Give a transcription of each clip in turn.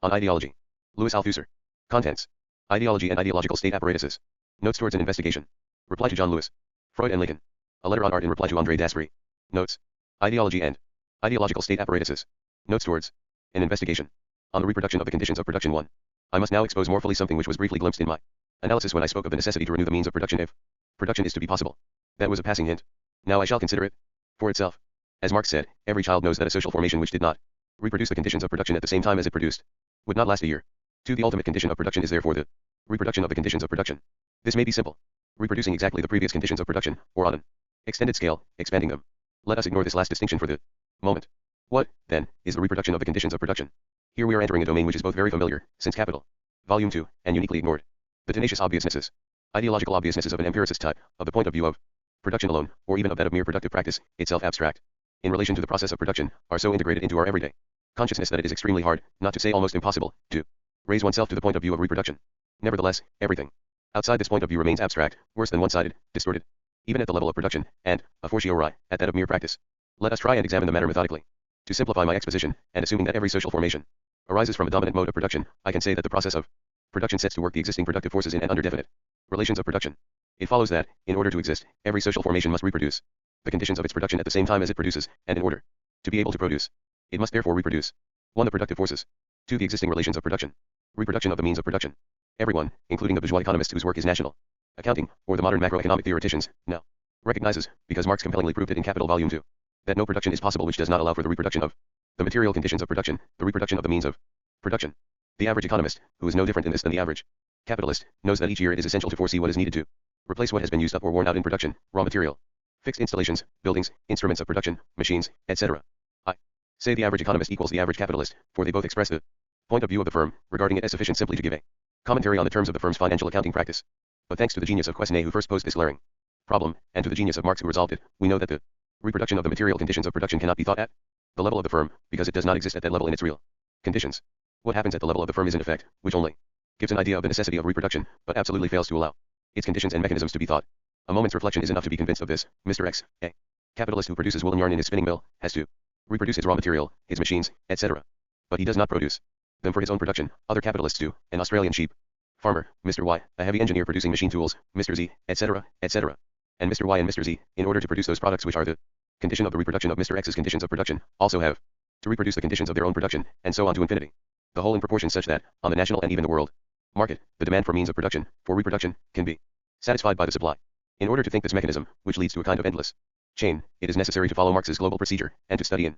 On Ideology. Louis Althusser. Contents. Ideology and Ideological State Apparatuses. Notes towards an Investigation. Reply to John Lewis. Freud and Lincoln. A letter on art in reply to André Daspery. Notes. Ideology and Ideological State Apparatuses. Notes towards an Investigation. On the reproduction of the conditions of production 1. I must now expose more fully something which was briefly glimpsed in my analysis when I spoke of the necessity to renew the means of production if production is to be possible. That was a passing hint. Now I shall consider it for itself. As Marx said, every child knows that a social formation which did not reproduce the conditions of production at the same time as it produced would not last a year. The ultimate condition of production is therefore the reproduction of the conditions of production. This may be simple, reproducing exactly the previous conditions of production, or on an extended scale, expanding them. Let us ignore this last distinction for the moment. What, then, is the reproduction of the conditions of production? Here we are entering a domain which is both very familiar, since Capital, Volume 2, and uniquely ignored. The tenacious obviousnesses, ideological obviousnesses of an empiricist type, of the point of view of production alone, or even of that of mere productive practice, itself abstract, in relation to the process of production, are so integrated into our everyday consciousness that it is extremely hard, not to say almost impossible, to raise oneself to the point of view of reproduction. Nevertheless, everything outside this point of view remains abstract, worse than one-sided, distorted, even at the level of production, and, a fortiori, at that of mere practice. Let us try and examine the matter methodically. To simplify my exposition, and assuming that every social formation arises from a dominant mode of production, I can say that the process of production sets to work the existing productive forces in and under definite relations of production. It follows that, in order to exist, every social formation must reproduce the conditions of its production at the same time as it produces, and in order to be able to produce, it must therefore reproduce 1. The productive forces, 2. The existing relations of production, reproduction of the means of production. Everyone, including the bourgeois economist whose work is national accounting, or the modern macroeconomic theoreticians, now recognizes, because Marx compellingly proved it in Capital Volume 2, that no production is possible which does not allow for the reproduction of the material conditions of production, the reproduction of the means of production. The average economist, who is no different in this than the average capitalist, knows that each year it is essential to foresee what is needed to replace what has been used up or worn out in production, raw material, fixed installations, buildings, instruments of production, machines, etc. I say the average economist equals the average capitalist, for they both express the point of view of the firm, regarding it as sufficient simply to give a commentary on the terms of the firm's financial accounting practice. But thanks to the genius of Quesnay who first posed this glaring problem, and to the genius of Marx who resolved it, we know that the reproduction of the material conditions of production cannot be thought at the level of the firm, because it does not exist at that level in its real conditions. What happens at the level of the firm is an effect, which only gives an idea of the necessity of reproduction, but absolutely fails to allow its conditions and mechanisms to be thought. A moment's reflection is enough to be convinced of this. Mr. X, a capitalist who produces woolen yarn in his spinning mill, has to reproduce his raw material, his machines, etc. But he does not produce them for his own production. Other capitalists do. An Australian sheep farmer, Mr. Y, a heavy engineer producing machine tools, Mr. Z, etc., etc. And Mr. Y and Mr. Z, in order to produce those products which are the condition of the reproduction of Mr. X's conditions of production, also have to reproduce the conditions of their own production, and so on to infinity. The whole in proportion such that, on the national and even the world market, the demand for means of production, for reproduction, can be satisfied by the supply. In order to think this mechanism, which leads to a kind of endless chain, it is necessary to follow Marx's global procedure, and to study in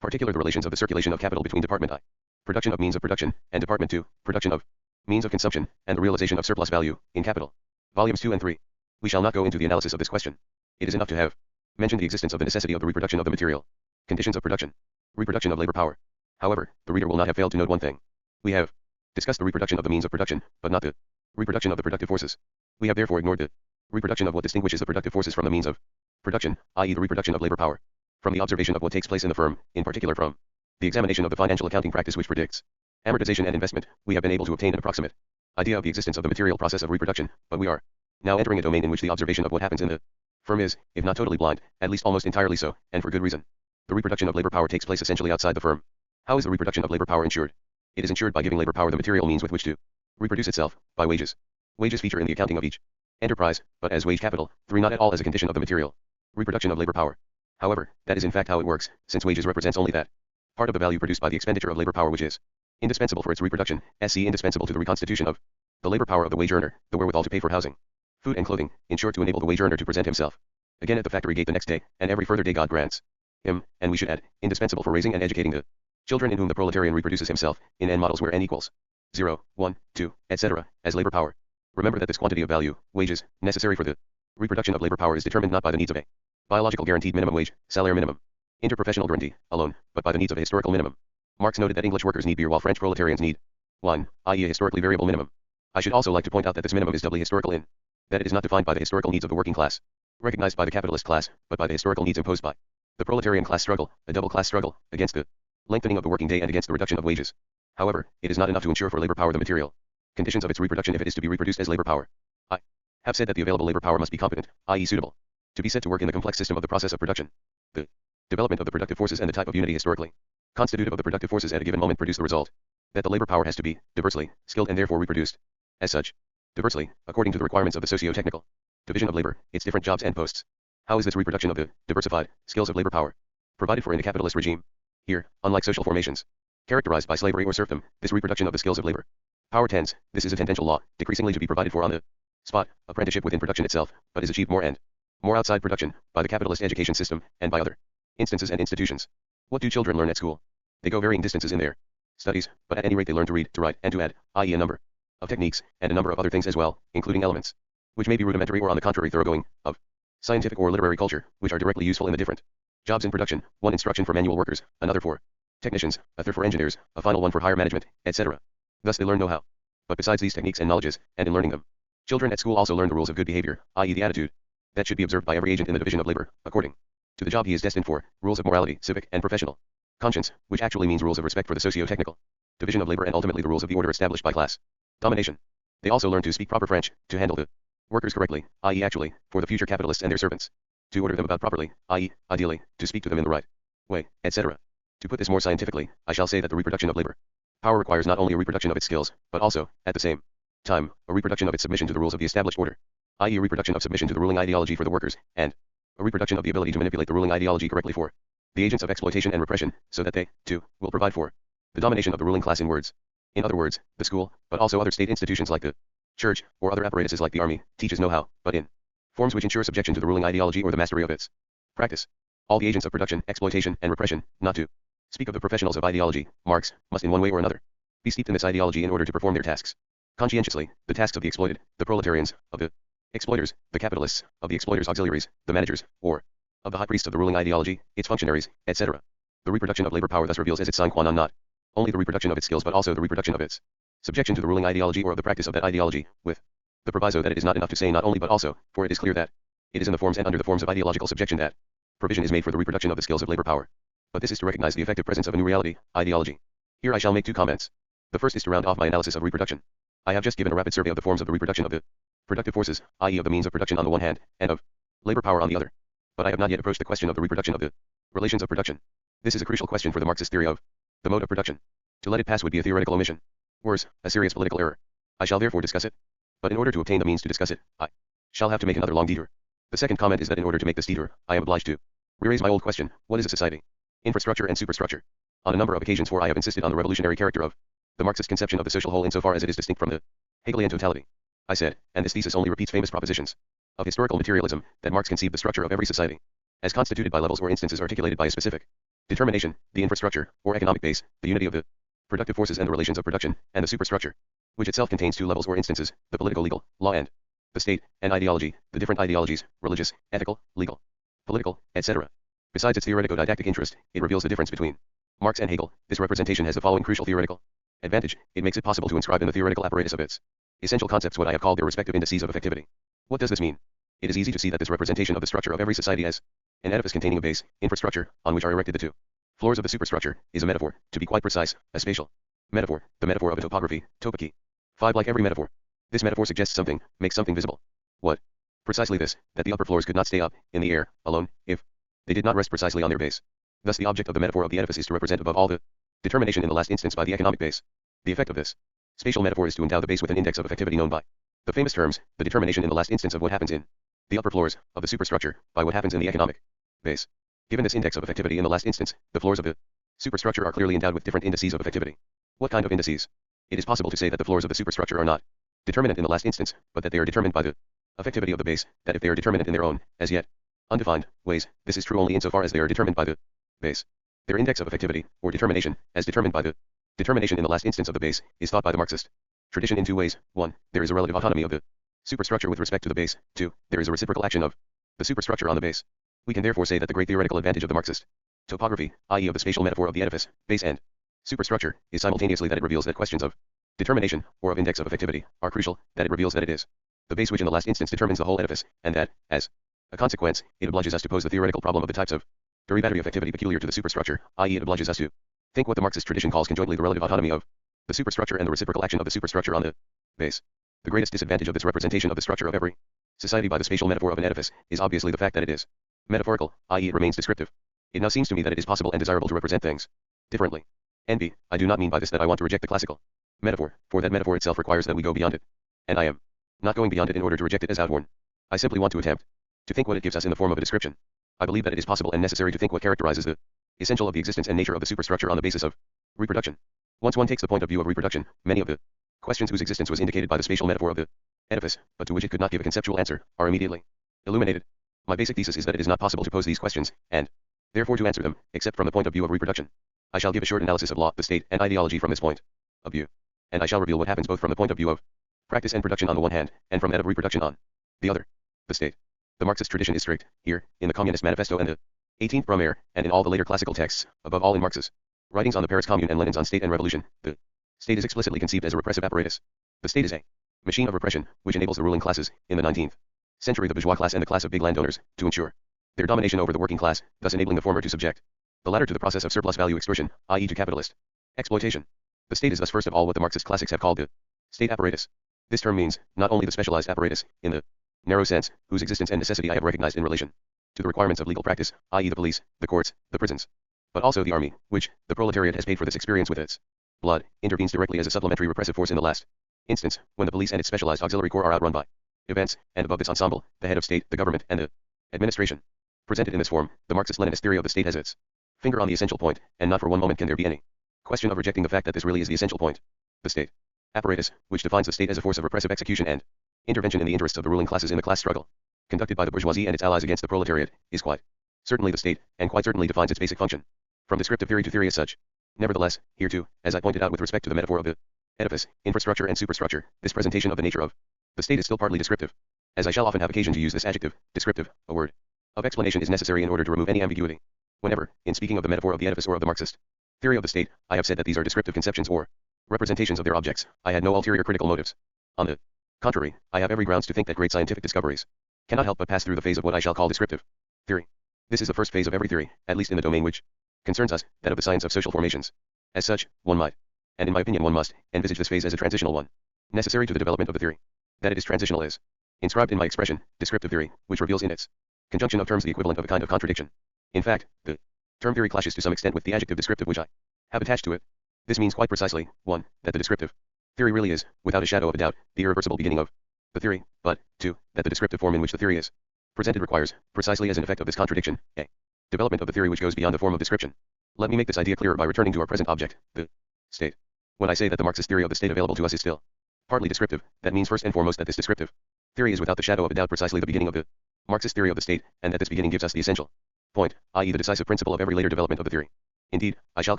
particular the relations of the circulation of capital between Department I, production of means of production, and Department II, production of means of consumption, and the realization of surplus value, in Capital, Volumes 2 and 3. We shall not go into the analysis of this question. It is enough to have mentioned the existence of the necessity of the reproduction of the material conditions of production, reproduction of labor power. However, the reader will not have failed to note one thing. We have discussed the reproduction of the means of production, but not the reproduction of the productive forces. We have therefore ignored the reproduction of what distinguishes the productive forces from the means of production, i.e. the reproduction of labor power. From the observation of what takes place in the firm, in particular from the examination of the financial accounting practice which predicts amortization and investment, we have been able to obtain an approximate idea of the existence of the material process of reproduction, but we are now entering a domain in which the observation of what happens in the firm is, if not totally blind, at least almost entirely so, and for good reason. The reproduction of labor power takes place essentially outside the firm. How is the reproduction of labor power ensured? It is ensured by giving labor power the material means with which to reproduce itself, by wages. Wages feature in the accounting of each enterprise, but as wage capital, 3 not at all as a condition of the material reproduction of labor power. However, that is in fact how it works, since wages represents only that part of the value produced by the expenditure of labor power which is indispensable for its reproduction, indispensable to the reconstitution of the labor power of the wage earner, the wherewithal to pay for housing, food and clothing, in short to enable the wage earner to present himself again at the factory gate the next day, and every further day God grants him, and we should add, indispensable for raising and educating the children in whom the proletarian reproduces himself, in n models where n equals 0, 1, 2, etc., as labor power. Remember that this quantity of value, wages, necessary for the reproduction of labor power is determined not by the needs of a biological guaranteed minimum wage, salary minimum, interprofessional guarantee, alone, but by the needs of a historical minimum. Marx noted that English workers need beer while French proletarians need wine, i.e. a historically variable minimum. I should also like to point out that this minimum is doubly historical in that it is not defined by the historical needs of the working class, recognized by the capitalist class, but by the historical needs imposed by the proletarian class struggle, a double class struggle, against the lengthening of the working day and against the reduction of wages. However, it is not enough to ensure for labor power the material conditions of its reproduction if it is to be reproduced as labor power. I have said that the available labor power must be competent, i.e. suitable, to be set to work in the complex system of the process of production. The development of the productive forces and the type of unity historically constitutive of the productive forces at a given moment produce the result that the labor power has to be diversely skilled and therefore reproduced. As such, diversely, according to the requirements of the socio-technical division of labor, its different jobs and posts. How is this reproduction of the diversified skills of labor power provided for in the capitalist regime? Here, unlike social formations characterized by slavery or serfdom, this reproduction of the skills of labor power tends, this is a tendential law, decreasingly to be provided for on the spot, apprenticeship within production itself, but is achieved more and more outside production, by the capitalist education system, and by other instances and institutions. What do children learn at school? They go varying distances in their studies, but at any rate they learn to read, to write, and to add, i.e. a number of techniques, and a number of other things as well, including elements which may be rudimentary or on the contrary thoroughgoing, of scientific or literary culture, which are directly useful in the different jobs in production, one instruction for manual workers, another for technicians, a third for engineers, a final one for higher management, etc. Thus they learn know-how. But besides these techniques and knowledges, and in learning them, children at school also learn the rules of good behavior, i.e. the attitude that should be observed by every agent in the division of labor, according to the job he is destined for, rules of morality, civic, and professional conscience, which actually means rules of respect for the socio-technical division of labor and ultimately the rules of the order established by class domination. They also learn to speak proper French, to handle the workers correctly, i.e. actually, for the future capitalists and their servants, to order them about properly, i.e. ideally, to speak to them in the right way, etc. To put this more scientifically, I shall say that the reproduction of labor power requires not only a reproduction of its skills, but also, at the same time, a reproduction of its submission to the rules of the established order, i.e. a reproduction of submission to the ruling ideology for the workers, and a reproduction of the ability to manipulate the ruling ideology correctly for the agents of exploitation and repression, so that they, too, will provide for the domination of the ruling class in words. In other words, the school, but also other state institutions like the church, or other apparatuses like the army, teaches know-how, but in forms which ensure subjection to the ruling ideology or the mastery of its practice. All the agents of production, exploitation, and repression, not to speak of the professionals of ideology, Marx, must in one way or another be steeped in this ideology in order to perform their tasks conscientiously, the tasks of the exploited, the proletarians, of the exploiters, the capitalists, of the exploiters' auxiliaries, the managers, or of the high priests of the ruling ideology, its functionaries, etc. The reproduction of labor power thus reveals as its sine qua non not only the reproduction of its skills but also the reproduction of its subjection to the ruling ideology or of the practice of that ideology, with the proviso that it is not enough to say not only but also, for it is clear that it is in the forms and under the forms of ideological subjection that provision is made for the reproduction of the skills of labor power. But this is to recognize the effective presence of a new reality, ideology. Here I shall make two comments. The first is to round off my analysis of reproduction. I have just given a rapid survey of the forms of the reproduction of the productive forces, i.e. of the means of production on the one hand, and of labor power on the other. But I have not yet approached the question of the reproduction of the relations of production. This is a crucial question for the Marxist theory of the mode of production. To let it pass would be a theoretical omission. Worse, a serious political error. I shall therefore discuss it. But in order to obtain the means to discuss it, I shall have to make another long detour. The second comment is that in order to make this detour, I am obliged to re-raise my old question: what is a society? Infrastructure and superstructure. On a number of occasions I have insisted on the revolutionary character of the Marxist conception of the social whole insofar as it is distinct from the Hegelian totality. I said, and this thesis only repeats famous propositions of historical materialism, that Marx conceived the structure of every society as constituted by levels or instances articulated by a specific determination, the infrastructure, or economic base, the unity of the productive forces and the relations of production, and the superstructure, which itself contains two levels or instances, the political legal, law and the state, and ideology, the different ideologies, religious, ethical, legal, political, etc. Besides its theoretico-didactic interest, it reveals the difference between Marx and Hegel. This representation has the following crucial theoretical advantage: it makes it possible to inscribe in the theoretical apparatus of its essential concepts what I have called their respective indices of effectivity. What does this mean? It is easy to see that this representation of the structure of every society as an edifice containing a base, infrastructure, on which are erected the two floors of the superstructure, is a metaphor, to be quite precise, a spatial metaphor, the metaphor of a topography, topaki. 5. Like every metaphor, this metaphor suggests something, makes something visible. What? Precisely this, that the upper floors could not stay up, in the air, alone, if they did not rest precisely on their base. Thus the object of the metaphor of the edifice is to represent above all the determination in the last instance by the economic base. The effect of this spatial metaphor is to endow the base with an index of effectivity known by the famous terms, the determination in the last instance of what happens in the upper floors of the superstructure, by what happens in the economic base. Given this index of effectivity in the last instance, the floors of the superstructure are clearly endowed with different indices of effectivity. What kind of indices? It is possible to say that the floors of the superstructure are not determinate in the last instance, but that they are determined by the effectivity of the base, that if they are determinate in their own, as yet undefined, ways, this is true only insofar as they are determined by the base. Their index of effectivity, or determination, as determined by the determination in the last instance of the base, is thought by the Marxist tradition in two ways. 1. There is a relative autonomy of the superstructure with respect to the base. 2. There is a reciprocal action of the superstructure on the base. We can therefore say that the great theoretical advantage of the Marxist topography, i.e. of the spatial metaphor of the edifice, base and superstructure, is simultaneously that it reveals that questions of determination, or of index of effectivity, are crucial, that it reveals that it is the base which in the last instance determines the whole edifice, and that, as a consequence, it obliges us to pose the theoretical problem of the types of derivatory effectivity peculiar to the superstructure, i.e. it obliges us to think what the Marxist tradition calls conjointly the relative autonomy of the superstructure and the reciprocal action of the superstructure on the base. The greatest disadvantage of this representation of the structure of every society by the spatial metaphor of an edifice is obviously the fact that it is metaphorical, i.e. it remains descriptive. It now seems to me that it is possible and desirable to represent things differently. NB, I do not mean by this that I want to reject the classical metaphor, for that metaphor itself requires that we go beyond it. And I am not going beyond it in order to reject it as outworn. I simply want to attempt to think what it gives us in the form of a description. I believe that it is possible and necessary to think what characterizes the essential of the existence and nature of the superstructure on the basis of reproduction. Once one takes the point of view of reproduction, many of the questions whose existence was indicated by the spatial metaphor of the edifice, but to which it could not give a conceptual answer, are immediately illuminated. My basic thesis is that it is not possible to pose these questions, and therefore to answer them, except from the point of view of reproduction. I shall give a short analysis of law, the state, and ideology from this point of view. And I shall reveal what happens both from the point of view of practice and production on the one hand, and from that of reproduction on the other. The state. The Marxist tradition is strict, here, in the Communist Manifesto and the 18th Brumaire, and in all the later classical texts, above all in Marx's writings on the Paris Commune and Lenin's on state and revolution. The state is explicitly conceived as a repressive apparatus. The state is a machine of repression, which enables the ruling classes, in the 19th century the bourgeois class and the class of big landowners, to ensure their domination over the working class, thus enabling the former to subject the latter to the process of surplus value extortion, i.e. to capitalist exploitation. The state is thus first of all what the Marxist classics have called the state apparatus. This term means, not only the specialized apparatus, in the narrow sense, whose existence and necessity I have recognized in relation to the requirements of legal practice, i.e. the police, the courts, the prisons, but also the army, which, the proletariat has paid for this experience with its blood, intervenes directly as a supplementary repressive force in the last instance, when the police and its specialized auxiliary corps are outrun by events, and above this ensemble, the head of state, the government, and the administration. Presented in this form, the Marxist-Leninist theory of the state has its finger on the essential point, and not for one moment can there be any question of rejecting the fact that this really is the essential point. The state apparatus, which defines the state as a force of repressive execution and intervention in the interests of the ruling classes in the class struggle conducted by the bourgeoisie and its allies against the proletariat, is quite certainly the state, and quite certainly defines its basic function. From descriptive theory to theory as such. Nevertheless, here too, as I pointed out with respect to the metaphor of the edifice, infrastructure and superstructure, this presentation of the nature of the state is still partly descriptive. As I shall often have occasion to use this adjective, descriptive, a word of explanation is necessary in order to remove any ambiguity. Whenever, in speaking of the metaphor of the edifice or of the Marxist theory of the state, I have said that these are descriptive conceptions or representations of their objects, I had no ulterior critical motives. On the contrary, I have every grounds to think that great scientific discoveries cannot help but pass through the phase of what I shall call descriptive theory. This is the first phase of every theory, at least in the domain which concerns us, that of the science of social formations. As such, one might, and in my opinion one must, envisage this phase as a transitional one, necessary to the development of the theory. That it is transitional is inscribed in my expression, descriptive theory, which reveals in its conjunction of terms the equivalent of a kind of contradiction. In fact, the term theory clashes to some extent with the adjective descriptive which I have attached to it. This means quite precisely, 1, that the descriptive theory really is, without a shadow of a doubt, the irreversible beginning of the theory, but, 2, that the descriptive form in which the theory is presented requires, precisely as an effect of this contradiction, a development of the theory which goes beyond the form of description. Let me make this idea clearer by returning to our present object, the state. When I say that the Marxist theory of the state available to us is still partly descriptive, that means first and foremost that this descriptive theory is without the shadow of a doubt precisely the beginning of the Marxist theory of the state, and that this beginning gives us the essential point, i.e. the decisive principle of every later development of the theory. Indeed, I shall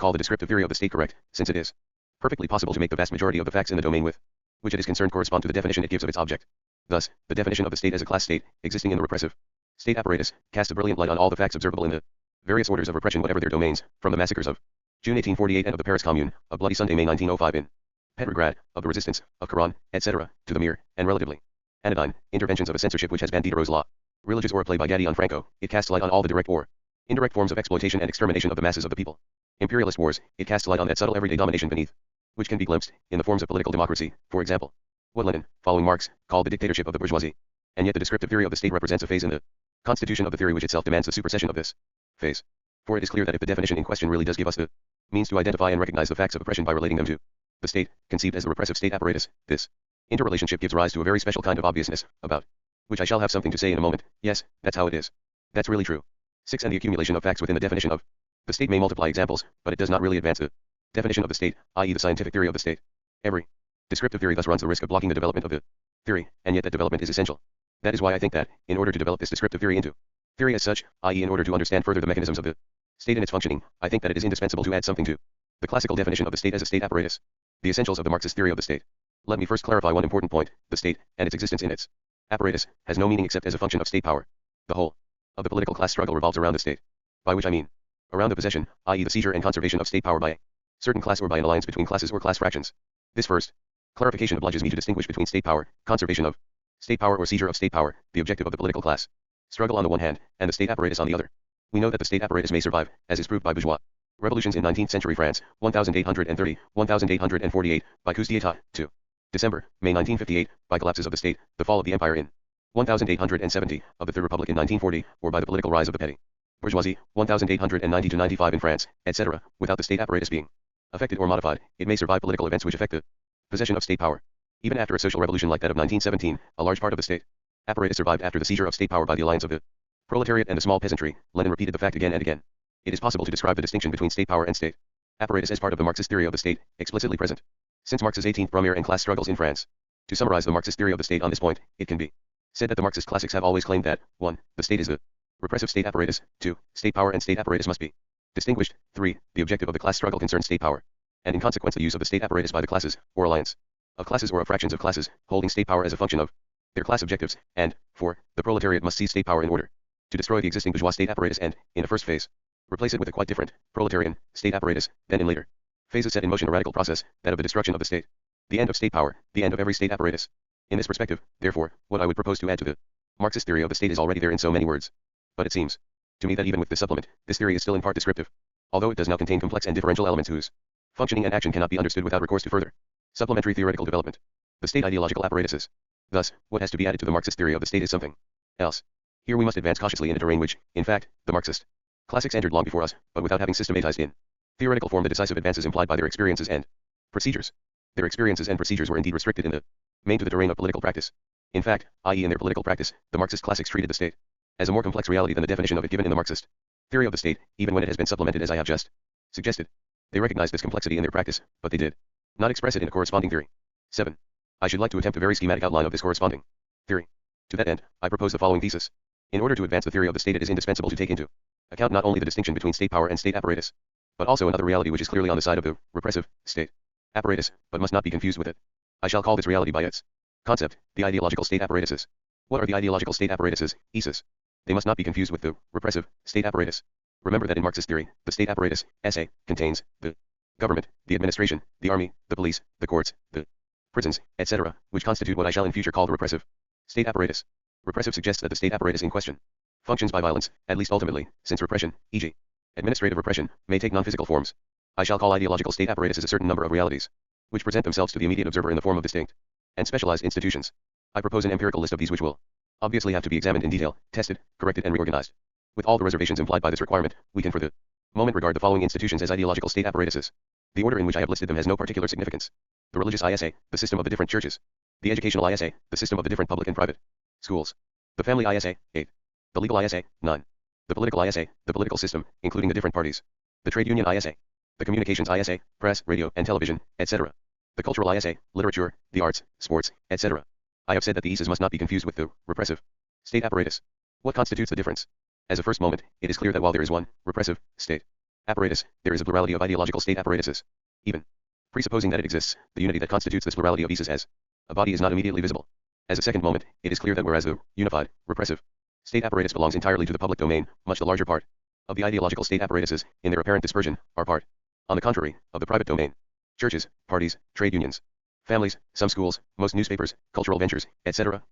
call the descriptive theory of the state correct, since it is perfectly possible to make the vast majority of the facts in the domain with which it is concerned correspond to the definition it gives of its object. Thus, the definition of the state as a class state, existing in the repressive state apparatus, casts a brilliant light on all the facts observable in the various orders of repression whatever their domains, from the massacres of June 1848 and of the Paris Commune, of Bloody Sunday May 1905 in Petrograd, of the resistance, of Karen, etc., to the mere, and relatively anodyne, interventions of a censorship which has banned Diderot's law, religious or a play by Gadion Franco. It casts light on all the direct or indirect forms of exploitation and extermination of the masses of the people. Imperialist wars, it casts light on that subtle everyday domination beneath which can be glimpsed, in the forms of political democracy, for example, what Lenin, following Marx, called the dictatorship of the bourgeoisie. And yet the descriptive theory of the state represents a phase in the constitution of the theory which itself demands the supersession of this phase. For it is clear that if the definition in question really does give us the means to identify and recognize the facts of oppression by relating them to the state, conceived as the repressive state apparatus, this interrelationship gives rise to a very special kind of obviousness, about which I shall have something to say in a moment. Yes, that's how it is. That's really true. 6. And the accumulation of facts within the definition of the state may multiply examples, but it does not really advance the definition of the state, i.e. the scientific theory of the state. Every descriptive theory thus runs the risk of blocking the development of the theory, and yet that development is essential. That is why I think that, in order to develop this descriptive theory into theory as such, i.e. in order to understand further the mechanisms of the state and its functioning, I think that it is indispensable to add something to the classical definition of the state as a state apparatus, the essentials of the Marxist theory of the state. Let me first clarify one important point. The state, and its existence in its apparatus, has no meaning except as a function of state power. The whole of the political class struggle revolves around the state, by which I mean around the possession, i.e. the seizure and conservation of state power by a certain class or by an alliance between classes or class fractions. This first clarification obliges me to distinguish between state power, conservation of state power or seizure of state power, the objective of the political class struggle on the one hand, and the state apparatus on the other. We know that the state apparatus may survive, as is proved by bourgeois revolutions in 19th century France, 1830, 1848, by coups d'état, 2. December, May 1958, by collapses of the state, the fall of the empire in 1870, of the Third Republic in 1940, or by the political rise of the petty bourgeoisie, 1890 to 95 in France, etc., without the state apparatus being Affected or modified, it may survive political events which affect the possession of state power. Even after a social revolution like that of 1917, a large part of the state apparatus survived after the seizure of state power by the alliance of the proletariat and the small peasantry. Lenin repeated the fact again and again. It is possible to describe the distinction between state power and state apparatus as part of the Marxist theory of the state, explicitly present since Marx's 18th Brumaire and class struggles in France. To summarize the Marxist theory of the state on this point, it can be said that the Marxist classics have always claimed that 1. The state is the repressive state apparatus, 2. State power and state apparatus must be distinguished, 3. The objective of the class struggle concerns state power, and in consequence the use of the state apparatus by the classes, or alliance of classes or of fractions of classes, holding state power as a function of their class objectives, and 4. The proletariat must seize state power in order to destroy the existing bourgeois state apparatus and, in a first phase, replace it with a quite different, proletarian, state apparatus, then in later phases set in motion a radical process, that of the destruction of the state. The end of state power, the end of every state apparatus. In this perspective, therefore, what I would propose to add to the Marxist theory of the state is already there in so many words. But it seems to me that even with this supplement, this theory is still in part descriptive, although it does now contain complex and differential elements whose functioning and action cannot be understood without recourse to further supplementary theoretical development. The state ideological apparatuses. Thus, what has to be added to the Marxist theory of the state is something else. Here we must advance cautiously in a terrain which, in fact, the Marxist classics entered long before us, but without having systematized in theoretical form the decisive advances implied by their experiences and procedures. Their experiences and procedures were indeed restricted in the main to the terrain of political practice. In fact, i.e. in their political practice, the Marxist classics treated the state as a more complex reality than the definition of it given in the Marxist theory of the state, even when it has been supplemented as I have just suggested. They recognized this complexity in their practice, but they did not express it in a corresponding theory. 7. I should like to attempt a very schematic outline of this corresponding theory. To that end, I propose the following thesis. In order to advance the theory of the state, it is indispensable to take into account not only the distinction between state power and state apparatus, but also another reality which is clearly on the side of the repressive state apparatus, but must not be confused with it. I shall call this reality by its concept, the ideological state apparatuses. What are the ideological state apparatuses, ISIS? They must not be confused with the repressive state apparatus. Remember that in Marxist theory, the state apparatus, SA, contains the government, the administration, the army, the police, the courts, the prisons, etc., which constitute what I shall in future call the repressive state apparatus. Repressive suggests that the state apparatus in question functions by violence, at least ultimately, since repression, e.g., administrative repression, may take non-physical forms. I shall call ideological state apparatuses a certain number of realities, which present themselves to the immediate observer in the form of distinct and specialized institutions. I propose an empirical list of these which will obviously have to be examined in detail, tested, corrected and reorganized. With all the reservations implied by this requirement, we can for the moment regard the following institutions as ideological state apparatuses. The order in which I have listed them has no particular significance. The religious ISA, the system of the different churches. The educational ISA, the system of the different public and private schools. The family ISA, 8. The legal ISA, 9. The political ISA, the political system, including the different parties. The trade union ISA. The communications ISA, press, radio, and television, etc. The cultural ISA, literature, the arts, sports, etc. I have said that the ISAs must not be confused with the repressive state apparatus. What constitutes the difference? As a first moment, it is clear that while there is one repressive state apparatus, there is a plurality of ideological state apparatuses. Even presupposing that it exists, the unity that constitutes this plurality of ISAs as a body is not immediately visible. As a second moment, it is clear that whereas the unified, repressive state apparatus belongs entirely to the public domain, much the larger part of the ideological state apparatuses, in their apparent dispersion, are part, on the contrary, of the private domain. Churches, parties, trade unions, families, some schools, most newspapers, cultural ventures, etc.,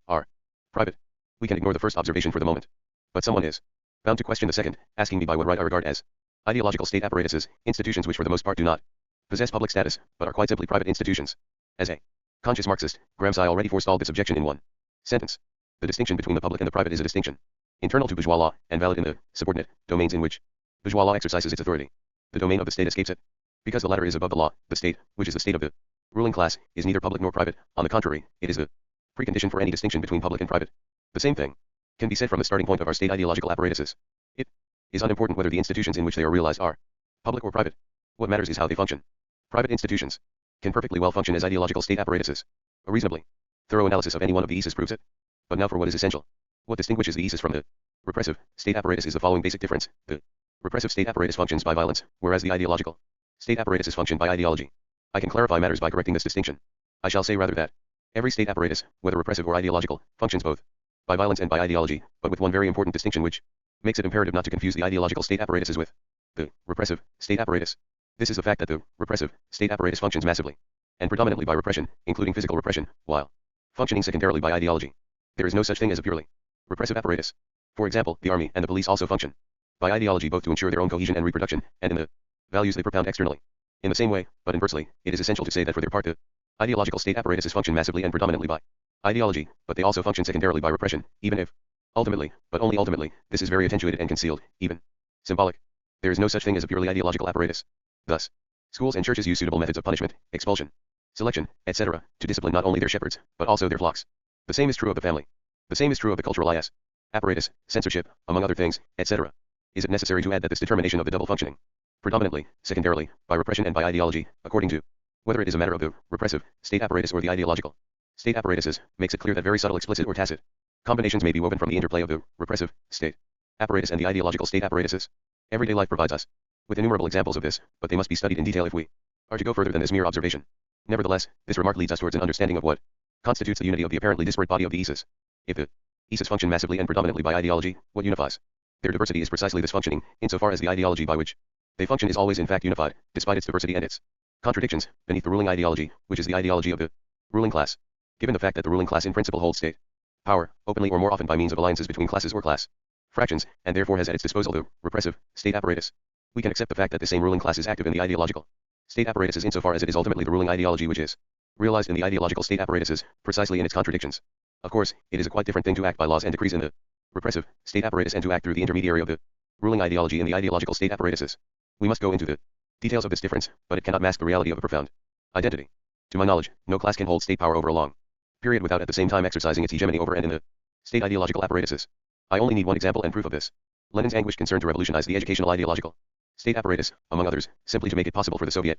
are private. We can ignore the first observation for the moment. But someone is bound to question the second, asking me by what right I regard as ideological state apparatuses, institutions which for the most part do not possess public status, but are quite simply private institutions. As a conscious Marxist, Gramsci already forestalled this objection in one sentence. The distinction between the public and the private is a distinction internal to bourgeois law, and valid in the subordinate domains in which bourgeois law exercises its authority. The domain of the state escapes it. Because the latter is above the law, the state, which is the state of the ruling class, is neither public nor private. On the contrary, it is the precondition for any distinction between public and private. The same thing can be said from the starting point of our state ideological apparatuses. It is unimportant whether the institutions in which they are realized are public or private. What matters is how they function. Private institutions can perfectly well function as ideological state apparatuses. A reasonably thorough analysis of any one of the ISAs proves it. But now for what is essential. What distinguishes the ISAs from the repressive state apparatus is the following basic difference. The repressive state apparatus functions by violence, whereas the ideological state apparatuses function by ideology. I can clarify matters by correcting this distinction. I shall say rather that every state apparatus, whether repressive or ideological, functions both by violence and by ideology, but with one very important distinction which makes it imperative not to confuse the ideological state apparatuses with the repressive state apparatus. This is the fact that the repressive state apparatus functions massively and predominantly by repression, including physical repression, while functioning secondarily by ideology. There is no such thing as a purely repressive apparatus. For example, the army and the police also function by ideology both to ensure their own cohesion and reproduction, and in the values they propound externally. In the same way, but inversely, it is essential to say that for their part the ideological state apparatuses function massively and predominantly by ideology, but they also function secondarily by repression, even if ultimately, but only ultimately, this is very attenuated and concealed, even symbolic. There is no such thing as a purely ideological apparatus. Thus, Schools and churches use suitable methods of punishment, expulsion, selection, etc., to discipline not only their shepherds, but also their flocks. The same is true of the family. The same is true of the cultural apparatus, censorship, among other things, etc. Is it necessary to add that this determination of the double functioning, predominantly, secondarily, by repression and by ideology, according to whether it is a matter of the repressive state apparatus or the ideological state apparatuses, makes it clear that very subtle explicit or tacit combinations may be woven from the interplay of the repressive state apparatus and the ideological state apparatuses. Everyday life provides us with innumerable examples of this, but they must be studied in detail if we are to go further than this mere observation. Nevertheless, this remark leads us towards an understanding of what constitutes the unity of the apparently disparate body of the Isis. If the Isis function massively and predominantly by ideology, what unifies their diversity is precisely this functioning, insofar as the ideology by which they function is always in fact unified, despite its diversity and its contradictions, beneath the ruling ideology, which is the ideology of the ruling class. Given the fact that the ruling class in principle holds state power, openly or more often by means of alliances between classes or class fractions, and therefore has at its disposal the repressive state apparatus, we can accept the fact that the same ruling class is active in the ideological state apparatuses insofar as it is ultimately the ruling ideology which is realized in the ideological state apparatuses, precisely in its contradictions. Of course, it is a quite different thing to act by laws and decrees in the repressive state apparatus and to act through the intermediary of the ruling ideology in the ideological state apparatuses. We must go into the details of this difference, but it cannot mask the reality of a profound identity. To my knowledge, no class can hold state power over a long period without at the same time exercising its hegemony over and in the state ideological apparatuses. I only need one example and proof of this. Lenin's anguish concerned to revolutionize the educational ideological state apparatus, among others, simply to make it possible for the Soviet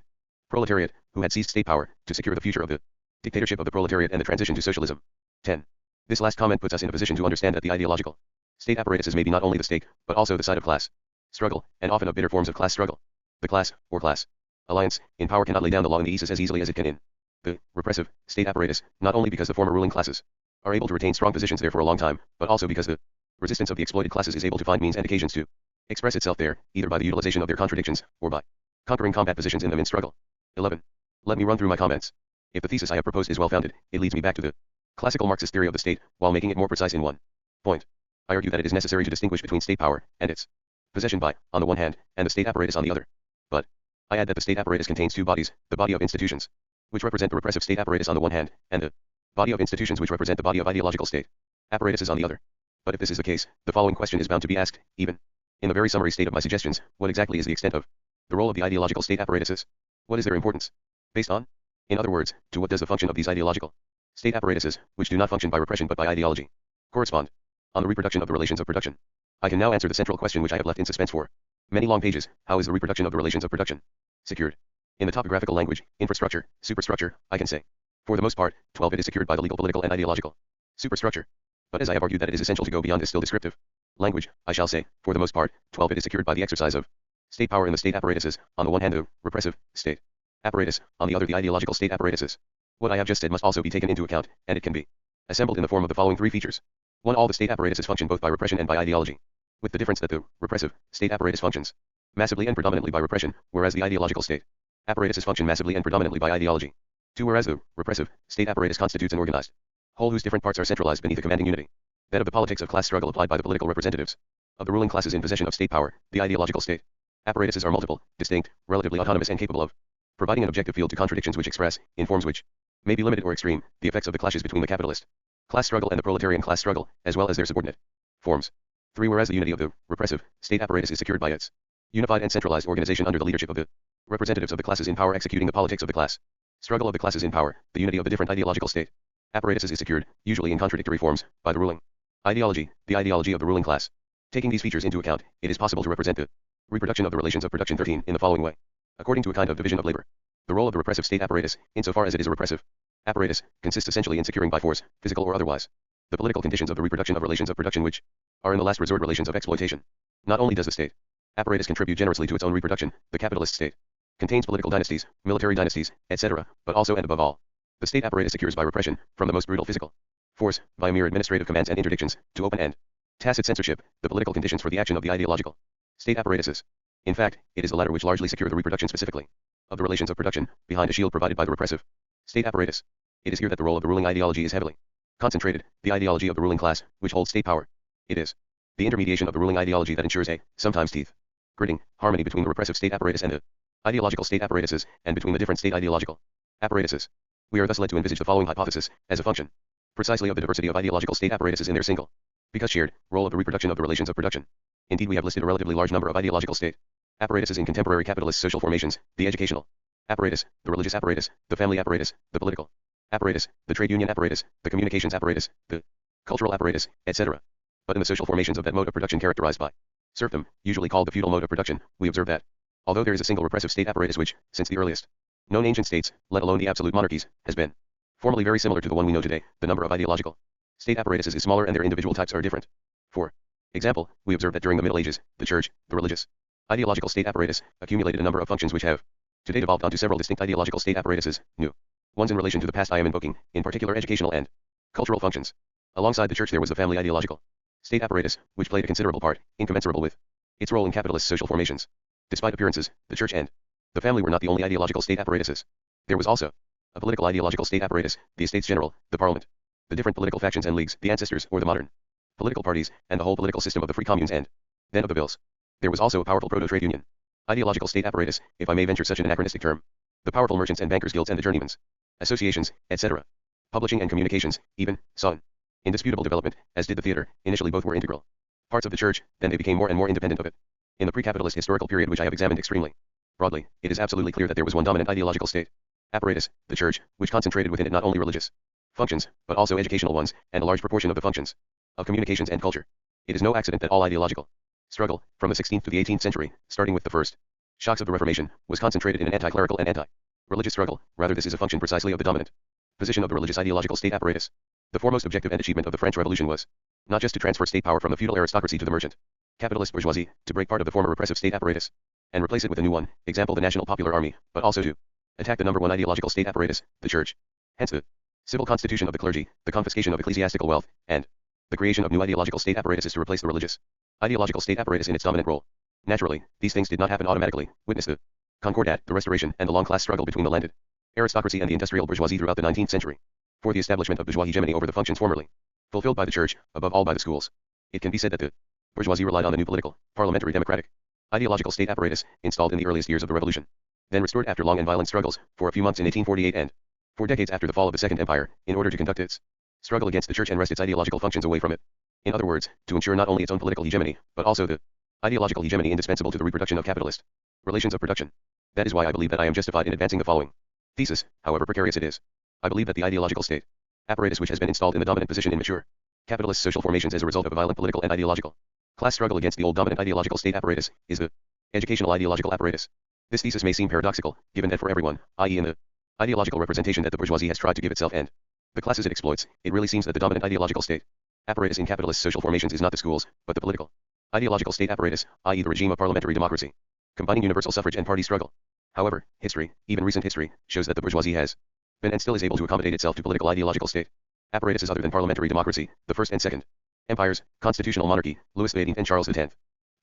proletariat, who had seized state power, to secure the future of the dictatorship of the proletariat and the transition to socialism. 10. This last comment puts us in a position to understand that the ideological state apparatuses may be not only the stake, but also the side of class struggle, and often of bitter forms of class struggle. The class, or class alliance, in power cannot lay down the law in the Isis as easily as it can in the repressive state apparatus, not only because the former ruling classes are able to retain strong positions there for a long time, but also because the resistance of the exploited classes is able to find means and occasions to express itself there, either by the utilization of their contradictions, or by conquering combat positions in them in struggle. 11. Let me run through my comments. If the thesis I have proposed is well founded, it leads me back to the classical Marxist theory of the state, while making it more precise in one point. I argue that it is necessary to distinguish between state power and its possession by, on the one hand, and the state apparatus on the other. But I add that the state apparatus contains two bodies, the body of institutions, which represent the repressive state apparatus on the one hand, and the body of institutions which represent the body of ideological state apparatuses on the other. But if this is the case, the following question is bound to be asked, even in the very summary state of my suggestions: what exactly is the extent of the role of the ideological state apparatuses? What is their importance based on? In other words, to what does the function of these ideological state apparatuses, which do not function by repression but by ideology, correspond? On the reproduction of the relations of production. I can now answer the central question which I have left in suspense for many long pages: how is the reproduction of the relations of production secured? In the topographical language, infrastructure, superstructure, I can say, for the most part, 12 it is secured by the legal, political, and ideological superstructure. But as I have argued that it is essential to go beyond this still descriptive language, I shall say, for the most part, 12 it is secured by the exercise of state power in the state apparatuses, on the one hand the repressive state apparatus, on the other the ideological state apparatuses. What I have just said must also be taken into account, and it can be assembled in the form of the following three features. 1. All the state apparatuses function both by repression and by ideology, with the difference that the repressive state apparatus functions massively and predominantly by repression, whereas the ideological state apparatuses function massively and predominantly by ideology. 2. Whereas the repressive state apparatus constitutes an organized whole whose different parts are centralized beneath a commanding unity, that of the politics of class struggle applied by the political representatives of the ruling classes in possession of state power, the ideological state apparatuses are multiple, distinct, relatively autonomous, and capable of providing an objective field to contradictions which express, in forms which may be limited or extreme, the effects of the clashes between the capitalist class struggle and the proletarian class struggle, as well as their subordinate forms. 3. Whereas the unity of the repressive state apparatus is secured by its unified and centralized organization under the leadership of the representatives of the classes in power executing the politics of the class struggle of the classes in power, the unity of the different ideological state apparatuses is secured, usually in contradictory forms, by the ruling ideology, the ideology of the ruling class. Taking these features into account, it is possible to represent the reproduction of the relations of production 13 in the following way. According to a kind of division of labor, the role of the repressive state apparatus, insofar as it is a repressive apparatus, consists essentially in securing by force, physical or otherwise, the political conditions of the reproduction of relations of production which are in the last resort relations of exploitation. Not only does the state apparatus contribute generously to its own reproduction, the capitalist state contains political dynasties, military dynasties, etc., but also and above all, the state apparatus secures by repression, from the most brutal physical force, by mere administrative commands and interdictions, to open and tacit censorship, the political conditions for the action of the ideological state apparatuses. In fact, it is the latter which largely secure the reproduction specifically of the relations of production, behind a shield provided by the repressive state apparatus. It is here that the role of the ruling ideology is heavily concentrated, the ideology of the ruling class, which holds state power. It is the intermediation of the ruling ideology that ensures a, sometimes teeth-gritting, harmony between the repressive state apparatus and the ideological state apparatuses, and between the different state ideological apparatuses. We are thus led to envisage the following hypothesis, as a function precisely of the diversity of ideological state apparatuses in their single, because shared, role of the reproduction of the relations of production. Indeed, we have listed a relatively large number of ideological state apparatuses in contemporary capitalist social formations, the educational Apparatus, the religious apparatus, the family apparatus, the political apparatus, the trade union apparatus, the communications apparatus, the cultural apparatus, etc. But in the social formations of that mode of production characterized by serfdom, usually called the feudal mode of production, we observe that, although there is a single repressive state apparatus which, since the earliest known ancient states, let alone the absolute monarchies, has been formally very similar to the one we know today, the number of ideological state apparatuses is smaller and their individual types are different. For example, we observe that during the Middle Ages, the church, the religious ideological state apparatus, accumulated a number of functions which have today devolved onto several distinct ideological state apparatuses, new ones in relation to the past I am invoking, in particular educational and cultural functions. Alongside the church there was the family ideological state apparatus, which played a considerable part, incommensurable with its role in capitalist social formations. Despite appearances, the church and the family were not the only ideological state apparatuses. There was also a political ideological state apparatus, the Estates General, the Parliament, the different political factions and leagues, the ancestors or the modern political parties, and the whole political system of the free communes and then of the bills. There was also a powerful proto-trade union ideological state apparatus, if I may venture such an anachronistic term, the powerful merchants and bankers guilds and the journeymen's associations, etc. Publishing and communications, even, saw an indisputable development, as did the theater. Initially both were integral parts of the church, then they became more and more independent of it. In the pre-capitalist historical period which I have examined extremely broadly, it is absolutely clear that there was one dominant ideological state apparatus, the church, which concentrated within it not only religious functions, but also educational ones, and a large proportion of the functions of communications and culture. It is no accident that all ideological struggle, from the 16th to the 18th century, starting with the first shocks of the Reformation, was concentrated in an anti-clerical and anti-religious struggle. Rather, this is a function precisely of the dominant position of the religious ideological state apparatus. The foremost objective and achievement of the French Revolution was not just to transfer state power from the feudal aristocracy to the merchant capitalist bourgeoisie, to break part of the former repressive state apparatus and replace it with a new one, example the National Popular Army, but also to attack the number one ideological state apparatus, the church. Hence the civil constitution of the clergy, the confiscation of ecclesiastical wealth, and the creation of new ideological state apparatuses to replace the religious ideological state apparatus in its dominant role. Naturally, these things did not happen automatically. Witness the Concordat, the Restoration, and the long class struggle between the landed aristocracy and the industrial bourgeoisie throughout the 19th century, for the establishment of bourgeois hegemony over the functions formerly fulfilled by the church, above all by the schools. It can be said that the bourgeoisie relied on the new political, parliamentary democratic, ideological state apparatus, installed in the earliest years of the Revolution, then restored after long and violent struggles, for a few months in 1848 and for decades after the fall of the Second Empire, in order to conduct its struggle against the church and wrest its ideological functions away from it. In other words, to ensure not only its own political hegemony, but also the ideological hegemony indispensable to the reproduction of capitalist relations of production. That is why I believe that I am justified in advancing the following thesis, however precarious it is. I believe that the ideological state apparatus which has been installed in the dominant position in mature capitalist social formations as a result of a violent political and ideological class struggle against the old dominant ideological state apparatus, is the educational ideological apparatus. This thesis may seem paradoxical, given that for everyone, i.e. in the ideological representation that the bourgeoisie has tried to give itself and the classes it exploits, it really seems that the dominant ideological state apparatus in capitalist social formations is not the schools, but the political ideological state apparatus, i.e. the regime of parliamentary democracy, combining universal suffrage and party struggle. However, history, even recent history, shows that the bourgeoisie has been and still is able to accommodate itself to political ideological state apparatuses other than parliamentary democracy, the first and second empires, constitutional monarchy, Louis XVIII and Charles X,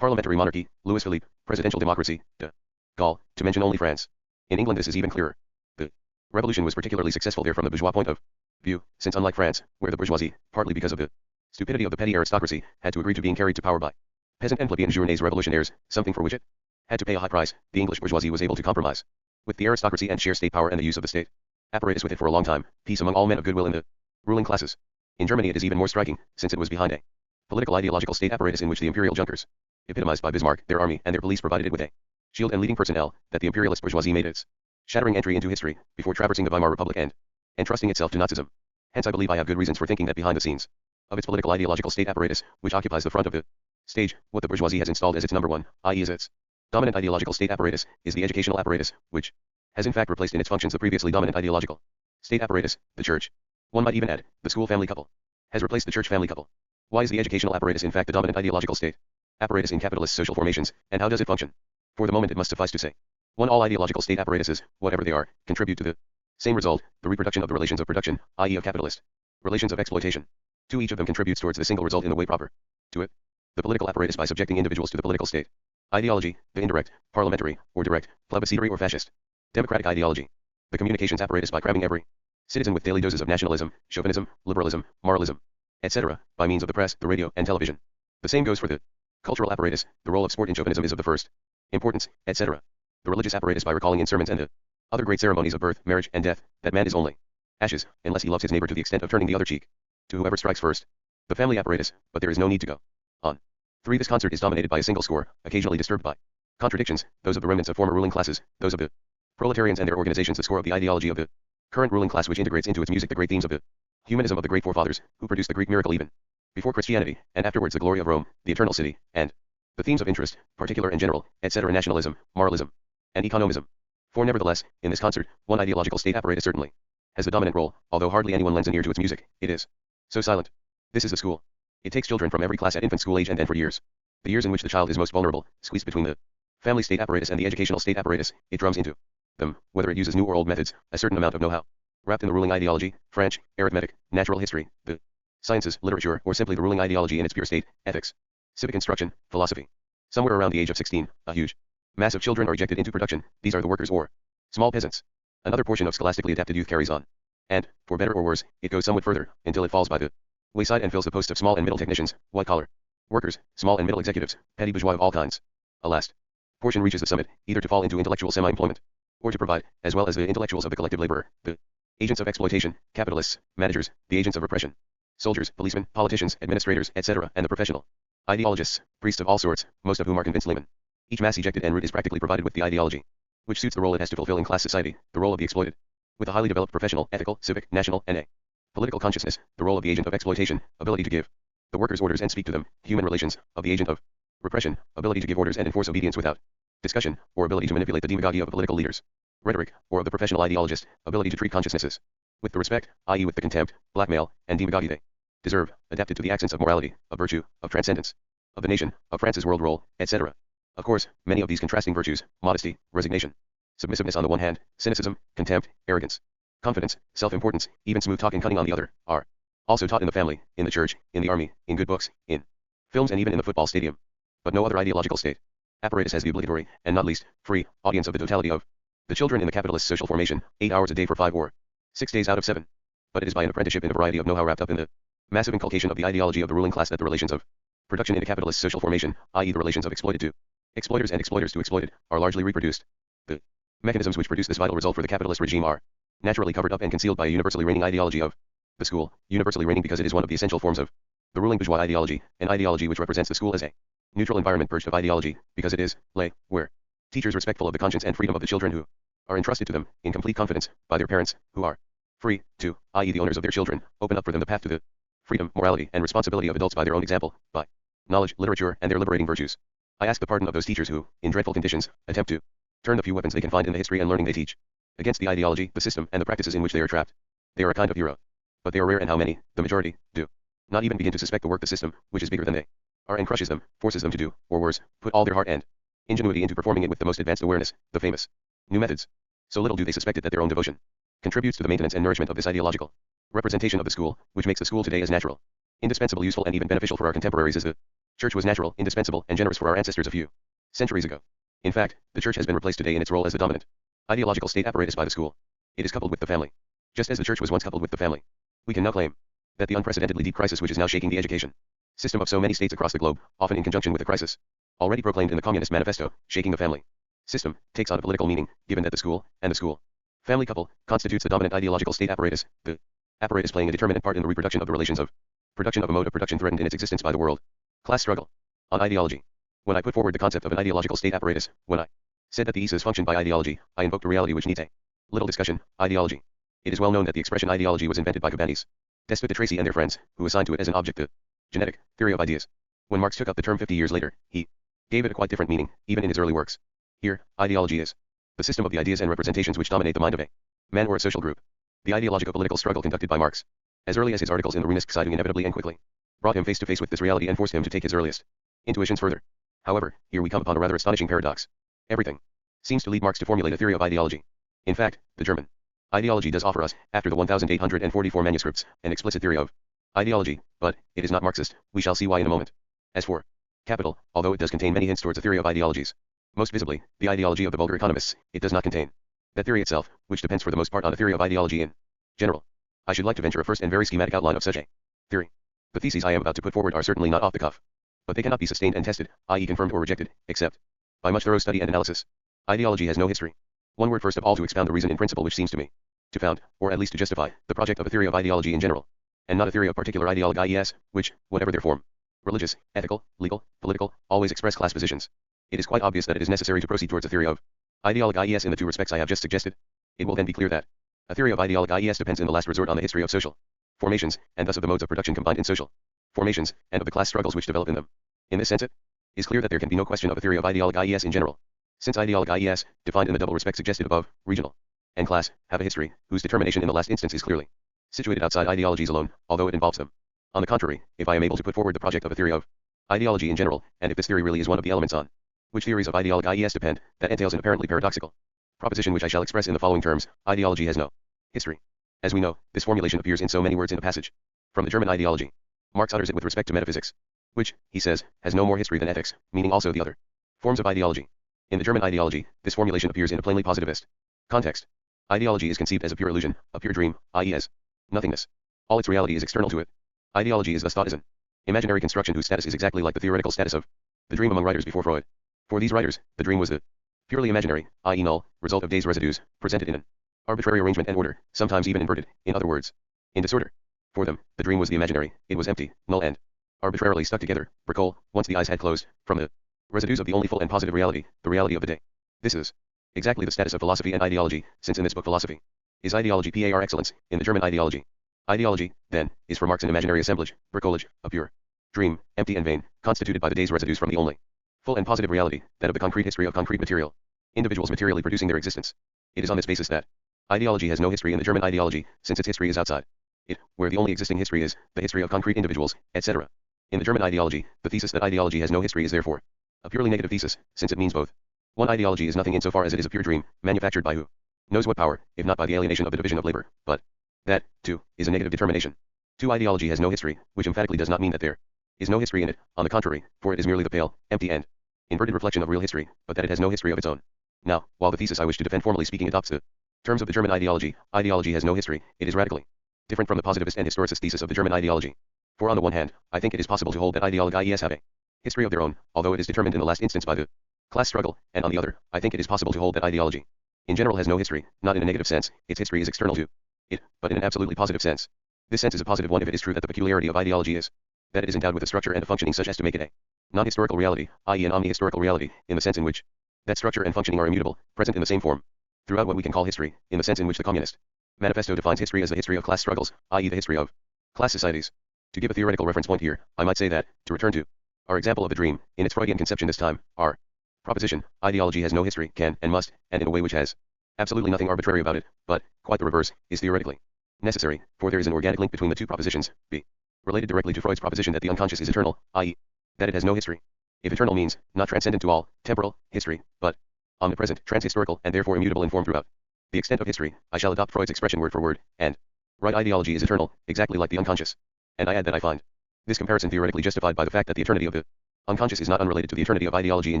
parliamentary monarchy, Louis Philippe, presidential democracy, de Gaulle, to mention only France. In England this is even clearer. The revolution was particularly successful there from the bourgeois point of view, since unlike France, where the bourgeoisie, partly because of the stupidity of the petty aristocracy, had to agree to being carried to power by peasant and plebeian journey's revolutionaires, something for which it had to pay a high price, the English bourgeoisie was able to compromise with the aristocracy and share state power and the use of the state apparatus with it for a long time, peace among all men of goodwill in the ruling classes. In Germany it is even more striking, since it was behind a political ideological state apparatus in which the imperial junkers, epitomized by Bismarck, their army, and their police provided it with a shield and leading personnel, that the imperialist bourgeoisie made its shattering entry into history, before traversing the Weimar Republic and entrusting itself to Nazism. Hence I believe I have good reasons for thinking that behind the scenes of its political ideological state apparatus, which occupies the front of the stage, what the bourgeoisie has installed as its number one, i.e. as its dominant ideological state apparatus, is the educational apparatus, which has in fact replaced in its functions the previously dominant ideological state apparatus, the church. One might even add, the school-family couple has replaced the church-family couple. Why is the educational apparatus in fact the dominant ideological state apparatus in capitalist social formations, and how does it function? For the moment it must suffice to say, 1. All ideological state apparatuses, whatever they are, contribute to the same result, the reproduction of the relations of production, i.e. of capitalist relations of exploitation. 2. Each of them contributes towards the single result in the way proper to it. The political apparatus by subjecting individuals to the political state ideology, the indirect, parliamentary, or direct, plebiscitary or fascist, democratic ideology. The communications apparatus by cramming every citizen with daily doses of nationalism, chauvinism, liberalism, moralism, etc., by means of the press, the radio, and television. The same goes for the cultural apparatus. The role of sport in chauvinism is of the first importance, etc. The religious apparatus by recalling in sermons and the other great ceremonies of birth, marriage, and death, that man is only ashes, unless he loves his neighbor to the extent of turning the other cheek to whoever strikes first. The family apparatus, but there is no need to go on. 3. This concert is dominated by a single score, occasionally disturbed by contradictions, those of the remnants of former ruling classes, those of the Proletarians and their organizations the score of the ideology of the current ruling class which integrates into its music the great themes of the humanism of the great forefathers, who produced the Greek miracle even before Christianity, and afterwards the glory of Rome, the eternal city, and the themes of interest, particular and general, etc. nationalism, moralism, and economism. For nevertheless, in this concert, one ideological state apparatus certainly has the dominant role, although hardly anyone lends an ear to its music, it is so silent. This is the school. It takes children from every class at infant school age and then for years, the years in which the child is most vulnerable, squeezed between the family state apparatus and the educational state apparatus, it drums into them, whether it uses new or old methods, a certain amount of know-how, wrapped in the ruling ideology, French, arithmetic, natural history, the sciences, literature, or simply the ruling ideology in its pure state, ethics, civic instruction, philosophy. Somewhere around the age of 16, a huge mass of children are ejected into production. These are the workers or small peasants. Another portion of scholastically adapted youth carries on, and, for better or worse, it goes somewhat further, until it falls by the wayside and fills the posts of small and middle technicians, white-collar workers, small and middle executives, petty bourgeois of all kinds. A last portion reaches the summit, either to fall into intellectual semi-employment, or to provide, as well as the intellectuals of the collective laborer, the agents of exploitation, capitalists, managers, the agents of repression, soldiers, policemen, politicians, administrators, etc., and the professional ideologists, priests of all sorts, most of whom are convinced laymen. Each mass ejected en route is practically provided with the ideology which suits the role it has to fulfill in class society, the role of the exploited, with a highly developed professional, ethical, civic, national, and a political consciousness, the role of the agent of exploitation, ability to give the workers orders and speak to them, human relations, of the agent of repression, ability to give orders and enforce obedience without discussion, or ability to manipulate the demagogy of political leaders, rhetoric, or of the professional ideologist, ability to treat consciousnesses with the respect, i.e. with the contempt, blackmail, and demagogy they deserve, adapted to the accents of morality, of virtue, of transcendence, of the nation, of France's world role, etc. Of course, many of these contrasting virtues, modesty, resignation, submissiveness on the one hand, cynicism, contempt, arrogance, confidence, self-importance, even smooth-talk and cunning on the other, are also taught in the family, in the church, in the army, in good books, in films and even in the football stadium. But no other ideological state apparatus has the obligatory, and not least, free, audience of the totality of the children in the capitalist social formation, 8 hours a day for 5 or 6 days out of 7. But it is by an apprenticeship in a variety of know-how wrapped up in the massive inculcation of the ideology of the ruling class that the relations of production in a capitalist social formation, i.e. the relations of exploited to exploiters and exploiters to exploited, are largely reproduced. The mechanisms which produce this vital result for the capitalist regime are naturally covered up and concealed by a universally reigning ideology of the school, universally reigning because it is one of the essential forms of the ruling bourgeois ideology, an ideology which represents the school as a neutral environment purged of ideology, because it is, lay, where teachers respectful of the conscience and freedom of the children who are entrusted to them, in complete confidence, by their parents, who are free to, i.e. the owners of their children, open up for them the path to the freedom, morality, and responsibility of adults by their own example, by knowledge, literature, and their liberating virtues. I ask the pardon of those teachers who, in dreadful conditions, attempt to turn the few weapons they can find in the history and learning they teach against the ideology, the system, and the practices in which they are trapped. They are a kind of hero. But they are rare, and how many, the majority, do not even begin to suspect the work the system, which is bigger than they are and crushes them, forces them to do, or worse, put all their heart and ingenuity into performing it with the most advanced awareness, the famous new methods. So little do they suspect it that their own devotion contributes to the maintenance and nourishment of this ideological representation of the school, which makes the school today as natural, indispensable, useful, and even beneficial for our contemporaries as the church was natural, indispensable, and generous for our ancestors a few centuries ago. In fact, the church has been replaced today in its role as the dominant ideological state apparatus by the school. It is coupled with the family, just as the church was once coupled with the family. We can now claim that the unprecedentedly deep crisis which is now shaking the education system of so many states across the globe, often in conjunction with the crisis already proclaimed in the Communist Manifesto, shaking the family system, takes on a political meaning, given that the school, and the school-family couple, constitutes the dominant ideological state apparatus, the apparatus playing a determinant part in the reproduction of the relations of production of a mode of production threatened in its existence by the world class struggle. On ideology. When I put forward the concept of an ideological state apparatus, when I said that the ISAs function by ideology, I invoked a reality which needs a little discussion, ideology. It is well known that the expression ideology was invented by Cabanis, Despot de Tracy and their friends, who assigned to it as an object the genetic theory of ideas. When Marx took up the term 50 years later, he gave it a quite different meaning, even in his early works. Here, ideology is the system of the ideas and representations which dominate the mind of a man or a social group. The ideological political struggle conducted by Marx, as early as his articles in the Ruinist Zeitung inevitably and quickly, brought him face to face with this reality and forced him to take his earliest intuitions further. However, here we come upon a rather astonishing paradox. Everything seems to lead Marx to formulate a theory of ideology. In fact, the German ideology does offer us, after the 1844 manuscripts, an explicit theory of ideology, but it is not Marxist. We shall see why in a moment. As for capital, although it does contain many hints towards a theory of ideologies, most visibly, the ideology of the vulgar economists, it does not contain that theory itself, which depends for the most part on a theory of ideology in general. I should like to venture a first and very schematic outline of such a theory. The theses I am about to put forward are certainly not off the cuff, but they cannot be sustained and tested, i.e. confirmed or rejected, except by much thorough study and analysis. Ideology has no history. One word first of all to expound the reason in principle which seems to me to found, or at least to justify, the project of a theory of ideology in general, and not a theory of particular ideologies, which, whatever their form, religious, ethical, legal, political, always express class positions. It is quite obvious that it is necessary to proceed towards a theory of Idealic IES in the two respects I have just suggested. It will then be clear that a theory of idealic IES depends in the last resort on the history of social formations, and thus of the modes of production combined in social formations, and of the class struggles which develop in them. In this sense it is clear that there can be no question of a theory of idealic IES in general, since idealic IES, defined in the double respect suggested above, regional and class, have a history, whose determination in the last instance is clearly situated outside ideologies alone, although it involves them. On the contrary, if I am able to put forward the project of a theory of ideology in general, and if this theory really is one of the elements on which theories of idealic IES depend, that entails an apparently paradoxical proposition which I shall express in the following terms: ideology has no history. As we know, this formulation appears in so many words in a passage from the German ideology. Marx utters it with respect to metaphysics, which, he says, has no more history than ethics, meaning also the other forms of ideology. In the German ideology, this formulation appears in a plainly positivist context. Ideology is conceived as a pure illusion, a pure dream, i.e. as nothingness. All its reality is external to it. Ideology is thus thought as an imaginary construction whose status is exactly like the theoretical status of the dream among writers before Freud. For these writers, the dream was the purely imaginary, i.e. null, result of days residues, presented in an arbitrary arrangement and order, sometimes even inverted, in other words, in disorder. For them, the dream was the imaginary, it was empty, null and arbitrarily stuck together, bricole, once the eyes had closed, from the residues of the only full and positive reality, the reality of the day. This is exactly the status of philosophy and ideology, since in this book philosophy is ideology par excellence, in the German ideology. Ideology, then, is for Marx an imaginary assemblage, bricolage, a pure dream, empty and vain, constituted by the day's residues from the only full and positive reality, that of the concrete history of concrete material, individuals materially producing their existence. It is on this basis that ideology has no history in the German ideology, since its history is outside it, where the only existing history is the history of concrete individuals, etc. In the German ideology, the thesis that ideology has no history is therefore a purely negative thesis, since it means both. One, ideology is nothing insofar as it is a pure dream, manufactured by who knows what power, if not by the alienation of the division of labor, but that, too, is a negative determination. Two, ideology has no history, which emphatically does not mean that there is no history in it, on the contrary, for it is merely the pale, empty and inverted reflection of real history, but that it has no history of its own. Now, while the thesis I wish to defend formally speaking adopts the terms of the German ideology, ideology has no history, it is radically different from the positivist and historicist thesis of the German ideology. For on the one hand, I think it is possible to hold that idealic IES have a history of their own, although it is determined in the last instance by the class struggle, and on the other, I think it is possible to hold that ideology in general has no history, not in a negative sense, its history is external to it, but in an absolutely positive sense. This sense is a positive one if it is true that the peculiarity of ideology is that it is endowed with a structure and a functioning such as to make it a non-historical reality, i.e. an omni-historical reality, in the sense in which that structure and functioning are immutable, present in the same form throughout what we can call history, in the sense in which the Communist Manifesto defines history as the history of class struggles, i.e. the history of class societies. To give a theoretical reference point here, I might say that, to return to our example of the dream, in its Freudian conception this time, our proposition, ideology has no history, can, and must, and in a way which has absolutely nothing arbitrary about it, but, quite the reverse, is theoretically necessary, for there is an organic link between the two propositions, b. related directly to Freud's proposition that the unconscious is eternal, i.e. that it has no history. If eternal means, not transcendent to all, temporal, history, but omnipresent, transhistorical, and therefore immutable in form throughout the extent of history, I shall adopt Freud's expression word for word, and right ideology is eternal, exactly like the unconscious. And I add that I find this comparison theoretically justified by the fact that the eternity of the unconscious is not unrelated to the eternity of ideology in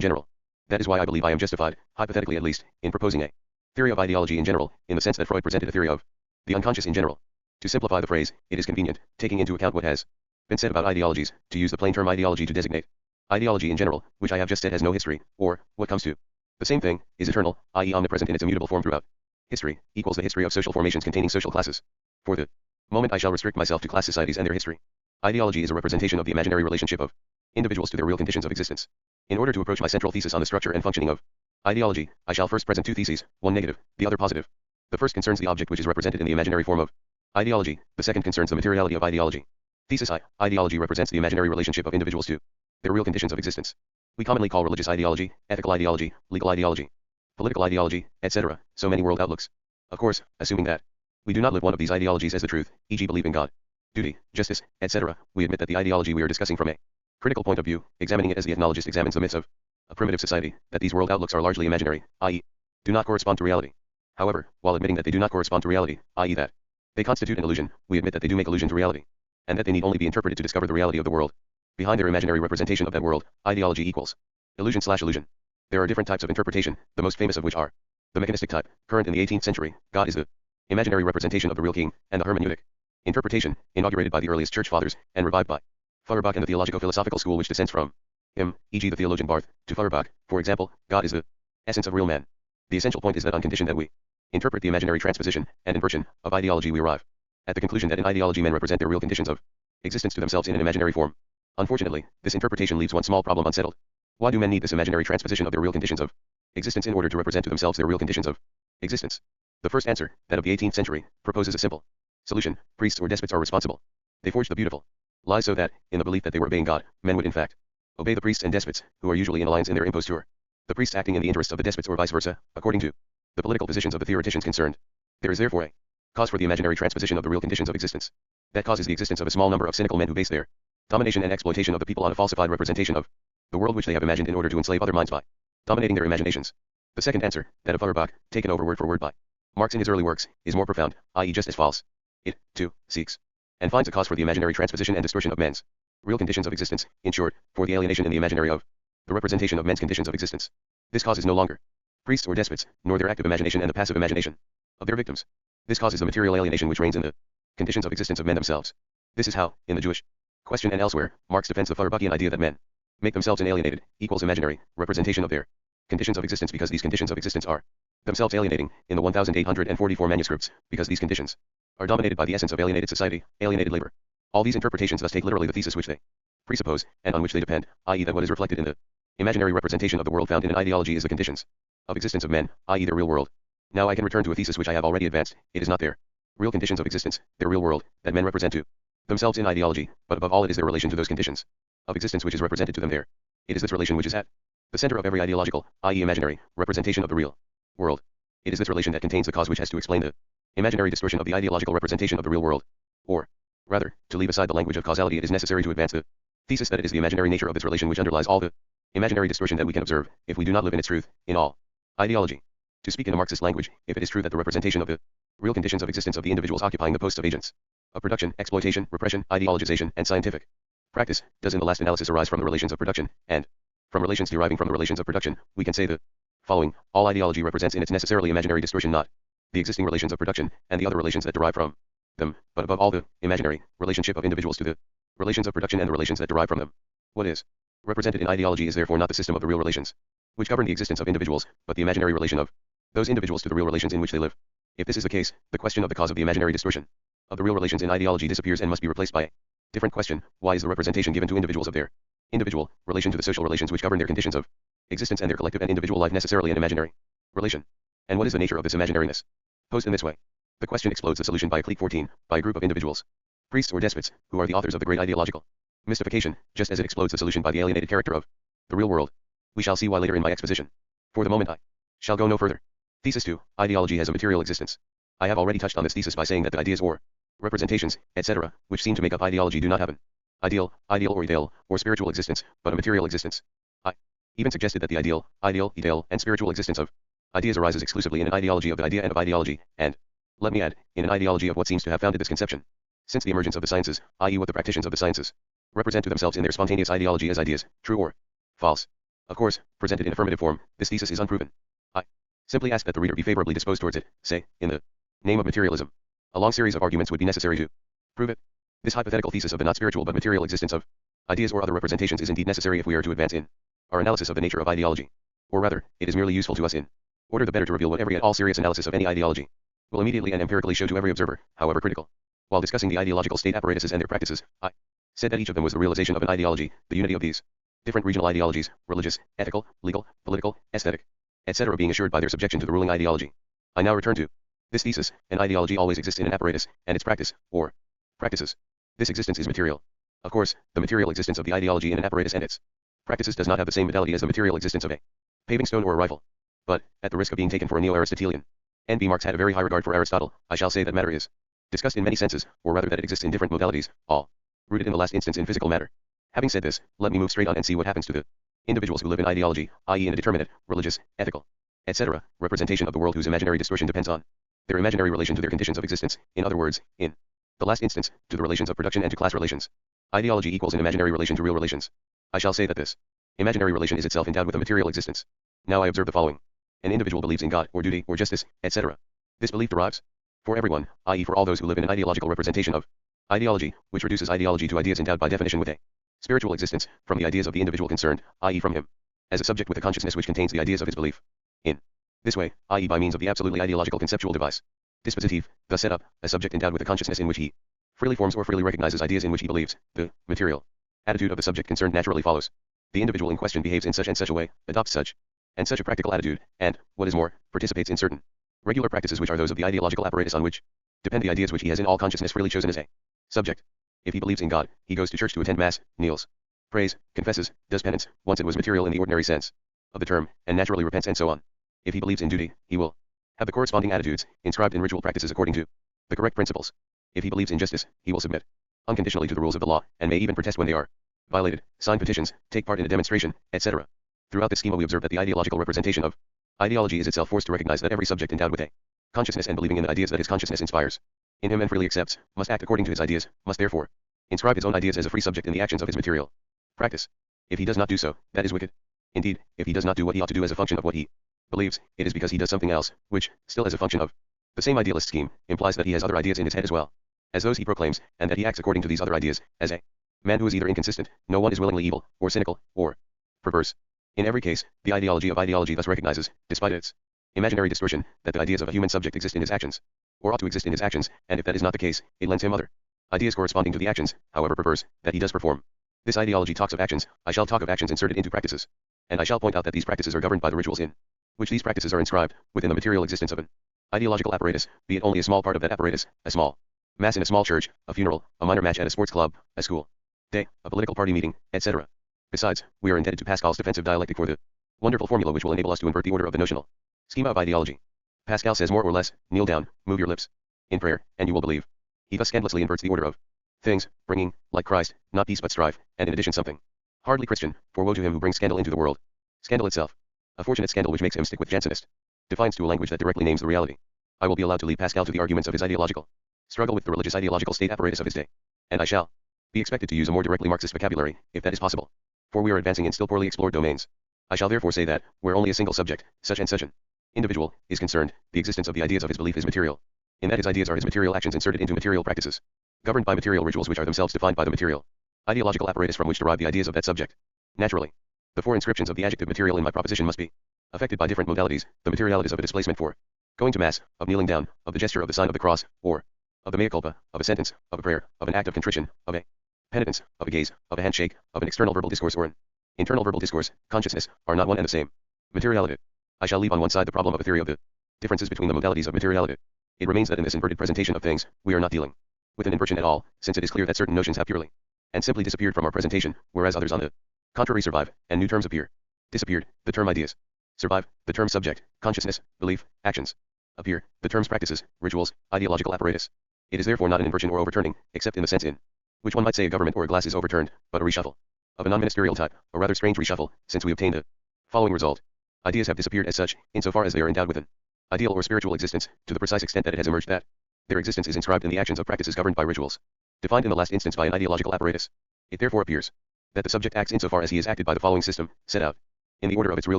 general. That is why I believe I am justified, hypothetically at least, in proposing a theory of ideology in general, in the sense that Freud presented a theory of the unconscious in general. To simplify the phrase, it is convenient, taking into account what has been said about ideologies, to use the plain term ideology to designate ideology in general, which I have just said has no history, or, what comes to the same thing, is eternal, i.e. omnipresent in its immutable form throughout history, equals the history of social formations containing social classes. For the moment I shall restrict myself to class societies and their history. Ideology is a representation of the imaginary relationship of individuals to their real conditions of existence. In order to approach my central thesis on the structure and functioning of ideology, I shall first present two theses, one negative, the other positive. The first concerns the object which is represented in the imaginary form of ideology, the second concerns the materiality of ideology. Thesis I, ideology represents the imaginary relationship of individuals to their real conditions of existence. We commonly call religious ideology, ethical ideology, legal ideology, political ideology, etc., so many world outlooks. Of course, assuming that we do not live one of these ideologies as the truth, e.g. believe in God, duty, justice, etc., we admit that the ideology we are discussing from a critical point of view, examining it as the ethnologist examines the myths of a primitive society, that these world outlooks are largely imaginary, i.e. do not correspond to reality. However, while admitting that they do not correspond to reality, i.e. that they constitute an illusion, we admit that they do make illusion to reality, and that they need only be interpreted to discover the reality of the world. Behind their imaginary representation of that world, ideology equals illusion/illusion. There are different types of interpretation, the most famous of which are the mechanistic type, current in the 18th century, God is the imaginary representation of the real king, and the hermeneutic interpretation, inaugurated by the earliest church fathers, and revived by Feuerbach and the theologico-philosophical school which descends from him, e.g. the theologian Barth, to Feuerbach, for example, God is the essence of real man. The essential point is that on condition that we interpret the imaginary transposition and inversion of ideology, we arrive at the conclusion that in ideology men represent their real conditions of existence to themselves in an imaginary form. Unfortunately, this interpretation leaves one small problem unsettled. Why do men need this imaginary transposition of their real conditions of existence in order to represent to themselves their real conditions of existence. The first answer, that of the 18th century, proposes a simple solution. Priests or despots are responsible. They forged the beautiful lies so that, in the belief that they were obeying God, men would in fact obey the priests and despots, who are usually in alliance in their imposture. The priests acting in the interests of the despots or vice versa, according to the political positions of the theoreticians concerned. There is therefore a cause for the imaginary transposition of the real conditions of existence. That cause is the existence of a small number of cynical men who base their domination and exploitation of the people on a falsified representation of the world which they have imagined in order to enslave other minds by dominating their imaginations. The second answer, that of Feuerbach, taken over word for word by Marx in his early works, is more profound, i.e. just as false. It, too, seeks and finds a cause for the imaginary transposition and distortion of men's real conditions of existence, in short, for the alienation in the imaginary of the representation of men's conditions of existence. This cause is no longer priests or despots, nor their active imagination and the passive imagination of their victims. This cause is the material alienation which reigns in the conditions of existence of men themselves. This is how, in the Jewish question and elsewhere, Marx defends the Feuerbachian idea that men make themselves an alienated, equals imaginary, representation of their conditions of existence because these conditions of existence are themselves alienating, in the 1844 manuscripts, because these conditions are dominated by the essence of alienated society, alienated labor. All these interpretations thus take literally the thesis which they presuppose, and on which they depend, i.e. that what is reflected in the imaginary representation of the world found in an ideology is the conditions of existence of men, i.e. their real world. Now I can return to a thesis which I have already advanced. It is not their real conditions of existence, their real world, that men represent to themselves in ideology, but above all it is their relation to those conditions of existence which is represented to them there. It is this relation which is at the center of every ideological, i.e. imaginary, representation of the real world. It is this relation that contains the cause which has to explain the imaginary distortion of the ideological representation of the real world. Or, rather, to leave aside the language of causality, it is necessary to advance the thesis that it is the imaginary nature of this relation which underlies all the imaginary distortion that we can observe, if we do not live in its truth, in all ideology. To speak in a Marxist language, if it is true that the representation of the real conditions of existence of the individuals occupying the posts of agents of production, exploitation, repression, ideologization, and scientific practice, does in the last analysis arise from the relations of production, and from relations deriving from the relations of production, we can say the following: all ideology represents in its necessarily imaginary distortion not the existing relations of production, and the other relations that derive from them, but above all the imaginary relationship of individuals to the relations of production and the relations that derive from them. What is represented in ideology is therefore not the system of the real relations which govern the existence of individuals, but the imaginary relation of those individuals to the real relations in which they live. If this is the case, the question of the cause of the imaginary distortion of the real relations in ideology disappears and must be replaced by a different question: why is the representation given to individuals of their individual relation to the social relations which govern their conditions of existence and their collective and individual life necessarily an imaginary relation? And what is the nature of this imaginariness? Posed in this way, the question explodes the solution by a clique 14, by a group of individuals, priests or despots, who are the authors of the great ideological mystification, just as it explodes the solution by the alienated character of the real world. We shall see why later in my exposition. For the moment I shall go no further. Thesis 2. Ideology has a material existence. I have already touched on this thesis by saying that the ideas or representations, etc., which seem to make up ideology do not have an ideal or ideal, or spiritual existence, but a material existence. I even suggested that the ideal, ideal, and spiritual existence of ideas arises exclusively in an ideology of the idea and of ideology, and, let me add, in an ideology of what seems to have founded this conception. Since the emergence of the sciences, i.e. what the practitioners of the sciences represent to themselves in their spontaneous ideology as ideas, true or false. Of course, presented in affirmative form, this thesis is unproven. I simply ask that the reader be favorably disposed towards it, say, in the name of materialism. A long series of arguments would be necessary to prove it. This hypothetical thesis of the not spiritual but material existence of ideas or other representations is indeed necessary if we are to advance in our analysis of the nature of ideology. Or rather, it is merely useful to us in order the better to reveal what every at all serious analysis of any ideology will immediately and empirically show to every observer, however critical. While discussing the ideological state apparatuses and their practices, I said that each of them was the realization of an ideology, the unity of these different regional ideologies, religious, ethical, legal, political, aesthetic, etc. being assured by their subjection to the ruling ideology. I now return to this thesis: an ideology always exists in an apparatus, and its practice, or practices. This existence is material. Of course, the material existence of the ideology in an apparatus and its practices does not have the same vitality as the material existence of a paving stone or a rifle. But, at the risk of being taken for a neo-Aristotelian, N.B. Marx had a very high regard for Aristotle, I shall say that matter is discussed in many senses, or rather that it exists in different modalities, all rooted in the last instance in physical matter. Having said this, let me move straight on and see what happens to the individuals who live in ideology, i.e. in a determinate, religious, ethical, etc., representation of the world whose imaginary distortion depends on their imaginary relation to their conditions of existence, in other words, in the last instance, to the relations of production and to class relations. Ideology equals an imaginary relation to real relations. I shall say that this imaginary relation is itself endowed with a material existence. Now I observe the following. An individual believes in God, or duty, or justice, etc. This belief derives, for everyone, i.e. for all those who live in an ideological representation of ideology, which reduces ideology to ideas endowed by definition with a spiritual existence, from the ideas of the individual concerned, i.e. from him, as a subject with a consciousness which contains the ideas of his belief. In this way, i.e. by means of the absolutely ideological conceptual device, dispositive, thus set up, a subject endowed with a consciousness in which he freely forms or freely recognizes ideas in which he believes, the material attitude of the subject concerned naturally follows. The individual in question behaves in such and such a way, adopts such and such a practical attitude, and, what is more, participates in certain regular practices which are those of the ideological apparatus on which depend the ideas which he has in all consciousness freely chosen as a subject. If he believes in God, he goes to church to attend Mass, kneels, prays, confesses, does penance, once it was material in the ordinary sense of the term, and naturally repents and so on. If he believes in duty, he will have the corresponding attitudes, inscribed in ritual practices according to the correct principles. If he believes in justice, he will submit unconditionally to the rules of the law, and may even protest when they are violated, sign petitions, take part in a demonstration, etc. Throughout this schema we observe that the ideological representation of ideology is itself forced to recognize that every subject endowed with a consciousness and believing in the ideas that his consciousness inspires in him and freely accepts, must act according to his ideas, must therefore inscribe his own ideas as a free subject in the actions of his material practice. If he does not do so, that is wicked. Indeed, if he does not do what he ought to do as a function of what he believes, it is because he does something else, which, still as a function of the same idealist scheme, implies that he has other ideas in his head as well as those he proclaims, and that he acts according to these other ideas, as a man who is either inconsistent, no one is willingly evil, or cynical, or perverse. In every case, the ideology of ideology thus recognizes, despite its imaginary distortion, that the ideas of a human subject exist in his actions, or ought to exist in his actions, and if that is not the case, it lends him other ideas corresponding to the actions, however perverse, that he does perform. This ideology talks of actions, I shall talk of actions inserted into practices. And I shall point out that these practices are governed by the rituals in which these practices are inscribed, within the material existence of an ideological apparatus, be it only a small part of that apparatus, a small mass in a small church, a funeral, a minor match at a sports club, a school day, a political party meeting, etc. Besides, we are indebted to Pascal's defensive dialectic for the wonderful formula which will enable us to invert the order of the notional schema of ideology. Pascal says more or less, kneel down, move your lips in prayer, and you will believe. He thus scandalously inverts the order of things, bringing, like Christ, not peace but strife, and in addition something hardly Christian, for woe to him who brings scandal into the world. Scandal itself, a fortunate scandal which makes him stick with Jansenist defines to a language that directly names the reality. I will be allowed to lead Pascal to the arguments of his ideological struggle with the religious ideological state apparatus of his day. And I shall be expected to use a more directly Marxist vocabulary, if that is possible. For we are advancing in still poorly explored domains. I shall therefore say that, where only a single subject, such and such an individual, is concerned, the existence of the ideas of his belief is material. In that his ideas are his material actions inserted into material practices, governed by material rituals which are themselves defined by the material ideological apparatus from which derive the ideas of that subject. Naturally, the four inscriptions of the adjective material in my proposition must be affected by different modalities, the materialities of a displacement for going to mass, of kneeling down, of the gesture of the sign of the cross, or of the mea culpa, of a sentence, of a prayer, of an act of contrition, of a penitence, of a gaze, of a handshake, of an external verbal discourse or an internal verbal discourse, consciousness, are not one and the same. Materiality. I shall leave on one side the problem of a theory of the differences between the modalities of materiality. It remains that in this inverted presentation of things, we are not dealing with an inversion at all, since it is clear that certain notions have purely and simply disappeared from our presentation, whereas others on the contrary survive, and new terms appear. Disappeared, the term ideas. Survive, the term subject, consciousness, belief, actions. Appear, the terms practices, rituals, ideological apparatus. It is therefore not an inversion or overturning, except in the sense in which one might say a government or a glass is overturned, but a reshuffle of a non-ministerial type, a rather strange reshuffle, since we obtained the following result. Ideas have disappeared as such, insofar as they are endowed with an ideal or spiritual existence, to the precise extent that it has emerged that their existence is inscribed in the actions of practices governed by rituals, defined in the last instance by an ideological apparatus. It therefore appears that the subject acts insofar as he is acted by the following system, set out in the order of its real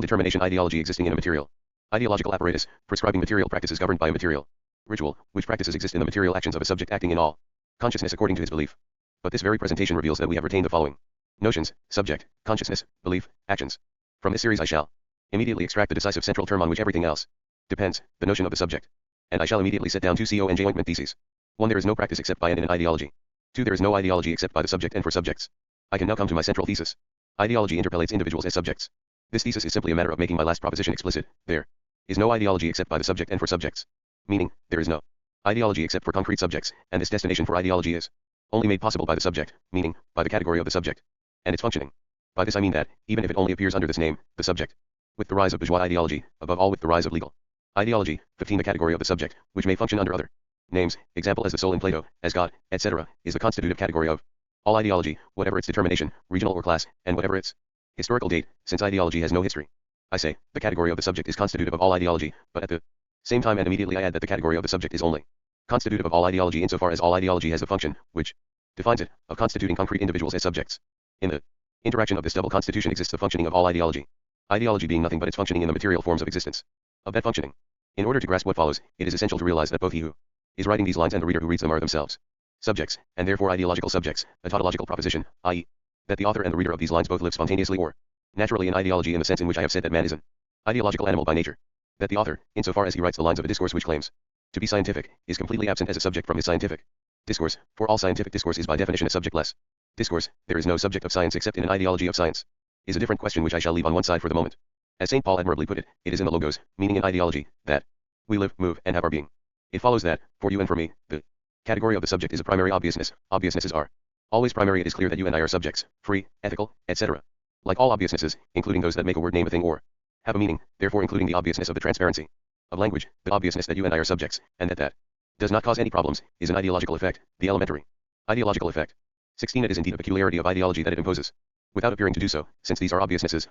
determination: ideology existing in a material ideological apparatus, prescribing material practices governed by a material ritual, which practices exist in the material actions of a subject acting in all consciousness according to his belief. But this very presentation reveals that we have retained the following notions: subject, consciousness, belief, actions. From this series I shall immediately extract the decisive central term on which everything else depends, the notion of the subject. And I shall immediately set down two CONJ ointment theses. 1. There is no practice except by and in an ideology. 2. There is no ideology except by the subject and for subjects. I can now come to my central thesis. Ideology interpellates individuals as subjects. This thesis is simply a matter of making my last proposition explicit. There is no ideology except by the subject and for subjects. Meaning, there is no ideology except for concrete subjects, and this destination for ideology is only made possible by the subject, meaning, by the category of the subject, and its functioning. By this I mean that, even if it only appears under this name, the subject, with the rise of bourgeois ideology, above all with the rise of legal ideology, 15. The category of the subject, which may function under other names, example as the soul in Plato, as God, etc., is the constitutive category of all ideology, whatever its determination, regional or class, and whatever its historical date, since ideology has no history. I say, the category of the subject is constitutive of all ideology, but at the same time and immediately I add that the category of the subject is only constitutive of all ideology insofar as all ideology has the function, which defines it, of constituting concrete individuals as subjects. In the interaction of this double constitution exists the functioning of all ideology. Ideology being nothing but its functioning in the material forms of existence. Of that functioning. In order to grasp what follows, it is essential to realize that both he who is writing these lines and the reader who reads them are themselves subjects, and therefore ideological subjects, a tautological proposition, i.e., that the author and the reader of these lines both live spontaneously or naturally in ideology in the sense in which I have said that man is an ideological animal by nature. That the author, insofar as he writes the lines of a discourse which claims to be scientific, is completely absent as a subject from his scientific discourse, for all scientific discourse is by definition a subjectless discourse. There is no subject of science except in an ideology of science, is a different question which I shall leave on one side for the moment. As St. Paul admirably put it, it is in the logos, meaning in ideology, that we live, move, and have our being. It follows that, for you and for me, the category of the subject is a primary obviousness. Obviousnesses are always primary. It is clear that you and I are subjects, free, ethical, etc. Like all obviousnesses, including those that make a word name a thing or have a meaning, therefore including the obviousness of the transparency of language, the obviousness that you and I are subjects, and that does not cause any problems, is an ideological effect, the elementary ideological effect. 16. It is indeed a peculiarity of ideology that it imposes, without appearing to do so, since these are obviousnesses,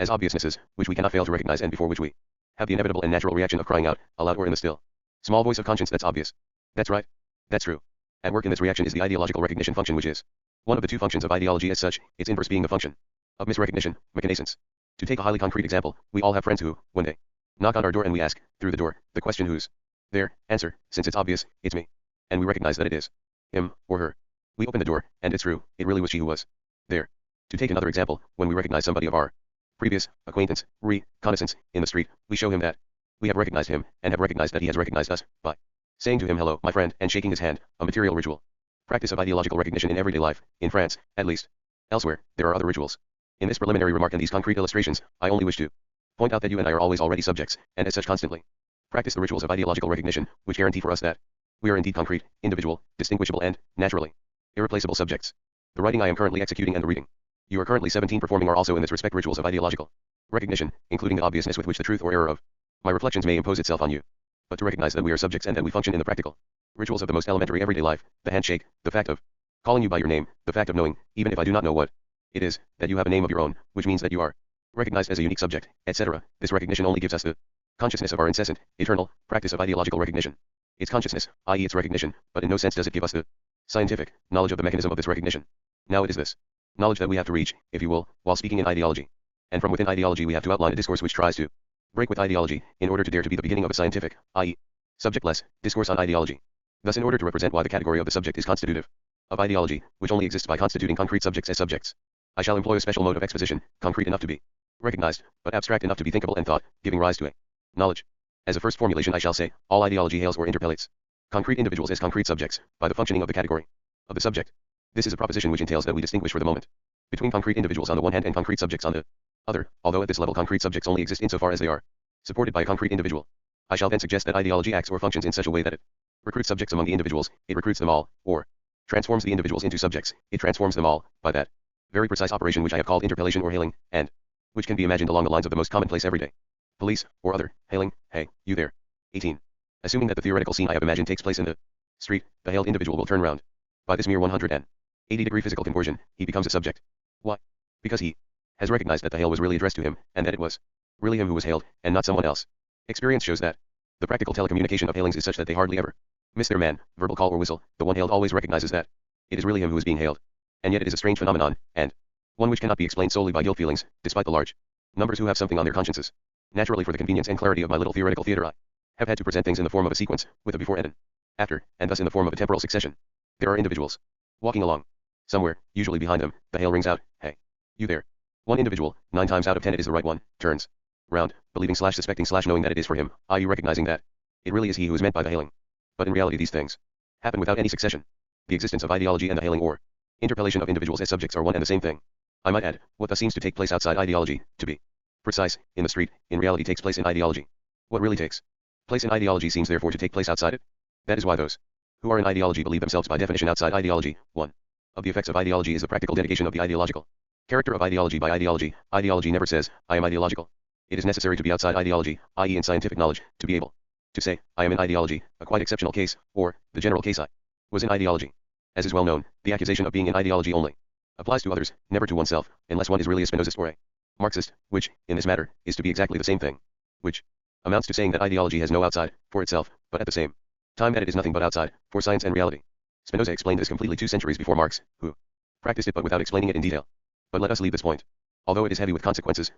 as obviousnesses, which we cannot fail to recognize and before which we have the inevitable and natural reaction of crying out, aloud or in the still, small voice of conscience, that's obvious. That's right. That's true. At work in this reaction is the ideological recognition function, which is one of the two functions of ideology as such, its inverse being the function of misrecognition, mechanisance. To take a highly concrete example, we all have friends who, when they knock on our door and we ask, through the door, the question who's there, answer, since it's obvious, it's me. And we recognize that it is him or her. We open the door, and it's true, it really was she who was there. To take another example, when we recognize somebody of our previous acquaintance, reconnaissance, in the street, we show him that we have recognized him, and have recognized that he has recognized us, by saying to him hello, my friend, and shaking his hand, a material ritual. Practice of ideological recognition in everyday life, in France, at least. Elsewhere, there are other rituals. In this preliminary remark and these concrete illustrations, I only wish to point out that you and I are always already subjects, and as such constantly practice the rituals of ideological recognition, which guarantee for us that we are indeed concrete, individual, distinguishable and, naturally, irreplaceable subjects. The writing I am currently executing and the reading you are currently 17 performing are also in this respect rituals of ideological recognition, including the obviousness with which the truth or error of my reflections may impose itself on you. But to recognize that we are subjects and that we function in the practical rituals of the most elementary everyday life, the handshake, the fact of calling you by your name, the fact of knowing, even if I do not know what it is, that you have a name of your own, which means that you are recognized as a unique subject, etc. This recognition only gives us the consciousness of our incessant, eternal practice of ideological recognition. Its consciousness, i.e. its recognition, but in no sense does it give us the scientific knowledge of the mechanism of this recognition. Now it is this knowledge that we have to reach, if you will, while speaking in ideology. And from within ideology we have to outline a discourse which tries to break with ideology, in order to dare to be the beginning of a scientific, i.e. subjectless, discourse on ideology. Thus in order to represent why the category of the subject is constitutive of ideology, which only exists by constituting concrete subjects as subjects, I shall employ a special mode of exposition, concrete enough to be recognized, but abstract enough to be thinkable and thought, giving rise to a knowledge. As a first formulation I shall say, all ideology hails or interpellates concrete individuals as concrete subjects, by the functioning of the category of the subject. This is a proposition which entails that we distinguish for the moment between concrete individuals on the one hand and concrete subjects on the other, although at this level concrete subjects only exist insofar as they are supported by a concrete individual. I shall then suggest that ideology acts or functions in such a way that it recruits subjects among the individuals, it recruits them all, or transforms the individuals into subjects, it transforms them all, by that very precise operation which I have called interpellation or hailing, and which can be imagined along the lines of the most commonplace everyday police, or other, hailing, hey, you there. 18. Assuming that the theoretical scene I have imagined takes place in the street, the hailed individual will turn round. By this mere 180-degree physical conversion, he becomes a subject. Why? Because he has recognized that the hail was really addressed to him, and that it was really him who was hailed, and not someone else. Experience shows that the practical telecommunication of hailings is such that they hardly ever miss their man, verbal call or whistle. The one hailed always recognizes that it is really him who is being hailed. And yet it is a strange phenomenon, and one which cannot be explained solely by guilt feelings, despite the large numbers who have something on their consciences. Naturally, for the convenience and clarity of my little theoretical theater, I have had to present things in the form of a sequence, with a before and an after, and thus in the form of a temporal succession. There are individuals walking along. Somewhere, usually behind them, the hail rings out, hey, you there. One individual, 9 times out of 10 it is the right one, turns round, believing/suspecting/knowing that it is for him, i.e. recognizing that it really is he who is meant by the hailing. But in reality these things happen without any succession. The existence of ideology and the hailing or interpellation of individuals as subjects are one and the same thing. I might add, what thus seems to take place outside ideology, to be precise, in the street, in reality takes place in ideology. What really takes place in ideology seems therefore to take place outside it. That is why those who are in ideology believe themselves by definition outside ideology. 1. Of the effects of ideology is the practical dedication of the ideological character of ideology by ideology. Ideology never says, I am ideological. It is necessary to be outside ideology, i.e. in scientific knowledge, to be able to say, I am in ideology, a quite exceptional case, or, the general case I was in ideology. As is well known, the accusation of being in ideology only applies to others, never to oneself, unless one is really a Spinozist or a Marxist, which, in this matter, is to be exactly the same thing. Which amounts to saying that ideology has no outside, for itself, but at the same time that it is nothing but outside, for science and reality. Spinoza explained this completely 2 centuries before Marx, who practiced it but without explaining it in detail. But let us leave this point. Although it is heavy with consequences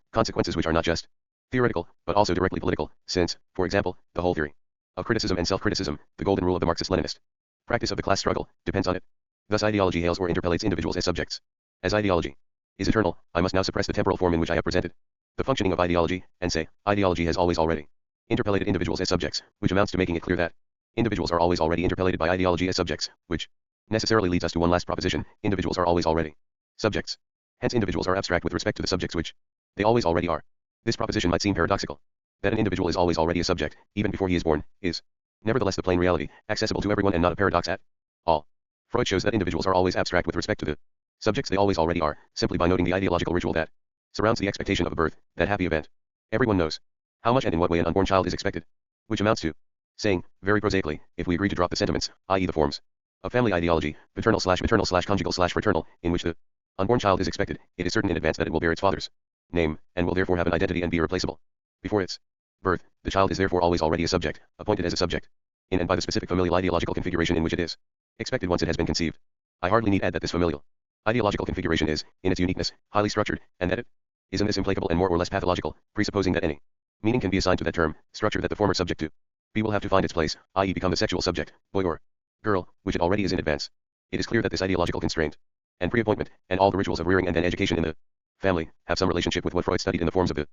which are not just theoretical, but also directly political, since, for example, the whole theory of criticism and self-criticism, the golden rule of the Marxist-Leninist practice of the class struggle, depends on it. Thus ideology hails or interpellates individuals as subjects. As ideology is eternal, I must now suppress the temporal form in which I have presented the functioning of ideology, and say, ideology has always already interpellated individuals as subjects, which amounts to making it clear that individuals are always already interpellated by ideology as subjects, which necessarily leads us to one last proposition, individuals are always already subjects. Hence individuals are abstract with respect to the subjects which they always already are. This proposition might seem paradoxical. That an individual is always already a subject, even before he is born, is nevertheless the plain reality, accessible to everyone and not a paradox at all. Freud shows that individuals are always abstract with respect to the subjects they always already are, simply by noting the ideological ritual that surrounds the expectation of a birth, that happy event. Everyone knows how much and in what way an unborn child is expected, which amounts to saying, very prosaically, if we agree to drop the sentiments, i.e. the forms of family ideology, paternal/maternal/conjugal/fraternal, in which the unborn child is expected, it is certain in advance that it will bear its father's name, and will therefore have an identity and be irreplaceable. Before its birth, the child is therefore always already a subject, appointed as a subject, in and by the specific familial ideological configuration in which it is expected once it has been conceived. I hardly need add that this familial ideological configuration is, in its uniqueness, highly structured, and that it is in this implacable and more or less pathological, presupposing that any meaning can be assigned to that term, structure that the former subject to be will have to find its place, i.e. become the sexual subject, boy or girl, which it already is in advance. It is clear that this ideological constraint and pre-appointment, and all the rituals of rearing and then education in the family, have some relationship with what Freud studied in the forms of the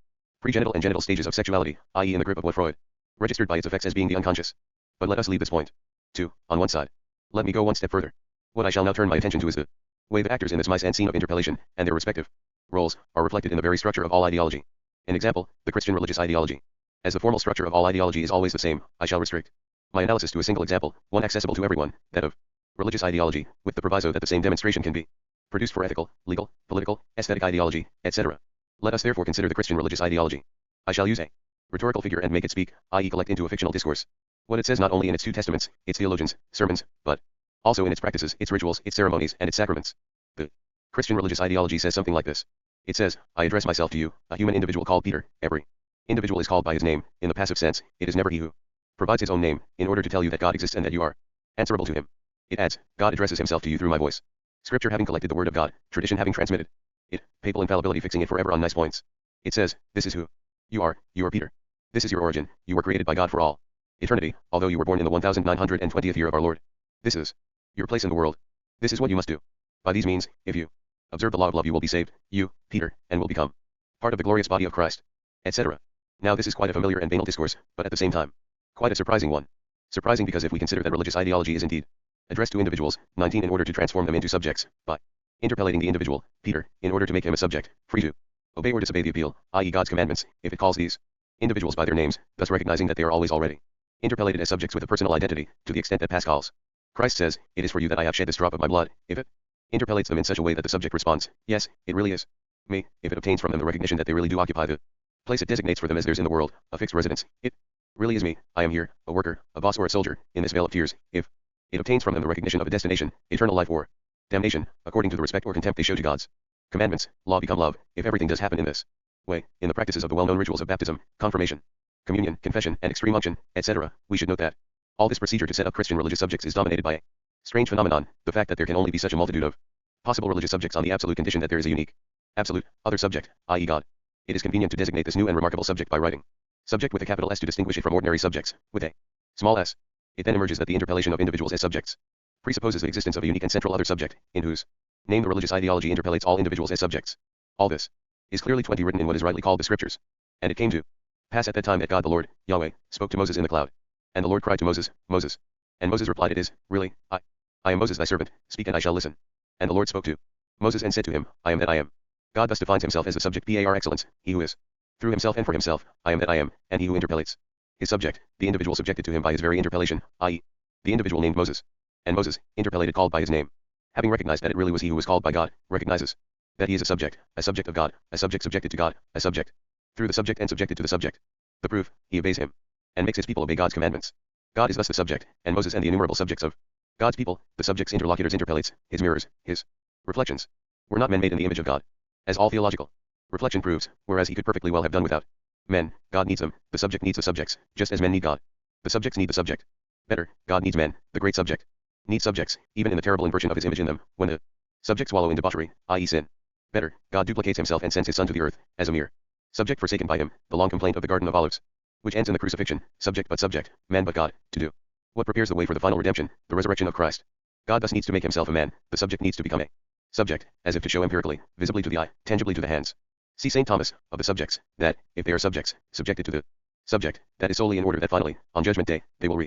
pregenital and genital stages of sexuality, i.e. in the grip of what Freud registered by its effects as being the unconscious. But let us leave this point, too, on one side. Let me go one step further. What I shall now turn my attention to is the way the actors in this mise en scene of interpellation, and their respective roles, are reflected in the very structure of all ideology. An example, the Christian religious ideology. As the formal structure of all ideology is always the same, I shall restrict my analysis to a single example, one accessible to everyone, that of religious ideology, with the proviso that the same demonstration can be produced for ethical, legal, political, aesthetic ideology, etc. Let us therefore consider the Christian religious ideology. I shall use a rhetorical figure and make it speak, i.e. collect into a fictional discourse what it says not only in its two testaments, its theologians, sermons, but also in its practices, its rituals, its ceremonies, and its sacraments. The Christian religious ideology says something like this. It says, I address myself to you, a human individual called Peter. Every individual is called by his name. In the passive sense, it is never he who provides his own name, in order to tell you that God exists and that you are answerable to him. It adds, God addresses himself to you through my voice. Scripture having collected the word of God, tradition having transmitted it, papal infallibility fixing it forever on nice points. It says, this is who you are Peter. This is your origin, you were created by God for all eternity, although you were born in the 1920th year of our Lord. This is your place in the world. This is what you must do. By these means, if you observe the law of love, you will be saved, you, Peter, and will become part of the glorious body of Christ, etc. Now this is quite a familiar and banal discourse, but at the same time, quite a surprising one. Surprising because if we consider that religious ideology is indeed addressed to individuals, 19 in order to transform them into subjects, by interpellating the individual, Peter, in order to make him a subject, free to obey or disobey the appeal, i.e. God's commandments, if it calls these individuals by their names, thus recognizing that they are always already interpellated as subjects with a personal identity, to the extent that Pascal's Christ says, it is for you that I have shed this drop of my blood, if it interpellates them in such a way that the subject responds, yes, it really is me, if it obtains from them the recognition that they really do occupy the place it designates for them as theirs in the world, a fixed residence, it really is me, I am here, a worker, a boss or a soldier, in this vale of tears, if it obtains from them the recognition of a destination, eternal life or damnation, according to the respect or contempt they show to God's commandments, law become love, if everything does happen in this way, in the practices of the well-known rituals of baptism, confirmation, communion, confession, and extreme unction, etc., we should note that all this procedure to set up Christian religious subjects is dominated by a strange phenomenon, the fact that there can only be such a multitude of possible religious subjects on the absolute condition that there is a unique, absolute, other subject, i.e. God. It is convenient to designate this new and remarkable subject by writing subject with a capital S to distinguish it from ordinary subjects, with a small s. It then emerges that the interpellation of individuals as subjects presupposes the existence of a unique and central other subject, in whose name the religious ideology interpellates all individuals as subjects. All this is clearly written in what is rightly called the Scriptures. And it came to pass at that time that God the Lord, Yahweh, spoke to Moses in the cloud. And the Lord cried to Moses, Moses. And Moses replied, it is, really, I am Moses thy servant, speak and I shall listen. And the Lord spoke to Moses and said to him, I am that I am. God thus defines himself as the subject par excellence, he who is, through himself and for himself, I am that I am, and he who interpellates his subject, the individual subjected to him by his very interpellation, i.e. the individual named Moses. And Moses, interpellated called by his name, having recognized that it really was he who was called by God, recognizes that he is a subject of God, a subject subjected to God, a subject through the subject and subjected to the subject. The proof, he obeys him, and makes his people obey God's commandments. God is thus the subject, and Moses and the innumerable subjects of God's people, the subject's interlocutors, interpellates, his mirrors, his reflections, were not men made in the image of God, as all theological reflection proves, whereas he could perfectly well have done without men. God needs them, the subject needs the subjects, just as men need God. The subjects need the subject. Better, God needs men, the great subject needs subjects, even in the terrible inversion of his image in them, when the subjects wallow in debauchery, i.e. sin. Better, God duplicates himself and sends his Son to the earth, as a mere subject forsaken by him, the long complaint of the Garden of Olives, which ends in the crucifixion, subject but subject, man but God, to do what prepares the way for the final redemption, the resurrection of Christ. God thus needs to make himself a man, the subject needs to become a subject, as if to show empirically, visibly to the eye, tangibly to the hands. See St. Thomas, of the subjects, that, if they are subjects, subjected to the subject, that is solely in order that finally, on judgment day, they will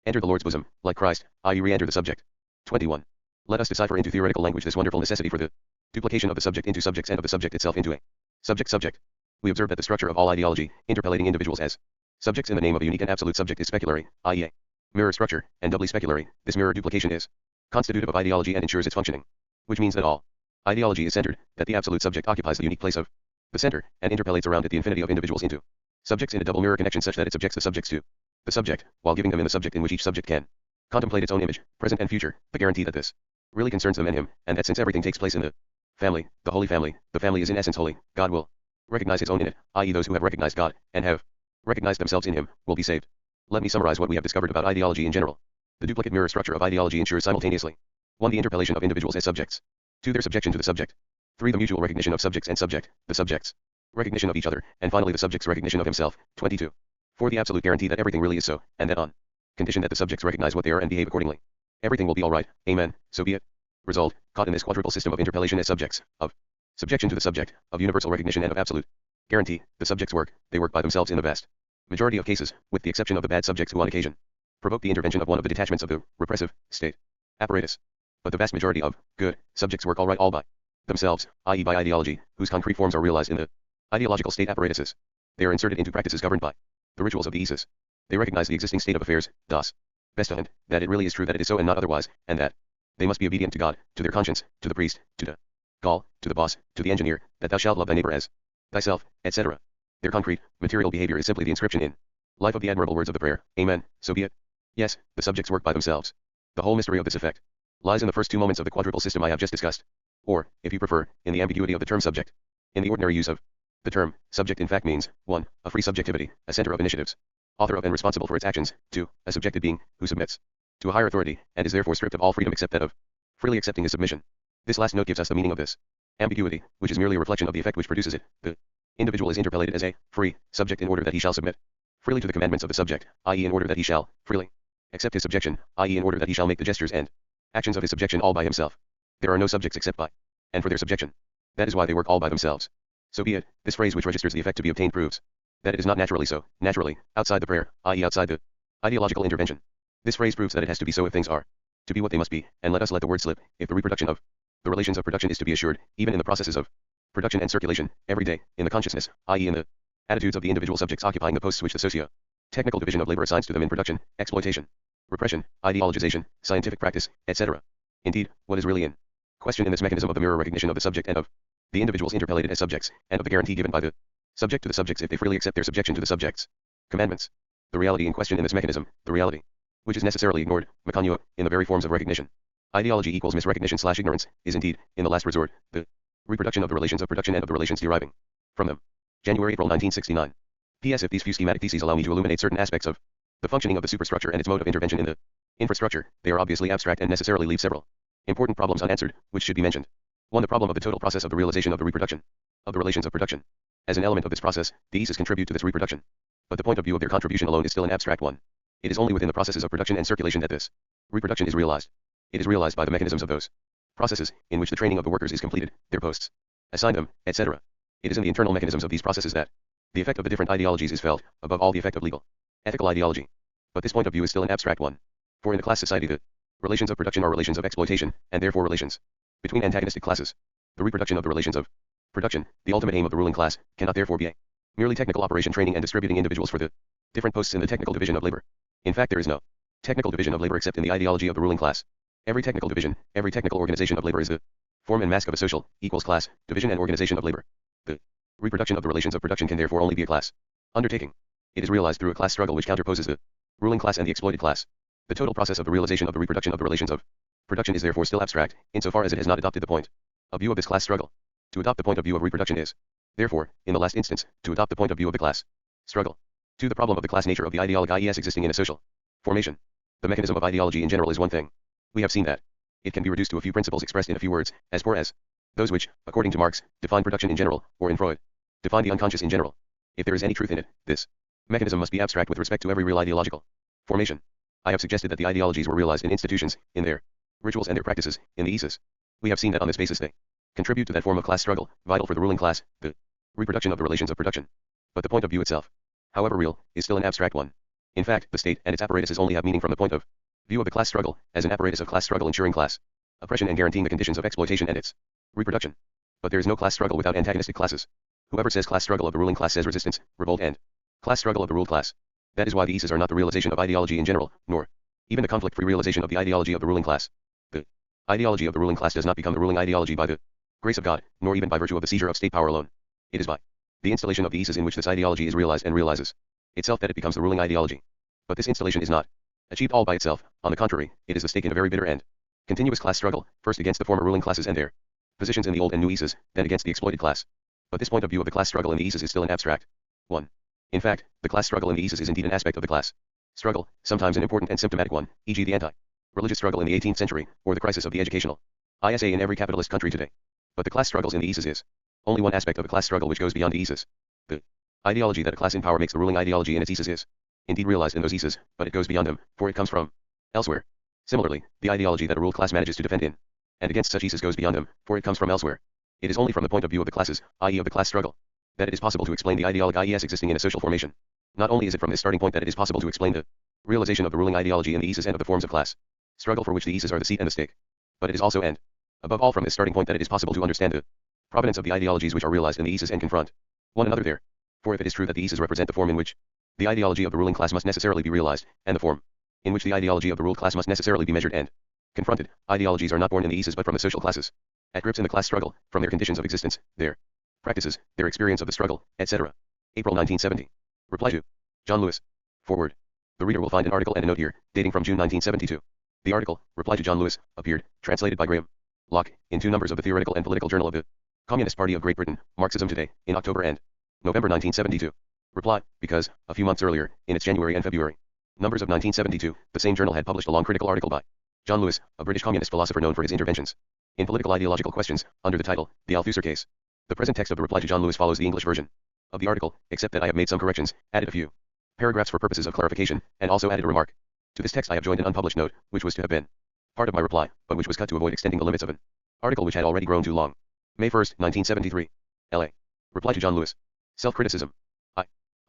enter the Lord's bosom, like Christ, i.e. re-enter the subject. 21. Let us decipher into theoretical language this wonderful necessity for the duplication of the subject into subjects and of the subject itself into a subject. we observe that the structure of all ideology, interpellating individuals as subjects in the name of a unique and absolute subject is speculary, i.e. a mirror structure, and doubly speculary. This mirror duplication is constitutive of ideology and ensures its functioning, which means that all ideology is centered, that the absolute subject occupies the unique place of the center, and interpellates around it the infinity of individuals into subjects in a double mirror connection such that it subjects the subjects to the subject, while giving them in the subject in which each subject can contemplate its own image, present and future, the guarantee that this really concerns them and him, and that since everything takes place in the family, the Holy Family, the family is in essence holy, God will recognize its own in it, i.e. those who have recognized God, and have recognized themselves in him, will be saved. Let me summarize what we have discovered about ideology in general. The duplicate mirror structure of ideology ensures simultaneously 1. The interpellation of individuals as subjects. 2. Their subjection to the subject. 3. The mutual recognition of subjects and subject, the subjects' recognition of each other, and finally the subject's recognition of himself. 22. 4. The absolute guarantee that everything really is so, and that on condition that the subjects recognize what they are and behave accordingly, everything will be all right. Amen. So be it. Result, caught in this quadruple system of interpellation as subjects, of subjection to the subject, of universal recognition and of absolute guarantee, the subjects work, they work by themselves in the vast majority of cases, with the exception of the bad subjects who on occasion provoke the intervention of one of the detachments of the repressive state apparatus. But the vast majority of good subjects work all right all by themselves, i.e. by ideology, whose concrete forms are realized in the ideological state apparatuses. They are inserted into practices governed by the rituals of the Isis. They recognize the existing state of affairs, das Beste, that it really is true that it is so and not otherwise, and that they must be obedient to God, to their conscience, to the priest, to the Gaul, to the boss, to the engineer, that thou shalt love thy neighbor as thyself, etc. Their concrete, material behavior is simply the inscription in life of the admirable words of the prayer, Amen, so be it. Yes, the subjects work by themselves. The whole mystery of this effect lies in the first 2 moments of the quadruple system I have just discussed. Or, if you prefer, in the ambiguity of the term subject. In the ordinary use of the term, subject in fact means 1. A free subjectivity, a center of initiatives, author of and responsible for its actions, 2. A subjected being, who submits to a higher authority, and is therefore stripped of all freedom except that of freely accepting his submission. This last note gives us the meaning of this ambiguity, which is merely a reflection of the effect which produces it. The individual is interpellated as a free subject in order that he shall submit freely to the commandments of the subject, i.e. in order that he shall freely accept his subjection, i.e. in order that he shall make the gestures and actions of his subjection all by himself. There are no subjects except by and for their subjection. That is why they work all by themselves. So be it. This phrase which registers the effect to be obtained proves that it is not naturally so, naturally, outside the prayer, i.e. outside the ideological intervention. This phrase proves that it has to be so if things are to be what they must be, and let us let the word slip, if the reproduction of the relations of production is to be assured, even in the processes of production and circulation, every day, in the consciousness, i.e. in the attitudes of the individual subjects occupying the posts which the socio-technical division of labor assigns to them in production, exploitation, repression, ideologization, scientific practice, etc. Indeed, what is really in question in this mechanism of the mirror recognition of the subject and of the individuals interpellated as subjects, and of the guarantee given by the subject to the subjects if they freely accept their subjection to the subjects' commandments. The reality in question in this mechanism, the reality which is necessarily ignored, mekanua, in the very forms of recognition. Ideology equals misrecognition/ignorance, is indeed, in the last resort, the reproduction of the relations of production and of the relations deriving from them. January-April 1969. P.S. If these few schematic theses allow me to illuminate certain aspects of the functioning of the superstructure and its mode of intervention in the infrastructure, they are obviously abstract and necessarily leave several important problems unanswered, which should be mentioned. 1. The problem of the total process of the realization of the reproduction of the relations of production. As an element of this process, the Isis contribute to this reproduction. But the point of view of their contribution alone is still an abstract one. It is only within the processes of production and circulation that this reproduction is realized. It is realized by the mechanisms of those processes, in which the training of the workers is completed, their posts assigned them, etc. It is in the internal mechanisms of these processes that the effect of the different ideologies is felt, above all the effect of legal, ethical ideology. But this point of view is still an abstract one. For in the class society the relations of production are relations of exploitation, and therefore relations between antagonistic classes. The reproduction of the relations of production, the ultimate aim of the ruling class, cannot therefore be a merely technical operation training and distributing individuals for the different posts in the technical division of labor. In fact, there is no technical division of labor except in the ideology of the ruling class. Every technical division, every technical organization of labor is the form and mask of a social, equals class, division and organization of labor. The reproduction of the relations of production can therefore only be a class undertaking. It is realized through a class struggle which counterposes the ruling class and the exploited class. The total process of the realization of the reproduction of the relations of production is therefore still abstract, insofar as it has not adopted the point of view of this class struggle. To adopt the point of view of reproduction is, therefore, in the last instance, to adopt the point of view of the class struggle. To the problem of the class nature of the ideology is existing in a social formation. The mechanism of ideology in general is one thing. We have seen that it can be reduced to a few principles expressed in a few words, as poor as those which, according to Marx, define production in general, or in Freud, define the unconscious in general. If there is any truth in it, this mechanism must be abstract with respect to every real ideological formation. I have suggested that the ideologies were realized in institutions, in their rituals and their practices, in the Isis. We have seen that on this basis they contribute to that form of class struggle, vital for the ruling class, the reproduction of the relations of production. But the point of view itself, however real, is still an abstract one. In fact, the state and its apparatuses only have meaning from the point of view of the class struggle, as an apparatus of class struggle ensuring class oppression and guaranteeing the conditions of exploitation and its reproduction. But there is no class struggle without antagonistic classes. Whoever says class struggle of the ruling class says resistance, revolt and class struggle of the ruled class. That is why the ISIS are not the realization of ideology in general, nor even the conflict-free realization of the ideology of the ruling class. The ideology of the ruling class does not become the ruling ideology by the grace of God, nor even by virtue of the seizure of state power alone. It is by the installation of the ISIS in which this ideology is realized and realizes itself that it becomes the ruling ideology. But this installation is not achieved all by itself. On the contrary, it is the stake in a very bitter and continuous class struggle, first against the former ruling classes and their positions in the old and new ISIS, then against the exploited class. But this point of view of the class struggle in the ISIS is still an abstract one. In fact, the class struggle in the ISIS is indeed an aspect of the class struggle, sometimes an important and symptomatic one, e.g. the anti-religious struggle in the 18th century, or the crisis of the educational ISA in every capitalist country today. But the class struggles in the ISIS is only one aspect of the class struggle which goes beyond the ISIS. The ideology that a class in power makes the ruling ideology in its ISIS is indeed realized in those ISIS, but it goes beyond them, for it comes from elsewhere. Similarly, the ideology that a ruled class manages to defend in and against such ISIS goes beyond them, for it comes from elsewhere. It is only from the point of view of the classes, i.e. of the class struggle, that it is possible to explain the ideologue IES existing in a social formation. Not only is it from this starting point that it is possible to explain the realization of the ruling ideology in the ISIS and of the forms of class struggle for which the ISIS are the seat and the stake, but it is also and above all from this starting point that it is possible to understand the provenance of the ideologies which are realized in the ISIS and confront one another there. For if it is true that the ISIS represent the form in which the ideology of the ruling class must necessarily be realized, and the form in which the ideology of the ruled class must necessarily be measured and confronted, ideologies are not born in the ISIS but from the social classes, at grips in the class struggle, from their conditions of existence, their practices, their experience of the struggle, etc. April 1970. Reply to John Lewis. Forward. The reader will find an article and a note here, dating from June 1972. The article, Reply to John Lewis, appeared, translated by Graham Locke, in 2 numbers of the Theoretical and Political Journal of the Communist Party of Great Britain, Marxism Today, in October and November 1972. Reply, because, a few months earlier, in its January and February numbers of 1972, the same journal had published a long critical article by John Lewis, a British communist philosopher known for his interventions in political ideological questions, under the title, The Althusser Case. The present text of the reply to John Lewis follows the English version of the article, except that I have made some corrections, added a few paragraphs for purposes of clarification, and also added a remark. To this text I have joined an unpublished note, which was to have been part of my reply, but which was cut to avoid extending the limits of an article which had already grown too long. May 1, 1973. L.A. Reply to John Lewis. Self-criticism.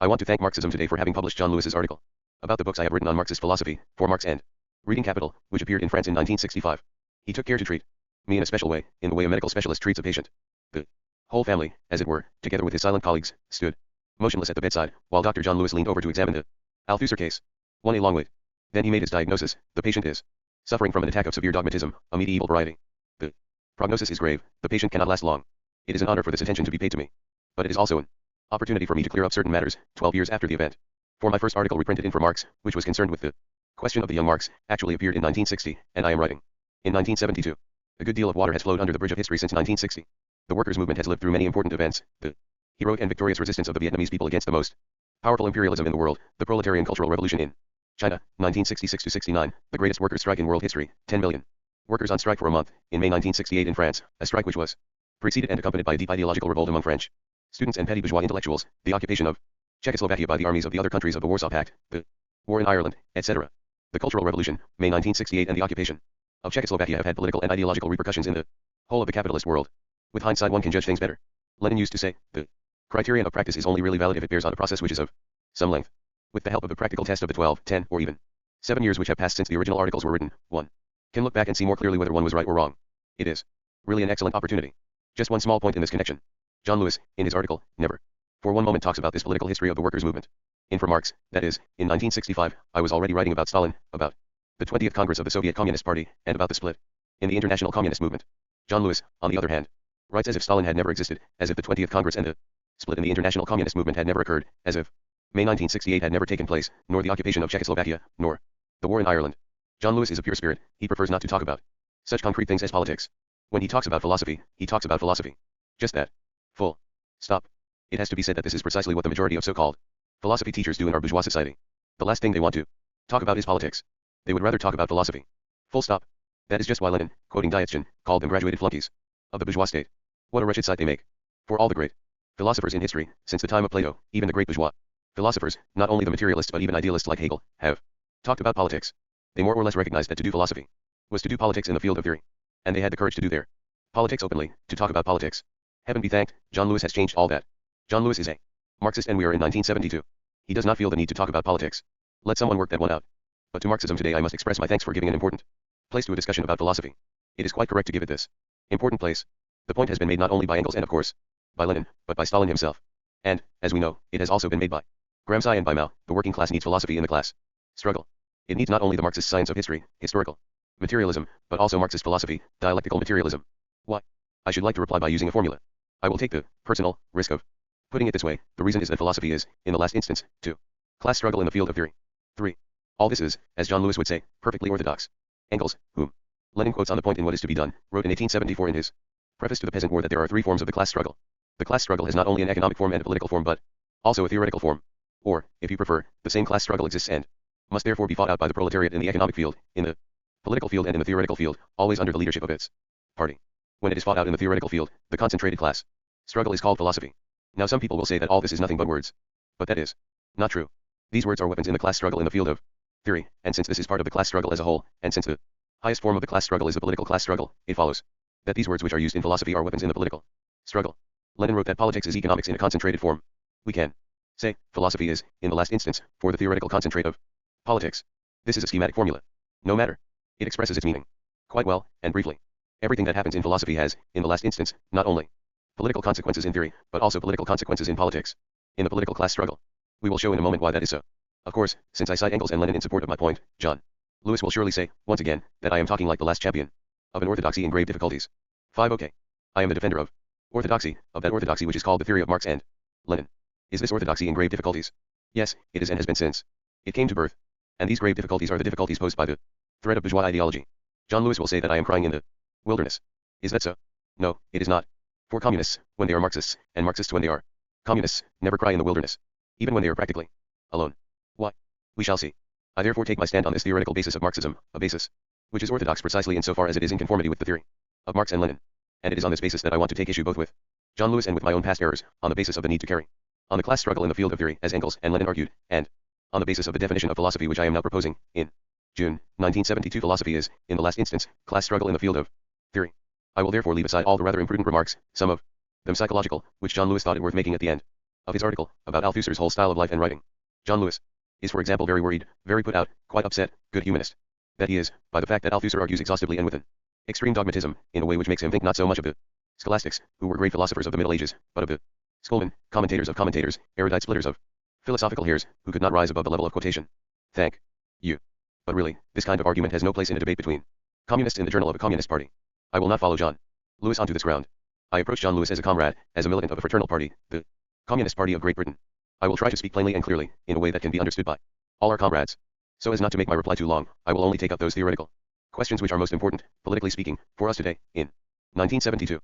I want to thank Marxism Today for having published John Lewis's article about the books I have written on Marxist philosophy, For Marx and Reading Capital, which appeared in France in 1965. He took care to treat me in a special way, in the way a medical specialist treats a patient. The whole family, as it were, together with his silent colleagues, stood motionless at the bedside, while Dr. John Lewis leaned over to examine the Althusser case. A long wait. Then he made his diagnosis. The patient is suffering from an attack of severe dogmatism, a medieval variety. The prognosis is grave. The patient cannot last long. It is an honor for this attention to be paid to me. But it is also an opportunity for me to clear up certain matters, 12 years after the event. For my first article reprinted in For Marx, which was concerned with the question of the young Marx, actually appeared in 1960, and I am writing in 1972. A good deal of water has flowed under the bridge of history since 1960. The workers' movement has lived through many important events, the heroic and victorious resistance of the Vietnamese people against the most powerful imperialism in the world, the proletarian cultural revolution in China, 1966-69, the greatest workers' strike in world history, 10 million workers on strike for a month, in May 1968 in France, a strike which was preceded and accompanied by a deep ideological revolt among French students and petty bourgeois intellectuals, the occupation of Czechoslovakia by the armies of the other countries of the Warsaw Pact, the war in Ireland, etc. The Cultural Revolution, May 1968 and the occupation of Czechoslovakia have had political and ideological repercussions in the whole of the capitalist world. With hindsight one can judge things better. Lenin used to say, the criterion of practice is only really valid if it bears on a process which is of some length. With the help of the practical test of the 12, 10, or even 7 years which have passed since the original articles were written, one can look back and see more clearly whether one was right or wrong. It is really an excellent opportunity. Just one small point in this connection. John Lewis, in his article, never for one moment talks about this political history of the workers' movement. In For Marx, that is, in 1965, I was already writing about Stalin, about the 20th Congress of the Soviet Communist Party, and about the split in the international communist movement. John Lewis, on the other hand, writes as if Stalin had never existed, as if the 20th Congress and the split in the international communist movement had never occurred, as if May 1968 had never taken place, nor the occupation of Czechoslovakia, nor the war in Ireland. John Lewis is a pure spirit. He prefers not to talk about such concrete things as politics. When he talks about philosophy, he talks about philosophy. Just that. Full stop. It has to be said that this is precisely what the majority of so-called philosophy teachers do in our bourgeois society. The last thing they want to talk about is politics. They would rather talk about philosophy. Full stop. That is just why Lenin, quoting Diogenes, called them graduated flunkies of the bourgeois state. What a wretched sight they make. For all the great philosophers in history, since the time of Plato, even the great bourgeois philosophers, not only the materialists but even idealists like Hegel, have talked about politics. They more or less recognized that to do philosophy was to do politics in the field of theory. And they had the courage to do their politics openly, to talk about politics. Heaven be thanked, John Lewis has changed all that. John Lewis is a Marxist and we are in 1972. He does not feel the need to talk about politics. Let someone work that one out. But to Marxism Today I must express my thanks for giving an important place to a discussion about philosophy. It is quite correct to give it this important place. The point has been made not only by Engels and of course by Lenin, but by Stalin himself. And, as we know, it has also been made by Gramsci and by Mao. The working class needs philosophy in the class struggle. It needs not only the Marxist science of history, historical materialism, but also Marxist philosophy, dialectical materialism. Why? I should like to reply by using a formula. I will take the personal risk of putting it this way. The reason is that philosophy is, in the last instance, to class struggle in the field of theory. 3. All this is, as John Lewis would say, perfectly orthodox. Engels, whom Lenin quotes on the point in What is to be done, wrote in 1874 in his preface to the Peasant War that there are 3 forms of the class struggle. The class struggle has not only an economic form and a political form but also a theoretical form. Or, if you prefer, the same class struggle exists and must therefore be fought out by the proletariat in the economic field, in the political field and in the theoretical field, always under the leadership of its party. When it is fought out in the theoretical field, the concentrated class struggle is called philosophy. Now some people will say that all this is nothing but words. But that is not true. These words are weapons in the class struggle in the field of theory, and since this is part of the class struggle as a whole, and since the highest form of the class struggle is the political class struggle, it follows that these words which are used in philosophy are weapons in the political struggle. Lenin wrote that politics is economics in a concentrated form. We can say, philosophy is, in the last instance, for the theoretical concentrate of politics. This is a schematic formula. No matter. It expresses its meaning quite well, and briefly. Everything that happens in philosophy has, in the last instance, not only political consequences in theory, but also political consequences in politics. In the political class struggle. We will show in a moment why that is so. Of course, since I cite Engels and Lenin in support of my point, John Lewis will surely say, once again, that I am talking like the last champion of an orthodoxy in grave difficulties. 5. Okay. I am the defender of orthodoxy, of that orthodoxy which is called the theory of Marx and Lenin. Is this orthodoxy in grave difficulties? Yes, it is and has been since it came to birth. And these grave difficulties are the difficulties posed by the threat of bourgeois ideology. John Lewis will say that I am crying in the wilderness. Is that so? No, it is not. For communists, when they are Marxists, and Marxists when they are communists, never cry in the wilderness. Even when they are practically alone. Why? We shall see. I therefore take my stand on this theoretical basis of Marxism, a basis which is orthodox precisely insofar as it is in conformity with the theory of Marx and Lenin. And it is on this basis that I want to take issue both with John Lewis and with my own past errors, on the basis of the need to carry on the class struggle in the field of theory, as Engels and Lenin argued, and on the basis of the definition of philosophy which I am now proposing, in June 1972. Philosophy is, in the last instance, class struggle in the field of theory. I will therefore leave aside all the rather imprudent remarks, some of them psychological, which John Lewis thought it worth making at the end of his article, about Althusser's whole style of life and writing. John Lewis is, for example, very worried, very put out, quite upset, good humanist, that he is, by the fact that Althusser argues exhaustively and with an extreme dogmatism, in a way which makes him think not so much of the scholastics, who were great philosophers of the Middle Ages, but of the schoolmen, commentators of commentators, erudite splitters of philosophical hairs, who could not rise above the level of quotation. Thank you. But really, this kind of argument has no place in a debate between communists in the journal of a communist party. I will not follow John Lewis onto this ground. I approach John Lewis as a comrade, as a militant of a fraternal party, the Communist Party of Great Britain. I will try to speak plainly and clearly, in a way that can be understood by all our comrades. So as not to make my reply too long, I will only take up those theoretical questions which are most important, politically speaking, for us today, in 1972.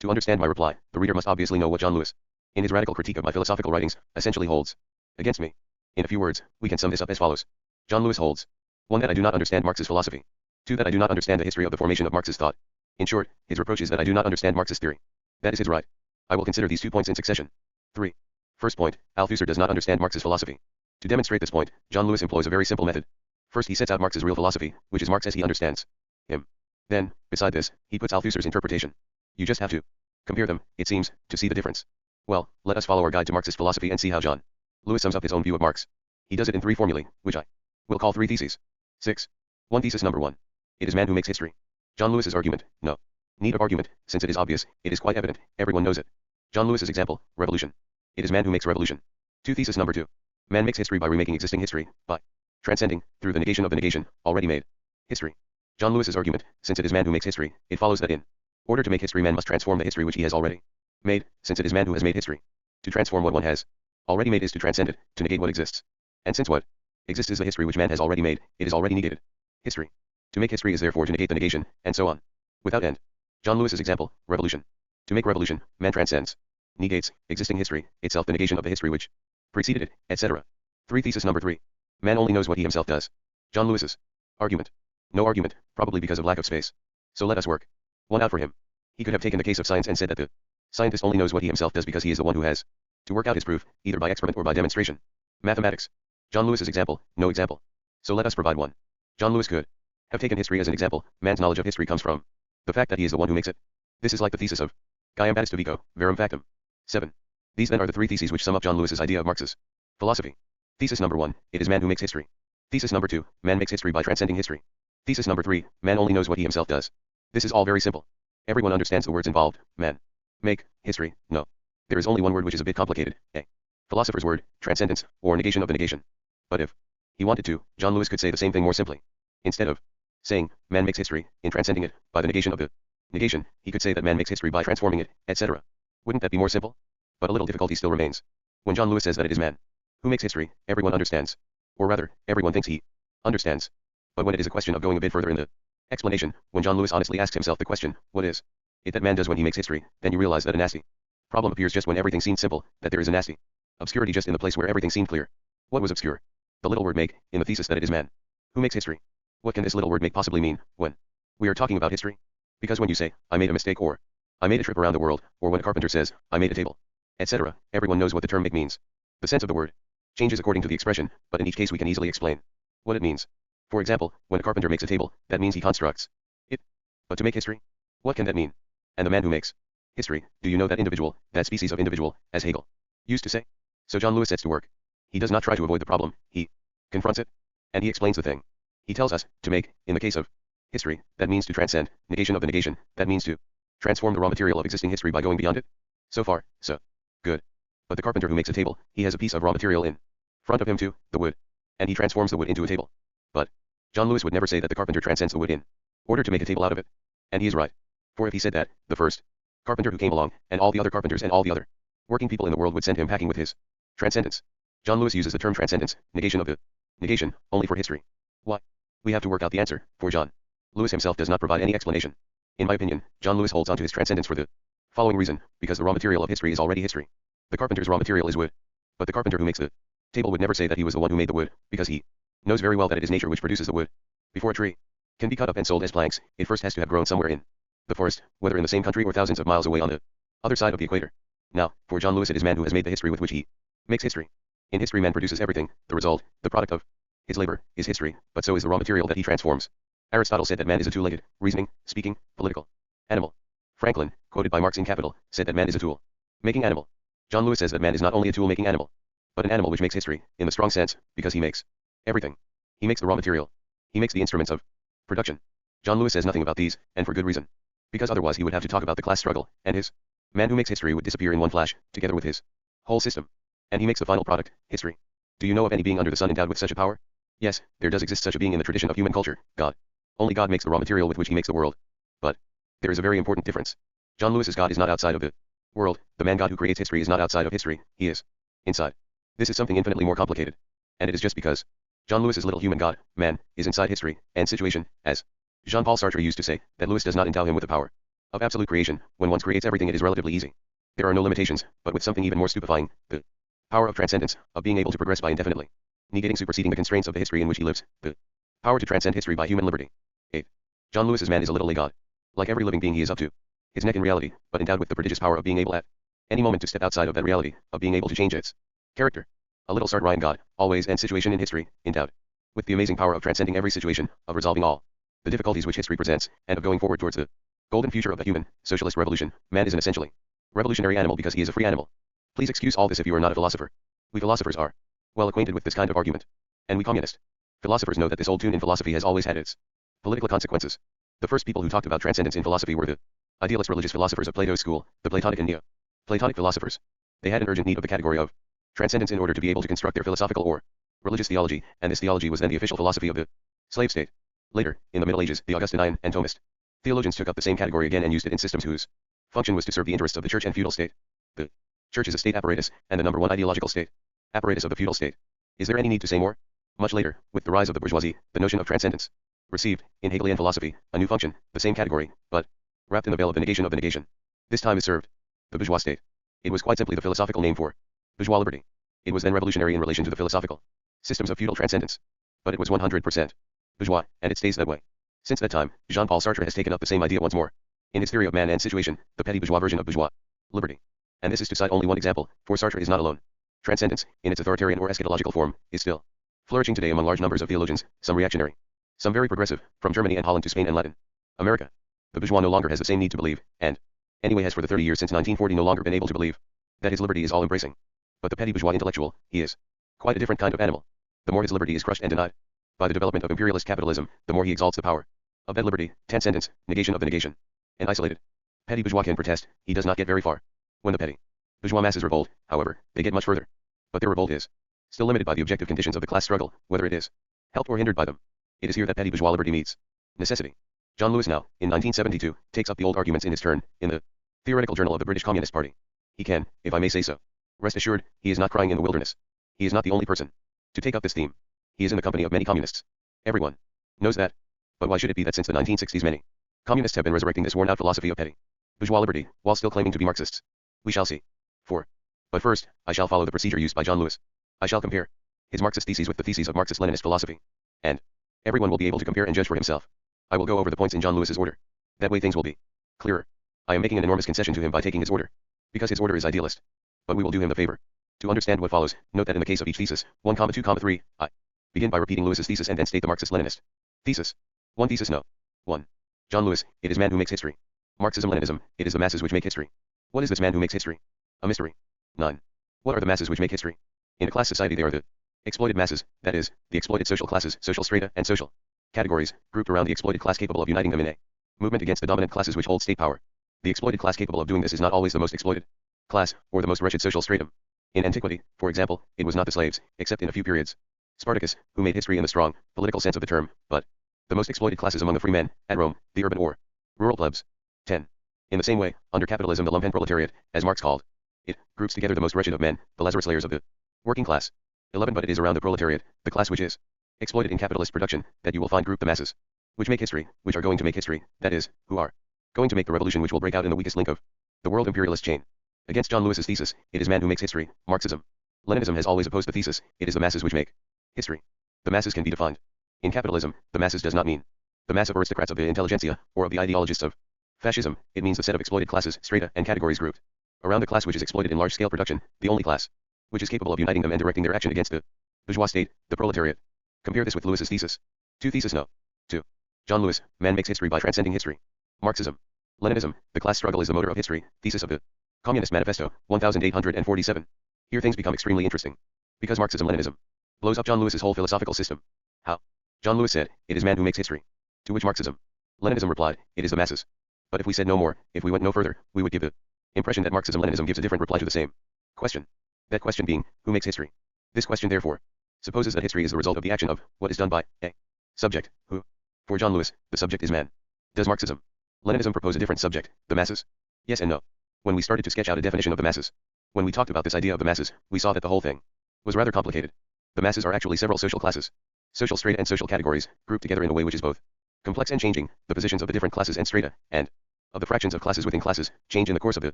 To understand my reply, the reader must obviously know what John Lewis, in his radical critique of my philosophical writings, essentially holds against me. In a few words, we can sum this up as follows. John Lewis holds 1. That I do not understand Marxist philosophy. 2. That I do not understand the history of the formation of Marxist thought. In short, his reproach is that I do not understand Marxist theory. That is his right. I will consider these 2 points in succession. 3. First point, Althusser does not understand Marxist philosophy. To demonstrate this point, John Lewis employs a very simple method. First he sets out Marx's real philosophy, which is Marx as he understands him. Then, beside this, he puts Althusser's interpretation. You just have to compare them, it seems, to see the difference. Well, let us follow our guide to Marxist philosophy and see how John Lewis sums up his own view of Marx. He does it in 3 formulae, which I will call 3 theses. 6. 1. Thesis number 1. It is man who makes history. John Lewis's argument, no need of argument, since it is obvious, it is quite evident, everyone knows it. John Lewis's example, revolution. It is man who makes revolution. 2. Thesis number 2. Man makes history by remaking existing history, by transcending, through the negation of the negation, already made history. John Lewis's argument, since it is man who makes history, it follows that in order to make history man must transform the history which he has already made, since it is man who has made history. To transform what one has already made is to transcend it, to negate what exists. And since what exists is the history which man has already made, it is already negated history. To make history is therefore to negate the negation, and so on. Without end. John Lewis's example, revolution. To make revolution, man transcends, negates, existing history, itself the negation of the history which preceded it, etc. 3. Thesis number 3. Man only knows what he himself does. John Lewis's argument. No argument, probably because of lack of space. So let us work one out for him. He could have taken the case of science and said that the scientist only knows what he himself does because he is the one who has to work out his proof, either by experiment or by demonstration. Mathematics. John Lewis's example, no example. So let us provide one. John Lewis could have taken history as an example. Man's knowledge of history comes from the fact that he is the one who makes it. This is like the thesis of Gaiam Batis Vico, Verum Factum. 7. These then are the 3 theses which sum up John Lewis's idea of Marx's philosophy. Thesis number 1, it is man who makes history. Thesis number 2, man makes history by transcending history. Thesis number 3, man only knows what he himself does. This is all very simple. Everyone understands the words involved, man Make, history, no. There is only one word which is a bit complicated, a philosopher's word, transcendence, or negation of the negation. But if he wanted to, John Lewis could say the same thing more simply. Instead of saying, man makes history, in transcending it, by the negation of the negation, he could say that man makes history by transforming it, etc. Wouldn't that be more simple? But a little difficulty still remains. When John Lewis says that it is man who makes history, everyone understands. Or rather, everyone thinks he understands. But when it is a question of going a bit further in the explanation, when John Lewis honestly asks himself the question, what is it that man does when he makes history, then you realize that a nasty problem appears just when everything seemed simple, that there is a nasty obscurity just in the place where everything seemed clear. What was obscure? The little word make, in the thesis that it is man who makes history. What can this little word make possibly mean, when we are talking about history? Because when you say, I made a mistake, or I made a trip around the world, or when a carpenter says, I made a table, etc., everyone knows what the term make means. The sense of the word changes according to the expression, but in each case we can easily explain what it means. For example, when a carpenter makes a table, that means he constructs it. But to make history? What can that mean? And the man who makes history, do you know that individual, that species of individual, as Hegel used to say? So John Lewis sets to work. He does not try to avoid the problem, he confronts it, and he explains the thing. He tells us, to make, in the case of history, that means to transcend, negation of the negation, that means to transform the raw material of existing history by going beyond it. So far, so good. But the carpenter who makes a table, he has a piece of raw material in front of him too, the wood, and he transforms the wood into a table. But John Lewis would never say that the carpenter transcends the wood in order to make a table out of it. And he is right. For if he said that, the first carpenter who came along, and all the other carpenters and all the other working people in the world would send him packing with his transcendence. John Lewis uses the term transcendence, negation of the negation, only for history. Why? We have to work out the answer, for John Lewis himself does not provide any explanation. In my opinion, John Lewis holds on to his transcendence for the following reason, because the raw material of history is already history. The carpenter's raw material is wood. But the carpenter who makes the table would never say that he was the one who made the wood, because he knows very well that it is nature which produces the wood. Before a tree can be cut up and sold as planks, it first has to have grown somewhere in the forest, whether in the same country or thousands of miles away on the other side of the equator. Now, for John Lewis it is man who has made the history with which he makes history. In history man produces everything, the result, the product of his labor, is history, but so is the raw material that he transforms. Aristotle said that man is a two-legged, reasoning, speaking, political animal. Franklin, quoted by Marx in Capital, said that man is a tool-making animal. John Lewis says that man is not only a tool-making animal, but an animal which makes history, in the strong sense, because he makes everything. He makes the raw material. He makes the instruments of production. John Lewis says nothing about these, and for good reason. Because otherwise he would have to talk about the class struggle, and his man who makes history would disappear in one flash, together with his whole system. And he makes the final product, history. Do you know of any being under the sun endowed with such a power? Yes, there does exist such a being in the tradition of human culture, God. Only God makes the raw material with which he makes the world. But there is a very important difference. John Lewis's God is not outside of the world. The man God who creates history is not outside of history, he is inside. This is something infinitely more complicated. And it is just because John Lewis's little human God, man, is inside history and situation, as Jean-Paul Sartre used to say, that Lewis does not endow him with the power of absolute creation. When one creates everything it is relatively easy. There are no limitations, but with something even more stupefying, the power of transcendence, of being able to progress by indefinitely negating superseding the constraints of the history in which he lives, the power to transcend history by human liberty. 8. John Lewis's man is a little a god. Like every living being he is up to his neck in reality, but endowed with the prodigious power of being able at any moment to step outside of that reality, of being able to change its character. A little Sartrean god, always and situation in history, endowed with the amazing power of transcending every situation, of resolving all the difficulties which history presents, and of going forward towards the golden future of the human, socialist revolution. Man is an essentially revolutionary animal because he is a free animal. Please excuse all this if you are not a philosopher. We philosophers are well acquainted with this kind of argument. And we communist philosophers know that this old tune in philosophy has always had its political consequences. The first people who talked about transcendence in philosophy were the idealist religious philosophers of Plato's school, the Platonic and Neo-Platonic philosophers. They had an urgent need of the category of transcendence in order to be able to construct their philosophical or religious theology, and this theology was then the official philosophy of the slave state. Later, in the Middle Ages, the Augustinian and Thomist theologians took up the same category again and used it in systems whose function was to serve the interests of the church and feudal state. The church is a state apparatus, and the number one ideological state apparatus of the feudal state. Is there any need to say more? Much later, with the rise of the bourgeoisie, the notion of transcendence received, in Hegelian philosophy, a new function, the same category, but wrapped in the veil of the negation of the negation. This time is served the bourgeois state. It was quite simply the philosophical name for bourgeois liberty. It was then revolutionary in relation to the philosophical systems of feudal transcendence. But it was 100% bourgeois, and it stays that way. Since that time, Jean-Paul Sartre has taken up the same idea once more. In his theory of man and situation, the petty bourgeois version of bourgeois liberty. And this is to cite only one example, for Sartre is not alone. Transcendence, in its authoritarian or eschatological form, is still flourishing today among large numbers of theologians, some reactionary, some very progressive, from Germany and Holland to Spain and Latin America. The bourgeois no longer has the same need to believe, and anyway has for the 30 years since 1940 no longer been able to believe that his liberty is all-embracing. But the petty bourgeois intellectual, he is quite a different kind of animal. The more his liberty is crushed and denied by the development of imperialist capitalism, the more he exalts the power of that liberty, transcendence, negation of the negation, and isolated Petty bourgeois can protest, he does not get very far. When the petty bourgeois masses revolt, however, they get much further. But their revolt is still limited by the objective conditions of the class struggle, whether it is helped or hindered by them. It is here that petty bourgeois liberty meets necessity. John Lewis now, in 1972, takes up the old arguments in his turn, in the Theoretical Journal of the British Communist Party. He can, if I may say so, rest assured, he is not crying in the wilderness. He is not the only person to take up this theme. He is in the company of many communists. Everyone knows that. But why should it be that since the 1960s many communists have been resurrecting this worn-out philosophy of petty bourgeois liberty, while still claiming to be Marxists? We shall see. But first, I shall follow the procedure used by John Lewis. I shall compare his Marxist theses with the theses of Marxist-Leninist philosophy. And everyone will be able to compare and judge for himself. I will go over the points in John Lewis's order. That way things will be clearer. I am making an enormous concession to him by taking his order, because his order is idealist. But we will do him the favor to understand what follows. Note that in the case of each thesis, 1, 2, 3, I begin by repeating Lewis's thesis and then state the Marxist-Leninist thesis. 1 thesis no. 1. John Lewis, it is man who makes history. Marxism-Leninism, it is the masses which make history. What is this man who makes history? A mystery. 9. What are the masses which make history? In a class society they are the exploited masses, that is, the exploited social classes, social strata, and social categories, grouped around the exploited class capable of uniting them in a movement against the dominant classes which hold state power. The exploited class capable of doing this is not always the most exploited class, or the most wretched social stratum. In antiquity, for example, it was not the slaves, except in a few periods. Spartacus, who made history in the strong, political sense of the term, but the most exploited classes among the free men, at Rome, the urban or rural plebs. 10. In the same way, under capitalism the lumpen proletariat, as Marx called it, groups together the most wretched of men, the Lazarus layers of the working class. 11. But it is around the proletariat, the class which is exploited in capitalist production, that you will find grouped the masses which make history, which are going to make history, that is, who are going to make the revolution which will break out in the weakest link of the world imperialist chain. Against John Lewis's thesis, it is man who makes history, Marxism. Leninism has always opposed the thesis, it is the masses which make history. The masses can be defined. In capitalism, the masses does not mean the mass of aristocrats of the intelligentsia, or of the ideologists of fascism, it means the set of exploited classes, strata, and categories grouped around the class which is exploited in large-scale production, the only class which is capable of uniting them and directing their action against the bourgeois state, the proletariat. Compare this with Lewis's thesis. 2 thesis no. 2. John Lewis, man makes history by transcending history. Marxism. Leninism, the class struggle is the motor of history, thesis of the Communist Manifesto, 1847. Here things become extremely interesting. Because Marxism-Leninism blows up John Lewis's whole philosophical system. How? John Lewis said, it is man who makes history. To which Marxism-Leninism replied, it is the masses. But if we said no more, if we went no further, we would give the impression that Marxism-Leninism gives a different reply to the same question. That question being, who makes history? This question therefore supposes that history is the result of the action of what is done by a subject, who? For John Lewis, the subject is man. Does Marxism-Leninism propose a different subject, the masses? Yes and no. When we started to sketch out a definition of the masses, when we talked about this idea of the masses, we saw that the whole thing was rather complicated. The masses are actually several social classes, social strata and social categories, grouped together in a way which is both complex and changing. The positions of the different classes and strata, and of the fractions of classes within classes, change in the course of the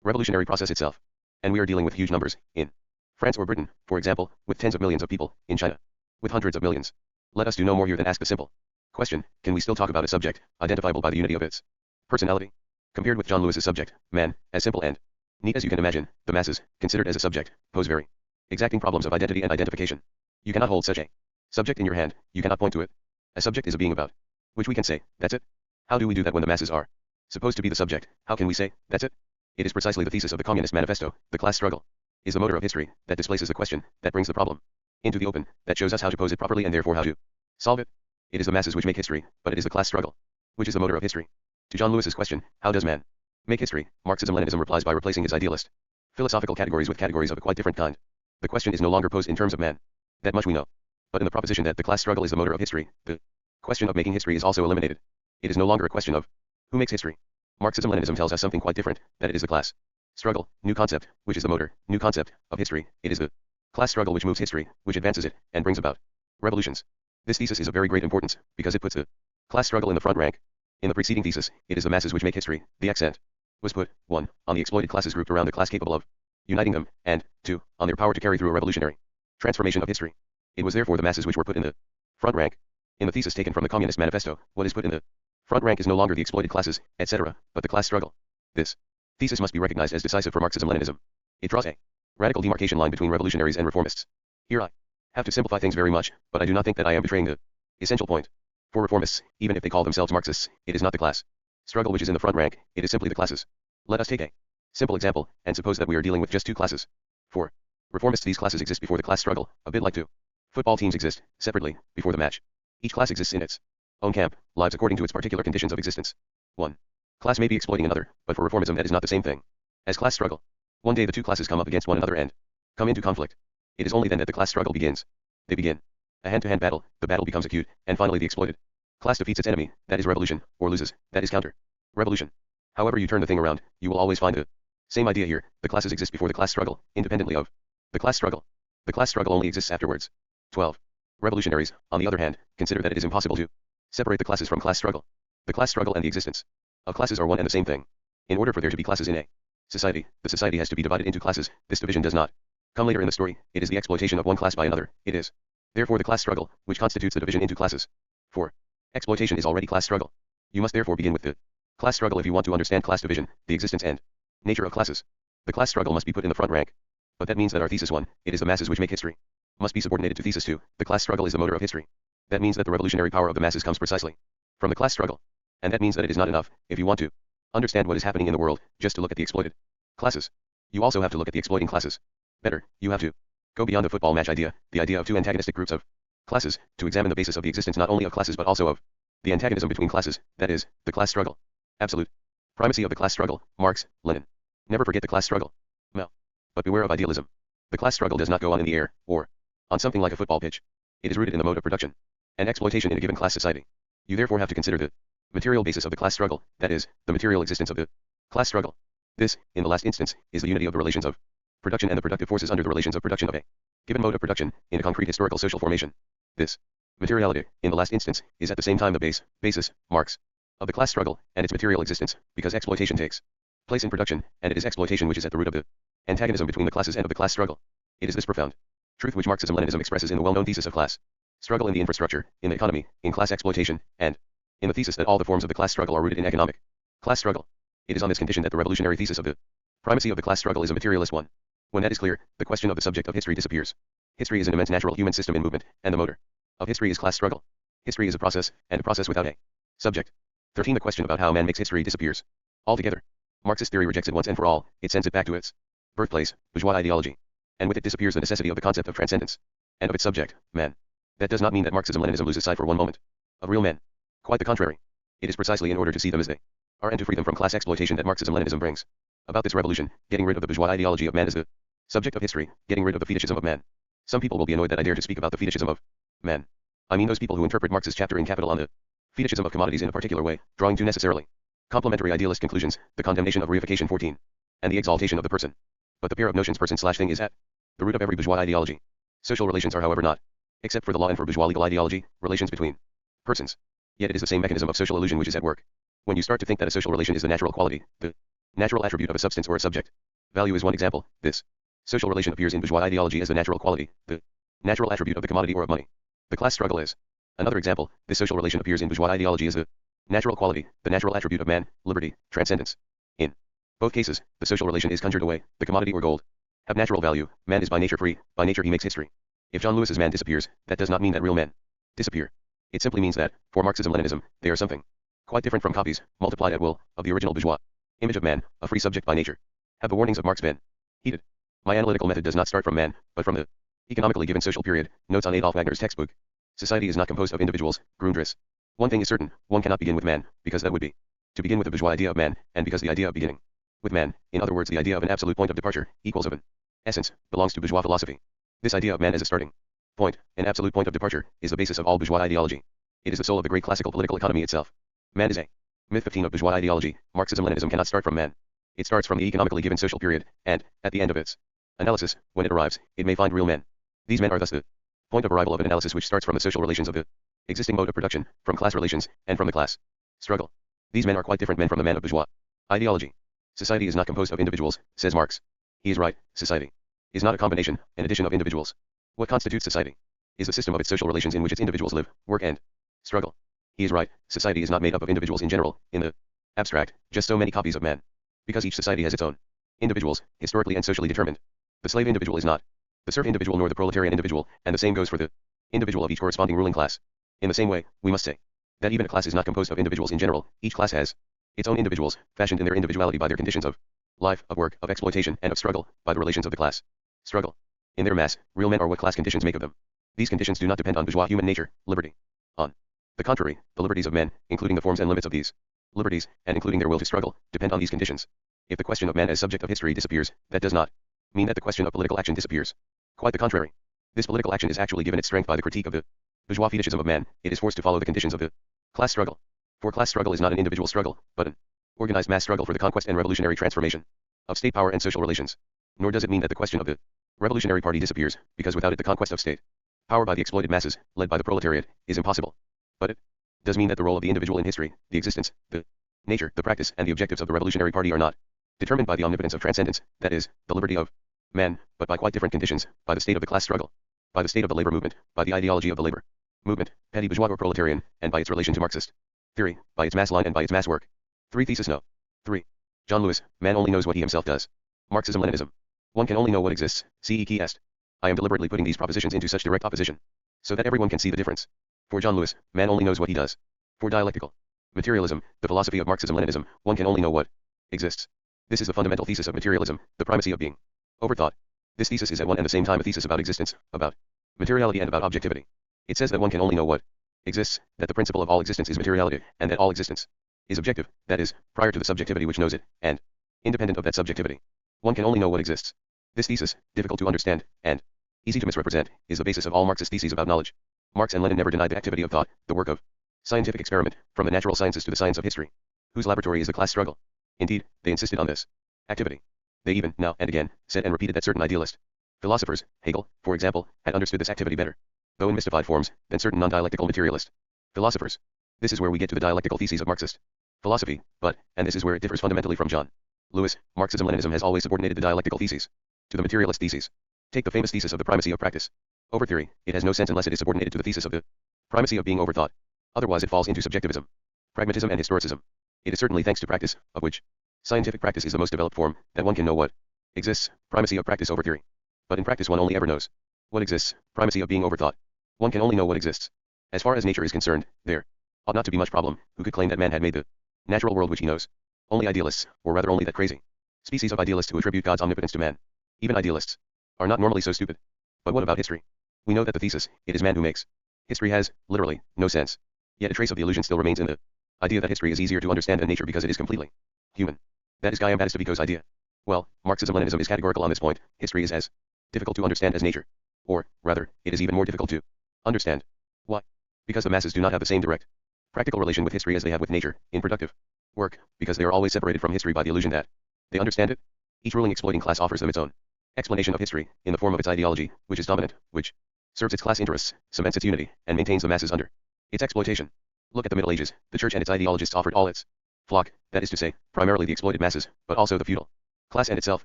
revolutionary process itself. And we are dealing with huge numbers, in France or Britain, for example, with tens of millions of people, in China, with hundreds of millions. Let us do no more here than ask the simple question, can we still talk about a subject, identifiable by the unity of its personality? Compared with John Lewis's subject, man, as simple and neat as you can imagine, the masses, considered as a subject, pose very exacting problems of identity and identification. You cannot hold such a subject in your hand, you cannot point to it. A subject is a being about which we can say, that's it. How do we do that when the masses are supposed to be the subject? How can we say, that's it? It is precisely the thesis of the Communist Manifesto, the class struggle is the motor of history, that displaces the question, that brings the problem into the open, that shows us how to pose it properly and therefore how to solve it. It is the masses which make history, but it is the class struggle which is the motor of history. To John Lewis's question, how does man make history? Marxism-Leninism replies by replacing his idealist philosophical categories with categories of a quite different kind. The question is no longer posed in terms of man. That much we know. But in the proposition that the class struggle is the motor of history, the question of making history is also eliminated. It is no longer a question of who makes history. Marxism-Leninism tells us something quite different, that it is the class struggle, new concept, which is the motor, new concept, of history. It is the class struggle which moves history, which advances it, and brings about revolutions. This thesis is of very great importance, because it puts the class struggle in the front rank. In the preceding thesis, it is the masses which make history. The accent was put, 1, on the exploited classes grouped around the class capable of uniting them, and 2, on their power to carry through a revolutionary transformation of history. It was therefore the masses which were put in the front rank. In the thesis taken from the Communist Manifesto, what is put in the front rank is no longer the exploited classes, etc., but the class struggle. This thesis must be recognized as decisive for Marxism-Leninism. It draws a radical demarcation line between revolutionaries and reformists. Here I have to simplify things very much, but I do not think that I am betraying the essential point. For reformists, even if they call themselves Marxists, it is not the class struggle which is in the front rank, it is simply the classes. Let us take a simple example, and suppose that we are dealing with just two classes. For reformists, these classes exist before the class struggle, a bit like two football teams exist, separately, before the match. Each class exists in its own camp, lives according to its particular conditions of existence. 1. Class may be exploiting another, but for reformism that is not the same thing as class struggle. One day the two classes come up against one another and come into conflict. It is only then that the class struggle begins. They begin a hand-to-hand battle, the battle becomes acute, and finally the exploited class defeats its enemy, that is revolution, or loses, that is counter revolution. However you turn the thing around, you will always find the same idea here. The classes exist before the class struggle, independently of the class struggle. The class struggle only exists afterwards. 12. Revolutionaries, on the other hand, consider that it is impossible to separate the classes from class struggle. The class struggle and the existence of classes are one and the same thing. In order for there to be classes in a society, the society has to be divided into classes. This division does not come later in the story. It is the exploitation of one class by another. It is therefore the class struggle, which constitutes the division into classes. 4. Exploitation is already class struggle. You must therefore begin with the class struggle if you want to understand class division, the existence and nature of classes. The class struggle must be put in the front rank. But that means that our thesis 1, it is the masses which make history, must be subordinated to thesis 2, the class struggle is the motor of history. That means that the revolutionary power of the masses comes precisely from the class struggle. And that means that it is not enough, if you want to understand what is happening in the world, just to look at the exploited classes. You also have to look at the exploiting classes. Better, you have to go beyond the football match idea, the idea of two antagonistic groups of classes, to examine the basis of the existence not only of classes but also of the antagonism between classes, that is, the class struggle. Absolute primacy of the class struggle, Marx, Lenin. Never forget the class struggle. No. But beware of idealism. The class struggle does not go on in the air, or on something like a football pitch. It is rooted in the mode of production and exploitation in a given class society. You therefore have to consider the material basis of the class struggle, that is, the material existence of the class struggle. This, in the last instance, is the unity of the relations of production and the productive forces under the relations of production of a given mode of production, in a concrete historical social formation. This materiality, in the last instance, is at the same time the basis, Marx, of the class struggle, and its material existence, because exploitation takes place in production, and it is exploitation which is at the root of the antagonism between the classes and of the class struggle. It is this profound truth which Marxism-Leninism expresses in the well-known thesis of class struggle in the infrastructure, in the economy, in class exploitation, and in the thesis that all the forms of the class struggle are rooted in economic class struggle. It is on this condition that the revolutionary thesis of the primacy of the class struggle is a materialist one. When that is clear, the question of the subject of history disappears. History is an immense natural human system in movement, and the motor of history is class struggle. History is a process, and a process without a subject. 13. The question about how man makes history disappears altogether. Marxist theory rejects it once and for all. It sends it back to its birthplace, bourgeois ideology. And with it disappears the necessity of the concept of transcendence, and of its subject, man. That does not mean that Marxism-Leninism loses sight for one moment of real men. Quite the contrary. It is precisely in order to see them as they are and to free them from class exploitation that Marxism-Leninism brings about this revolution, getting rid of the bourgeois ideology of man as the subject of history, getting rid of the fetishism of man. Some people will be annoyed that I dare to speak about the fetishism of man. I mean those people who interpret Marx's chapter in Capital on the fetishism of commodities in a particular way, drawing too necessarily complementary idealist conclusions, the condemnation of reification 14, and the exaltation of the person. But the pair of notions person/thing is at the root of every bourgeois ideology. Social relations are however not, except for the law and for bourgeois legal ideology, relations between persons. Yet it is the same mechanism of social illusion which is at work. When you start to think that a social relation is the natural quality, the natural attribute of a substance or a subject. Value is one example. This social relation appears in bourgeois ideology as the natural quality, the natural attribute of the commodity or of money. The class struggle is another example. This social relation appears in bourgeois ideology as the natural quality, the natural attribute of man, liberty, transcendence. In both cases, the social relation is conjured away. The commodity or gold have natural value. Man is by nature free. By nature he makes history. If John Lewis's man disappears, that does not mean that real men disappear. It simply means that, for Marxism-Leninism, they are something quite different from copies, multiplied at will, of the original bourgeois image of man, a free subject by nature. Have the warnings of Marx been heeded? My analytical method does not start from man, but from the economically given social period. Notes on Adolf Wagner's textbook. Society is not composed of individuals, Grundriss. One thing is certain, one cannot begin with man, because that would be to begin with the bourgeois idea of man, and because the idea of beginning with man, in other words the idea of an absolute point of departure, equals of an essence, belongs to bourgeois philosophy. This idea of man as a starting point, an absolute point of departure, is the basis of all bourgeois ideology. It is the soul of the great classical political economy itself. Man is a myth. 15 of bourgeois ideology. Marxism-Leninism cannot start from man. It starts from the economically given social period, and, at the end of its analysis, when it arrives, it may find real men. These men are thus the point of arrival of an analysis which starts from the social relations of the existing mode of production, from class relations, and from the class struggle. These men are quite different men from the man of bourgeois ideology. Society is not composed of individuals, says Marx. He is right. Society is not a combination, an addition of individuals. What constitutes society is the system of its social relations in which its individuals live, work and struggle. He is right. Society is not made up of individuals in general, in the abstract, just so many copies of man. Because each society has its own individuals, historically and socially determined. The slave individual is not the serf individual nor the proletarian individual, and the same goes for the individual of each corresponding ruling class. In the same way, we must say that even a class is not composed of individuals in general. Each class has its own individuals, fashioned in their individuality by their conditions of life, of work, of exploitation, and of struggle, by the relations of the class struggle. In their mass, real men are what class conditions make of them. These conditions do not depend on bourgeois human nature, liberty. On the contrary, the liberties of men, including the forms and limits of these liberties, and including their will to struggle, depend on these conditions. If the question of man as subject of history disappears, that does not mean that the question of political action disappears. Quite the contrary. This political action is actually given its strength by the critique of the bourgeois fetishism of man. It is forced to follow the conditions of the class struggle. For class struggle is not an individual struggle, but an organized mass struggle for the conquest and revolutionary transformation of state power and social relations. Nor does it mean that the question of the revolutionary party disappears, because without it the conquest of state power by the exploited masses, led by the proletariat, is impossible. But it does mean that the role of the individual in history, the existence, the nature, the practice, and the objectives of the revolutionary party are not determined by the omnipotence of transcendence, that is, the liberty of man, but by quite different conditions, by the state of the class struggle, by the state of the labor movement, by the ideology of the labor movement, petty bourgeois or proletarian, and by its relation to Marxist theory, by its mass line and by its mass work. 3 Thesis No. 3. John Lewis, man only knows what he himself does. Marxism-Leninism. One can only know what exists, C.E. Est. I am deliberately putting these propositions into such direct opposition, so that everyone can see the difference. For John Lewis, man only knows what he does. For dialectical materialism, the philosophy of Marxism-Leninism, one can only know what exists. This is the fundamental thesis of materialism, the primacy of being over thought. This thesis is at one and the same time a thesis about existence, about materiality and about objectivity. It says that one can only know what exists, that the principle of all existence is materiality, and that all existence is objective, that is, prior to the subjectivity which knows it, and independent of that subjectivity. One can only know what exists. This thesis, difficult to understand, and easy to misrepresent, is the basis of all Marxist theses about knowledge. Marx and Lenin never denied the activity of thought, the work of scientific experiment, from the natural sciences to the science of history, whose laboratory is the class struggle. Indeed, they insisted on this activity. They even, now and again, said and repeated that certain idealist philosophers, Hegel, for example, had understood this activity better, though in mystified forms, than certain non-dialectical materialist philosophers. This is where we get to the dialectical theses of Marxist philosophy, but, and this is where it differs fundamentally from John Lewis, Marxism-Leninism has always subordinated the dialectical theses to the materialist theses. Take the famous thesis of the primacy of practice over theory. It has no sense unless it is subordinated to the thesis of the primacy of being over thought. Otherwise it falls into subjectivism, pragmatism and historicism. It is certainly thanks to practice, of which scientific practice is the most developed form, that one can know what exists, primacy of practice over theory. But in practice one only ever knows what exists, primacy of being over thought. One can only know what exists. As far as nature is concerned, there ought not to be much problem, who could claim that man had made the natural world which he knows. Only idealists, or rather only that crazy species of idealists who attribute God's omnipotence to man. Even idealists are not normally so stupid. But what about history? We know that the thesis, it is man who makes history, has, literally, no sense. Yet a trace of the illusion still remains in the idea that history is easier to understand than nature because it is completely human. That is Guillaume-Battistavico's idea. Well, Marxism-Leninism is categorical on this point. History is as difficult to understand as nature. Or, rather, it is even more difficult to understand. Why? Because the masses do not have the same direct practical relation with history as they have with nature, in productive work, because they are always separated from history by the illusion that they understand it. Each ruling exploiting class offers them its own explanation of history, in the form of its ideology, which is dominant, which serves its class interests, cements its unity, and maintains the masses under its exploitation. Look at the Middle Ages. The Church and its ideologists offered all its flock, that is to say, primarily the exploited masses, but also the feudal class and itself,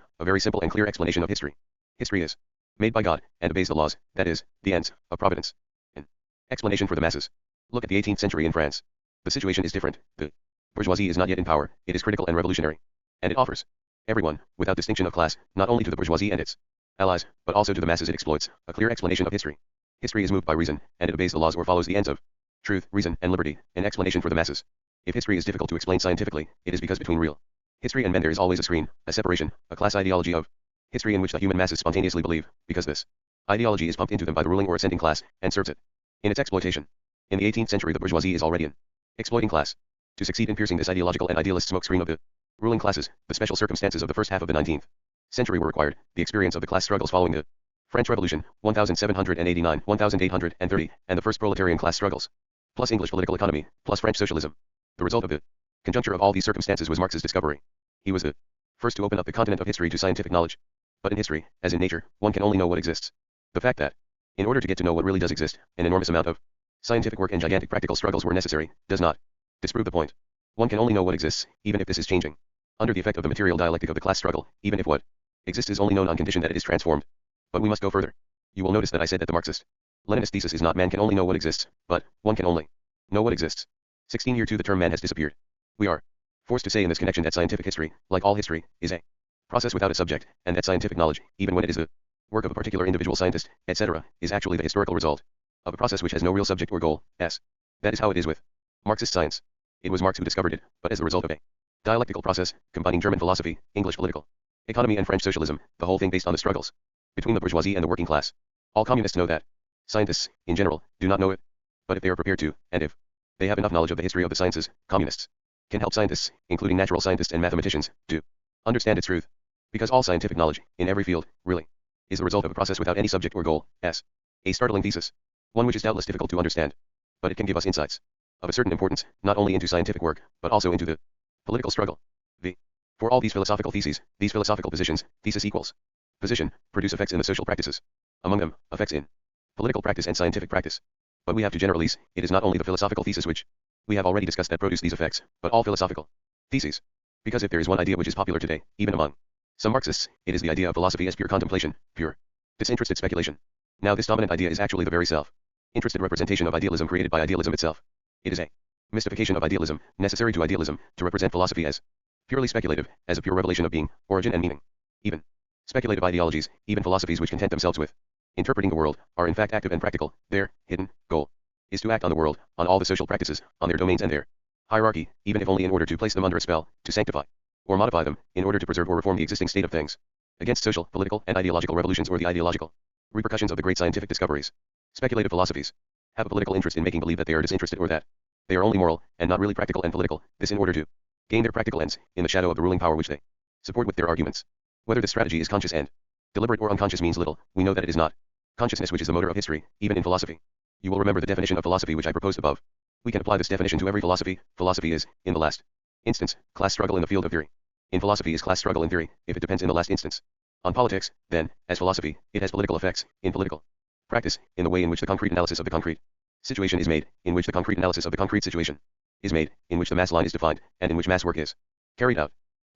a very simple and clear explanation of history. History is made by God, and obeys the laws, that is, the ends, of providence. An explanation for the masses. Look at the 18th century in France. The situation is different. The bourgeoisie is not yet in power, it is critical and revolutionary. And it offers everyone, without distinction of class, not only to the bourgeoisie and its allies, but also to the masses it exploits, a clear explanation of history. History is moved by reason, and it obeys the laws or follows the ends of truth, reason, and liberty, an explanation for the masses. If history is difficult to explain scientifically, it is because between real history and men there is always a screen, a separation, a class ideology of history in which the human masses spontaneously believe, because this ideology is pumped into them by the ruling or ascending class, and serves it in its exploitation. In the 18th century the bourgeoisie is already an exploiting class. To succeed in piercing this ideological and idealist smokescreen of the ruling classes, the special circumstances of the first half of the 19th century were required, the experience of the class struggles following the French Revolution, 1789, 1830, and the first proletarian class struggles, plus English political economy, plus French socialism. The result of the conjuncture of all these circumstances was Marx's discovery. He was the first to open up the continent of history to scientific knowledge. But in history, as in nature, one can only know what exists. The fact that, in order to get to know what really does exist, an enormous amount of scientific work and gigantic practical struggles were necessary, does not disprove the point. One can only know what exists, even if this is changing under the effect of the material dialectic of the class struggle, even if what exists is only known on condition that it is transformed. But we must go further. You will notice that I said that the Marxist-Leninist thesis is not man can only know what exists, but one can only know what exists. 16 year 2 the term man has disappeared. We are forced to say in this connection that scientific history, like all history, is a process without a subject, and that scientific knowledge, even when it is the work of a particular individual scientist, etc., is actually the historical result of a process which has no real subject or goal. That is how it is with Marxist science. It was Marx who discovered it, but as the result of a dialectical process, combining German philosophy, English political economy and French socialism, the whole thing based on the struggles between the bourgeoisie and the working class. All communists know that. Scientists, in general, do not know it. But if they are prepared to, and if they have enough knowledge of the history of the sciences, communists can help scientists, including natural scientists and mathematicians, to understand its truth. Because all scientific knowledge, in every field, really, is the result of a process without any subject or goal. A startling thesis. One which is doubtless difficult to understand. But it can give us insights of a certain importance, not only into scientific work, but also into the political struggle. For all these philosophical theses, these philosophical positions, thesis equals position, produce effects in the social practices. Among them, effects in political practice and scientific practice. But we have to generalize, it is not only the philosophical thesis which we have already discussed that produce these effects, but all philosophical theses. Because if there is one idea which is popular today, even among some Marxists, it is the idea of philosophy as pure contemplation, pure disinterested speculation. Now this dominant idea is actually the very self-interested representation of idealism created by idealism itself. It is a mystification of idealism, necessary to idealism, to represent philosophy as purely speculative, as a pure revelation of being, origin and meaning. Even speculative ideologies, even philosophies which content themselves with interpreting the world, are in fact active and practical. Their hidden goal is to act on the world, on all the social practices, on their domains and their hierarchy, even if only in order to place them under a spell, to sanctify or modify them, in order to preserve or reform the existing state of things. Against social, political, and ideological revolutions or the ideological repercussions of the great scientific discoveries. Speculative philosophies have a political interest in making believe that they are disinterested or that they are only moral, and not really practical and political, this in order to gain their practical ends, in the shadow of the ruling power which they support with their arguments. Whether this strategy is conscious and deliberate or unconscious means little, we know that it is not consciousness which is the motor of history, even in philosophy. You will remember the definition of philosophy which I proposed above. We can apply this definition to every philosophy. Philosophy is, in the last instance, class struggle in the field of theory. In philosophy is class struggle in theory, if it depends in the last instance on politics, then, as philosophy, it has political effects, in political practice, in the way in which the concrete analysis of the concrete situation is made, in which the concrete analysis of the concrete situation is made, in which the mass line is defined, and in which mass work is carried out.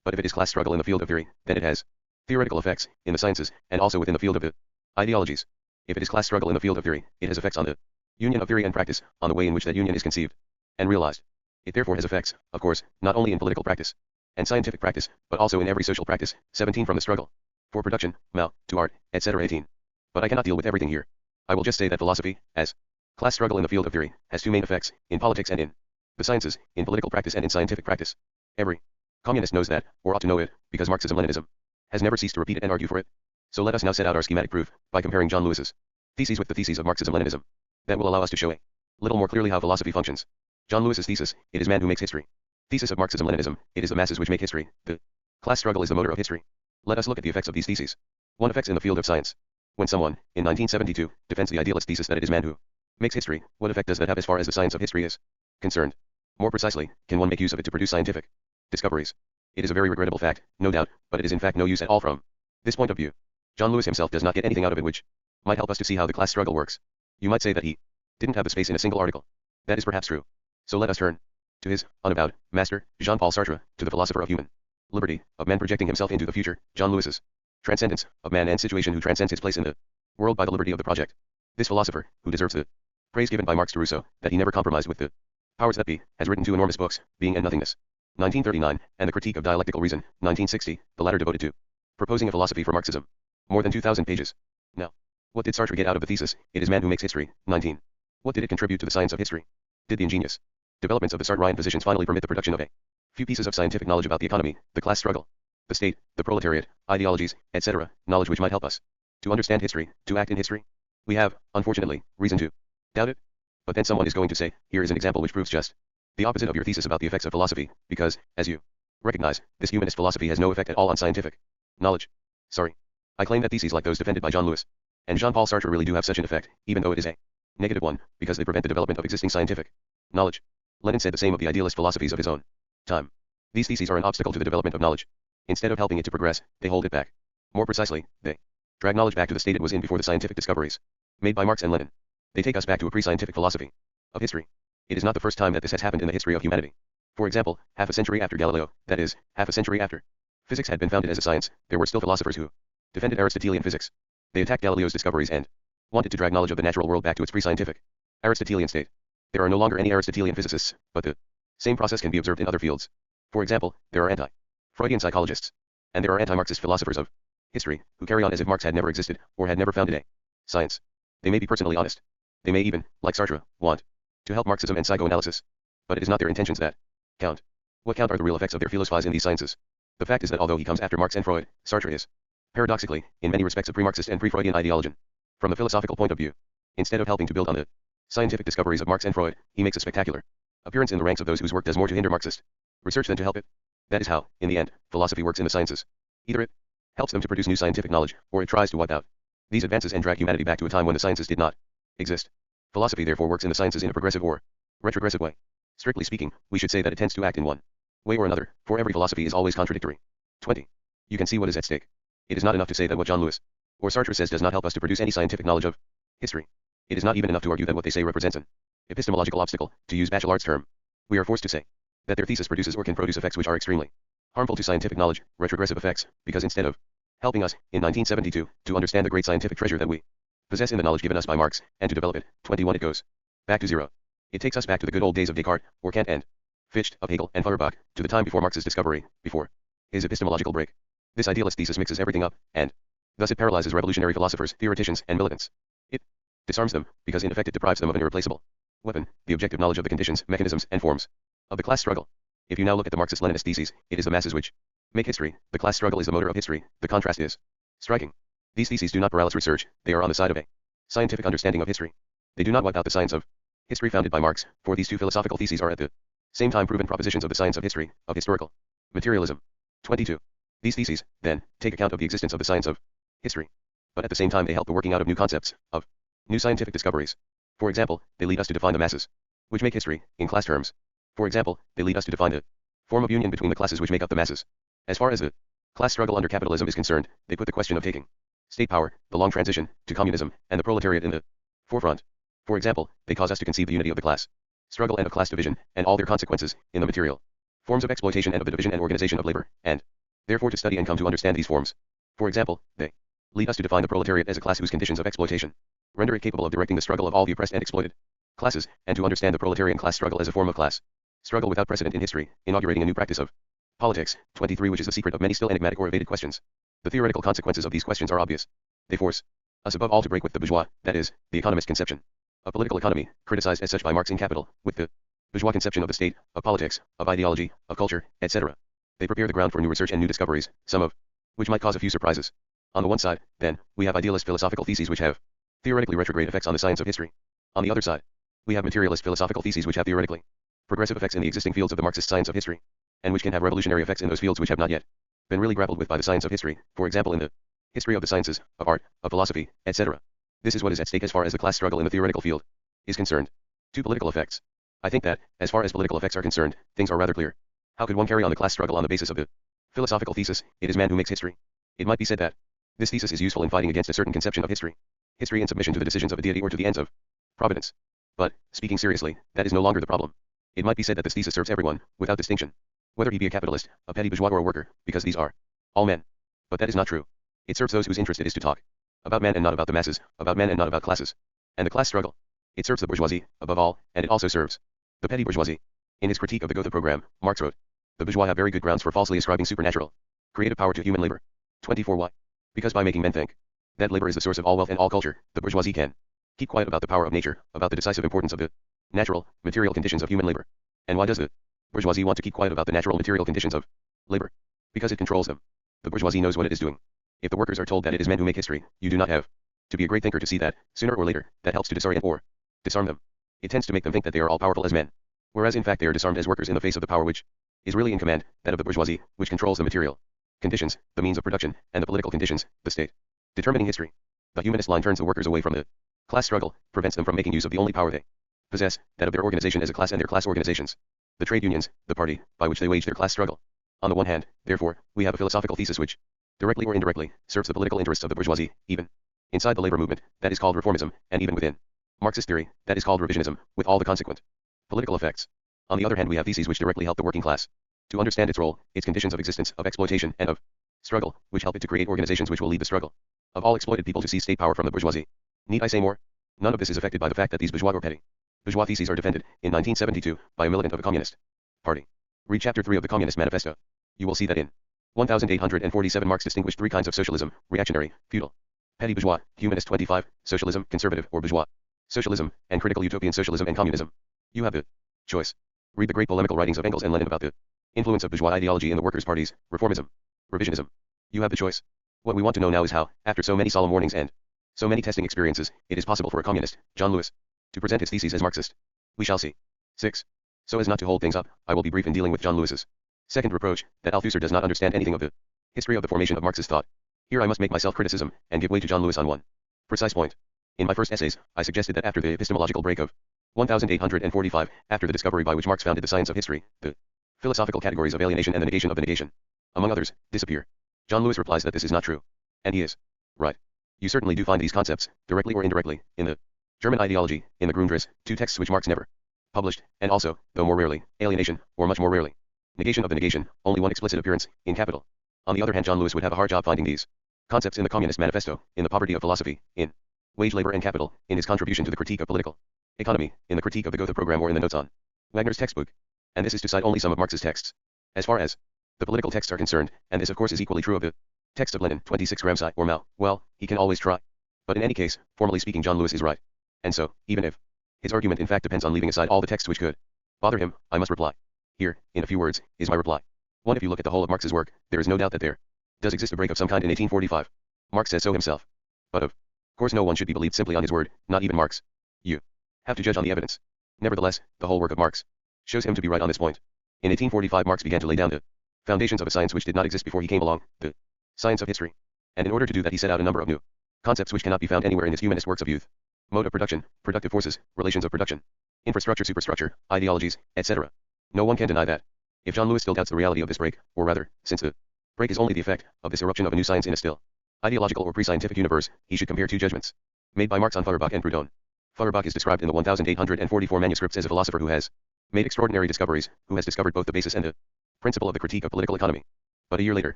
But if it is class struggle in the field of theory, then it has theoretical effects, in the sciences, and also within the field of the ideologies. If it is class struggle in the field of theory, it has effects on the union of theory and practice, on the way in which that union is conceived and realized. It therefore has effects, of course, not only in political practice and scientific practice, but also in every social practice. 17 From the struggle for production, to art, etc. 18. But I cannot deal with everything here. I will just say that philosophy, as class struggle in the field of theory, has two main effects, in politics and in the sciences, in political practice and in scientific practice. Every communist knows that, or ought to know it, because Marxism-Leninism has never ceased to repeat it and argue for it. So let us now set out our schematic proof, by comparing John Lewis's theses with the theses of Marxism-Leninism. That will allow us to show a little more clearly how philosophy functions. John Lewis's thesis, it is man who makes history. Thesis of Marxism-Leninism, it is the masses which make history. The class struggle is the motor of history. Let us look at the effects of these theses. 1. Effects in the field of science. When someone, in 1972, defends the idealist thesis that it is man who makes history, what effect does that have as far as the science of history is concerned? More precisely, can one make use of it to produce scientific discoveries? It is a very regrettable fact, no doubt, but it is in fact no use at all from this point of view. John Lewis himself does not get anything out of it which might help us to see how the class struggle works. You might say that he didn't have the space in a single article. That is perhaps true. So let us turn to his unavowed master, Jean-Paul Sartre, to the philosopher of human liberty, of man projecting himself into the future, John Lewis's transcendence of man and situation who transcends his place in the world by the liberty of the project. This philosopher, who deserves the praise given by Marx to Rousseau, that he never compromised with the powers that be, has written two enormous books, Being and Nothingness, 1939, and The Critique of Dialectical Reason, 1960, the latter devoted to proposing a philosophy for Marxism. More than 2,000 pages. Now, what did Sartre get out of the thesis, it is man who makes history? 19. What did it contribute to the science of history? Did the ingenious developments of the Sartrean positions finally permit the production of a few pieces of scientific knowledge about the economy, the class struggle, the state, the proletariat, ideologies, etc., knowledge which might help us to understand history, to act in history? We have, unfortunately, reason to doubt it. But then someone is going to say, here is an example which proves just the opposite of your thesis about the effects of philosophy, because, as you recognize, this humanist philosophy has no effect at all on scientific knowledge. Sorry. I claim that theses like those defended by John Lewis and Jean-Paul Sartre really do have such an effect, even though it is a negative one, because they prevent the development of existing scientific knowledge. Lenin said the same of the idealist philosophies of his own time. These theses are an obstacle to the development of knowledge. Instead of helping it to progress, they hold it back. More precisely, they drag knowledge back to the state it was in before the scientific discoveries made by Marx and Lenin. They take us back to a pre-scientific philosophy of history. It is not the first time that this has happened in the history of humanity. For example, half a century after Galileo, that is, half a century after physics had been founded as a science, there were still philosophers who defended Aristotelian physics. They attacked Galileo's discoveries and wanted to drag knowledge of the natural world back to its pre-scientific Aristotelian state. There are no longer any Aristotelian physicists, but the same process can be observed in other fields. For example, there are anti-Freudian psychologists, and there are anti-Marxist philosophers of history, who carry on as if Marx had never existed, or had never founded a science. They may be personally honest. They may even, like Sartre, want to help Marxism and psychoanalysis. But it is not their intentions that count. What count are the real effects of their philosophies in these sciences. The fact is that although he comes after Marx and Freud, Sartre is, paradoxically, in many respects a pre-Marxist and pre-Freudian ideologian. From the philosophical point of view, instead of helping to build on the scientific discoveries of Marx and Freud, he makes a spectacular appearance in the ranks of those whose work does more to hinder Marxist Research then to help it. That is how, in the end, philosophy works in the sciences. Either it helps them to produce new scientific knowledge, or it tries to wipe out these advances and drag humanity back to a time when the sciences did not exist. Philosophy therefore works in the sciences in a progressive or retrogressive way. Strictly speaking, we should say that it tends to act in one way or another, for every philosophy is always contradictory. 20. You can see what is at stake. It is not enough to say that what John Lewis or Sartre says does not help us to produce any scientific knowledge of history. It is not even enough to argue that what they say represents an epistemological obstacle, to use Bachelard's term. We are forced to say that their thesis produces or can produce effects which are extremely harmful to scientific knowledge, retrogressive effects, because instead of helping us, in 1972, to understand the great scientific treasure that we possess in the knowledge given us by Marx, and to develop it, 21 it goes back to zero. It takes us back to the good old days of Descartes, or Kant and Fichte, of Hegel and Feuerbach, to the time before Marx's discovery, before his epistemological break. This idealist thesis mixes everything up, and thus it paralyzes revolutionary philosophers, theoreticians, and militants. It disarms them, because in effect it deprives them of an irreplaceable weapon, the objective knowledge of the conditions, mechanisms, and forms of the class struggle. If you now look at the Marxist-Leninist theses, it is the masses which make history. The class struggle is the motor of history. The contrast is striking. These theses do not paralyze research, they are on the side of a scientific understanding of history. They do not wipe out the science of history founded by Marx, for these two philosophical theses are at the same time proven propositions of the science of history, of historical materialism. 22. These theses, then, take account of the existence of the science of history. But at the same time they help the working out of new concepts, of new scientific discoveries. For example, they lead us to define the masses, which make history, in class terms. For example, they lead us to define the form of union between the classes which make up the masses. As far as the class struggle under capitalism is concerned, they put the question of taking state power, the long transition, to communism, and the proletariat in the forefront. For example, they cause us to conceive the unity of the class struggle and of class division, and all their consequences, in the material forms of exploitation and of the division and organization of labor, and therefore to study and come to understand these forms. For example, they lead us to define the proletariat as a class whose conditions of exploitation render it capable of directing the struggle of all the oppressed and exploited classes, and to understand the proletarian class struggle as a form of class struggle without precedent in history, inaugurating a new practice of politics. 23 Which is the secret of many still enigmatic or evaded questions. The theoretical consequences of these questions are obvious. They force us above all to break with the bourgeois, that is, the economist conception of political economy, criticized as such by Marx in Capital, with the bourgeois conception of the state, of politics, of ideology, of culture, etc. They prepare the ground for new research and new discoveries, some of which might cause a few surprises. On the one side, then, we have idealist philosophical theses which have theoretically retrograde effects on the science of history. On the other side, we have materialist philosophical theses which have theoretically progressive effects in the existing fields of the Marxist science of history, and which can have revolutionary effects in those fields which have not yet been really grappled with by the science of history, for example in the history of the sciences, of art, of philosophy, etc. This is what is at stake as far as the class struggle in the theoretical field is concerned. 2 Political effects. I think that, as far as political effects are concerned, things are rather clear. How could one carry on the class struggle on the basis of the philosophical thesis, it is man who makes history? It might be said that this thesis is useful in fighting against a certain conception of history in submission to the decisions of a deity or to the ends of providence. But, speaking seriously, that is no longer the problem. It might be said that this thesis serves everyone, without distinction, whether he be a capitalist, a petty bourgeois or a worker, because these are all men. But that is not true. It serves those whose interest it is to talk about men and not about the masses, about men and not about classes, and the class struggle. It serves the bourgeoisie, above all, and it also serves the petty bourgeoisie. In his critique of the Gotha program, Marx wrote, the bourgeois have very good grounds for falsely ascribing supernatural creative power to human labor. 24 Why? Because by making men think that labor is the source of all wealth and all culture, the bourgeoisie can keep quiet about the power of nature, about the decisive importance of the natural, material conditions of human labor. And why does the bourgeoisie want to keep quiet about the natural material conditions of labor? Because it controls them. The bourgeoisie knows what it is doing. If the workers are told that it is men who make history, you do not have to be a great thinker to see that, sooner or later, that helps to disorient or disarm them. It tends to make them think that they are all powerful as men, whereas in fact they are disarmed as workers in the face of the power which is really in command, that of the bourgeoisie, which controls the material conditions, the means of production, and the political conditions, the state determining history. The humanist line turns the workers away from the class struggle, prevents them from making use of the only power they possess, that of their organization as a class and their class organizations, the trade unions, the party, by which they wage their class struggle. On the one hand, therefore, we have a philosophical thesis which, directly or indirectly, serves the political interests of the bourgeoisie, even inside the labor movement, that is called reformism, and even within Marxist theory, that is called revisionism, with all the consequent political effects. On the other hand, we have theses which directly help the working class to understand its role, its conditions of existence, of exploitation, and of struggle, which help it to create organizations which will lead the struggle of all exploited people to seize state power from the bourgeoisie. Need I say more? None of this is affected by the fact that these bourgeois or petty bourgeois theses are defended, in 1972, by a militant of a communist party. Read chapter 3 of the Communist Manifesto. You will see that in 1847 Marx distinguished 3 kinds of socialism: reactionary, feudal, petty bourgeois, humanist. 25, socialism, conservative or bourgeois socialism, and critical utopian socialism and communism. You have the choice. Read the great polemical writings of Engels and Lenin about the influence of bourgeois ideology in the workers' parties, reformism, revisionism. You have the choice. What we want to know now is how, after so many solemn warnings and so many testing experiences, it is possible for a communist, John Lewis, to present his theses as Marxist. We shall see. 6. So as not to hold things up, I will be brief in dealing with John Lewis's second reproach, that Althusser does not understand anything of the history of the formation of Marxist thought. Here I must make myself criticism, and give way to John Lewis on one precise point. In my first essays, I suggested that after the epistemological break of 1845, after the discovery by which Marx founded the science of history, the philosophical categories of alienation and the negation of the negation, among others, disappear. John Lewis replies that this is not true. And he is right. You certainly do find these concepts, directly or indirectly, in the German ideology, in the Grundrisse, two texts which Marx never published, and also, though more rarely, alienation, or much more rarely, negation of the negation, only one explicit appearance, in capital. On the other hand, John Lewis would have a hard job finding these concepts in the Communist Manifesto, in the Poverty of Philosophy, in Wage Labor and Capital, in his contribution to the critique of political economy, in the critique of the Gotha program, or in the notes on Wagner's textbook. And this is to cite only some of Marx's texts. As far as the political texts are concerned, and this of course is equally true of the text of Lenin, 26 Gramsci or Mao, well, he can always try. But in any case, formally speaking, John Lewis is right. And so, even if his argument in fact depends on leaving aside all the texts which could bother him, I must reply. Here, in a few words, is my reply. 1. If you look at the whole of Marx's work, there is no doubt that there does exist a break of some kind in 1845. Marx says so himself. But of course no one should be believed simply on his word, not even Marx. You have to judge on the evidence. Nevertheless, the whole work of Marx shows him to be right on this point. In 1845 Marx began to lay down the foundations of a science which did not exist before he came along, the science of history. And in order to do that he set out a number of new concepts which cannot be found anywhere in his humanist works of youth. Mode of production, productive forces, relations of production, infrastructure, superstructure, ideologies, etc. No one can deny that. If John Lewis still doubts the reality of this break, or rather, since the break is only the effect of this eruption of a new science in a still ideological or pre-scientific universe, he should compare two judgments made by Marx on Feuerbach and Proudhon. Feuerbach is described in the 1844 manuscripts as a philosopher who has made extraordinary discoveries, who has discovered both the basis and the principle of the critique of political economy. But a year later,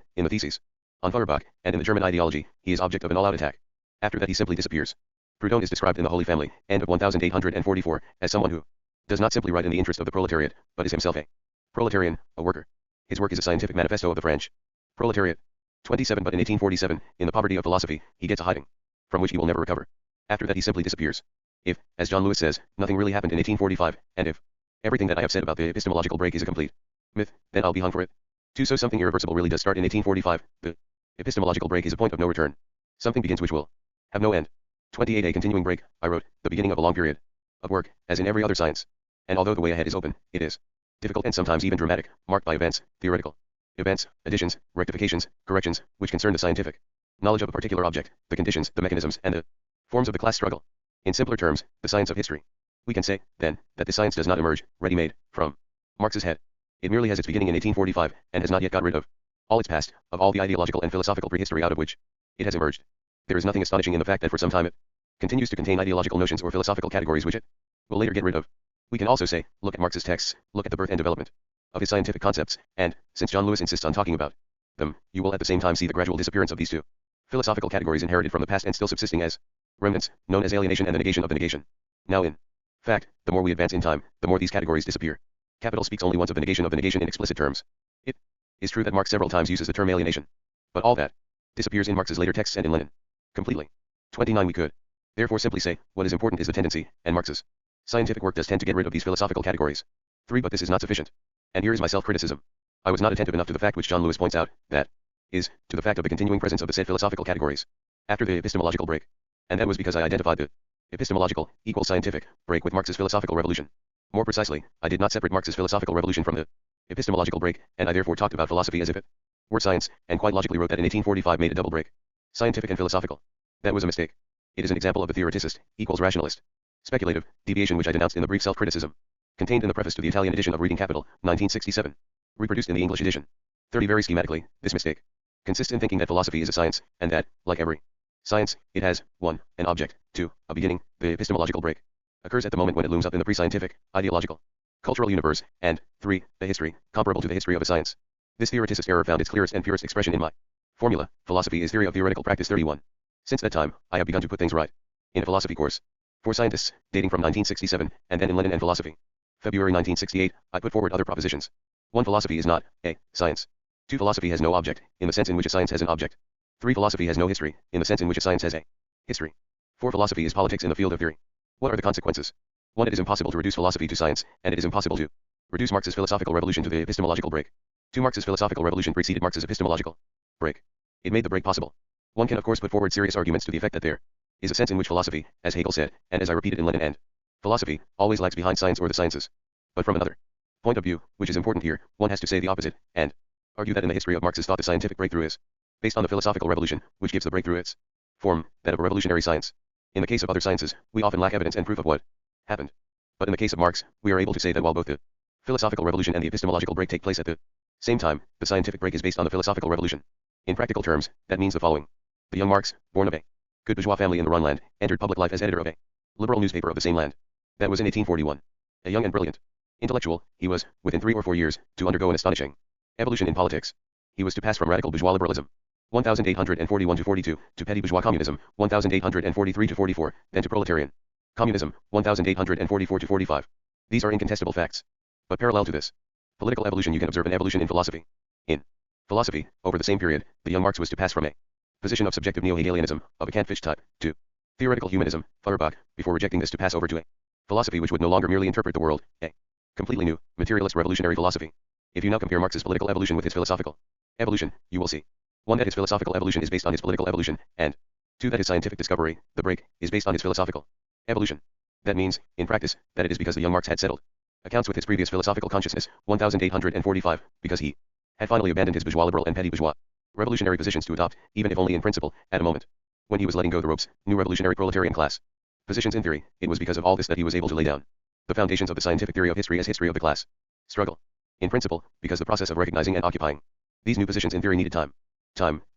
in the theses on Feuerbach, and in the German ideology, he is object of an all-out attack. After that he simply disappears. Proudhon is described in the Holy Family, end of 1844, as someone who does not simply write in the interest of the proletariat, but is himself a proletarian, a worker. His work is a scientific manifesto of the French proletariat. 27. But in 1847, in the Poverty of Philosophy, he gets a hiding, from which he will never recover. After that he simply disappears. If, as John Lewis says, nothing really happened in 1845, and if everything that I have said about the epistemological break is a complete myth, then I'll be hung for it. 2. So something irreversible really does start in 1845. The epistemological break is a point of no return. Something begins which will have no end. 28. A continuing break, I wrote, the beginning of a long period of work, as in every other science. And although the way ahead is open, it is difficult and sometimes even dramatic, marked by events, theoretical events, additions, rectifications, corrections, which concern the scientific knowledge of a particular object, the conditions, the mechanisms, and the forms of the class struggle. In simpler terms, the science of history. We can say, then, that this science does not emerge, ready-made, from Marx's head. It merely has its beginning in 1845, and has not yet got rid of all its past, of all the ideological and philosophical prehistory out of which it has emerged. There is nothing astonishing in the fact that for some time it continues to contain ideological notions or philosophical categories which it will later get rid of. We can also say, look at Marx's texts, look at the birth and development of his scientific concepts, and, since John Lewis insists on talking about them, you will at the same time see the gradual disappearance of these two philosophical categories inherited from the past and still subsisting as remnants, known as alienation and the negation of the negation. Now in fact, the more we advance in time, the more these categories disappear. Capital speaks only once of the negation in explicit terms. It is true that Marx several times uses the term alienation. But all that disappears in Marx's later texts and in Lenin. Completely. 29. We could therefore simply say, what is important is the tendency, and Marx's scientific work does tend to get rid of these philosophical categories. 3. But this is not sufficient. And here is my self-criticism. I was not attentive enough to the fact which John Lewis points out, that is, to the fact of the continuing presence of the said philosophical categories after the epistemological break. And that was because I identified the epistemological, equal scientific, break with Marx's philosophical revolution. More precisely, I did not separate Marx's philosophical revolution from the epistemological break, and I therefore talked about philosophy as if it were science, and quite logically wrote that in 1845 made a double break. Scientific and philosophical. That was a mistake. It is an example of the theoreticist, equals rationalist, speculative, deviation which I denounced in the brief self-criticism contained in the preface to the Italian edition of Reading Capital, 1967. Reproduced in the English edition. 30. Very schematically, this mistake consists in thinking that philosophy is a science, and that, like every science, it has 1. An object, 2. A beginning. The epistemological break occurs at the moment when it looms up in the pre-scientific, ideological, cultural universe, and 3. A history, comparable to the history of a science. This theoreticist error found its clearest and purest expression in my formula, philosophy is theory of theoretical practice. 31. Since that time, I have begun to put things right. In a philosophy course for scientists, dating from 1967, and then in Lenin and Philosophy, February 1968, I put forward other propositions. 1. Philosophy is not a science. 2. Philosophy has no object, in the sense in which a science has an object. 3. Philosophy has no history, in the sense in which a science has a history. 4. Philosophy is politics in the field of theory. What are the consequences? 1. It is impossible to reduce philosophy to science, and it is impossible to reduce Marx's philosophical revolution to the epistemological break. 2. Marx's philosophical revolution preceded Marx's epistemological break. It made the break possible. One can of course put forward serious arguments to the effect that there is a sense in which philosophy, as Hegel said, and as I repeated in Lenin and Philosophy, always lags behind science or the sciences. But from another Point of view, which is important here, one has to say the opposite, and argue that in the history of Marx's thought the scientific breakthrough is based on the philosophical revolution, which gives the breakthrough its form, that of a revolutionary science. In the case of other sciences, we often lack evidence and proof of what happened. But in the case of Marx, we are able to say that while both the philosophical revolution and the epistemological break take place at the same time, the scientific break is based on the philosophical revolution. In practical terms, that means the following. The young Marx, born of a good bourgeois family in the Rhineland, entered public life as editor of a liberal newspaper of the same land. That was in 1841. A young and brilliant intellectual, he was, within 3 or 4 years, to undergo an astonishing evolution in politics. He was to pass from radical bourgeois liberalism, 1841 to 42, to petty bourgeois communism, 1843 to 44, then to proletarian communism, 1844 to 45. These are incontestable facts. But parallel to this political evolution, you can observe an evolution in philosophy. In philosophy, over the same period, the young Marx was to pass from a position of subjective neo-Hegelianism, of a Kant-Fichte type, to theoretical humanism, Feuerbach, before rejecting this to pass over to a philosophy which would no longer merely interpret the world, a completely new, materialist revolutionary philosophy. If you now compare Marx's political evolution with his philosophical evolution, you will see 1. That his philosophical evolution is based on his political evolution, and 2. That his scientific discovery, the break, is based on his philosophical evolution. That means, in practice, that it is because the young Marx had settled accounts with his previous philosophical consciousness, 1845, because he had finally abandoned his bourgeois liberal and petty bourgeois revolutionary positions to adopt, even if only in principle, at a moment when he was letting go the ropes, new revolutionary proletarian class positions in theory. It was because of all this that he was able to lay down the foundations of the scientific theory of history as history of the class struggle. In principle, because the process of recognizing and occupying these new positions in theory needed time,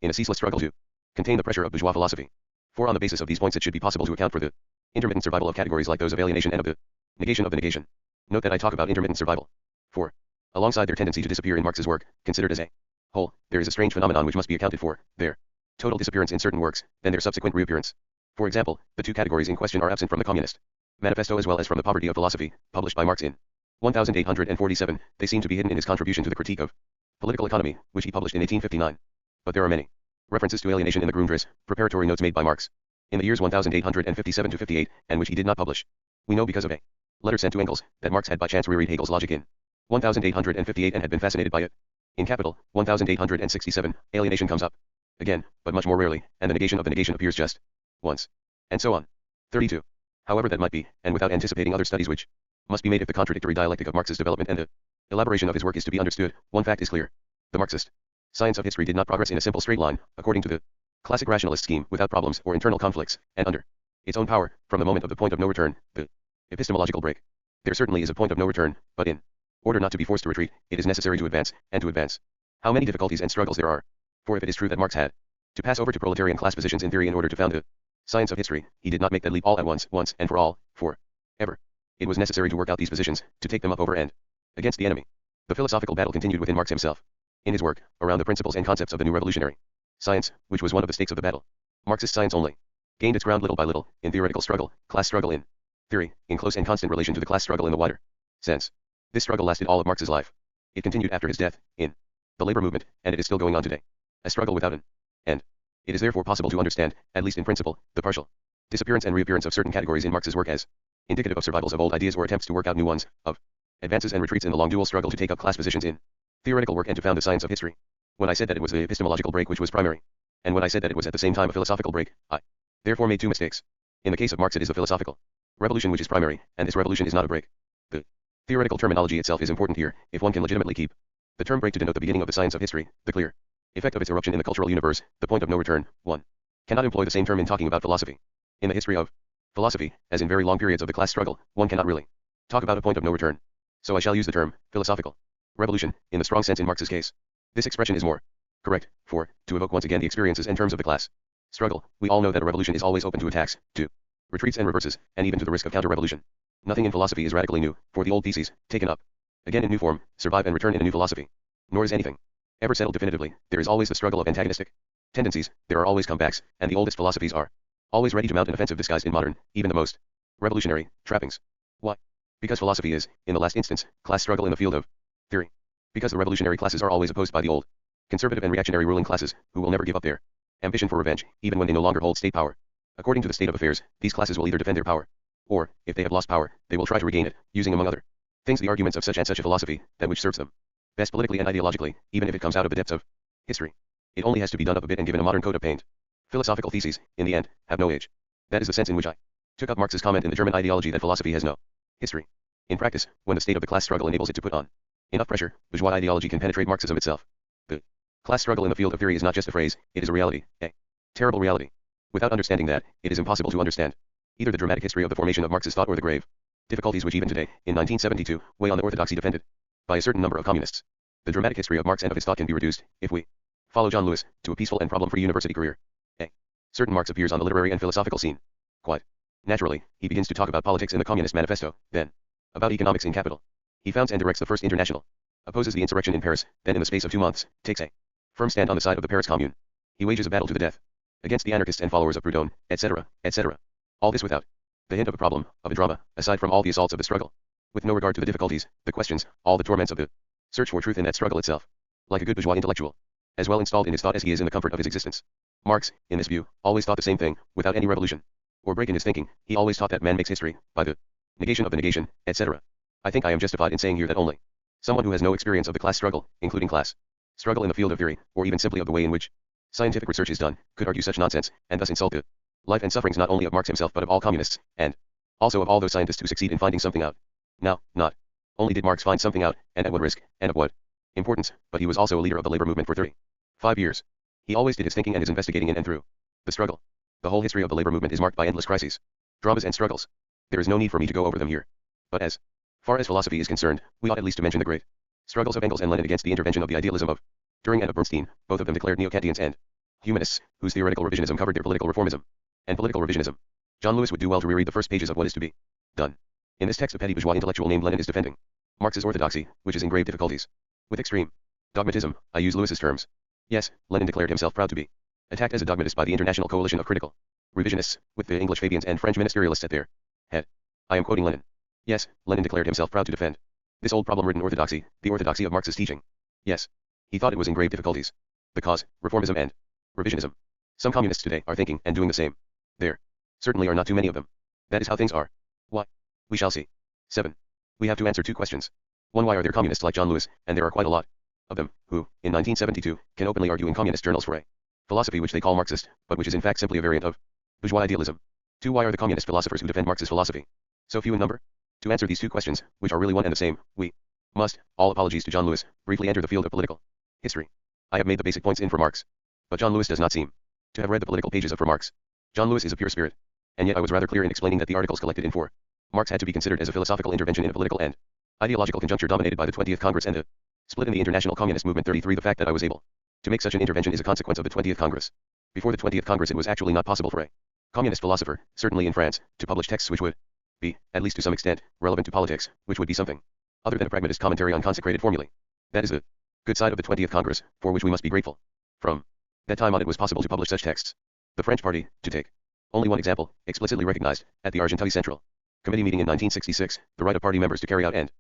in a ceaseless struggle to contain the pressure of bourgeois philosophy. For on the basis of these points it should be possible to account for the intermittent survival of categories like those of alienation and of the negation of the negation. Note that I talk about intermittent survival. For, alongside their tendency to disappear in Marx's work, considered as a whole, there is a strange phenomenon which must be accounted for, their total disappearance in certain works, then their subsequent reappearance. For example, the two categories in question are absent from the Communist Manifesto as well as from the Poverty of Philosophy, published by Marx in 1847, they seem to be hidden in his contribution to the Critique of Political Economy, which he published in 1859. But there are many references to alienation in the Grundrisse, preparatory notes made by Marx in the years 1857 to 58, and which he did not publish. We know because of a letter sent to Engels, that Marx had by chance reread Hegel's logic in 1858 and had been fascinated by it. In Capital, 1867, alienation comes up again, but much more rarely, and the negation of the negation appears just once. And so on. 32. However that might be, and without anticipating other studies which must be made if the contradictory dialectic of Marx's development and the elaboration of his work is to be understood, one fact is clear. The Marxist science of history did not progress in a simple straight line, according to the classic rationalist scheme, without problems or internal conflicts, and under its own power, from the moment of the point of no return, the epistemological break. There certainly is a point of no return, but in order not to be forced to retreat, it is necessary to advance, and to advance. How many difficulties and struggles there are. For if it is true that Marx had to pass over to proletarian class positions in theory in order to found the science of history, he did not make that leap all at once, and for all, for ever. It was necessary to work out these positions, to take them up over and against the enemy. The philosophical battle continued within Marx himself. In his work, around the principles and concepts of the new revolutionary science, which was one of the stakes of the battle, Marxist science only gained its ground little by little, in theoretical struggle, class struggle in theory, in close and constant relation to the class struggle in the wider sense. This struggle lasted all of Marx's life. It continued after his death, in the labor movement, and it is still going on today. A struggle without an end. It is therefore possible to understand, at least in principle, the partial disappearance and reappearance of certain categories in Marx's work as indicative of survivals of old ideas or attempts to work out new ones, of advances and retreats in the long dual struggle to take up class positions in theoretical work and to found the science of history. When I said that it was the epistemological break which was primary, and when I said that it was at the same time a philosophical break, I therefore made two mistakes. In the case of Marx it is the philosophical revolution which is primary, and this revolution is not a break. The theoretical terminology itself is important here, if one can legitimately keep the term break to denote the beginning of the science of history, the clear effect of its eruption in the cultural universe, the point of no return. One cannot employ the same term in talking about philosophy. In the history of philosophy, as in very long periods of the class struggle, one cannot really talk about a point of no return. So I shall use the term philosophical revolution, in the strong sense in Marx's case. This expression is more correct, for, to evoke once again the experiences and terms of the class struggle, we all know that a revolution is always open to attacks, to retreats and reverses, and even to the risk of counter-revolution. Nothing in philosophy is radically new, for the old theses, taken up again in new form, survive and return in a new philosophy. Nor is anything ever settled definitively. There is always the struggle of antagonistic tendencies, there are always comebacks, and the oldest philosophies are always ready to mount an offensive disguised in modern, even the most revolutionary, trappings. Why? Because philosophy is, in the last instance, class struggle in the field of theory. Because the revolutionary classes are always opposed by the old, conservative and reactionary ruling classes, who will never give up their ambition for revenge, even when they no longer hold state power. According to the state of affairs, these classes will either defend their power, or, if they have lost power, they will try to regain it, using among other things the arguments of such and such a philosophy, that which serves them best politically and ideologically, even if it comes out of the depths of history. It only has to be done up a bit and given a modern coat of paint. Philosophical theses, in the end, have no age. That is the sense in which I took up Marx's comment in the German ideology that philosophy has no history. In practice, when the state of the class struggle enables it to put on enough pressure, bourgeois ideology can penetrate Marxism itself. The class struggle in the field of theory is not just a phrase, it is a reality, a terrible reality. Without understanding that, it is impossible to understand either the dramatic history of the formation of Marxist thought or the grave difficulties which even today, in 1972, weigh on the orthodoxy defended by a certain number of communists. The dramatic history of Marx and of his thought can be reduced, if we follow John Lewis, to a peaceful and problem-free university career. A certain Marx appears on the literary and philosophical scene. Quite naturally, he begins to talk about politics in the Communist Manifesto, then about economics in Capital. He founds and directs the First International, opposes the insurrection in Paris, then in the space of 2 months, takes a firm stand on the side of the Paris Commune. He wages a battle to the death against the anarchists and followers of Proudhon, etc., etc. All this without the hint of a problem, of a drama, aside from all the assaults of the struggle. With no regard to the difficulties, the questions, all the torments of the search for truth in that struggle itself. Like a good bourgeois intellectual, as well installed in his thought as he is in the comfort of his existence. Marx, in this view, always thought the same thing, without any revolution or break in his thinking. He always taught that man makes history by the negation of the negation, etc. I think I am justified in saying here that only someone who has no experience of the class struggle, including class struggle in the field of theory, or even simply of the way in which scientific research is done, could argue such nonsense, and thus insult the life and sufferings not only of Marx himself but of all communists, and also of all those scientists who succeed in finding something out. Now, not only did Marx find something out, and at what risk, and of what importance, but he was also a leader of the labor movement for 35 years. He always did his thinking and his investigating in and through the struggle. The whole history of the labor movement is marked by endless crises, dramas and struggles. There is no need for me to go over them here. But as far as philosophy is concerned, we ought at least to mention the great struggles of Engels and Lenin against the intervention of the idealism of Dühring and of Bernstein, both of them declared neo-Kantians and humanists, whose theoretical revisionism covered their political reformism and political revisionism. John Lewis would do well to reread the first pages of What is to be done. In this text, a petty bourgeois intellectual named Lenin is defending Marx's orthodoxy, which is in grave difficulties. With extreme dogmatism, I use Lewis's terms. Yes, Lenin declared himself proud to be attacked as a dogmatist by the international coalition of critical revisionists, with the English Fabians and French ministerialists at their head. I am quoting Lenin. Yes, Lenin declared himself proud to defend this old problem-ridden orthodoxy, the orthodoxy of Marx's teaching. Yes, he thought it was in grave difficulties. The cause, reformism and revisionism. Some communists today are thinking and doing the same. There certainly are not too many of them. That is how things are. Why? We shall see. 7. We have to answer 2 questions. 1. Why are there communists like John Lewis, and there are quite a lot of them, who, in 1972, can openly argue in communist journals for a philosophy which they call Marxist, but which is in fact simply a variant of bourgeois idealism? 2. Why are the communist philosophers who defend Marx's philosophy so few in number? To answer these 2 questions, which are really one and the same, we must, all apologies to John Lewis, briefly enter the field of political history. I have made the basic points in for Marx. But John Lewis does not seem to have read the political pages of For Marx. John Lewis is a pure spirit. And yet I was rather clear in explaining that the articles collected in For Marx had to be considered as a philosophical intervention in a political and ideological conjuncture dominated by the 20th Congress and the split in the international communist movement. 33. The fact that I was able to make such an intervention is a consequence of the 20th Congress. Before the 20th Congress it was actually not possible for a communist philosopher, certainly in France, to publish texts which would be, at least to some extent, relevant to politics, which would be something other than a pragmatist commentary on consecrated formulae. That is the good side of the 20th Congress, for which we must be grateful. From that time on it was possible to publish such texts. The French party, to take only one example, explicitly recognized, at the Argenteuil Central Committee meeting in 1966, the right of party members to carry out and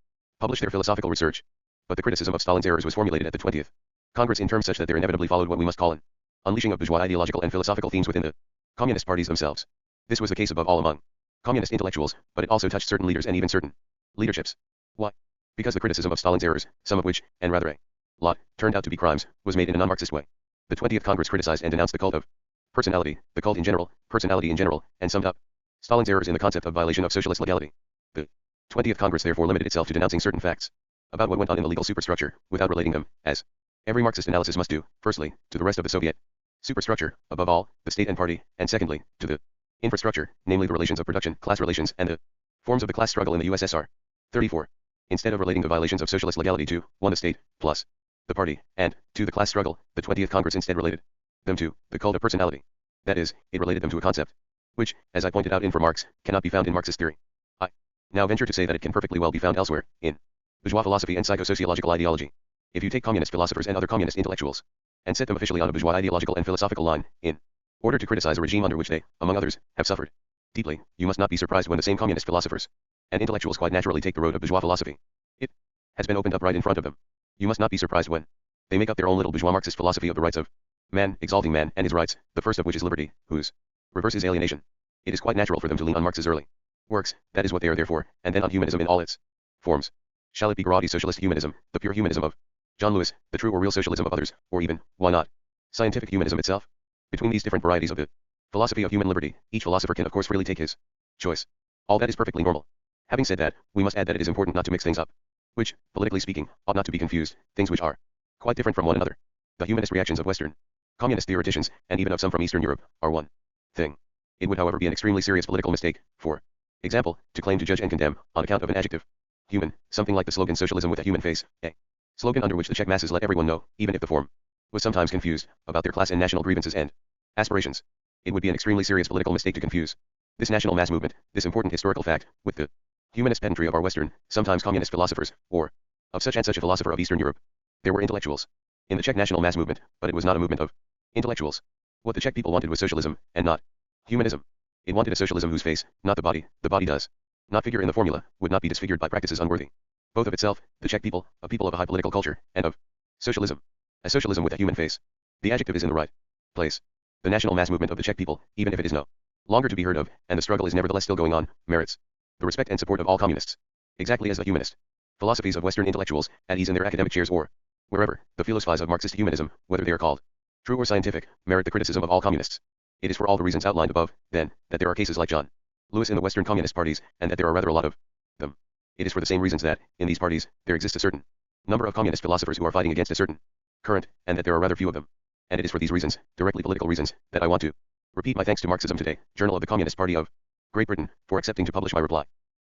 publish their philosophical research. But the criticism of Stalin's errors was formulated at the 20th Congress in terms such that there inevitably followed what we must call an unleashing of bourgeois ideological and philosophical themes within the communist parties themselves. This was the case above all among communist intellectuals, but it also touched certain leaders and even certain leaderships. Why? Because the criticism of Stalin's errors, some of which, and rather a lot, turned out to be crimes, was made in a non-Marxist way. The 20th Congress criticized and denounced the cult of personality, the cult in general, personality in general, and summed up Stalin's errors in the concept of violation of socialist legality. The 20th Congress therefore limited itself to denouncing certain facts about what went on in the legal superstructure, without relating them, as every Marxist analysis must do, firstly, to the rest of the Soviet superstructure, above all, the state and party, and secondly, to the infrastructure, namely the relations of production, class relations, and the forms of the class struggle in the USSR. 34. Instead of relating the violations of socialist legality to, 1. the state, plus the party, and 2. the class struggle, the 20th Congress instead related them to the cult of personality. That is, it related them to a concept which, as I pointed out in For Marx, cannot be found in Marxist theory. I now venture to say that it can perfectly well be found elsewhere, in bourgeois philosophy and psychosociological ideology. If you take communist philosophers and other communist intellectuals, and set them officially on a bourgeois ideological and philosophical line, in order to criticize a regime under which they, among others, have suffered deeply, you must not be surprised when the same communist philosophers and intellectuals quite naturally take the road of bourgeois philosophy. It has been opened up right in front of them. You must not be surprised when they make up their own little bourgeois Marxist philosophy of the rights of man, exalting man and his rights, the first of which is liberty, whose reverse is alienation. It is quite natural for them to lean on Marx's early works, that is what they are there for, and then on humanism in all its forms. Shall it be Garaudi's socialist humanism, the pure humanism of John Lewis, the true or real socialism of others, or even, why not, scientific humanism itself? Between these different varieties of the philosophy of human liberty, each philosopher can of course freely take his choice. All that is perfectly normal. Having said that, we must add that it is important not to mix things up, which, politically speaking, ought not to be confused, things which are quite different from one another. The humanist reactions of Western communist theoreticians, and even of some from Eastern Europe, are one thing. It would however be an extremely serious political mistake, for example, to claim to judge and condemn, on account of an adjective, human, something like the slogan socialism with a human face, a slogan under which the Czech masses let everyone know, even if the form was sometimes confused, about their class and national grievances and aspirations. It would be an extremely serious political mistake to confuse this national mass movement, this important historical fact, with the humanist pedantry of our Western, sometimes communist philosophers, or of such and such a philosopher of Eastern Europe. There were intellectuals in the Czech national mass movement, but it was not a movement of intellectuals. What the Czech people wanted was socialism, and not humanism. It wanted a socialism whose face, not the body does not figure in the formula, would not be disfigured by practices unworthy, both of itself, the Czech people, a people of a high political culture, and of socialism, a socialism with a human face. The adjective is in the right place. The national mass movement of the Czech people, even if it is no longer to be heard of, and the struggle is nevertheless still going on, merits the respect and support of all communists, exactly as the humanist philosophies of Western intellectuals, at ease in their academic chairs or wherever, the philosophies of Marxist humanism, whether they are called true or scientific, merit the criticism of all communists. It is for all the reasons outlined above, then, that there are cases like John Lewis in the Western communist parties, and that there are rather a lot of them. It is for the same reasons that, in these parties, there exists a certain number of communist philosophers who are fighting against a certain current, and that there are rather few of them. And it is for these reasons, directly political reasons, that I want to repeat my thanks to Marxism Today, Journal of the Communist Party of Great Britain, for accepting to publish my reply.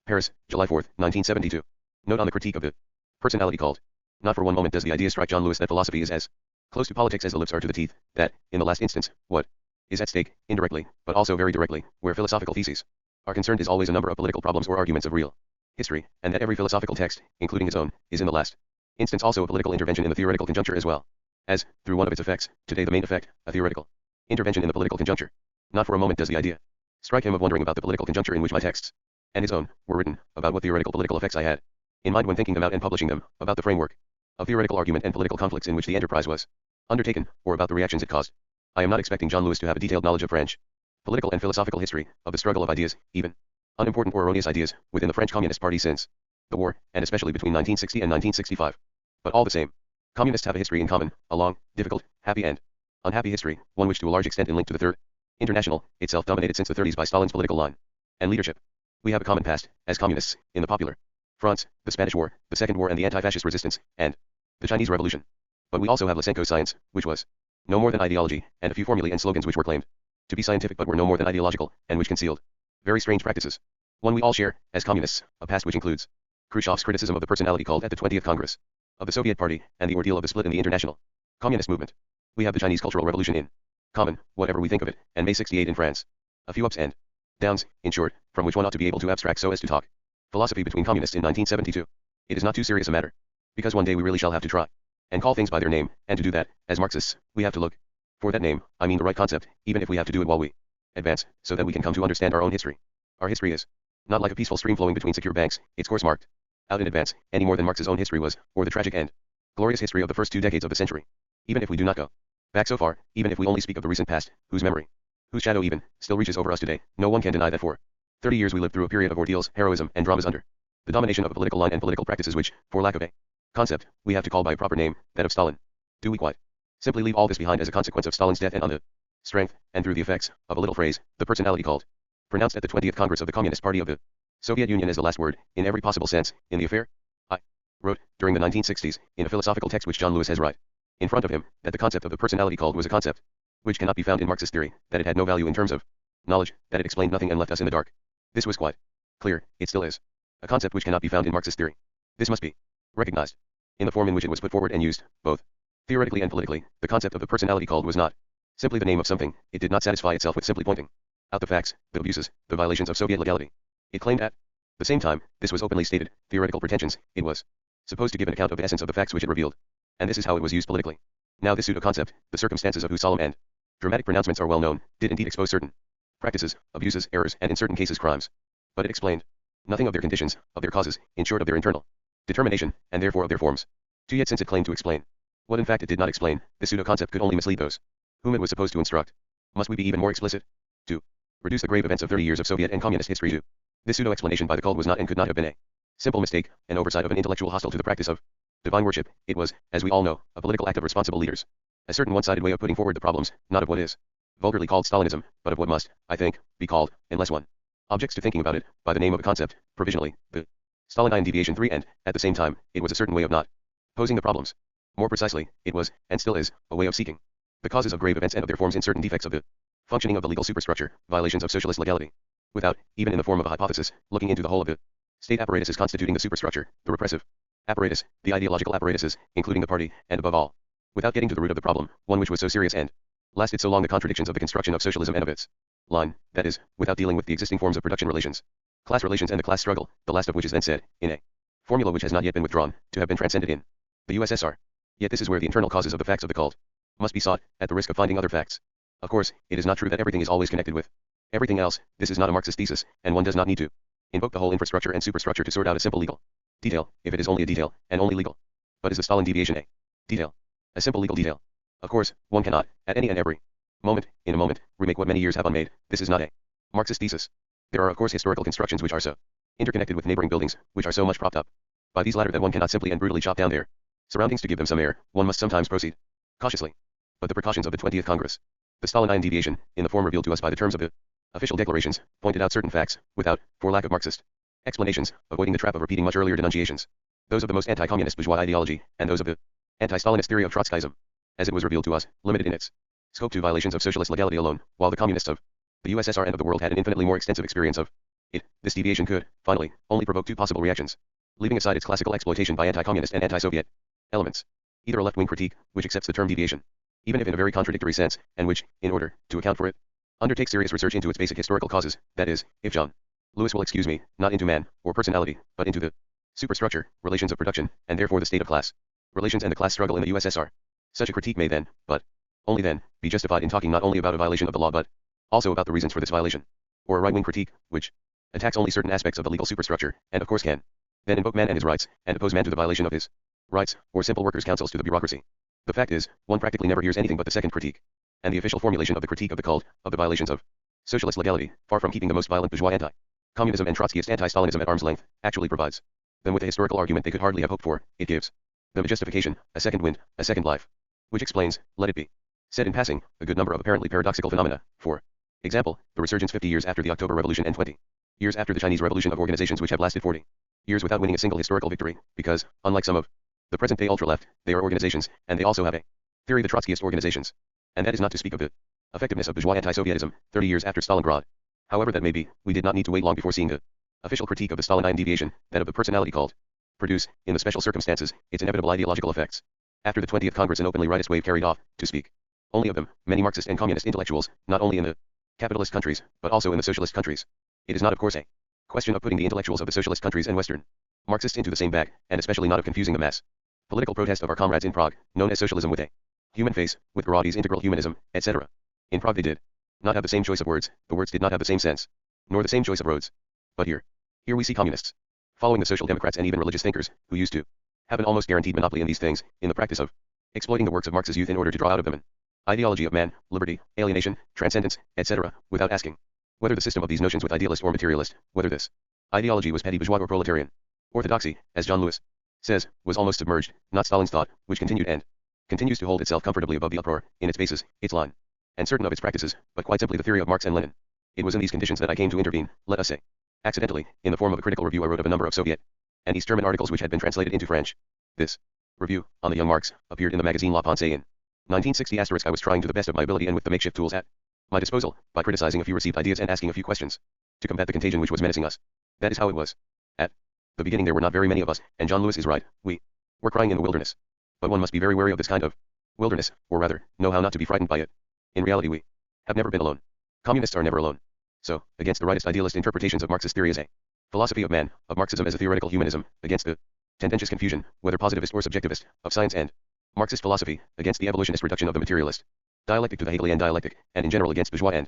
Paris, July 4, 1972. Note on the critique of the personality called. Not for one moment does the idea strike John Lewis that philosophy is as close to politics as the lips are to the teeth, that, in the last instance, what is at stake, indirectly, but also very directly, where philosophical theses are concerned is always a number of political problems or arguments of real history, and that every philosophical text, including his own, is in the last instance also a political intervention in the theoretical conjuncture as well as, through one of its effects, today the main effect, a theoretical intervention in the political conjuncture. Not for a moment does the idea strike him of wondering about the political conjuncture in which my texts, and his own, were written, about what theoretical political effects I had in mind when thinking them out and publishing them, about the framework of theoretical argument and political conflicts in which the enterprise was undertaken, or about the reactions it caused. I am not expecting John Lewis to have a detailed knowledge of French political and philosophical history, of the struggle of ideas, even unimportant or erroneous ideas, within the French Communist Party since the war, and especially between 1960 and 1965. But all the same, communists have a history in common, a long, difficult, happy and unhappy history, one which to a large extent is linked to the Third International, itself dominated since the 30s by Stalin's political line and leadership. We have a common past, as communists, in the popular fronts, the Spanish War, the Second War and the anti-fascist resistance, and the Chinese Revolution. But we also have Lysenko's science, which was no more than ideology, and a few formulae and slogans which were claimed to be scientific but were no more than ideological, and which concealed very strange practices. One we all share, as communists, a past which includes Khrushchev's criticism of the personality called at the 20th Congress of the Soviet Party, and the ordeal of the split in the international communist movement. We have the Chinese Cultural Revolution in common, whatever we think of it, and May 68 in France. A few ups and downs, in short, from which one ought to be able to abstract so as to talk philosophy between communists in 1972. It is not too serious a matter, because one day we really shall have to try and call things by their name, and to do that, as Marxists, we have to look for that name, I mean the right concept, even if we have to do it while we advance, so that we can come to understand our own history. Our history is not like a peaceful stream flowing between secure banks, its course marked out in advance, any more than Marx's own history was, or the tragic and glorious history of the first 2 decades of the century. Even if we do not go back so far, even if we only speak of the recent past, whose memory, whose shadow even, still reaches over us today, no one can deny that for 30 years we lived through a period of ordeals, heroism, and dramas under the domination of a political line and political practices which, for lack of a concept, we have to call by a proper name, that of Stalin. Do we quite simply leave all this behind as a consequence of Stalin's death and on the strength, and through the effects, of a little phrase, the personality called, pronounced at the 20th Congress of the Communist Party of the Soviet Union as the last word, in every possible sense, in the affair? I wrote, during the 1960s, in a philosophical text which John Lewis has right in front of him, that the concept of the personality called was a concept which cannot be found in Marxist theory, that it had no value in terms of knowledge, that it explained nothing and left us in the dark. This was quite clear, it still is. A concept which cannot be found in Marxist theory. This must be recognized. In the form in which it was put forward and used, both theoretically and politically, the concept of the personality called was not simply the name of something, it did not satisfy itself with simply pointing out the facts, the abuses, the violations of Soviet legality. It claimed at the same time, this was openly stated, theoretical pretensions, it was supposed to give an account of the essence of the facts which it revealed. And this is how it was used politically. Now this pseudo-concept, the circumstances of whose solemn and dramatic pronouncements are well known, did indeed expose certain practices, abuses, errors, and in certain cases crimes. But it explained nothing of their conditions, of their causes, in short of their internal determination, and therefore of their forms. To yet since it claimed to explain what in fact it did not explain, this pseudo-concept could only mislead those whom it was supposed to instruct. Must we be even more explicit? To reduce the grave events of 30 years of Soviet and communist history to this pseudo-explanation by the cult was not and could not have been a simple mistake, an oversight of an intellectual hostile to the practice of divine worship. It was, as we all know, a political act of responsible leaders. A certain one-sided way of putting forward the problems, not of what is vulgarly called Stalinism, but of what must, I think, be called, unless one objects to thinking about it, by the name of a concept, provisionally, the Stalinine deviation 3, and, at the same time, it was a certain way of not posing the problems. More precisely, it was, and still is, a way of seeking the causes of grave events and of their forms in certain defects of the functioning of the legal superstructure, violations of socialist legality, without, even in the form of a hypothesis, looking into the whole of the state apparatuses constituting the superstructure, the repressive apparatus, the ideological apparatuses, including the party, and above all, without getting to the root of the problem, one which was so serious and lasted so long, the contradictions of the construction of socialism and of its line, that is, without dealing with the existing forms of production relations, class relations and the class struggle, the last of which is then said, in a formula which has not yet been withdrawn, to have been transcended in the USSR. Yet this is where the internal causes of the facts of the cult must be sought, at the risk of finding other facts. Of course, it is not true that everything is always connected with everything else. This is not a Marxist thesis, and one does not need to invoke the whole infrastructure and superstructure to sort out a simple legal detail, if it is only a detail, and only legal. But is the Stalin deviation a detail? A simple legal detail? Of course, one cannot, at any and every moment, in a moment, remake what many years have unmade. This is not a Marxist thesis. There are of course historical constructions which are so interconnected with neighboring buildings, which are so much propped up by these latter that one cannot simply and brutally chop down their surroundings to give them some air. One must sometimes proceed cautiously. But the precautions of the 20th Congress, the Stalinine deviation, in the form revealed to us by the terms of the official declarations, pointed out certain facts, without, for lack of Marxist explanations, avoiding the trap of repeating much earlier denunciations, those of the most anti-communist bourgeois ideology, and those of the anti-Stalinist theory of Trotskyism, as it was revealed to us, limited in its scope to violations of socialist legality alone, while the communists of the USSR and of the world had an infinitely more extensive experience of it. This deviation could, finally, only provoke two possible reactions, leaving aside its classical exploitation by anti-communist and anti-Soviet elements. Either a left-wing critique, which accepts the term deviation, even if in a very contradictory sense, and which, in order to account for it, undertakes serious research into its basic historical causes, that is, if John Lewis will excuse me, not into man, or personality, but into the superstructure, relations of production, and therefore the state of class relations and the class struggle in the USSR. Such a critique may then, but only then, be justified in talking not only about a violation of the law but also about the reasons for this violation. Or a right-wing critique, which attacks only certain aspects of the legal superstructure, and of course can then invoke man and his rights, and oppose man to the violation of his rights, or simple workers' councils to the bureaucracy. The fact is, one practically never hears anything but the second critique, and the official formulation of the critique of the cult, of the violations of socialist legality, far from keeping the most violent bourgeois anti-communism and Trotskyist anti-Stalinism at arm's length, actually provides them with a historical argument they could hardly have hoped for. It gives them a justification, a second wind, a second life, which explains, let it be said in passing, a good number of apparently paradoxical phenomena. For example, the resurgence 50 years after the October Revolution and 20 years after the Chinese Revolution of organizations which have lasted 40 years without winning a single historical victory, because, unlike some of the present-day ultra-left, they are organizations, and they also have a theory, the Trotskyist organizations. And that is not to speak of the effectiveness of bourgeois anti-Sovietism, 30 years after Stalingrad. However that may be, we did not need to wait long before seeing the official critique of the Stalinine deviation, that of the personality called produce, in the special circumstances, its inevitable ideological effects. After the 20th Congress an openly rightist wave carried off, to speak only of them, many Marxist and communist intellectuals, not only in the capitalist countries, but also in the socialist countries. It is not of course a question of putting the intellectuals of the socialist countries and Western Marxists into the same bag, and especially not of confusing the mass political protest of our comrades in Prague, known as socialism, with a human face, with Garady's integral humanism, etc. In Prague they did not have the same choice of words, the words did not have the same sense, nor the same choice of roads. But here we see communists, following the social democrats and even religious thinkers, who used to have an almost guaranteed monopoly in these things, in the practice of exploiting the works of Marx's youth in order to draw out of them an ideology of man, liberty, alienation, transcendence, etc., without asking whether the system of these notions was idealist or materialist, whether this ideology was petty bourgeois or proletarian. Orthodoxy, as John Lewis says, was almost submerged, not Stalin's thought, which continued and continues to hold itself comfortably above the uproar, in its basis, its line, and certain of its practices, but quite simply the theory of Marx and Lenin. It was in these conditions that I came to intervene, let us say, accidentally, in the form of a critical review I wrote of a number of Soviet and East German articles which had been translated into French. This review, on the young Marx, appeared in the magazine La Pensée in 1960 *. I was trying to the best of my ability and with the makeshift tools at my disposal, by criticizing a few received ideas and asking a few questions, to combat the contagion which was menacing us. That is how it was. At the beginning there were not very many of us, and John Lewis is right, we were crying in the wilderness. But one must be very wary of this kind of wilderness, or rather, know how not to be frightened by it. In reality we have never been alone. Communists are never alone. So, against the rightist idealist interpretations of Marx's theory as a philosophy of man, of Marxism as a theoretical humanism, against the tendentious confusion, whether positivist or subjectivist, of science and Marxist philosophy, against the evolutionist reduction of the materialist dialectic to the Hegelian dialectic, and in general against bourgeois and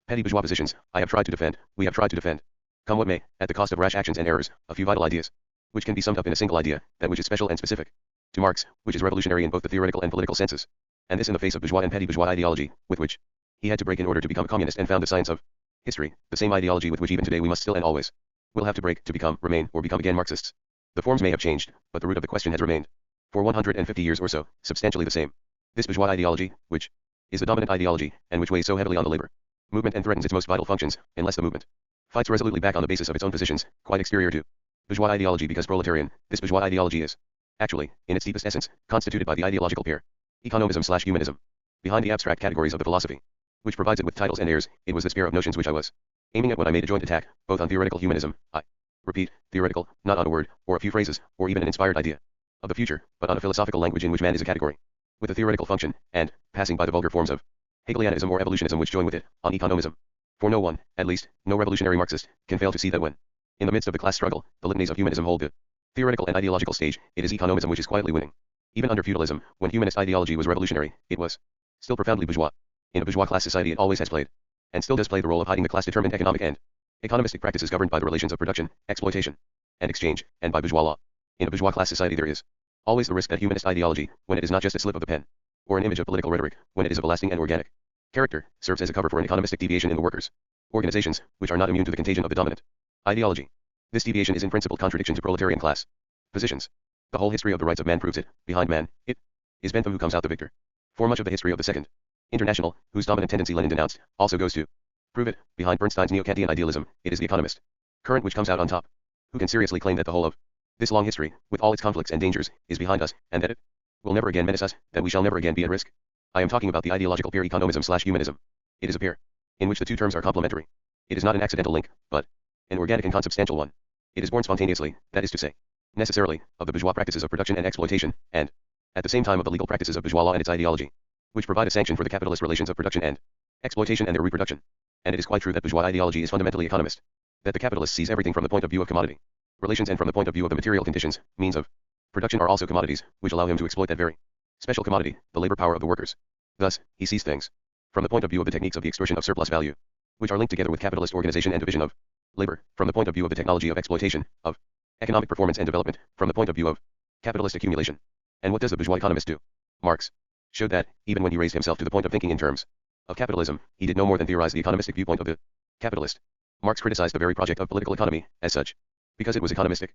petty bourgeois positions, I have tried to defend, we have tried to defend, come what may, at the cost of rash actions and errors, a few vital ideas, which can be summed up in a single idea, that which is special and specific to Marx, which is revolutionary in both the theoretical and political senses, and this in the face of bourgeois and petty bourgeois ideology, with which he had to break in order to become a communist and found the science of history, the same ideology with which even today we must still and always will have to break to become, remain, or become again Marxists. The forms may have changed, but the root of the question has remained, for 150 years or so, substantially the same. This bourgeois ideology, which is the dominant ideology, and which weighs so heavily on the labor movement and threatens its most vital functions, unless the movement fights resolutely back on the basis of its own positions, quite exterior to bourgeois ideology, because proletarian, this bourgeois ideology is, actually, in its deepest essence, constituted by the ideological pair, economism/humanism. Behind the abstract categories of the philosophy, which provides it with titles and airs, it was this pair of notions which I was aiming at when I made a joint attack, both on theoretical humanism, I repeat, theoretical, not on a word, or a few phrases, or even an inspired idea of the future, but on a philosophical language in which man is a category, with a theoretical function, and, passing by the vulgar forms of Hegelianism or evolutionism which join with it, on economism. For no one, at least, no revolutionary Marxist, can fail to see that when, in the midst of the class struggle, the litanies of humanism hold the theoretical and ideological stage, it is economism which is quietly winning. Even under feudalism, when humanist ideology was revolutionary, it was still profoundly bourgeois. In a bourgeois class society it always has played, and still does play, the role of hiding the class-determined economic and economistic practices governed by the relations of production, exploitation, and exchange, and by bourgeois law. In a bourgeois class society there is always the risk that humanist ideology, when it is not just a slip of the pen, or an image of political rhetoric, when it is of a lasting and organic character, serves as a cover for an economistic deviation in the workers' organizations, which are not immune to the contagion of the dominant ideology. This deviation is in principle contradiction to proletarian class positions. The whole history of the rights of man proves it. Behind man, it is Bentham who comes out the victor. For much of the history of the Second International, whose dominant tendency Lenin denounced, also goes to prove it. Behind Bernstein's neo-Kantian idealism, it is the economist current which comes out on top. Who can seriously claim that the whole of this long history, with all its conflicts and dangers, is behind us, and that it will never again menace us, that we shall never again be at risk? I am talking about the ideological pair economism/humanism. It is a pair in which the two terms are complementary. It is not an accidental link, but an organic and consubstantial one. It is born spontaneously, that is to say, necessarily, of the bourgeois practices of production and exploitation, and, at the same time, of the legal practices of bourgeois law and its ideology, which provide a sanction for the capitalist relations of production and exploitation and their reproduction. And it is quite true that bourgeois ideology is fundamentally economist, that the capitalist sees everything from the point of view of commodity relations and from the point of view of the material conditions, means of production are also commodities, which allow him to exploit that very special commodity, the labor power of the workers. Thus, he sees things from the point of view of the techniques of the expression of surplus value, which are linked together with capitalist organization and division of labor, from the point of view of the technology of exploitation, of economic performance and development, from the point of view of capitalist accumulation. And what does the bourgeois economist do? Marx showed that, even when he raised himself to the point of thinking in terms of capitalism, he did no more than theorize the economistic viewpoint of the capitalist. Marx criticized the very project of political economy, as such, because it was economistic.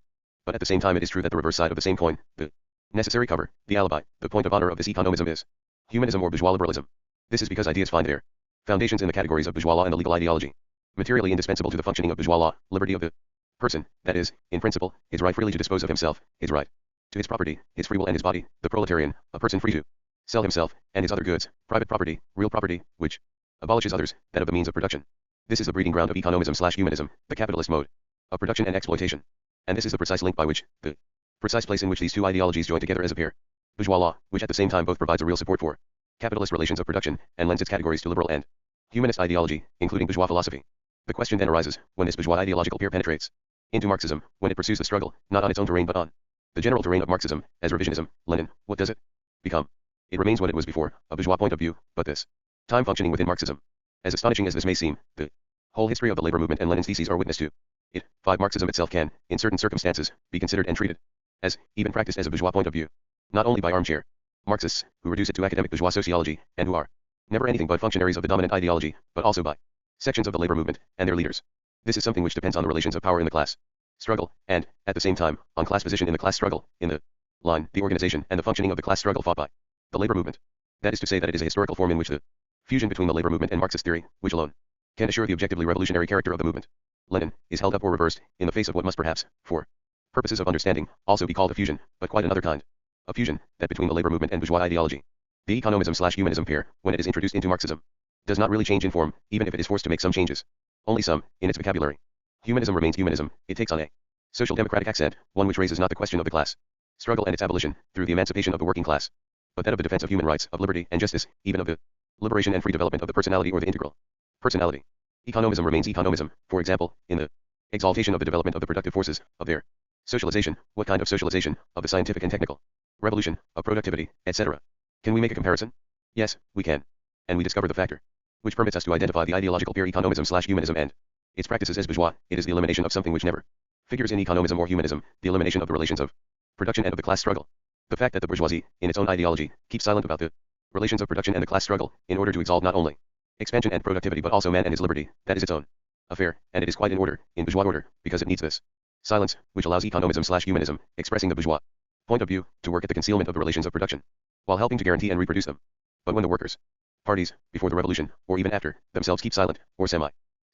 But at the same time it is true that the reverse side of the same coin, the necessary cover, the alibi, the point of honor of this economism is humanism or bourgeois liberalism. This is because ideas find their foundations in the categories of bourgeois law and the legal ideology, materially indispensable to the functioning of bourgeois law, liberty of the person, that is, in principle, his right freely to dispose of himself, his right to his property, his free will and his body, the proletarian, a person free to sell himself, and his other goods, private property, real property, which abolishes others, that of the means of production. This is the breeding ground of economism/humanism, the capitalist mode of production and exploitation. And this is the precise link by which, the precise place in which these two ideologies join together as a pair. Bourgeois law, which at the same time both provides a real support for capitalist relations of production, and lends its categories to liberal and humanist ideology, including bourgeois philosophy. The question then arises, when this bourgeois ideological pair penetrates into Marxism, when it pursues the struggle, not on its own terrain but on the general terrain of Marxism, as revisionism, Lenin, what does it become? It remains what it was before, a bourgeois point of view, but this time functioning within Marxism. As astonishing as this may seem, the whole history of the labor movement and Lenin's theses are witness to it. 5. Marxism itself can, in certain circumstances, be considered and treated as, even practiced as a bourgeois point of view, not only by armchair Marxists, who reduce it to academic bourgeois sociology, and who are never anything but functionaries of the dominant ideology, but also by sections of the labor movement, and their leaders. This is something which depends on the relations of power in the class struggle, and, at the same time, on class position in the class struggle, in the line, the organization, and the functioning of the class struggle fought by the labor movement. That is to say that it is a historical form in which the fusion between the labor movement and Marxist theory, which alone can assure the objectively revolutionary character of the movement, Lenin, is held up or reversed, in the face of what must perhaps, for purposes of understanding, also be called a fusion, but quite another kind of fusion, that between the labor movement and bourgeois ideology. The economism/humanism pair, when it is introduced into Marxism, does not really change in form, even if it is forced to make some changes. Only some, in its vocabulary. Humanism remains humanism, it takes on a social democratic accent, one which raises not the question of the class struggle and its abolition, through the emancipation of the working class, but that of the defense of human rights, of liberty and justice, even of the liberation and free development of the personality or the integral personality. Economism remains economism, for example, in the exaltation of the development of the productive forces, of their socialization. What kind of socialization? Of the scientific and technical revolution, of productivity, etc. Can we make a comparison? Yes, we can. And we discover the factor which permits us to identify the ideological pair economism/humanism and its practices as bourgeois. It is the elimination of something which never figures in economism or humanism, the elimination of the relations of production and of the class struggle. The fact that the bourgeoisie, in its own ideology, keeps silent about the relations of production and the class struggle, in order to exalt not only expansion and productivity but also man and his liberty, that is its own affair, and it is quite in order, in bourgeois order, because it needs this silence, which allows economism/humanism, expressing the bourgeois point of view, to work at the concealment of the relations of production, while helping to guarantee and reproduce them. But when the workers' parties, before the revolution, or even after, themselves keep silent, or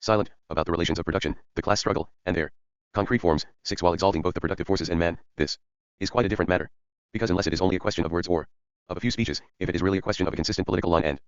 silent about the relations of production, the class struggle, and their concrete forms. 6. While exalting both the productive forces and man, this is quite a different matter. Because unless it is only a question of words or of a few speeches, if it is really a question of a consistent political line and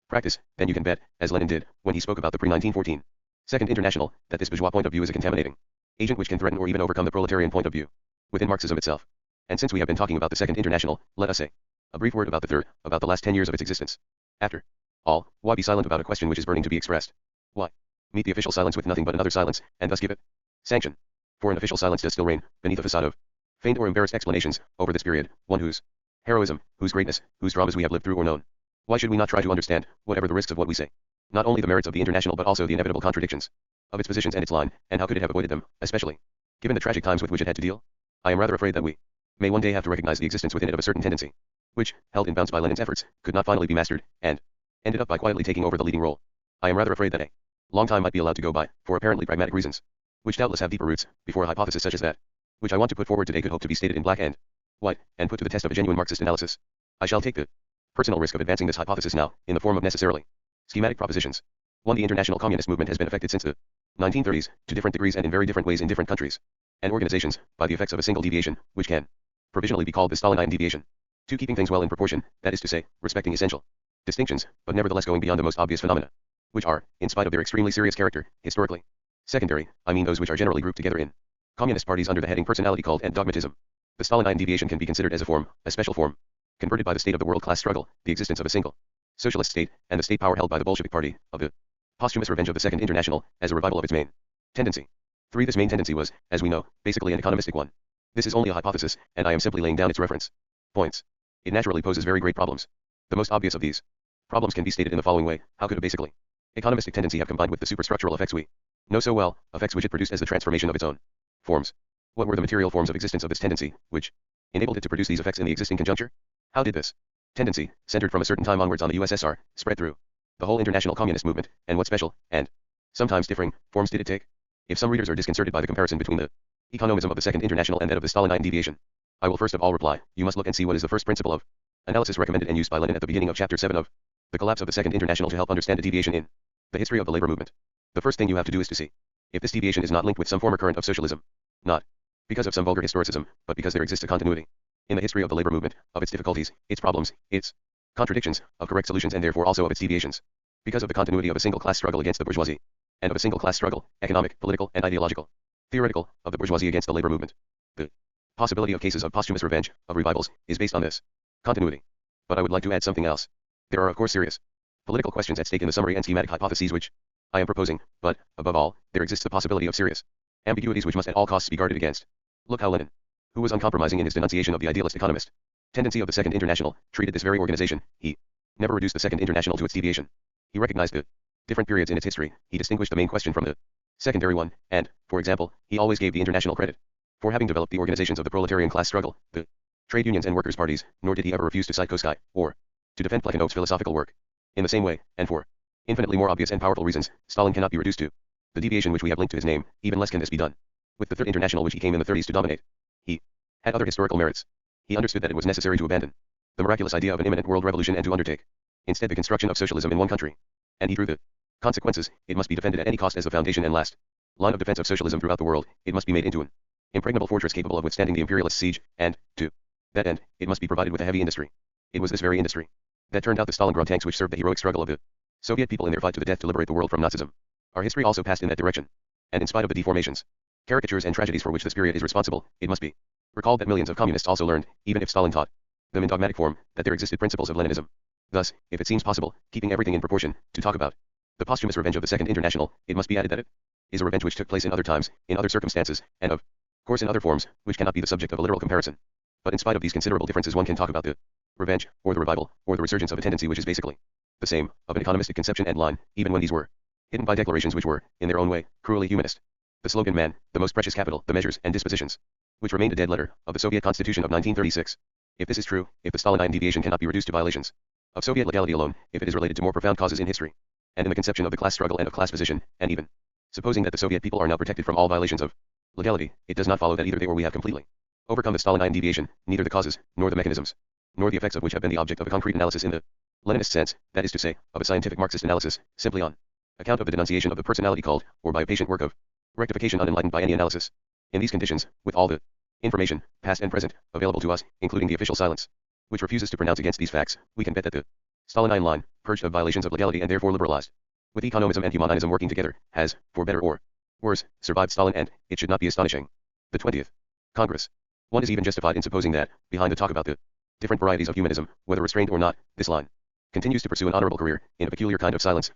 practice, then you can bet, as Lenin did, when he spoke about the pre-1914 Second International, that this bourgeois point of view is a contaminating agent which can threaten or even overcome the proletarian point of view within Marxism itself. And since we have been talking about the Second International, let us say a brief word about the third, about the last 10 years of its existence. After all, why be silent about a question which is burning to be expressed? Why meet the official silence with nothing but another silence, and thus give it sanction? For an official silence does still reign, beneath a facade of feigned or embarrassed explanations, over this period, one whose heroism, whose greatness, whose dramas we have lived through or known. Why should we not try to understand, whatever the risks of what we say, not only the merits of the International but also the inevitable contradictions of its positions and its line, and how could it have avoided them, especially given the tragic times with which it had to deal? I am rather afraid that we may one day have to recognize the existence within it of a certain tendency, which, held in bounds by Lenin's efforts, could not finally be mastered, and ended up by quietly taking over the leading role. I am rather afraid that a long time might be allowed to go by, for apparently pragmatic reasons, which doubtless have deeper roots, before a hypothesis such as that, which I want to put forward today could hope to be stated in black and white, and put to the test of a genuine Marxist analysis. I shall take the personal risk of advancing this hypothesis now, in the form of necessarily schematic propositions. 1. The international communist movement has been affected since the 1930s, to different degrees and in very different ways in different countries and organizations, by the effects of a single deviation, which can provisionally be called the Stalinine deviation. 2. Keeping things well in proportion, that is to say, respecting essential distinctions, but nevertheless going beyond the most obvious phenomena, which are, in spite of their extremely serious character, historically secondary, I mean those which are generally grouped together in communist parties under the heading personality cult and dogmatism. The Stalinine deviation can be considered as a form, a special form, converted by the state of the world-class struggle, the existence of a single socialist state, and the state power held by the Bolshevik party, of the posthumous revenge of the Second International, as a revival of its main tendency. 3. This main tendency was, as we know, basically an economistic one. This is only a hypothesis, and I am simply laying down its reference points. It naturally poses very great problems. The most obvious of these problems can be stated in the following way: how could a basically economistic tendency have combined with the superstructural effects we know so well, effects which it produced as the transformation of its own forms? What were the material forms of existence of this tendency, which enabled it to produce these effects in the existing conjuncture? How did this tendency, centered from a certain time onwards on the USSR, spread through the whole international communist movement, and what special, and sometimes differing, forms did it take? If some readers are disconcerted by the comparison between the economism of the Second International and that of the Stalinine deviation, I will first of all reply, you must look and see what is the first principle of analysis recommended and used by Lenin at the beginning of chapter 7 of The Collapse of the Second International to help understand a deviation in the history of the labor movement. The first thing you have to do is to see if this deviation is not linked with some former current of socialism, not because of some vulgar historicism, but because there exists a continuity in the history of the labor movement, of its difficulties, its problems, its contradictions, of correct solutions and therefore also of its deviations. Because of the continuity of a single class struggle against the bourgeoisie, and of a single class struggle, economic, political, and ideological, theoretical, of the bourgeoisie against the labor movement. The possibility of cases of posthumous revenge, of revivals, is based on this continuity. But I would like to add something else. There are of course serious political questions at stake in the summary and schematic hypotheses which I am proposing, but, above all, there exists the possibility of serious ambiguities which must at all costs be guarded against. Look how Lenin, who was uncompromising in his denunciation of the idealist economist tendency of the Second International, treated this very organization. He never reduced the Second International to its deviation. He recognized the different periods in its history, he distinguished the main question from the secondary one, and, for example, he always gave the International credit for having developed the organizations of the proletarian class struggle, the trade unions and workers' parties, nor did he ever refuse to cite Koskei, or to defend Plekhanov's philosophical work. In the same way, and for infinitely more obvious and powerful reasons, Stalin cannot be reduced to the deviation which we have linked to his name, even less can this be done with the Third International which he came in the 30s to dominate. He had other historical merits. He understood that it was necessary to abandon the miraculous idea of an imminent world revolution and to undertake instead the construction of socialism in one country. And he drew the consequences: it must be defended at any cost as the foundation and last line of defense of socialism throughout the world. It must be made into an impregnable fortress capable of withstanding the imperialist siege, and, to that end, it must be provided with a heavy industry. It was this very industry that turned out the Stalingrad tanks which served the heroic struggle of the Soviet people in their fight to the death to liberate the world from Nazism. Our history also passed in that direction. And in spite of the deformations, caricatures and tragedies for which this period is responsible, it must be recalled that millions of communists also learned, even if Stalin taught them in dogmatic form, that there existed principles of Leninism. Thus, if it seems possible, keeping everything in proportion, to talk about the posthumous revenge of the Second International, it must be added that it is a revenge which took place in other times, in other circumstances, and of course in other forms, which cannot be the subject of a literal comparison. But in spite of these considerable differences, one can talk about the revenge, or the revival, or the resurgence of a tendency which is basically the same, of an economistic conception and line, even when these were hidden by declarations which were, in their own way, cruelly humanist. The slogan "Man, the most precious capital," the measures and dispositions, which remained a dead letter, of the Soviet Constitution of 1936. If this is true, if the Stalinine deviation cannot be reduced to violations of Soviet legality alone, if it is related to more profound causes in history, and in the conception of the class struggle and of class position, and even supposing that the Soviet people are now protected from all violations of legality, it does not follow that either they or we have completely overcome the Stalinine deviation, neither the causes, nor the mechanisms, nor the effects of which have been the object of a concrete analysis in the Leninist sense, that is to say, of a scientific Marxist analysis, simply on Account of the denunciation of the personality called, or by a patient work of rectification unenlightened by any analysis. In these conditions, with all the information, past and present, available to us, including the official silence, which refuses to pronounce against these facts, we can bet that the Stalinine line, purged of violations of legality and therefore liberalized, with economism and humanism working together, has, for better or worse, survived Stalin, and it should not be astonishing. The 20th Congress. One is even justified in supposing that, behind the talk about the different varieties of humanism, whether restrained or not, this line continues to pursue an honorable career, in a peculiar kind of silence,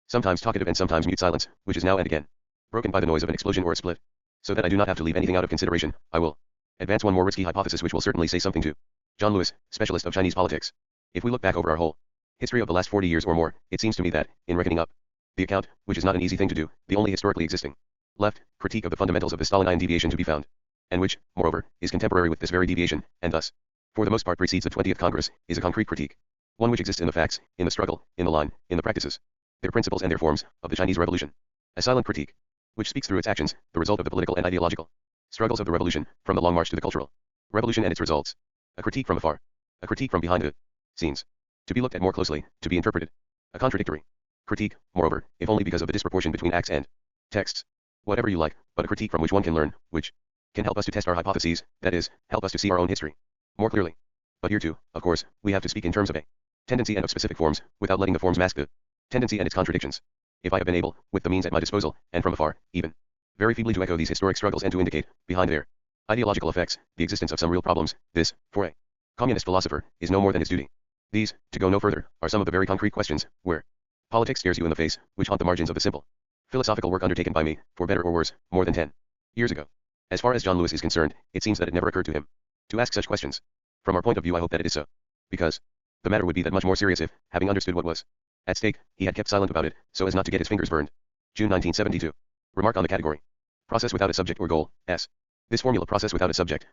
sometimes talkative and sometimes mute silence, which is now and again broken by the noise of an explosion or a split. So that I do not have to leave anything out of consideration, I will advance one more risky hypothesis which will certainly say something to John Lewis, specialist of Chinese politics. If we look back over our whole history of the last 40 years or more, it seems to me that, in reckoning up the account, which is not an easy thing to do, the only historically existing left critique of the fundamentals of the Stalinine deviation to be found, and which, moreover, is contemporary with this very deviation, and thus, for the most part precedes the 20th Congress, is a concrete critique. One which exists in the facts, in the struggle, in the line, in the practices, their principles and their forms, of the Chinese Revolution. A silent critique, which speaks through its actions, the result of the political and ideological struggles of the revolution, from the long march to the cultural revolution and its results. A critique from afar. A critique from behind the scenes. To be looked at more closely, to be interpreted. A contradictory critique, moreover, if only because of the disproportion between acts and texts. Whatever you like, but a critique from which one can learn, which can help us to test our hypotheses, that is, help us to see our own history more clearly. But here too, of course, we have to speak in terms of a tendency and of specific forms, without letting the forms mask the tendency and its contradictions. If I have been able, with the means at my disposal, and from afar, even very feebly to echo these historic struggles and to indicate, behind their ideological effects, the existence of some real problems, this, for a communist philosopher, is no more than his duty. These, to go no further, are some of the very concrete questions, where politics stares you in the face, which haunt the margins of the simple philosophical work undertaken by me, for better or worse, more than 10 years ago. As far as John Lewis is concerned, it seems that it never occurred to him to ask such questions. From our point of view, I hope that it is so, because the matter would be that much more serious if, having understood what was at stake, he had kept silent about it, so as not to get his fingers burned. June 1972. Remark on the category. Process without a subject or goal, S. This formula, process without a subject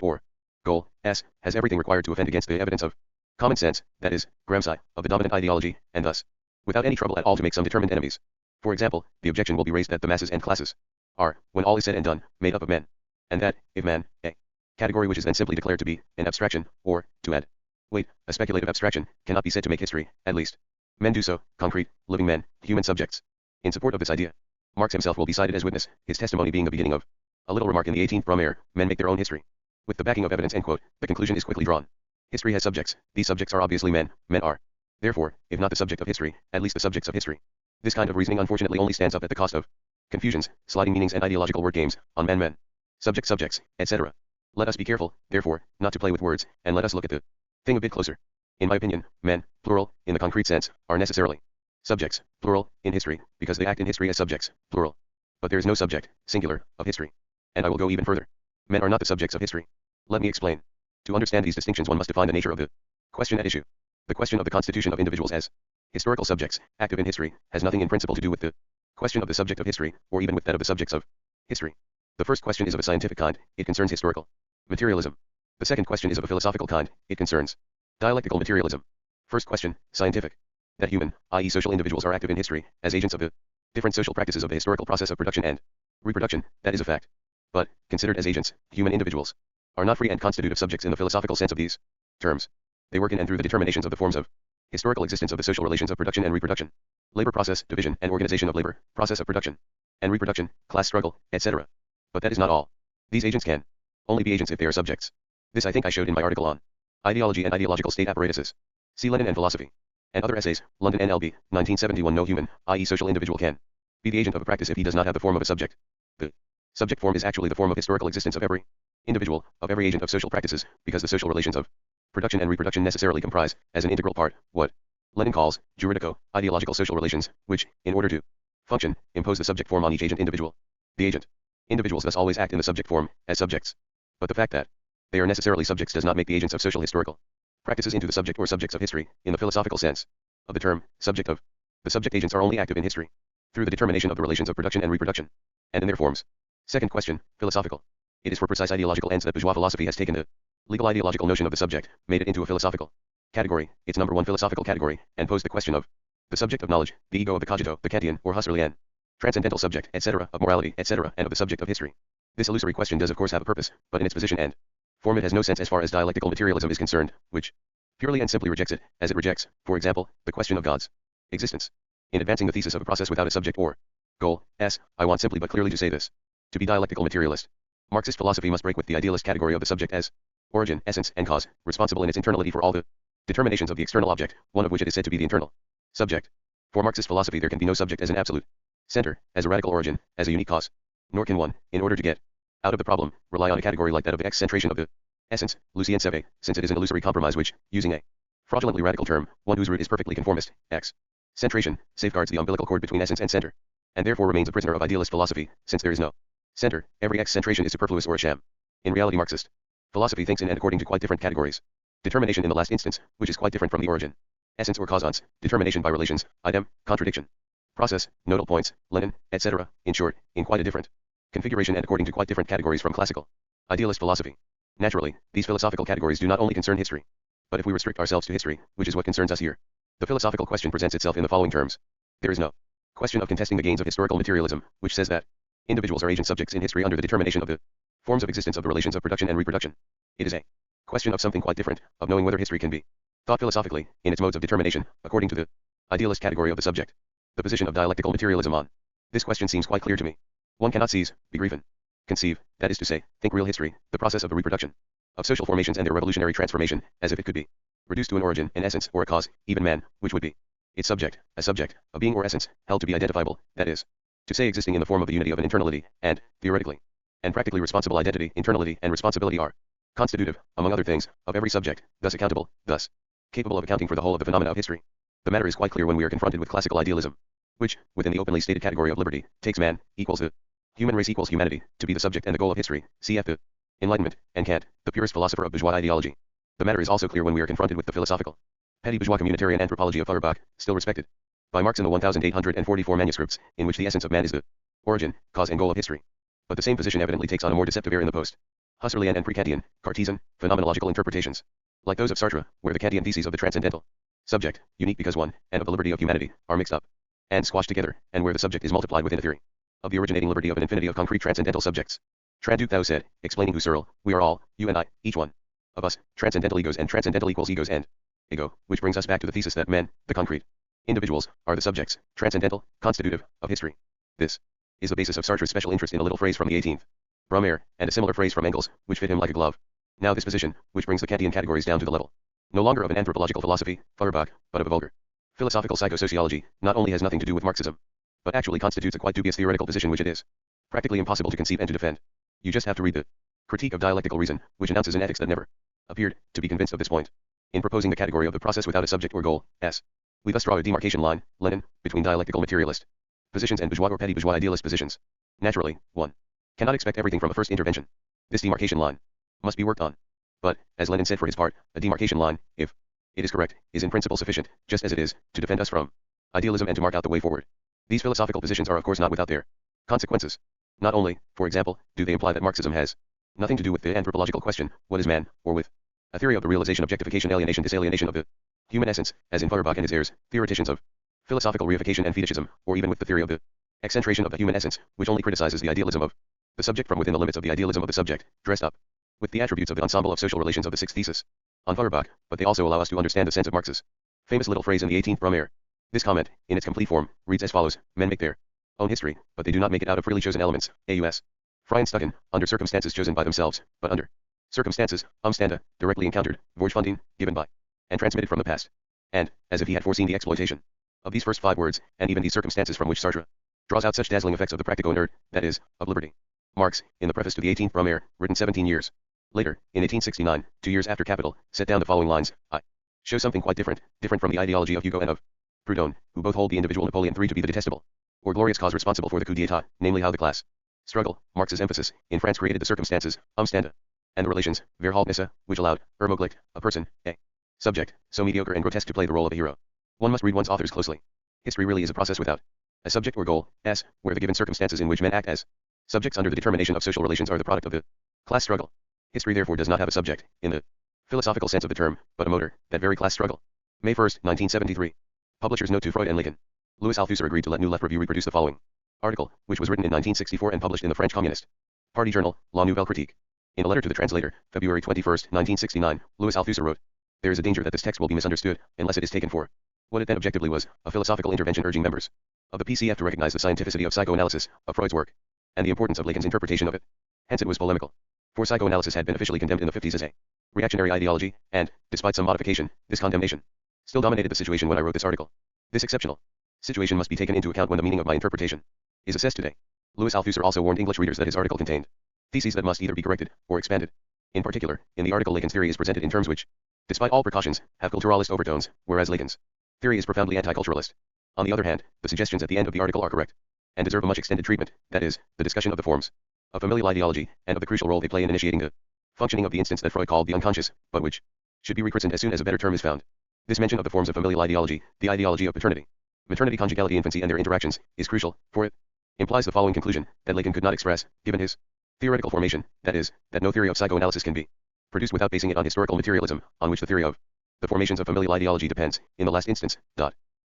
or goal, S, has everything required to offend against the evidence of common sense, that is, Gramsci, of the dominant ideology, and thus, without any trouble at all to make some determined enemies. For example, the objection will be raised that the masses and classes are, when all is said and done, made up of men, and that, if man, a category which is then simply declared to be an abstraction, or, to add weight, a speculative abstraction, cannot be said to make history, at least. Men do so, concrete, living men, human subjects. In support of this idea, Marx himself will be cited as witness, his testimony being the beginning of a little remark in the 18th Brumaire, men make their own history. With the backing of evidence, end quote, the conclusion is quickly drawn. History has subjects, these subjects are obviously men, men are, therefore, if not the subject of history, at least the subjects of history. This kind of reasoning unfortunately only stands up at the cost of confusions, sliding meanings and ideological word games, on men, subjects, etc. Let us be careful, therefore, not to play with words, and let us look at the thing a bit closer. In my opinion, men, plural, in the concrete sense, are necessarily subjects, plural, in history, because they act in history as subjects, plural. But there is no subject, singular, of history. And I will go even further. Men are not the subjects of history. Let me explain. To understand these distinctions, one must define the nature of the question at issue. The question of the constitution of individuals as historical subjects, active in history, has nothing in principle to do with the question of the subject of history, or even with that of the subjects of history. The first question is of a scientific kind, it concerns historical materialism. The second question is of a philosophical kind, it concerns dialectical materialism. First question, scientific. That human, i.e. social individuals are active in history, as agents of the different social practices of the historical process of production and reproduction, that is a fact. But, considered as agents, human individuals are not free and constitutive subjects in the philosophical sense of these terms. They work in and through the determinations of the forms of historical existence of the social relations of production and reproduction. Labor process, division and organization of labor, process of production and reproduction, class struggle, etc. But that is not all. These agents can only be agents if they are subjects. This I think I showed in my article on ideology and ideological state apparatuses. See Lenin and philosophy. And other essays, London NLB, 1971. No human, i.e. social individual can be the agent of a practice if he does not have the form of a subject. The subject form is actually the form of historical existence of every individual, of every agent of social practices, because the social relations of production and reproduction necessarily comprise, as an integral part, what Lenin calls, juridico, ideological social relations, which, in order to function, impose the subject form on each agent individual. The agent individuals thus always act in the subject form, as subjects. But the fact that they are necessarily subjects does not make the agents of social historical practices into the subject or subjects of history, in the philosophical sense of the term, subject of. The subject agents are only active in history through the determination of the relations of production and reproduction, and in their forms. Second question, philosophical. It is for precise ideological ends that bourgeois philosophy has taken the legal ideological notion of the subject, made it into a philosophical category, its number one philosophical category, and posed the question of the subject of knowledge, the ego of the cogito, the Kantian or Husserlian, transcendental subject, etc., of morality, etc., and of the subject of history. This illusory question does of course have a purpose, but in its position and form it has no sense as far as dialectical materialism is concerned, which purely and simply rejects it, as it rejects, for example, the question of God's existence. In advancing the thesis of a process without a subject or goal, S, I want simply but clearly to say this. To be dialectical materialist, Marxist philosophy must break with the idealist category of the subject as origin, essence, and cause, responsible in its internality for all the determinations of the external object, one of which it is said to be the internal subject. For Marxist philosophy there can be no subject as an absolute center, as a radical origin, as a unique cause. Nor can one, in order to get out of the problem, rely on a category like that of the excentration of the essence, Lucien Seve, since it is an illusory compromise which, using a fraudulently radical term, one whose root is perfectly conformist, excentration, safeguards the umbilical cord between essence and center, and therefore remains a prisoner of idealist philosophy, since there is no center, every excentration is superfluous or a sham. In reality Marxist philosophy thinks in and according to quite different categories. Determination in the last instance, which is quite different from the origin, essence or causance, determination by relations, idem, contradiction, process, nodal points, Lenin, etc., in short, in quite a different configuration and according to quite different categories from classical idealist philosophy. Naturally, these philosophical categories do not only concern history. But if we restrict ourselves to history, which is what concerns us here, the philosophical question presents itself in the following terms. There is no question of contesting the gains of historical materialism, which says that individuals are agent subjects in history under the determination of the forms of existence of the relations of production and reproduction. It is a question of something quite different, of knowing whether history can be thought philosophically, in its modes of determination, according to the idealist category of the subject. The position of dialectical materialism on this question seems quite clear to me. One cannot seize, begrieve and conceive, that is to say, think real history, the process of the reproduction of social formations and their revolutionary transformation, as if it could be reduced to an origin, an essence, or a cause, even man, which would be its subject, a being or essence, held to be identifiable, that is to say existing in the form of a unity of an internality, and, theoretically, and practically responsible identity, internality, and responsibility are constitutive, among other things, of every subject, thus accountable, thus capable of accounting for the whole of the phenomena of history. The matter is quite clear when we are confronted with classical idealism, which, within the openly stated category of liberty, takes man, equals the human race equals humanity, to be the subject and the goal of history, cf. the Enlightenment, and Kant, the purest philosopher of bourgeois ideology. The matter is also clear when we are confronted with the philosophical, petty bourgeois communitarian anthropology of Feuerbach, still respected by Marx in the 1844 manuscripts, in which the essence of man is the origin, cause and goal of history. But the same position evidently takes on a more deceptive air in the post-Husserlian and pre-Kantian, Cartesian, phenomenological interpretations, like those of Sartre, where the Kantian theses of the transcendental subject, unique because one, and of the liberty of humanity, are mixed up and squashed together, and where the subject is multiplied within a theory of the originating liberty of an infinity of concrete transcendental subjects. Tranduc Thou said, explaining Husserl, we are all, you and I, each one of us, transcendental egos, and transcendental equals egos and ego, which brings us back to the thesis that men, the concrete individuals, are the subjects, transcendental, constitutive, of history. This is the basis of Sartre's special interest in a little phrase from the 18th Brumaire, and a similar phrase from Engels, which fit him like a glove. Now this position, which brings the Kantian categories down to the level, no longer of an anthropological philosophy, Feuerbach, but of a vulgar philosophical psychosociology, not only has nothing to do with Marxism, but actually constitutes a quite dubious theoretical position which it is practically impossible to conceive and to defend. You just have to read the Critique of Dialectical Reason, which announces an ethics that never appeared, to be convinced of this point. In proposing the category of the process without a subject or goal, S, we thus draw a demarcation line, Lenin, between dialectical materialist positions and bourgeois or petty bourgeois idealist positions. Naturally, one cannot expect everything from a first intervention. This demarcation line must be worked on. But, as Lenin said for his part, a demarcation line, if it is correct, is in principle sufficient, just as it is, to defend us from idealism and to mark out the way forward. These philosophical positions are of course not without their consequences. Not only, for example, do they imply that Marxism has nothing to do with the anthropological question, what is man, or with a theory of the realization, objectification, alienation, disalienation of the human essence, as in Feuerbach and his heirs, theoreticians of philosophical reification and fetishism, or even with the theory of the excentration of the human essence, which only criticizes the idealism of the subject from within the limits of the idealism of the subject, dressed up with the attributes of the ensemble of social relations of the sixth thesis on Feuerbach, but they also allow us to understand the sense of Marx's famous little phrase in the 18th Brumaire. This comment, in its complete form, reads as follows: men make their own history, but they do not make it out of freely chosen elements, aus. Frei and Stucken, under circumstances chosen by themselves, but under circumstances, umstände, directly encountered, Vorgefunding, given by, and transmitted from the past. And, as if he had foreseen the exploitation of these first 5 words, and even these circumstances from which Sartre draws out such dazzling effects of the practico inert, that is, of liberty. Marx, in the preface to the 18th Brumaire, written 17 years later, in 1869, 2 years after Capital, set down the following lines: I show something quite different from the ideology of Hugo and of Proudhon, who both hold the individual Napoleon III to be the detestable or glorious cause responsible for the coup d'état, namely how the class struggle, Marx's emphasis, in France created the circumstances, umstände, and the relations, Verhältnisse, which allowed, Ermöglicht, a person, a subject, so mediocre and grotesque to play the role of a hero. One must read one's authors closely. History really is a process without a subject or goal, S, where the given circumstances in which men act as subjects under the determination of social relations are the product of the class struggle. History therefore does not have a subject, in the philosophical sense of the term, but a motor, that very class struggle. May 1, 1973. Publisher's note to Freud and Lincoln. Louis Althusser agreed to let New Left Review reproduce the following article, which was written in 1964 and published in the French Communist Party journal, La Nouvelle Critique. In a letter to the translator, February 21, 1969, Louis Althusser wrote, there is a danger that this text will be misunderstood, unless it is taken for What it then objectively was, a philosophical intervention urging members of the PCF to recognize the scientificity of psychoanalysis, of Freud's work, and the importance of Lacan's interpretation of it. Hence it was polemical. For psychoanalysis had been officially condemned in the 50s as a reactionary ideology, and, despite some modification, this condemnation still dominated the situation when I wrote this article. This exceptional situation must be taken into account when the meaning of my interpretation is assessed today. Louis Althusser also warned English readers that his article contained theses that must either be corrected or expanded. In particular, in the article Lacan's theory is presented in terms which, despite all precautions, have culturalist overtones, whereas Lacan's theory is profoundly anti-culturalist. On the other hand, the suggestions at the end of the article are correct, and deserve a much extended treatment, that is, the discussion of the forms of familial ideology, and of the crucial role they play in initiating the functioning of the instance that Freud called the unconscious, but which should be rechristened as soon as a better term is found. This mention of the forms of familial ideology, the ideology of paternity, maternity, conjugality, infancy, and their interactions, is crucial, for it implies the following conclusion, that Lacan could not express, given his theoretical formation, that is, that no theory of psychoanalysis can be produced without basing it on historical materialism, on which the theory of the formations of familial ideology depends, in the last instance.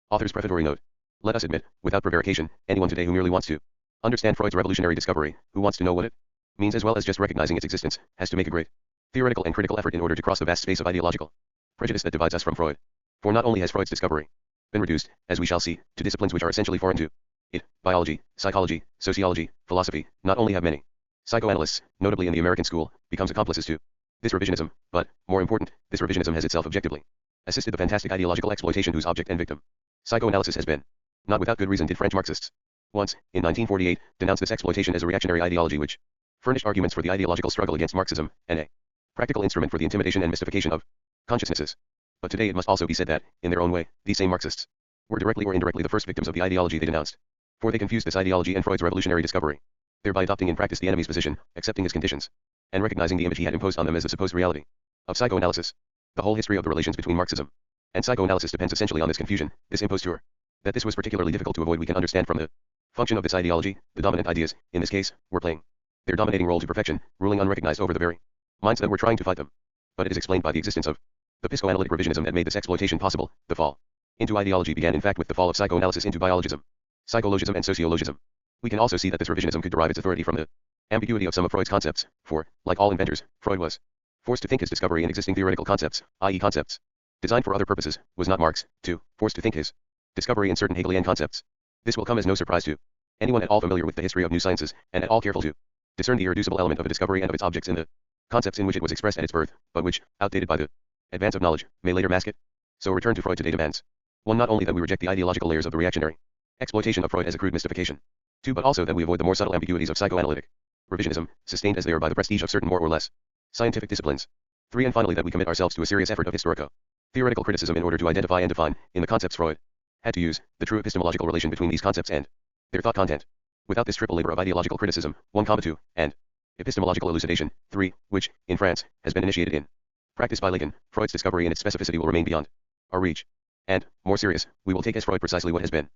Author's prefatory note. Let us admit, without prevarication, anyone today who merely wants to understand Freud's revolutionary discovery, who wants to know what it means as well as just recognizing its existence, has to make a great theoretical and critical effort in order to cross the vast space of ideological prejudice that divides us from Freud. For not only has Freud's discovery been reduced, as we shall see, to disciplines which are essentially foreign to it, biology, psychology, sociology, philosophy, not only have many psychoanalysts, notably in the American school, become accomplices to this revisionism, but, more important, this revisionism has itself objectively assisted the fantastic ideological exploitation whose object and victim psychoanalysis has been. Not without good reason did French Marxists once, in 1948, denounce this exploitation as a reactionary ideology which furnished arguments for the ideological struggle against Marxism, and a practical instrument for the intimidation and mystification of consciousnesses. But today it must also be said that, in their own way, these same Marxists were directly or indirectly the first victims of the ideology they denounced. For they confused this ideology and Freud's revolutionary discovery, thereby adopting in practice the enemy's position, accepting his conditions, and recognizing the image he had imposed on them as the supposed reality of psychoanalysis. The whole history of the relations between Marxism and psychoanalysis depends essentially on this confusion, this imposture. That this was particularly difficult to avoid we can understand from the function of this ideology. The dominant ideas, in this case, were playing their dominating role to perfection, ruling unrecognized over the very minds that were trying to fight them. But it is explained by the existence of the psychoanalytic revisionism that made this exploitation possible. The fall into ideology began in fact with the fall of psychoanalysis into biologism, psychologism, and sociologism. We can also see that this revisionism could derive its authority from the ambiguity of some of Freud's concepts, for, like all inventors, Freud was forced to think his discovery in existing theoretical concepts, i.e. concepts designed for other purposes, was not Marx, too, forced to think his discovery in certain Hegelian concepts. This will come as no surprise to anyone at all familiar with the history of new sciences, and at all careful to discern the irreducible element of a discovery and of its objects in the concepts in which it was expressed at its birth, but which, outdated by the advance of knowledge, may later mask it. So return to Freud today demands 1. Not only that we reject the ideological layers of the reactionary exploitation of Freud as a crude mystification, 2. But also that we avoid the more subtle ambiguities of psychoanalytic revisionism, sustained as they are by the prestige of certain more or less scientific disciplines. 3. And finally that we commit ourselves to a serious effort of historico-theoretical criticism in order to identify and define, in the concepts Freud had to use, the true epistemological relation between these concepts and their thought content. Without this triple labor of ideological criticism, 1, 2, and epistemological elucidation, 3, which, in France, has been initiated in practice by Lacan, Freud's discovery and its specificity will remain beyond our reach. And, more serious, we will take as Freud precisely what has been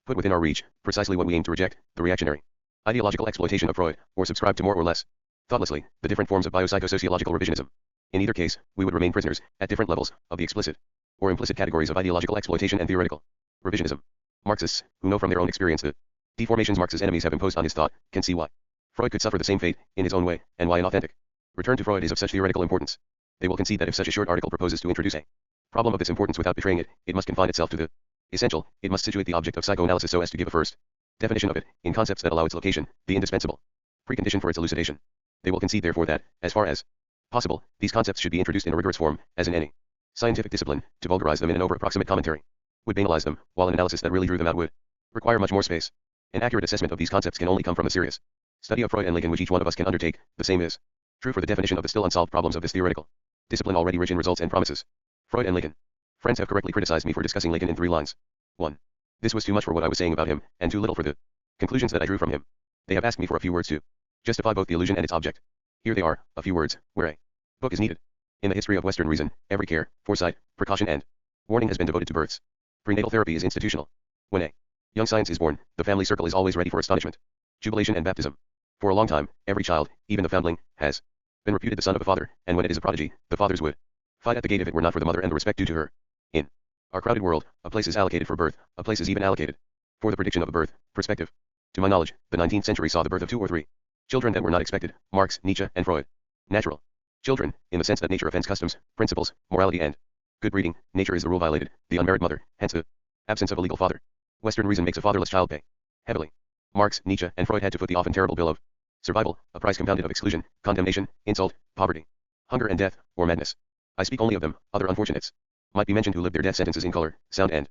put within our reach, precisely what we aim to reject, the reactionary ideological exploitation of Freud, or subscribe to more or less thoughtlessly, the different forms of biopsychosociological revisionism. In either case, we would remain prisoners, at different levels, of the explicit or implicit categories of ideological exploitation and theoretical revisionism. Marxists, who know from their own experience the deformations Marx's enemies have imposed on his thought, can see why Freud could suffer the same fate, in his own way, and why an authentic return to Freud is of such theoretical importance. They will concede that if such a short article proposes to introduce a problem of this importance without betraying it, it must confine itself to the essential, it must situate the object of psychoanalysis so as to give a first definition of it, in concepts that allow its location, the indispensable precondition for its elucidation. They will concede therefore that, as far as possible, these concepts should be introduced in a rigorous form, as in any scientific discipline. To vulgarize them in an over-approximate commentary would banalize them, while an analysis that really drew them out would require much more space. An accurate assessment of these concepts can only come from the serious study of Freud and Lacan which each one of us can undertake. The same is true for the definition of the still unsolved problems of this theoretical discipline already rich in results and promises. Freud and Lacan. Friends have correctly criticized me for discussing Lacan in 3 lines. 1. This was too much for what I was saying about him, and too little for the conclusions that I drew from him. They have asked me for a few words to justify both the illusion and its object. Here they are, a few words, where a book is needed. In the history of Western reason, every care, foresight, precaution and warning has been devoted to births. Prenatal therapy is institutional. When a young science is born, the family circle is always ready for astonishment, jubilation and baptism. For a long time, every child, even the foundling, has been reputed the son of a father, and when it is a prodigy, the fathers would fight at the gate if it were not for the mother and the respect due to her. In our crowded world, a place is allocated for birth, a place is even allocated for the prediction of a birth. Perspective. To my knowledge, the 19th century saw the birth of 2 or 3 children that were not expected, Marx, Nietzsche, and Freud. Natural children, in the sense that nature offends customs, principles, morality and good breeding. Nature is the rule violated, the unmarried mother, hence the Absence of a legal father. Western reason makes a fatherless child pay heavily. Marx, Nietzsche, and Freud had to foot the often terrible bill of survival, a price compounded of exclusion, condemnation, insult, poverty, hunger and death, or madness. I speak only of them, other unfortunates might be mentioned who lived their death sentences in color, sound and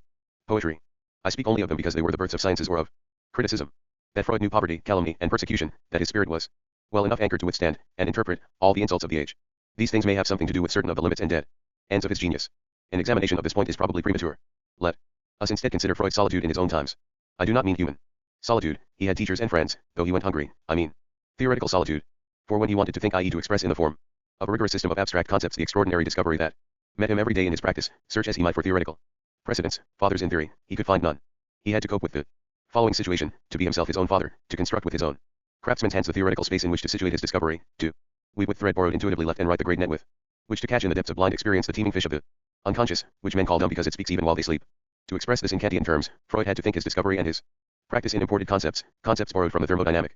poetry. I speak only of them because they were the births of sciences or of criticism. That Freud knew poverty, calumny, and persecution, that his spirit was well enough anchored to withstand and interpret all the insults of the age. These things may have something to do with certain of the limits and dead ends of his genius. An examination of this point is probably premature. Let us instead consider Freud's solitude in his own times. I do not mean human solitude. He had teachers and friends, though he went hungry. I mean theoretical solitude. For when he wanted to think, i.e. to express in the form of a rigorous system of abstract concepts the extraordinary discovery that met him every day in his practice, search as he might for theoretical precedents, fathers in theory, he could find none. He had to cope with the following situation, to be himself his own father, to construct with his own craftsman's hands the theoretical space in which to situate his discovery, to weave with thread borrowed intuitively left and right the great net with which to catch in the depths of blind experience the teeming fish of the unconscious, which men call dumb because it speaks even while they sleep. To express this in Kantian terms, Freud had to think his discovery and his practice in imported concepts, concepts borrowed from the thermodynamic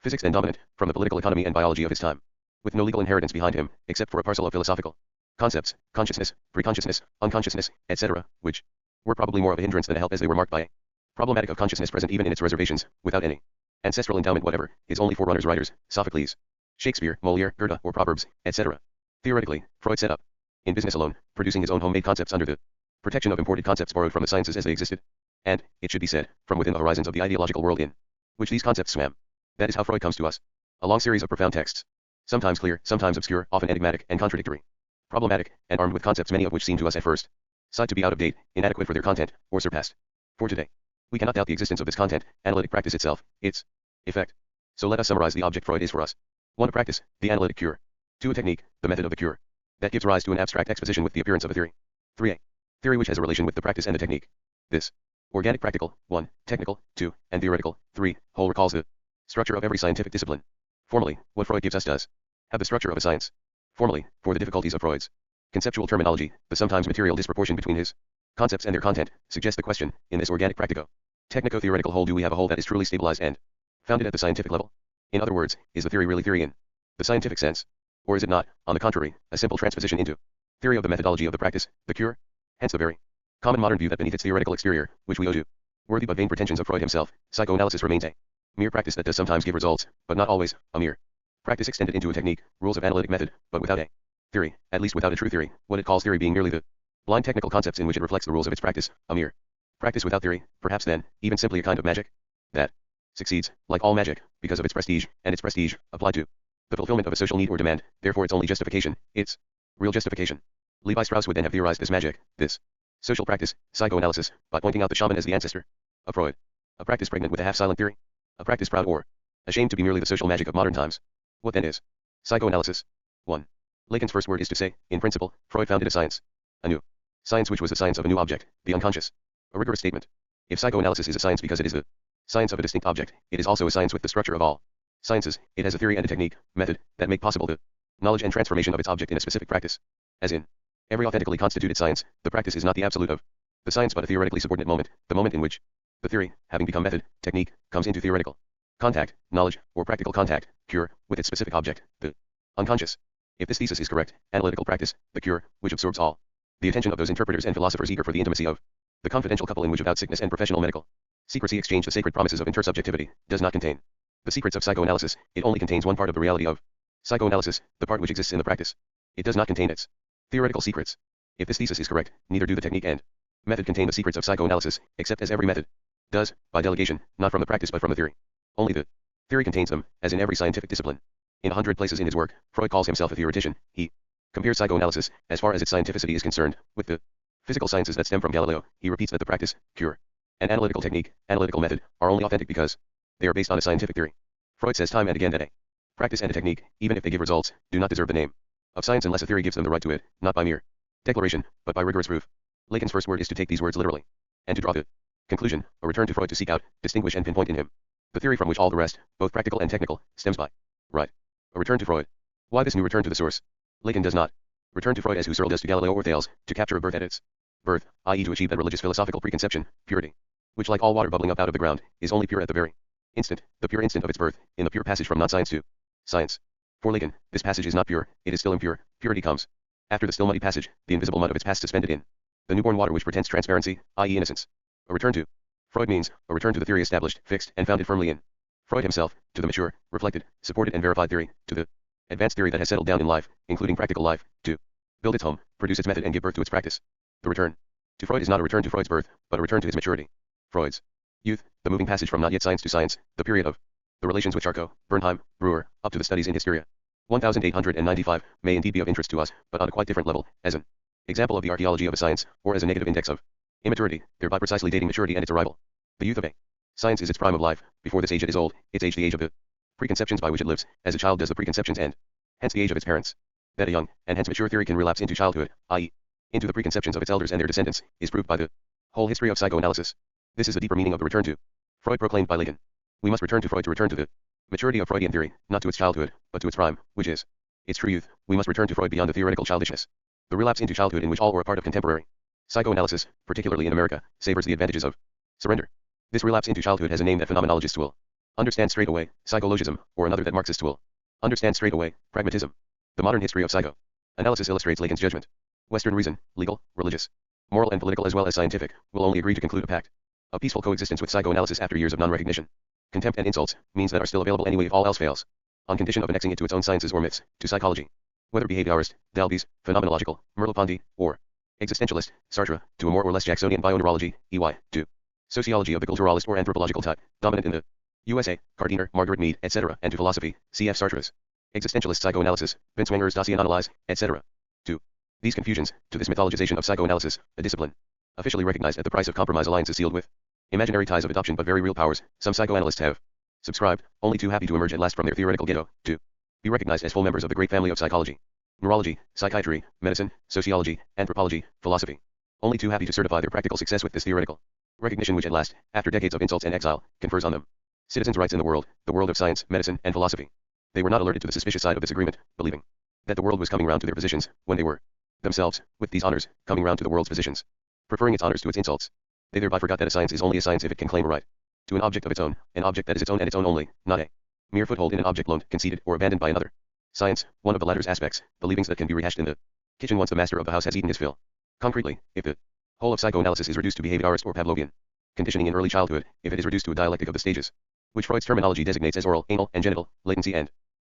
physics and dominant from the political economy and biology of his time, with no legal inheritance behind him, except for a parcel of philosophical concepts, consciousness, preconsciousness, unconsciousness, etc., which were probably more of a hindrance than a help as they were marked by a problematic of consciousness present even in its reservations, without any ancestral endowment whatever, his only forerunners writers, Sophocles, Shakespeare, Molière, Goethe, or Proverbs, etc. Theoretically, Freud set up in business alone, producing his own homemade concepts under the protection of imported concepts borrowed from the sciences as they existed, and, it should be said, from within the horizons of the ideological world in which these concepts swam. That is how Freud comes to us. A long series of profound texts, sometimes clear, sometimes obscure, often enigmatic and contradictory, problematic, and armed with concepts many of which seem to us at first sight to be out of date, inadequate for their content, or surpassed for today. We cannot doubt the existence of this content, analytic practice itself, its effect. So let us summarize the object Freud is for us. 1. A practice, the analytic cure. 2. A technique, the method of the cure, that gives rise to an abstract exposition with the appearance of a theory. 3. A theory which has a relation with the practice and the technique. This organic practical, 1, technical, 2, and theoretical, 3, whole recalls the structure of every scientific discipline. Formally, what Freud gives us does have the structure of a science. Formally, for the difficulties of Freud's conceptual terminology, the sometimes material disproportion between his concepts and their content, suggests the question, in this organic practico technico-theoretical whole, do we have a whole that is truly stabilized and founded at the scientific level? In other words, is the theory really theory in the scientific sense? Or is it not, on the contrary, a simple transposition into theory of the methodology of the practice, the cure? Hence the very common modern view that beneath its theoretical exterior, which we owe to worthy but vain pretensions of Freud himself, psychoanalysis remains a mere practice that does sometimes give results, but not always, a mere practice extended into a technique, rules of analytic method, but without a theory, at least without a true theory, what it calls theory being merely the blind technical concepts in which it reflects the rules of its practice, a mere practice without theory, perhaps then, even simply a kind of magic that succeeds, like all magic, because of its prestige, and its prestige, applied to the fulfillment of a social need or demand, therefore its only justification, its real justification. Levi Strauss would then have theorized this magic, this social practice, psychoanalysis, by pointing out the shaman as the ancestor of Freud. A practice pregnant with a half-silent theory. A practice proud or ashamed to be merely the social magic of modern times. What then is psychoanalysis? 1. Lacan's first word is to say, in principle, Freud founded a science. A new science which was the science of a new object, the unconscious. A rigorous statement. If psychoanalysis is a science because it is the science of a distinct object, it is also a science with the structure of all sciences. It has a theory and a technique, method, that make possible the knowledge and transformation of its object in a specific practice. As in every authentically constituted science, the practice is not the absolute of the science but a theoretically subordinate moment, the moment in which the theory, having become method, technique, comes into theoretical contact, knowledge, or practical contact, cure, with its specific object, the unconscious. If this thesis is correct, analytical practice, the cure, which absorbs all the attention of those interpreters and philosophers eager for the intimacy of the confidential couple in which without sickness and professional medical secrecy exchange the sacred promises of intersubjectivity, does not contain the secrets of psychoanalysis. It only contains one part of the reality of psychoanalysis, the part which exists in the practice. It does not contain its theoretical secrets. If this thesis is correct, neither do the technique and method contain the secrets of psychoanalysis, except as every method does, by delegation, not from the practice but from the theory. Only the theory contains them, as in every scientific discipline. In 100 places in his work, Freud calls himself a theoretician. He compares psychoanalysis, as far as its scientificity is concerned, with the physical sciences that stem from Galileo. He repeats that the practice, cure, and analytical technique, analytical method, are only authentic because they are based on a scientific theory. Freud says time and again that a practice and a technique, even if they give results, do not deserve the name of science unless a theory gives them the right to it, not by mere declaration, but by rigorous proof. Lacan's first word is to take these words literally, and to draw the conclusion, a return to Freud to seek out, distinguish and pinpoint in him the theory from which all the rest, both practical and technical, stems by. Right. A return to Freud. Why this new return to the source? Lacan does not return to Freud as Husserl does to Galileo or Thales, to capture a birth at its birth, i.e. to achieve that religious philosophical preconception, purity, which like all water bubbling up out of the ground, is only pure at the very instant, the pure instant of its birth, in the pure passage from non-science to science. For Lacan, this passage is not pure, it is still impure. Purity comes after the still muddy passage, the invisible mud of its past suspended in the newborn water which pretends transparency, i.e. innocence. A return to. Freud means a return to the theory established, fixed, and founded firmly in Freud himself, to the mature, reflected, supported and verified theory, to the advanced theory that has settled down in life, including practical life, to build its home, produce its method and give birth to its practice. The return to Freud is not a return to Freud's birth, but a return to his maturity. Freud's youth, the moving passage from not yet science to science, the period of the relations with Charcot, Bernheim, Breuer, up to the studies in hysteria. 1895, may indeed be of interest to us, but on a quite different level, as an example of the archaeology of a science, or as a negative index of immaturity, thereby precisely dating maturity and its arrival. The youth of a science is its prime of life. Before this age it is old, its age the age of the preconceptions by which it lives, as a child does the preconceptions and hence the age of its parents. That a young, and hence mature theory can relapse into childhood, i.e., into the preconceptions of its elders and their descendants, is proved by the whole history of psychoanalysis. This is the deeper meaning of the return to Freud proclaimed by Lacan. We must return to Freud to return to the maturity of Freudian theory, not to its childhood, but to its prime, which is its true youth. We must return to Freud beyond the theoretical childishness. The relapse into childhood in which all or a part of contemporary psychoanalysis, particularly in America, savors the advantages of surrender. This relapse into childhood has a name that phenomenologists will understand straight away, psychologism, or another that Marxists will understand straight away, pragmatism. The modern history of psychoanalysis illustrates Lacan's judgment. Western reason, legal, religious, moral and political as well as scientific, will only agree to conclude a pact of peaceful coexistence with psychoanalysis after years of non-recognition, contempt and insults, means that are still available anyway if all else fails, on condition of annexing it to its own sciences or myths, to psychology. Whether behaviorist, Dalby's, phenomenological, Merleau-Ponty, or existentialist, Sartre, to a more or less Jacksonian bioneurology, EY, to sociology of the culturalist or anthropological type, dominant in the USA, Gardiner, Margaret Mead, etc., and to philosophy, cf. Sartre's existentialist psychoanalysis, Vince Wenger's Dossier Analyse, etc. To these confusions, to this mythologization of psychoanalysis, a discipline officially recognized at the price of compromise alliances sealed with imaginary ties of adoption but very real powers, some psychoanalysts have subscribed, only too happy to emerge at last from their theoretical ghetto, to be recognized as full members of the great family of psychology, neurology, psychiatry, medicine, sociology, anthropology, philosophy. Only too happy to certify their practical success with this theoretical recognition which at last, after decades of insults and exile, confers on them citizens' rights in the world of science, medicine, and philosophy. They were not alerted to the suspicious side of this agreement, believing that the world was coming round to their positions, when they were themselves, with these honors, coming round to the world's positions, preferring its honors to its insults. They thereby forgot that a science is only a science if it can claim a right to an object of its own, an object that is its own and its own only, not a mere foothold in an object loaned, conceded, or abandoned by another. Science, one of the latter's aspects, the leavings that can be rehashed in the kitchen once the master of the house has eaten his fill. Concretely, if the whole of psychoanalysis is reduced to behaviorist or Pavlovian conditioning in early childhood, if it is reduced to a dialectic of the stages, which Freud's terminology designates as oral, anal, and genital, latency and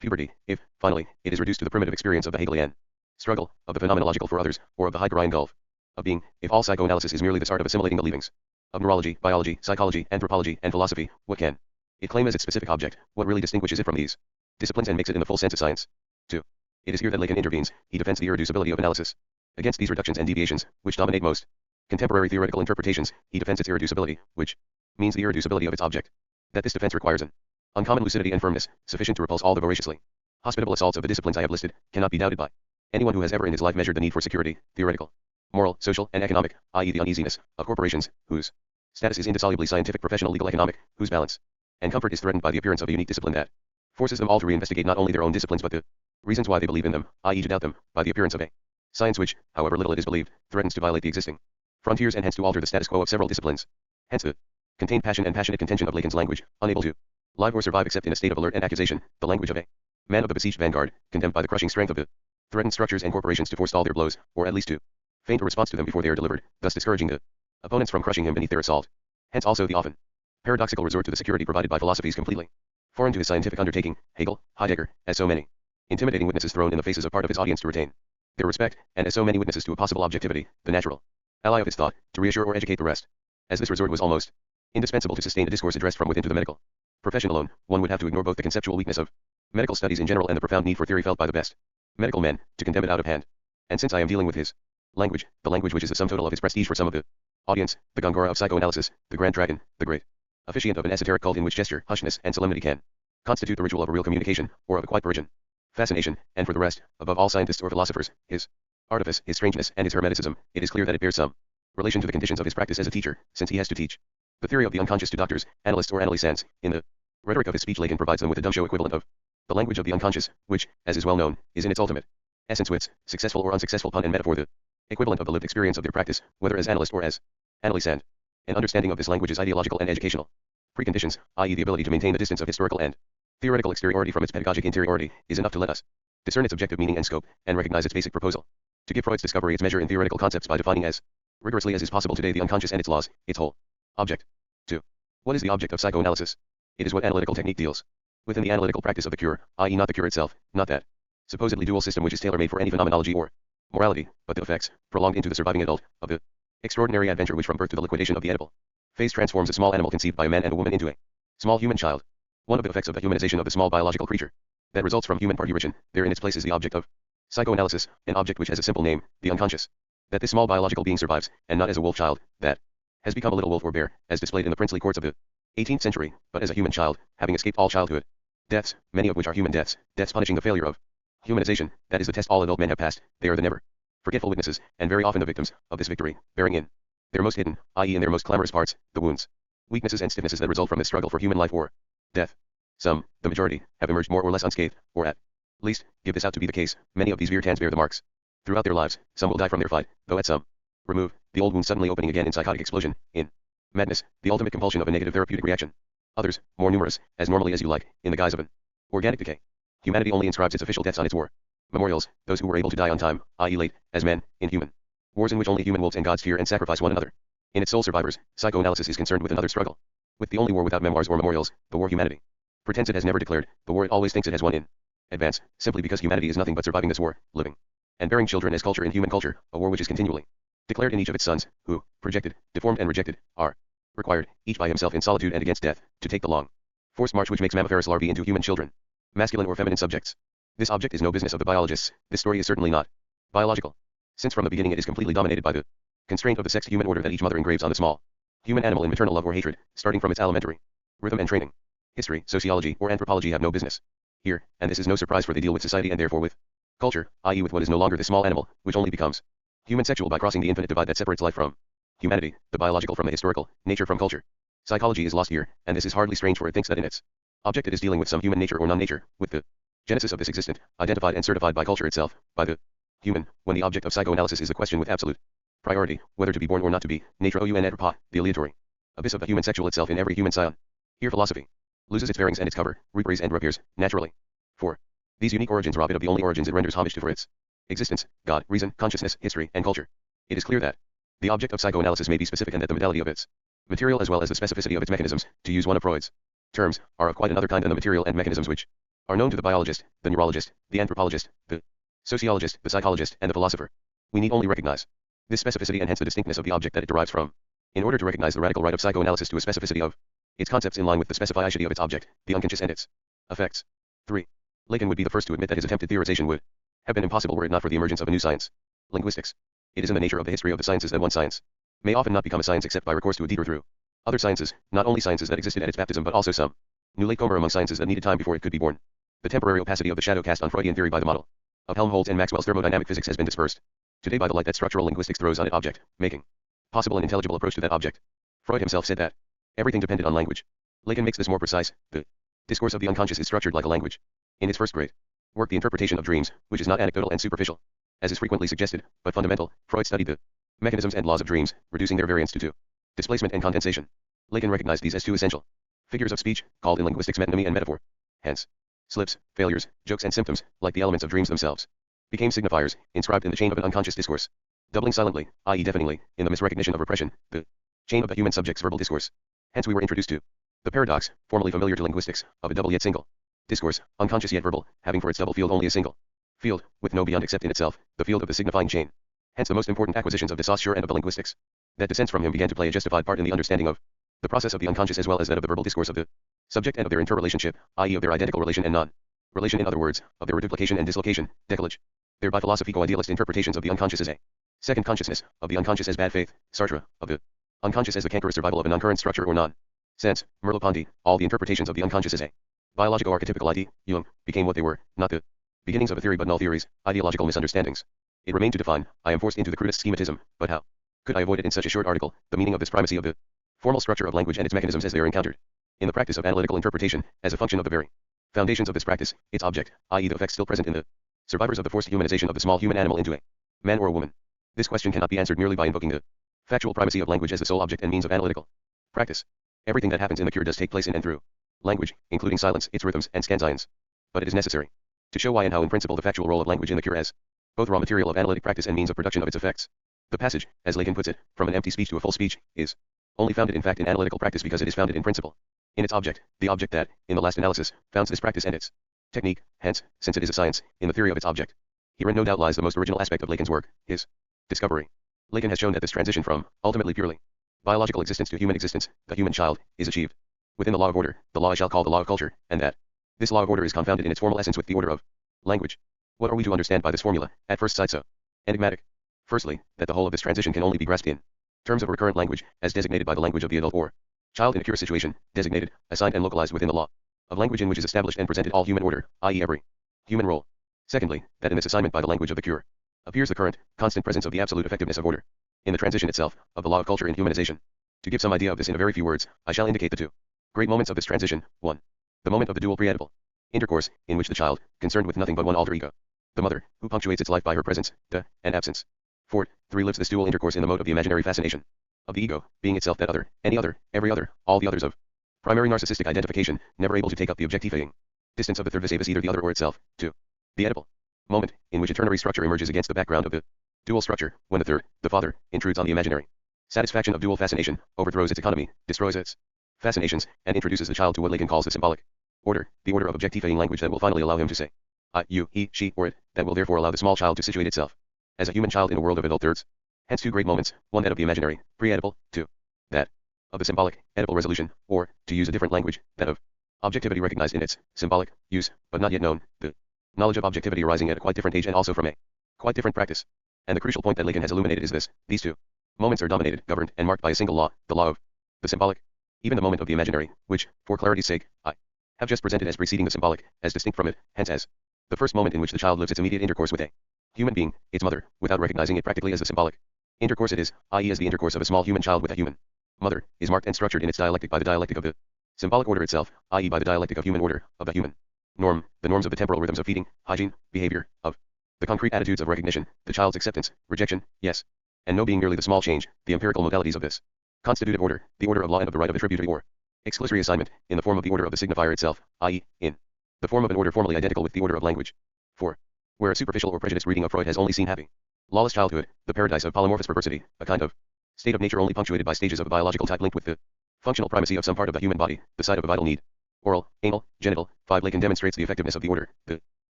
puberty, if, finally, it is reduced to the primitive experience of the Hegelian struggle, of the phenomenological for others, or of the Heideggerian gulf of being, if all psychoanalysis is merely this art of assimilating the leavings of neurology, biology, psychology, anthropology, and philosophy, what can it claim as its specific object? What really distinguishes it from these disciplines and makes it in the full sense a science? 2. It is here that Lacan intervenes. He defends the irreducibility of analysis. Against these reductions and deviations, which dominate most contemporary theoretical interpretations, he defends its irreducibility, which means the irreducibility of its object. That this defense requires an uncommon lucidity and firmness, sufficient to repulse all the voraciously hospitable assaults of the disciplines I have listed, cannot be doubted by anyone who has ever in his life measured the need for security, theoretical, moral, social, and economic, i.e. the uneasiness of corporations, whose status is indissolubly scientific, professional, legal, economic, whose balance and comfort is threatened by the appearance of a unique discipline that forces them all to reinvestigate not only their own disciplines but the reasons why they believe in them, i.e. to doubt them, by the appearance of a science which, however little it is believed, threatens to violate the existing frontiers and hence to alter the status quo of several disciplines. Hence the contained passion and passionate contention of Lacan's language, unable to live or survive except in a state of alert and accusation, the language of a man of the besieged vanguard, condemned by the crushing strength of the threatened structures and corporations to forestall their blows, or at least to feint a response to them before they are delivered, thus discouraging the opponents from crushing him beneath their assault. Hence also the often paradoxical resort to the security provided by philosophies completely foreign to his scientific undertaking, Hegel, Heidegger, as so many intimidating witnesses thrown in the faces of part of his audience to retain their respect, and as so many witnesses to a possible objectivity, the natural ally of his thought, to reassure or educate the rest. As this resort was almost indispensable to sustain a discourse addressed from within to the medical profession alone, one would have to ignore both the conceptual weakness of medical studies in general and the profound need for theory felt by the best medical men, to condemn it out of hand. And since I am dealing with his language, the language which is the sum total of his prestige for some of the audience, the Gongora of psychoanalysis, the grand dragon, the great officiant of an esoteric cult in which gesture, hushness, and solemnity can constitute the ritual of a real communication, or of a quiet Parisian fascination, and for the rest, above all scientists or philosophers, his artifice, his strangeness, and his hermeticism, it is clear that it bears some relation to the conditions of his practice as a teacher, since he has to teach the theory of the unconscious to doctors, analysts or analysans. In the rhetoric of his speech, Lacan provides them with a dumb show equivalent of the language of the unconscious, which, as is well known, is in its ultimate essence wits, successful or unsuccessful pun and metaphor, the equivalent of the lived experience of their practice, whether as analyst or as analysand. An understanding of this language is ideological and educational preconditions, i.e. the ability to maintain the distance of historical and theoretical exteriority from its pedagogic interiority, is enough to let us discern its objective meaning and scope, and recognize its basic proposal. To give Freud's discovery its measure in theoretical concepts by defining as rigorously as is possible today the unconscious and its laws, its whole Object. 2. What is the object of psychoanalysis? It is what analytical technique deals within the analytical practice of the cure, i.e. not the cure itself, not that supposedly dual system which is tailor-made for any phenomenology or morality, but the effects, prolonged into the surviving adult, of the extraordinary adventure which from birth to the liquidation of the edible phase transforms a small animal conceived by a man and a woman into a small human child. One of the effects of the humanization of the small biological creature that results from human parturition, there in its place is the object of psychoanalysis, an object which has a simple name, the unconscious. That this small biological being survives, and not as a wolf child, that has become a little wolf or bear, as displayed in the princely courts of the 18th century, but as a human child, having escaped all childhood deaths, many of which are human deaths, deaths punishing the failure of humanization, that is the test all adult men have passed, they are the never forgetful witnesses, and very often the victims, of this victory, bearing in their most hidden, i.e. in their most clamorous parts, the wounds, weaknesses and stiffnesses that result from this struggle for human life or death. Some, the majority, have emerged more or less unscathed, or at least, give this out to be the case. Many of these Virtans bear the marks throughout their lives. Some will die from their fight, though at some remove, the old wound suddenly opening again in psychotic explosion, in madness, the ultimate compulsion of a negative therapeutic reaction. Others, more numerous, as normally as you like, in the guise of an organic decay. Humanity only inscribes its official deaths on its war memorials, those who were able to die on time, i.e. late, as men, in human wars in which only human wolves and gods fear and sacrifice one another. In its sole survivors, psychoanalysis is concerned with another struggle. With the only war without memoirs or memorials, the war humanity pretends it has never declared, the war it always thinks it has won in advance, simply because humanity is nothing but surviving this war, living and bearing children as culture in human culture, a war which is continually declared in each of its sons, who, projected, deformed and rejected, are required, each by himself in solitude and against death, to take the long forced march which makes mammiferous larvae into human children, masculine or feminine subjects. This object is no business of the biologists. This story is certainly not biological, since from the beginning it is completely dominated by the constraint of the sexed human order that each mother engraves on the small human animal in maternal love or hatred, starting from its alimentary rhythm and training. History, sociology, or anthropology have no business here, and this is no surprise, for they deal with society and therefore with culture, i.e. with what is no longer the small animal, which only becomes human sexual by crossing the infinite divide that separates life from humanity, the biological from the historical, nature from culture. Psychology is lost here, and this is hardly strange, for it thinks that in its object it is dealing with some human nature or non-nature, with the genesis of this existent, identified and certified by culture itself, by the human, when the object of psychoanalysis is a question with absolute priority, whether to be born or not to be, nature ou anthropa, the aleatory abyss of the human sexual itself in every human scion. Here philosophy loses its bearings and its cover, reappears and reappears, naturally. For these unique origins rob it of the only origins it renders homage to for its existence, God, reason, consciousness, history, and culture. It is clear that the object of psychoanalysis may be specific, and that the modality of its material as well as the specificity of its mechanisms, to use one of Freud's terms, are of quite another kind than the material and mechanisms which are known to the biologist, the neurologist, the anthropologist, the sociologist, the psychologist, and the philosopher. We need only recognize this specificity and hence the distinctness of the object that it derives from, in order to recognize the radical right of psychoanalysis to a specificity of its concepts in line with the specificity of its object, the unconscious and its effects. 3. Lacan would be the first to admit that his attempted theorization would have been impossible were it not for the emergence of a new science, linguistics. It is in the nature of the history of the sciences that one science may often not become a science except by recourse to a detour through other sciences, not only sciences that existed at its baptism but also some new latecomer among sciences that needed time before it could be born. The temporary opacity of the shadow cast on Freudian theory by the model of Helmholtz and Maxwell's thermodynamic physics has been dispersed today by the light that structural linguistics throws on its object, making possible an intelligible approach to that object. Freud himself said that everything depended on language. Lacan makes this more precise. The discourse of the unconscious is structured like a language. In his first great work, The Interpretation of Dreams, which is not anecdotal and superficial, as is frequently suggested, but fundamental, Freud studied the mechanisms and laws of dreams, reducing their variance to two: displacement and condensation. Lacan recognized these as two essential figures of speech, called in linguistics metonymy and metaphor. Hence, slips, failures, jokes and symptoms, like the elements of dreams themselves, became signifiers, inscribed in the chain of an unconscious discourse, doubling silently, i.e. deafeningly, in the misrecognition of repression, the chain of the human subject's verbal discourse. Hence we were introduced to the paradox, formerly familiar to linguistics, of a double yet single discourse, unconscious yet verbal, having for its double field only a single field, with no beyond except in itself, the field of the signifying chain. Hence the most important acquisitions of de Saussure and of the linguistics that descends from him began to play a justified part in the understanding of the process of the unconscious as well as that of the verbal discourse of the subject and of their interrelationship, i.e. of their identical relation and non-relation, in other words, of their reduplication and dislocation, decalage. Thereby philosophico-idealist interpretations of the unconscious as a second consciousness, of the unconscious as bad faith, Sartre, of the unconscious as the cankerous survival of a non-current structure or non-sense, Merleau-Ponty, all the interpretations of the unconscious as a biologico-archetypical ID, Jung, became what they were, not the beginnings of a theory but null theories, ideological misunderstandings. It remained to define, I am forced into the crudest schematism, but how could I avoid it in such a short article, the meaning of this primacy of the formal structure of language and its mechanisms as they are encountered in the practice of analytical interpretation, as a function of the very foundations of this practice, its object, i.e. the effects still present in the survivors of the forced humanization of the small human animal into a man or a woman. This question cannot be answered merely by invoking the factual primacy of language as the sole object and means of analytical practice. Everything that happens in the cure does take place in and through language, including silence, its rhythms, and scansions. But it is necessary to show why and how in principle the factual role of language in the cure as both raw material of analytic practice and means of production of its effects. The passage, as Lacan puts it, from an empty speech to a full speech, is only founded in fact in analytical practice because it is founded in principle. In its object, the object that, in the last analysis, founds this practice and its technique, hence, since it is a science, in the theory of its object. Herein no doubt lies the most original aspect of Lacan's work, his discovery. Lacan has shown that this transition from, ultimately purely, biological existence to human existence, the human child, is achieved within the law of order, the law I shall call the law of culture, and that this law of order is confounded in its formal essence with the order of language. What are we to understand by this formula, at first sight so enigmatic? Firstly, that the whole of this transition can only be grasped in terms of recurrent language, as designated by the language of the adult or child in a pure situation, designated, assigned and localized within the law of language in which is established and presented all human order, i.e. every human role. Secondly, that in this assignment by the language of the cure appears the current, constant presence of the absolute effectiveness of order in the transition itself, of the law of culture in humanization. To give some idea of this in a very few words, I shall indicate the two great moments of this transition. 1. The moment of the dual preedible intercourse, in which the child, concerned with nothing but one alter ego, the mother, who punctuates its life by her presence, and absence. 4. 3. Lives this dual intercourse in the mode of the imaginary fascination of the ego, being itself that other, any other, every other, all the others of primary narcissistic identification, never able to take up the objectifying distance of the third vis a either the other or itself. 2. The edible moment, in which a ternary structure emerges against the background of the dual structure, when the third, the father, intrudes on the imaginary satisfaction of dual fascination, overthrows its economy, destroys its fascinations, and introduces the child to what Lacan calls the symbolic order, the order of objectifying language that will finally allow him to say I, you, he, she, or it, that will therefore allow the small child to situate itself as a human child in a world of adult thirds. Hence two great moments, one that of the imaginary, pre-edible, 2. That of the symbolic, edible resolution, or, to use a different language, that of objectivity recognized in its symbolic use, but not yet known, the knowledge of objectivity arising at a quite different age and also from a quite different practice. And the crucial point that Lacan has illuminated is this: these two moments are dominated, governed, and marked by a single law, the law of the symbolic. Even the moment of the imaginary, which, for clarity's sake, I have just presented as preceding the symbolic, as distinct from it, hence as the first moment in which the child lives its immediate intercourse with a human being, its mother, without recognizing it practically as the symbolic intercourse it is, i.e. as the intercourse of a small human child with a human mother, is marked and structured in its dialectic by the dialectic of the symbolic order itself, i.e. by the dialectic of human order, of the human norm, the norms of the temporal rhythms of feeding, hygiene, behavior, of the concrete attitudes of recognition, the child's acceptance, rejection, yes, and no being merely the small change, the empirical modalities of this constitutive order, the order of law and of the right of attributory or exclusory assignment, in the form of the order of the signifier itself, i.e., in the form of an order formally identical with the order of language. 4. Where a superficial or prejudiced reading of Freud has only seen happy, lawless childhood, the paradise of polymorphous perversity, a kind of state of nature only punctuated by stages of a biological type linked with the functional primacy of some part of the human body, the site of a vital need. Oral, anal, genital. 5. Lacan demonstrates the effectiveness of the order, the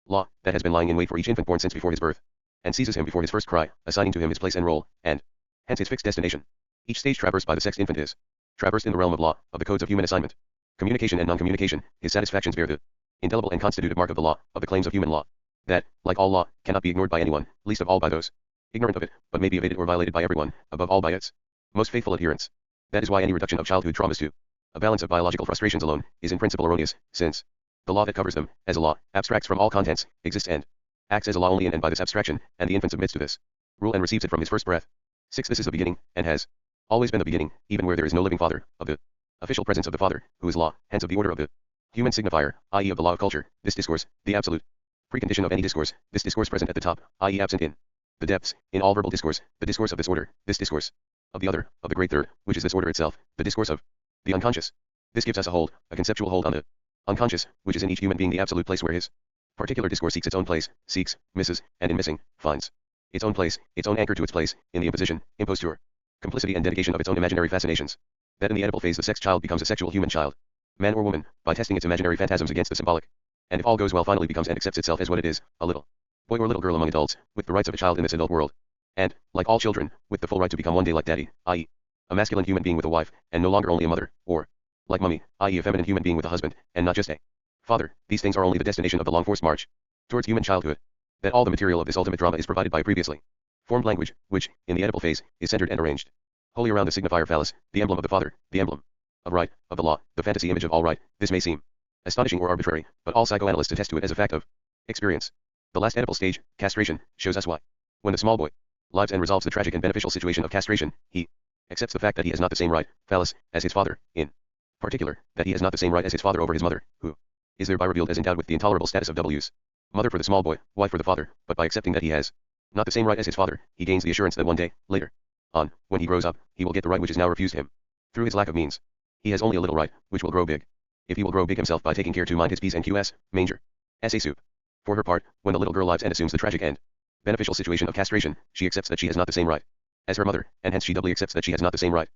law, that has been lying in wait for each infant born since before his birth, and seizes him before his first cry, assigning to him his place and role, and hence his fixed destination. Each stage traversed by the sexed infant is traversed in the realm of law, of the codes of human assignment, communication and non-communication. His satisfactions bear the indelible and constitutive mark of the law, of the claims of human law, that, like all law, cannot be ignored by anyone, least of all by those ignorant of it, but may be evaded or violated by everyone, above all by its most faithful adherents. That is why any reduction of childhood traumas to a balance of biological frustrations alone is in principle erroneous, since the law that covers them, as a law, abstracts from all contents, exists and acts as a law only in and by this abstraction, and the infant submits to this rule and receives it from his first breath. 6. This is the beginning, and has always been the beginning, even where there is no living father, of the official presence of the father, who is law, hence of the order of the human signifier, i.e. of the law of culture, this discourse, the absolute precondition of any discourse, this discourse present at the top, i.e. absent in the depths, in all verbal discourse, the discourse of this order, this discourse of the other, of the great third, which is this order itself, the discourse of the unconscious. This gives us a hold, a conceptual hold on the unconscious, which is in each human being the absolute place where his particular discourse seeks its own place, seeks, misses, and in missing, finds its own place, its own anchor to its place, in the imposition, imposture, complicity and dedication of its own imaginary fascinations. That in the edible phase the sex child becomes a sexual human child, man or woman, by testing its imaginary phantasms against the symbolic, and if all goes well finally becomes and accepts itself as what it is, a little boy or little girl among adults, with the rights of a child in this adult world, and, like all children, with the full right to become one day like daddy, i.e. a masculine human being with a wife, and no longer only a mother, or, like mummy, i.e. a feminine human being with a husband, and not just a father. These things are only the destination of the long-forced march towards human childhood. That all the material of this ultimate drama is provided by previously formed language, which, in the edible phase, is centered and arranged wholly around the signifier phallus, the emblem of the father, the emblem of right, of the law, the fantasy image of all right. This may seem astonishing or arbitrary, but all psychoanalysts attest to it as a fact of experience. The last edible stage, castration, shows us why. When the small boy lives and resolves the tragic and beneficial situation of castration, he accepts the fact that he has not the same right, phallus, as his father, in particular, that he has not the same right as his father over his mother, who is thereby revealed as endowed with the intolerable status of W's mother for the small boy, wife for the father, but by accepting that he has not the same right as his father, he gains the assurance that one day, later on, when he grows up, he will get the right which is now refused him through his lack of means. He has only a little right, which will grow big, if he will grow big himself by taking care to mind his P's and Q's, manger, SA soup. For her part, when the little girl lives and assumes the tragic and beneficial situation of castration, she accepts that she has not the same right as her mother, and hence she doubly accepts that she has not the same right,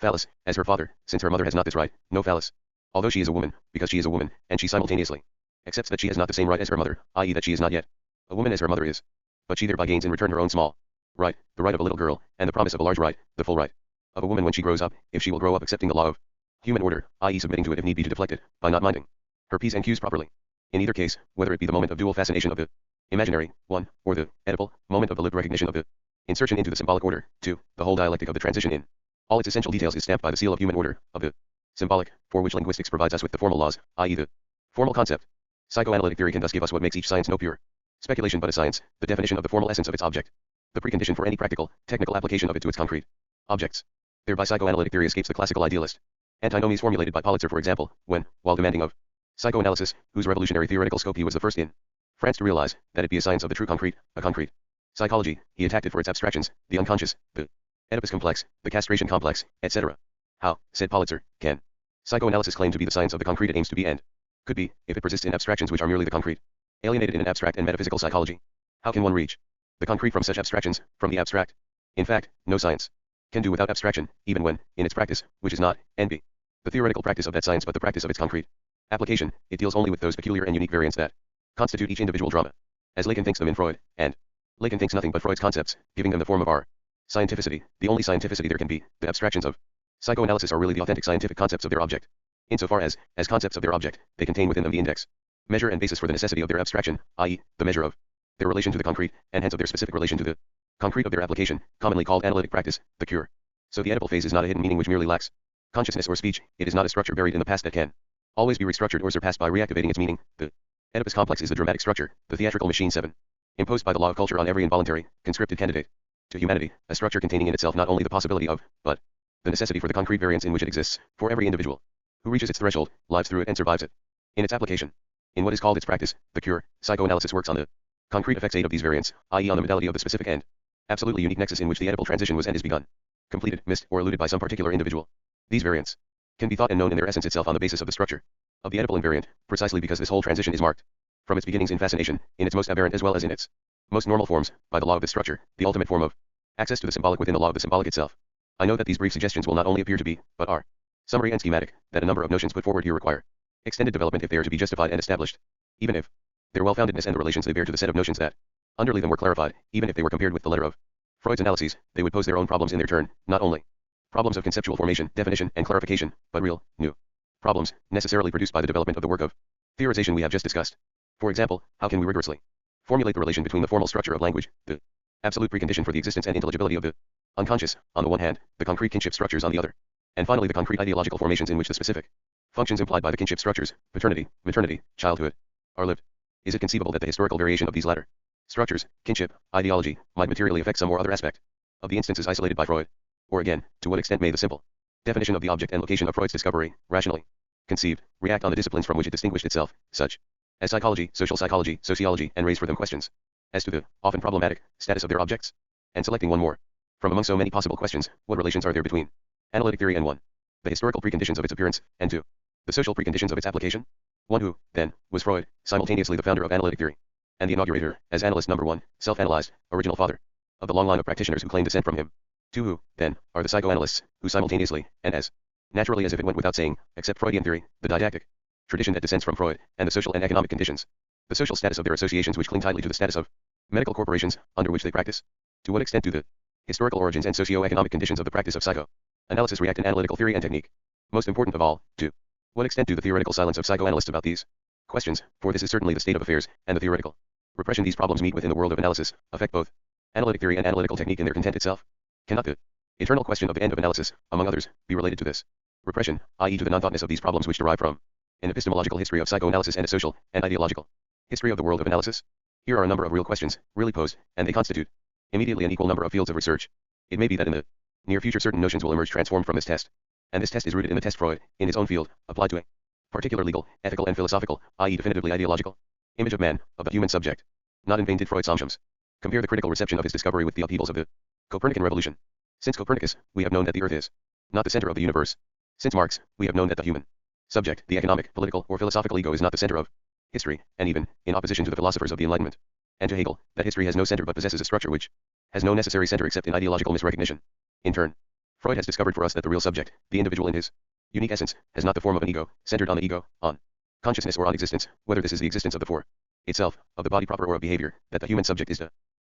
Phallus, as her father, since her mother has not this right, no phallus. Although she is a woman, because she is a woman, and she simultaneously accepts that she has not the same right as her mother, i.e. that she is not yet a woman as her mother is. But she thereby gains in return her own small right, the right of a little girl, and the promise of a large right, the full right of a woman when she grows up, if she will grow up accepting the law of human order, i.e. submitting to it if need be to deflect it, by not minding her P's and Q's properly. In either case, whether it be the moment of dual fascination of the imaginary, 1, or the Oedipal moment of the lived recognition of the insertion into the symbolic order, 2, the whole dialectic of the transition in all its essential details is stamped by the seal of human order, of the symbolic, for which linguistics provides us with the formal laws, i.e. the formal concept. Psychoanalytic theory can thus give us what makes each science no pure speculation but a science, the definition of the formal essence of its object, the precondition for any practical, technical application of it to its concrete objects. Thereby psychoanalytic theory escapes the classical idealist antinomies formulated by Politzer, for example, when, while demanding of psychoanalysis, whose revolutionary theoretical scope he was the first in France to realize, that it be a science of the true concrete, a concrete psychology, he attacked it for its abstractions, the unconscious, the Oedipus complex, the castration complex, etc. How, said Politzer, can psychoanalysis claim to be the science of the concrete it aims to be and could be, if it persists in abstractions which are merely the concrete, alienated in an abstract and metaphysical psychology? How can one reach the concrete from such abstractions, from the abstract? In fact, no science can do without abstraction, even when, in its practice, which is not, and be, the theoretical practice of that science but the practice of its concrete application, it deals only with those peculiar and unique variants that constitute each individual drama, as Lacan thinks them in Freud, and Lacan thinks nothing but Freud's concepts, giving them the form of our scientificity, the only scientificity there can be. The abstractions of psychoanalysis are really the authentic scientific concepts of their object. Insofar as concepts of their object, they contain within them the index, measure and basis for the necessity of their abstraction, i.e., the measure of their relation to the concrete, and hence of their specific relation to the concrete of their application, commonly called analytic practice, the cure. So the Oedipal phase is not a hidden meaning which merely lacks consciousness or speech, it is not a structure buried in the past that can always be restructured or surpassed by reactivating its meaning. The Oedipus complex is the dramatic structure, the theatrical machine 7, imposed by the law of culture on every involuntary, conscripted candidate to humanity, a structure containing in itself not only the possibility of, but the necessity for the concrete variance in which it exists, for every individual who reaches its threshold, lives through it and survives it. In its application, in what is called its practice, the cure, psychoanalysis works on the concrete effects of these variants, i.e. on the modality of the specific and absolutely unique nexus in which the Oedipal transition was and is begun, completed, missed, or eluded by some particular individual. These variants can be thought and known in their essence itself on the basis of the structure of the Oedipal invariant, precisely because this whole transition is marked from its beginnings in fascination, in its most aberrant as well as in its most normal forms, by the law of this structure, the ultimate form of access to the symbolic within the law of the symbolic itself. I know that these brief suggestions will not only appear to be, but are, summary and schematic, that a number of notions put forward here require extended development if they are to be justified and established, even if their well-foundedness and the relations they bear to the set of notions that underlie them were clarified, even if they were compared with the letter of Freud's analyses, they would pose their own problems in their turn, not only problems of conceptual formation, definition, and clarification, but real, new problems, necessarily produced by the development of the work of theorization we have just discussed. For example, how can we rigorously formulate the relation between the formal structure of language, the absolute precondition for the existence and intelligibility of the unconscious, on the one hand, the concrete kinship structures on the other, and finally the concrete ideological formations in which the specific functions implied by the kinship structures, paternity, maternity, childhood, are lived? Is it conceivable that the historical variation of these latter structures, kinship, ideology, might materially affect some or other aspect of the instances isolated by Freud? Or again, to what extent may the simple definition of the object and location of Freud's discovery, rationally conceived, react on the disciplines from which it distinguished itself, such as psychology, social psychology, sociology, and raise for them questions as to the, often problematic, status of their objects? And selecting one more from among so many possible questions, what relations are there between analytic theory and 1. The historical preconditions of its appearance, and 2. The social preconditions of its application? 1 who, then, was Freud, simultaneously the founder of analytic theory, and the inaugurator, as analyst number 1, self-analyzed, original father of the long line of practitioners who claim descent from him. 2 who, then, are the psychoanalysts, who simultaneously, and as naturally as if it went without saying, accept Freudian theory, the didactic tradition that descends from Freud, and the social and economic conditions, the social status of their associations which cling tightly to the status of medical corporations, under which they practice. To what extent do the historical origins and socio-economic conditions of the practice of psychoanalysis react in analytical theory and technique? Most important of all, to what extent do the theoretical silence of psychoanalysts about these questions, for this is certainly the state of affairs, and the theoretical repression these problems meet with in the world of analysis, affect both analytic theory and analytical technique in their content itself? Cannot the eternal question of the end of analysis, among others, be related to this repression, i.e. to the non-thoughtness of these problems which derive from an epistemological history of psychoanalysis and a social and ideological history of the world of analysis? Here are a number of real questions, really posed, and they constitute immediately an equal number of fields of research. It may be that in the near future certain notions will emerge transformed from this test, and this test is rooted in the test Freud, in his own field, applied to a particular legal, ethical and philosophical, i.e. definitively ideological, image of man, of the human subject. Not in vain did Freud Samshams compare the critical reception of his discovery with the upheavals of the Copernican revolution. Since Copernicus, we have known that the earth is not the center of the universe. Since Marx, we have known that the human subject, the economic, political, or philosophical ego is not the center of history, and even, in opposition to the philosophers of the Enlightenment, and to Hegel, that history has no center but possesses a structure which has no necessary center except in ideological misrecognition. In turn, Freud has discovered for us that the real subject, the individual in his unique essence, has not the form of an ego, centered on the ego, on consciousness or on existence, whether this is the existence of the for itself, of the body proper or of behavior, that the human subject is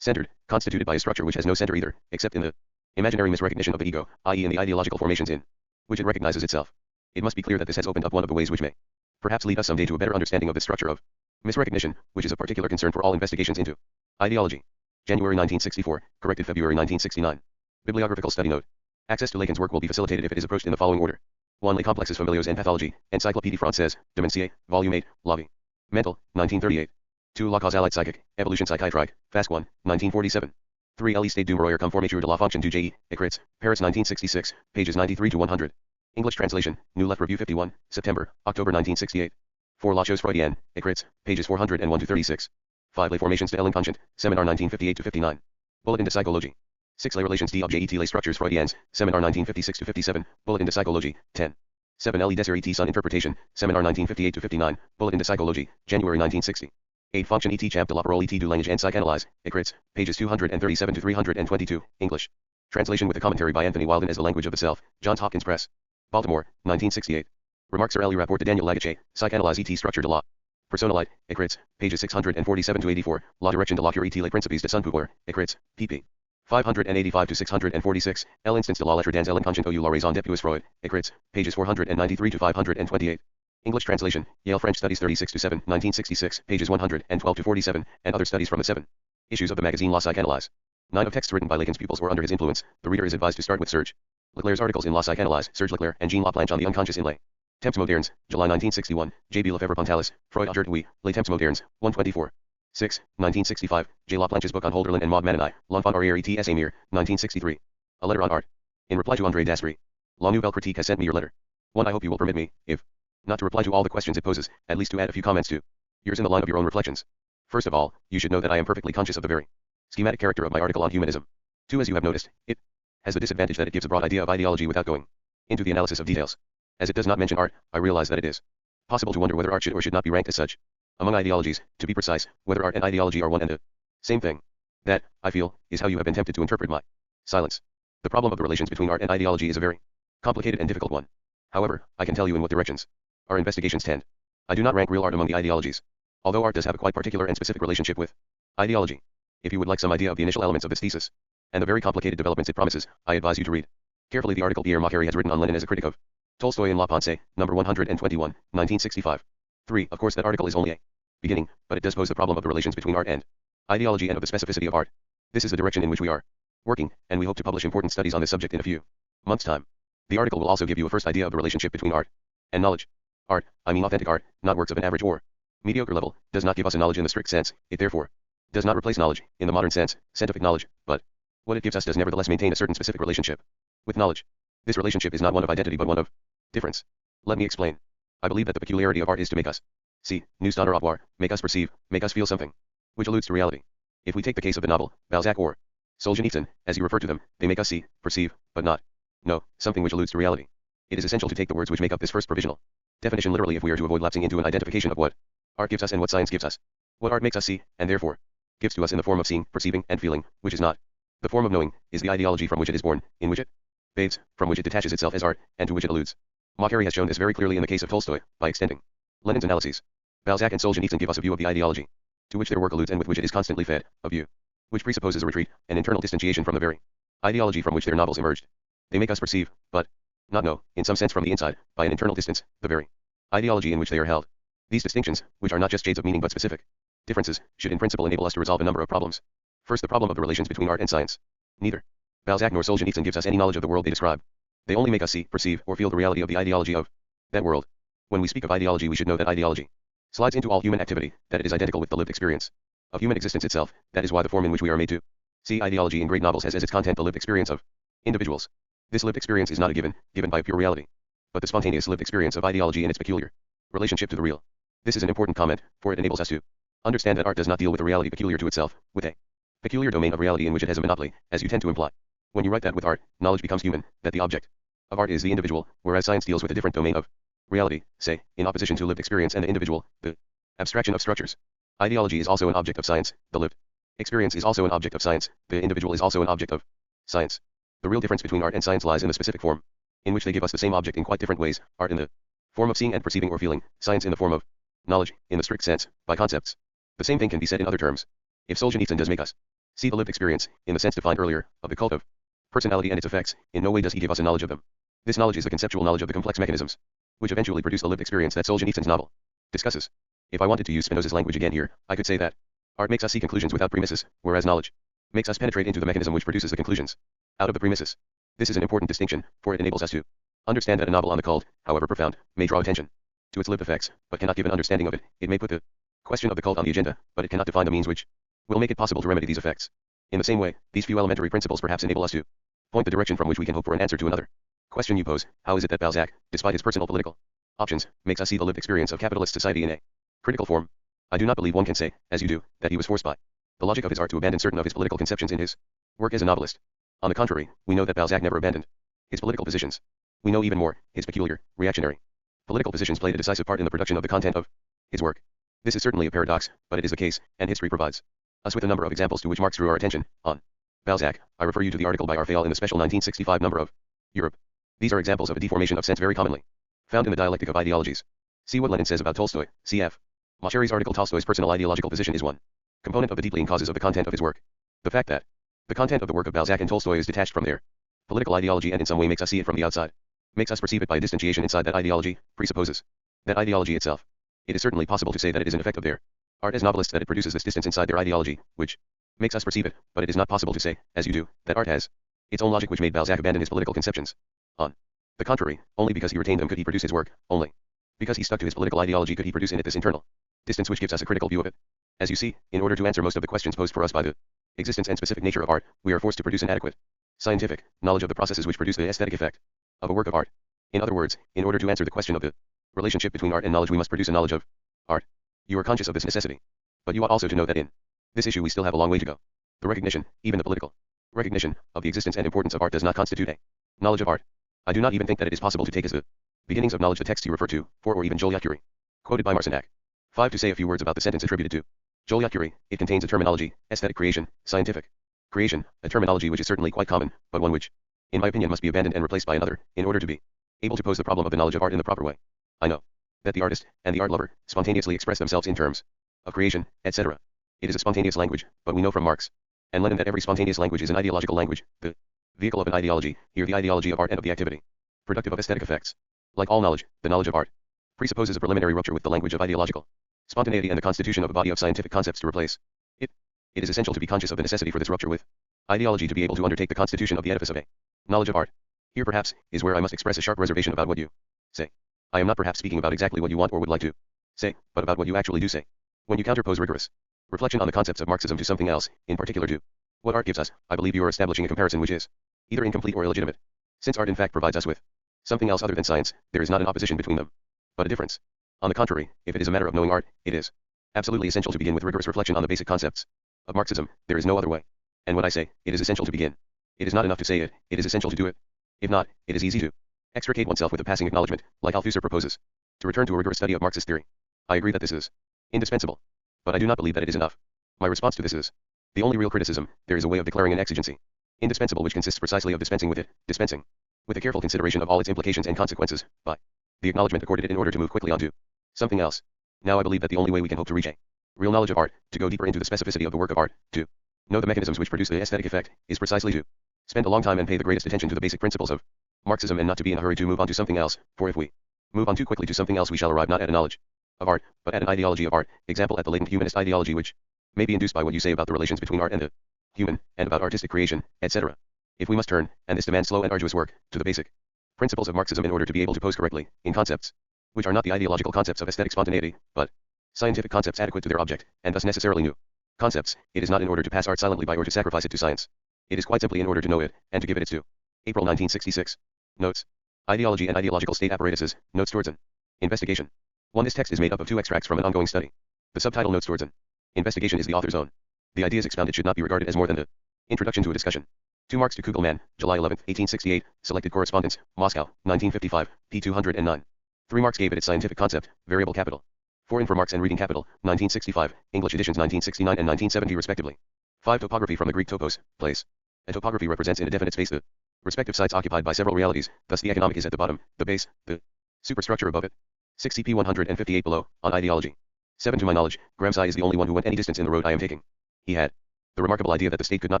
centered, constituted by a structure which has no center either, except in the imaginary misrecognition of the ego, i.e. in the ideological formations in which it recognizes itself. It must be clear that this has opened up one of the ways which may perhaps lead us someday to a better understanding of this structure of misrecognition, which is of particular concern for all investigations into ideology. January 1964, corrected February 1969. Bibliographical study note. Access to Lacan's work will be facilitated if it is approached in the following order. 1. Les Complexes Familiaux and Pathologie, Encyclopédie Française, de Mencier, Volume 8, La Vie. Mental, 1938. 2. La Causalité Psychique, Evolution Psychiatrique, Fasc 1, 1947. 3. L'État du Mouroyer comme formateur de la fonction du J.E., Écrits, Paris 1966, pages 93 to 100. English translation, New Left Review 51, September, October 1968. 4. La Chose Freudienne, Écrits, pages 401 to 36. 5. Les Formations de l'inconscient, Seminar 1958 to 59. Bulletin de Psychologie. 6. Les Relations d'objet les Structures Freudiennes, Seminar 1956 to 57, Bulletin de Psychologie, 10. 7. Les Desserts son Interpretation, Seminar 1958 to 59, Bulletin de Psychologie, January 1960. 8. Fonction et champ de la parole et du langage en psychanalyse, Écrits, pages 237 to 322, English. Translation with a commentary by Anthony Wilden as the Language of the Self, Johns Hopkins Press. Baltimore, 1968. Remarques sur le rapport de Daniel Lagache, Psychanalyse et structure de la personnalité, Écrits, pages 647 to 84, La direction de la cure et les principes de son pouvoir, Écrits, pp. 585 to 646, L'instance de la lettre dans l'inconscient ou la raison depuis Freud, Écrits, pages 493 to 528. English translation, Yale French Studies 36 to 7, 1966, pages 112 to 47, and other studies from the 7 issues of the magazine La Psychanalyse. 9 of texts written by Lacan's pupils or under his influence. The reader is advised to start with Serge Leclerc's articles in La Psychanalyse, Serge Leclerc and Jean Laplanche on the unconscious in Les Temps Modernes, July 1961, J.B. Lefebvre-Pontalis, Freud aujourd'hui, Les Temps Modernes, 124. 6. 1965, J. Laplanche's book on Holderlin and Maud Manonai, L'Enfant arrière et TTS Amir, 1963. A letter on art. In reply to André Daspry, La Nouvelle Critique has sent me your letter. 1. I hope you will permit me, if not to reply to all the questions it poses, at least to add a few comments to yours in the line of your own reflections. First of all, you should know that I am perfectly conscious of the very schematic character of my article on humanism. 2. As you have noticed, it has the disadvantage that it gives a broad idea of ideology without going into the analysis of details. As it does not mention art, I realize that it is possible to wonder whether art should or should not be ranked as such among ideologies, to be precise, whether art and ideology are one and the same thing. That, I feel, is how you have been tempted to interpret my silence. The problem of the relations between art and ideology is a very complicated and difficult one. However, I can tell you in what directions our investigations tend. I do not rank real art among the ideologies, although art does have a quite particular and specific relationship with ideology. If you would like some idea of the initial elements of this thesis, and the very complicated developments it promises, I advise you to read carefully the article Pierre Macquarrie has written on Lenin as a critic of Tolstoy in La Pensée, number 121, 1965. 3. Of course that article is only a beginning, but it does pose the problem of the relations between art and ideology and of the specificity of art. This is the direction in which we are working, and we hope to publish important studies on this subject in a few months' time. The article will also give you a first idea of the relationship between art and knowledge. Art, I mean authentic art, not works of an average or mediocre level, does not give us a knowledge in the strict sense. It therefore does not replace knowledge, in the modern sense, scientific knowledge, but what it gives us does nevertheless maintain a certain specific relationship with knowledge. This relationship is not one of identity but one of difference. Let me explain. I believe that the peculiarity of art is to make us see, nous donner à voir, make us perceive, make us feel something, which alludes to reality. If we take the case of the novel, Balzac or Solzhenitsyn, as you refer to them, they make us see, perceive, but not know, something which alludes to reality. It is essential to take the words which make up this first provisional definition literally if we are to avoid lapsing into an identification of what art gives us and what science gives us. What art makes us see, and therefore gives to us in the form of seeing, perceiving, and feeling, which is not the form of knowing, is the ideology from which it is born, in which it bathes, from which it detaches itself as art, and to which it alludes. Macquarrie has shown this very clearly in the case of Tolstoy, by extending Lenin's analyses. Balzac and Solzhenitsyn give us a view of the ideology, to which their work alludes and with which it is constantly fed, a view which presupposes a retreat, an internal distanciation from the very ideology from which their novels emerged. They make us perceive, but not know, in some sense from the inside, by an internal distance, the very ideology in which they are held. These distinctions, which are not just shades of meaning but specific differences, should in principle enable us to resolve a number of problems. First, the problem of the relations between art and science. Neither Balzac nor Solzhenitsyn gives us any knowledge of the world they describe. They only make us see, perceive, or feel the reality of the ideology of that world. When we speak of ideology, we should know that ideology slides into all human activity, that it is identical with the lived experience of human existence itself. That is why the form in which we are made to see ideology in great novels has as its content the lived experience of individuals. This lived experience is not a given by pure reality, but the spontaneous lived experience of ideology in its peculiar relationship to the real. This is an important comment, for it enables us to understand that art does not deal with a reality peculiar to itself, with a peculiar domain of reality in which it has a monopoly, as you tend to imply. When you write that with art, knowledge becomes human, that the object of art is the individual, whereas science deals with a different domain of reality, say, in opposition to lived experience and the individual, the abstraction of structures. Ideology is also an object of science, the lived experience is also an object of science, the individual is also an object of science. The real difference between art and science lies in the specific form, in which they give us the same object in quite different ways, art in the form of seeing and perceiving or feeling, science in the form of knowledge, in the strict sense, by concepts. The same thing can be said in other terms. If Solzhenitsyn does make us see the lived experience, in the sense defined earlier, of the cult of personality and its effects, in no way does he give us a knowledge of them. This knowledge is the conceptual knowledge of the complex mechanisms, which eventually produce the lived experience that Solzhenitsyn's novel discusses. If I wanted to use Spinoza's language again here, I could say that art makes us see conclusions without premises, whereas knowledge makes us penetrate into the mechanism which produces the conclusions out of the premises. This is an important distinction, for it enables us to understand that a novel on the cult, however profound, may draw attention to its lived effects, but cannot give an understanding of it. It may put the question of the cult on the agenda, but it cannot define the means which will make it possible to remedy these effects. In the same way, these few elementary principles perhaps enable us to point the direction from which we can hope for an answer to another question you pose: how is it that Balzac, despite his personal political options, makes us see the lived experience of capitalist society in a critical form? I do not believe one can say, as you do, that he was forced by the logic of his art to abandon certain of his political conceptions in his work as a novelist. On the contrary, we know that Balzac never abandoned his political positions. We know even more, his peculiar, reactionary political positions played a decisive part in the production of the content of his work. This is certainly a paradox, but it is the case, and history provides us with a number of examples to which Marx drew our attention. On Balzac, I refer you to the article by Raphael in the special 1965 number of Europe. These are examples of a deformation of sense very commonly found in the dialectic of ideologies. See what Lenin says about Tolstoy, cf. Macheri's article. Tolstoy's personal ideological position is one component of the deeply in causes of the content of his work. The fact that the content of the work of Balzac and Tolstoy is detached from their political ideology and in some way makes us see it from the outside, makes us perceive it by a distantiation inside that ideology, presupposes that ideology itself. It is certainly possible to say that it is an effect of their art as novelists that it produces this distance inside their ideology, which makes us perceive it, but it is not possible to say, as you do, that art has its own logic which made Balzac abandon his political conceptions. On the contrary, only because he retained them could he produce his work, only because he stuck to his political ideology could he produce in it this internal distance which gives us a critical view of it. As you see, in order to answer most of the questions posed for us by the existence and specific nature of art, we are forced to produce an adequate scientific knowledge of the processes which produce the aesthetic effect of a work of art. In other words, in order to answer the question of the relationship between art and knowledge, we must produce a knowledge of art. You are conscious of this necessity, but you ought also to know that in this issue we still have a long way to go. The recognition, even the political recognition, of the existence and importance of art does not constitute a knowledge of art. I do not even think that it is possible to take as the beginnings of knowledge the texts you refer to, for or even Joliot-Curie, quoted by Marcinac. 5. To say a few words about the sentence attributed to Joliot-Curie, it contains a terminology, aesthetic creation, scientific creation, a terminology which is certainly quite common, but one which, in my opinion, must be abandoned and replaced by another, in order to be able to pose the problem of the knowledge of art in the proper way. I know that the artist and the art lover spontaneously express themselves in terms of creation, etc. It is a spontaneous language, but we know from Marx and Lenin that every spontaneous language is an ideological language, the vehicle of an ideology, here the ideology of art and of the activity productive of aesthetic effects. Like all knowledge, the knowledge of art presupposes a preliminary rupture with the language of ideological spontaneity and the constitution of a body of scientific concepts to replace it. It is essential to be conscious of the necessity for this rupture with ideology to be able to undertake the constitution of the edifice of a knowledge of art. Here perhaps is where I must express a sharp reservation about what you say. I am not perhaps speaking about exactly what you want or would like to say, but about what you actually do say. When you counterpose rigorous reflection on the concepts of Marxism to something else, in particular to what art gives us, I believe you are establishing a comparison which is either incomplete or illegitimate. Since art in fact provides us with something else other than science, there is not an opposition between them, but a difference. On the contrary, if it is a matter of knowing art, it is absolutely essential to begin with rigorous reflection on the basic concepts of Marxism. There is no other way. And when I say, it is essential to begin, it is not enough to say it, it is essential to do it. If not, it is easy to extricate oneself with a passing acknowledgement, like Althusser proposes, to return to a rigorous study of Marxist theory. I agree that this is indispensable, but I do not believe that it is enough. My response to this is the only real criticism. There is a way of declaring an exigency indispensable which consists precisely of dispensing with it, dispensing with a careful consideration of all its implications and consequences, by the acknowledgement accorded it in order to move quickly on to something else. Now I believe that the only way we can hope to reach a real knowledge of art, to go deeper into the specificity of the work of art, to know the mechanisms which produce the aesthetic effect, is precisely to spend a long time and pay the greatest attention to the basic principles of Marxism and not to be in a hurry to move on to something else, for if we move on too quickly to something else we shall arrive not at a knowledge of art, but at an ideology of art, example at the latent humanist ideology which may be induced by what you say about the relations between art and the human, and about artistic creation, etc. If we must turn, and this demands slow and arduous work, to the basic principles of Marxism in order to be able to pose correctly, in concepts which are not the ideological concepts of aesthetic spontaneity, but scientific concepts adequate to their object, and thus necessarily new concepts, it is not in order to pass art silently by or to sacrifice it to science. It is quite simply in order to know it, and to give it its due. April 1966. Notes. Ideology and ideological state apparatuses, notes towards an investigation. 1. This text is made up of 2 extracts from an ongoing study. The subtitle notes towards an investigation is the author's own. The ideas expounded should not be regarded as more than the introduction to a discussion. 2 Marx to Kugelmann, July 11, 1868, Selected Correspondence, Moscow, 1955, p. 209. 3 Marx gave it its scientific concept, variable capital. 4 Info Marx and Reading Capital, 1965, English editions 1969 and 1970 respectively. 5 Topography from the Greek topos, place. A topography represents in a definite space the Respective sites occupied by several realities, thus the economic is at the bottom, the base, the superstructure above it. 6 CP 158 below, on ideology. 7 To my knowledge, Gramsci is the only one who went any distance in the road I am taking. He had the remarkable idea that the state could not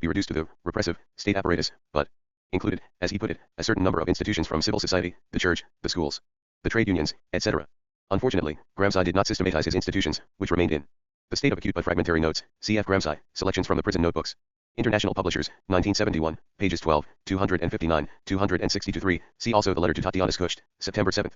be reduced to the repressive state apparatus, but included, as he put it, a certain number of institutions from civil society, the church, the schools, the trade unions, etc. Unfortunately, Gramsci did not systematize his institutions, which remained in the state of acute but fragmentary notes. C.F. Gramsci, Selections from the Prison Notebooks. International Publishers, 1971, pages 12, 259, 262-3. See also the letter to Tatiana Skutsch, September 7,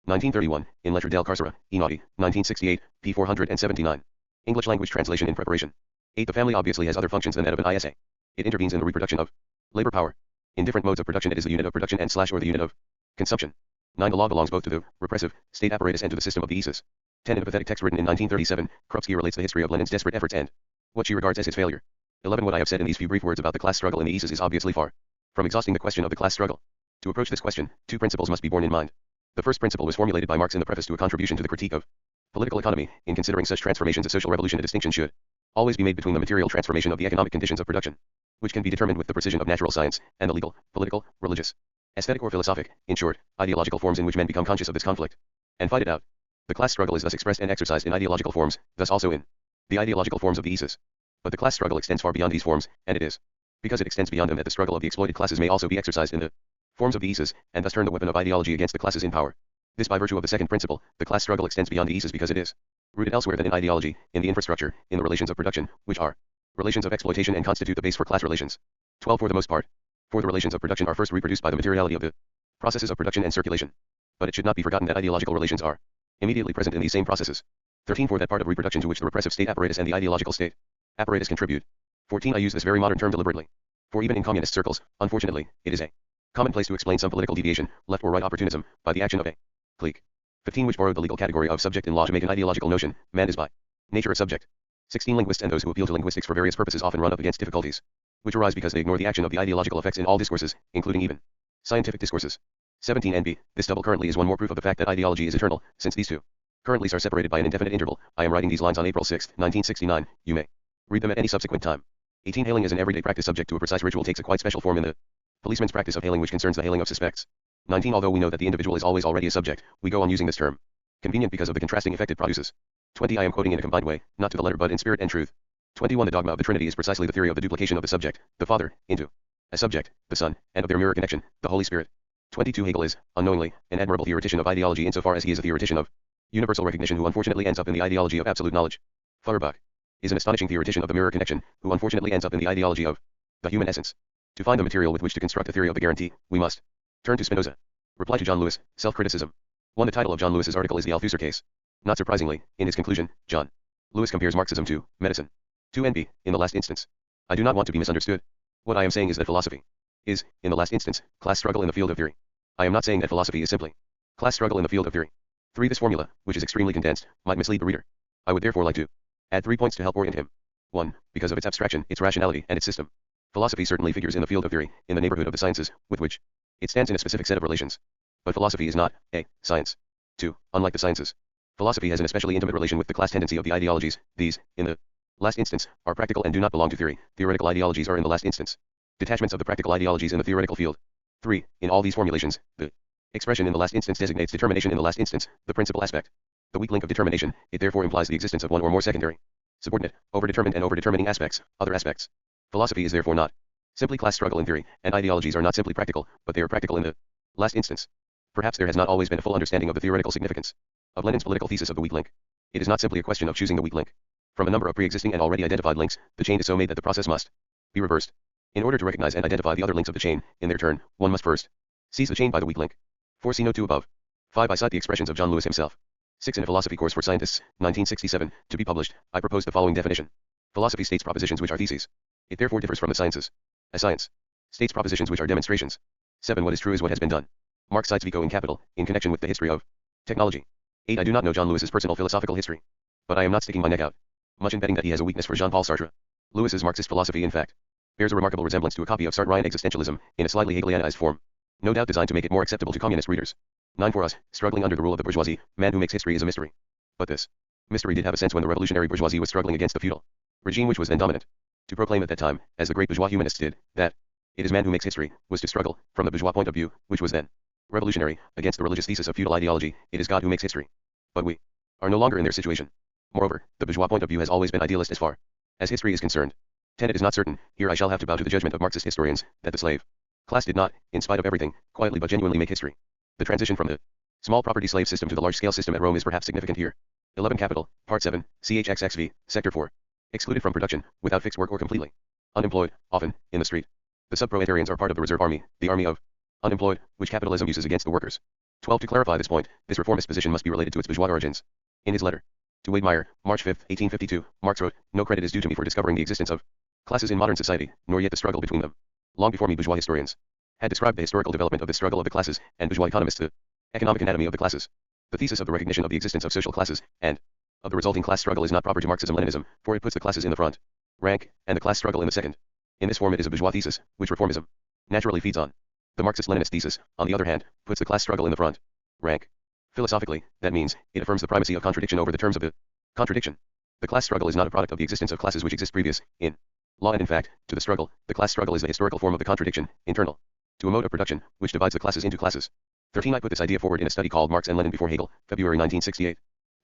1931, in Lettre del Carcere, Enauti, 1968, p. 479. English language translation in preparation. 8. The family obviously has other functions than that of an ISA. It intervenes in the reproduction of labor power. In different modes of production it is the unit of production and / or the unit of consumption. 9. The law belongs both to the repressive state apparatus and to the system of the ISAs. 10. In a pathetic text written in 1937, Krupski relates the history of Lenin's desperate efforts and what she regards as his failure. 11. What I have said in these few brief words about the class struggle in the ISAs is obviously far from exhausting the question of the class struggle. To approach this question, two principles must be borne in mind. The first principle was formulated by Marx in the preface to a contribution to the critique of political economy. In considering such transformations of social revolution, a distinction should always be made between the material transformation of the economic conditions of production, which can be determined with the precision of natural science, and the legal, political, religious, aesthetic or philosophic, in short, ideological forms in which men become conscious of this conflict and fight it out. The class struggle is thus expressed and exercised in ideological forms, thus also in the ideological forms of the ISAs. But the class struggle extends far beyond these forms, and it is because it extends beyond them that the struggle of the exploited classes may also be exercised in the forms of the ISAs, and thus turn the weapon of ideology against the classes in power. This by virtue of the second principle. The class struggle extends beyond the ISAs because it is rooted elsewhere than in ideology, in the infrastructure, in the relations of production, which are relations of exploitation and constitute the base for class relations. 12. For the most part, for the relations of production are first reproduced by the materiality of the processes of production and circulation. But it should not be forgotten that ideological relations are immediately present in these same processes. 13. For that part of reproduction to which the repressive state apparatus and the ideological state apparatus contribute. 14. I use this very modern term deliberately, for even in communist circles, unfortunately, it is a commonplace to explain some political deviation, left or right opportunism, by the action of a clique. 15. Which borrowed the legal category of subject in law to make an ideological notion. Man is by nature a subject. 16. Linguists and those who appeal to linguistics for various purposes often run up against difficulties, which arise because they ignore the action of the ideological effects in all discourses, including even scientific discourses. 17. And b. This double currently is one more proof of the fact that ideology is eternal, since these two currentlies are separated by an indefinite interval. I am writing these lines on April 6, 1969. You may read them at any subsequent time. 18. Hailing is an everyday practice subject to a precise ritual takes a quite special form in the policeman's practice of hailing, which concerns the hailing of suspects. 19. Although we know that the individual is always already a subject, we go on using this term. Convenient because of the contrasting effect it produces. 20. I am quoting in a combined way, not to the letter but in spirit and truth. 21. The dogma of the Trinity is precisely the theory of the duplication of the subject, the Father, into a subject, the Son, and of their mirror connection, the Holy Spirit. 22. Hegel is, unknowingly, an admirable theoretician of ideology insofar as he is a theoretician of universal recognition who unfortunately ends up in the ideology of absolute knowledge. Feuerbach is an astonishing theoretician of the mirror connection, who unfortunately ends up in the ideology of the human essence. To find the material with which to construct a theory of the guarantee, we must turn to Spinoza. Reply to John Lewis, Self-Criticism. 1. The title of John Lewis's article is The Althusser Case. Not surprisingly, in his conclusion, John Lewis compares Marxism to medicine. 2. And b. In the last instance, I do not want to be misunderstood. What I am saying is that philosophy is, in the last instance, class struggle in the field of theory. I am not saying that philosophy is simply class struggle in the field of theory. 3. This formula, which is extremely condensed, might mislead the reader. I would therefore like to add 3 points to help orient him. 1. Because of its abstraction, its rationality, and its system. Philosophy certainly figures in the field of theory, in the neighborhood of the sciences, with which it stands in a specific set of relations. But philosophy is not a science. 2. Unlike the sciences, philosophy has an especially intimate relation with the class tendency of the ideologies. These, in the last instance, are practical and do not belong to theory. Theoretical ideologies are in the last instance detachments of the practical ideologies in the theoretical field. 3. In all these formulations, the expression in the last instance designates determination in the last instance, the principal aspect. The weak link of determination, it therefore implies the existence of one or more secondary, subordinate, overdetermined and overdetermining aspects, other aspects. Philosophy is therefore not simply class struggle in theory, and ideologies are not simply practical, but they are practical in the last instance. Perhaps there has not always been a full understanding of the theoretical significance of Lenin's political thesis of the weak link. It is not simply a question of choosing the weak link from a number of pre-existing and already identified links. The chain is so made that the process must be reversed. In order to recognize and identify the other links of the chain, in their turn, one must first seize the chain by the weak link. 4. See note 2 above. 5. I cite the expressions of John Lewis himself. 6. In a philosophy course for scientists, 1967, to be published, I propose the following definition. Philosophy states propositions which are theses. It therefore differs from the sciences. A science states propositions which are demonstrations. 7. What is true is what has been done. Marx cites Vico in Capital, in connection with the history of technology. 8. I do not know John Lewis's personal philosophical history, but I am not sticking my neck out much in betting that he has a weakness for Jean-Paul Sartre. Lewis's Marxist philosophy, in fact, bears a remarkable resemblance to a copy of Sartrean existentialism, in a slightly Hegelianized form, no doubt designed to make it more acceptable to communist readers. 9. For us, struggling under the rule of the bourgeoisie, man who makes history is a mystery. But this mystery did have a sense when the revolutionary bourgeoisie was struggling against the feudal regime which was then dominant. To proclaim at that time, as the great bourgeois humanists did, that It is man who makes history, was to struggle, from the bourgeois point of view, which was then revolutionary, against the religious thesis of feudal ideology. It is God who makes history. But we are no longer in their situation. Moreover, the bourgeois point of view has always been idealist as far as history is concerned. Tenet is not certain, here I shall have to bow to the judgment of Marxist historians, that the slave class did not, in spite of everything, quietly but genuinely make history. The transition from the small property slave system to the large-scale system at Rome is perhaps significant here. 11 Capital, Part 7, CHXXV, Sector 4. Excluded from production, without fixed work or completely unemployed, often, in the street. The sub-proletarians are part of the reserve army, the army of unemployed, which capitalism uses against the workers. 12 To clarify this point, this reformist position must be related to its bourgeois origins. In his letter to Wade Meyer, March 5, 1852, Marx wrote, "No credit is due to me for discovering the existence of classes in modern society, nor yet the struggle between them. Long before me bourgeois historians had described the historical development of the struggle of the classes, and bourgeois economists the economic anatomy of the classes. The thesis of the recognition of the existence of social classes, and of the resulting class struggle is not proper to Marxism-Leninism, for it puts the classes in the front rank, and the class struggle in the second. In this form it is a bourgeois thesis, which reformism naturally feeds on. The Marxist-Leninist thesis, on the other hand, puts the class struggle in the front rank. Philosophically, that means, it affirms the primacy of contradiction over the terms of the contradiction. The class struggle is not a product of the existence of classes which exist previous, in law and in fact, to the struggle. The class struggle is the historical form of the contradiction, internal to a mode of production, which divides the classes into classes. 13 I put this idea forward in a study called Marx and Lenin before Hegel, February 1968.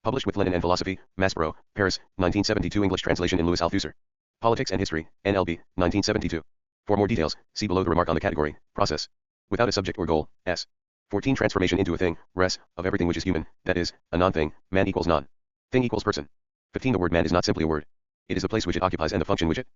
Published with Lenin and Philosophy, Maspero, Paris, 1972. English translation in Louis Althusser. Politics and History, NLB, 1972. For more details, see below the remark on the category, process. Without a subject or goal, S. 14 Transformation into a thing, res, of everything which is human, that is, a non-thing, man equals non. Thing equals person. 15 The word man is not simply a word. It is the place which it occupies and the function which it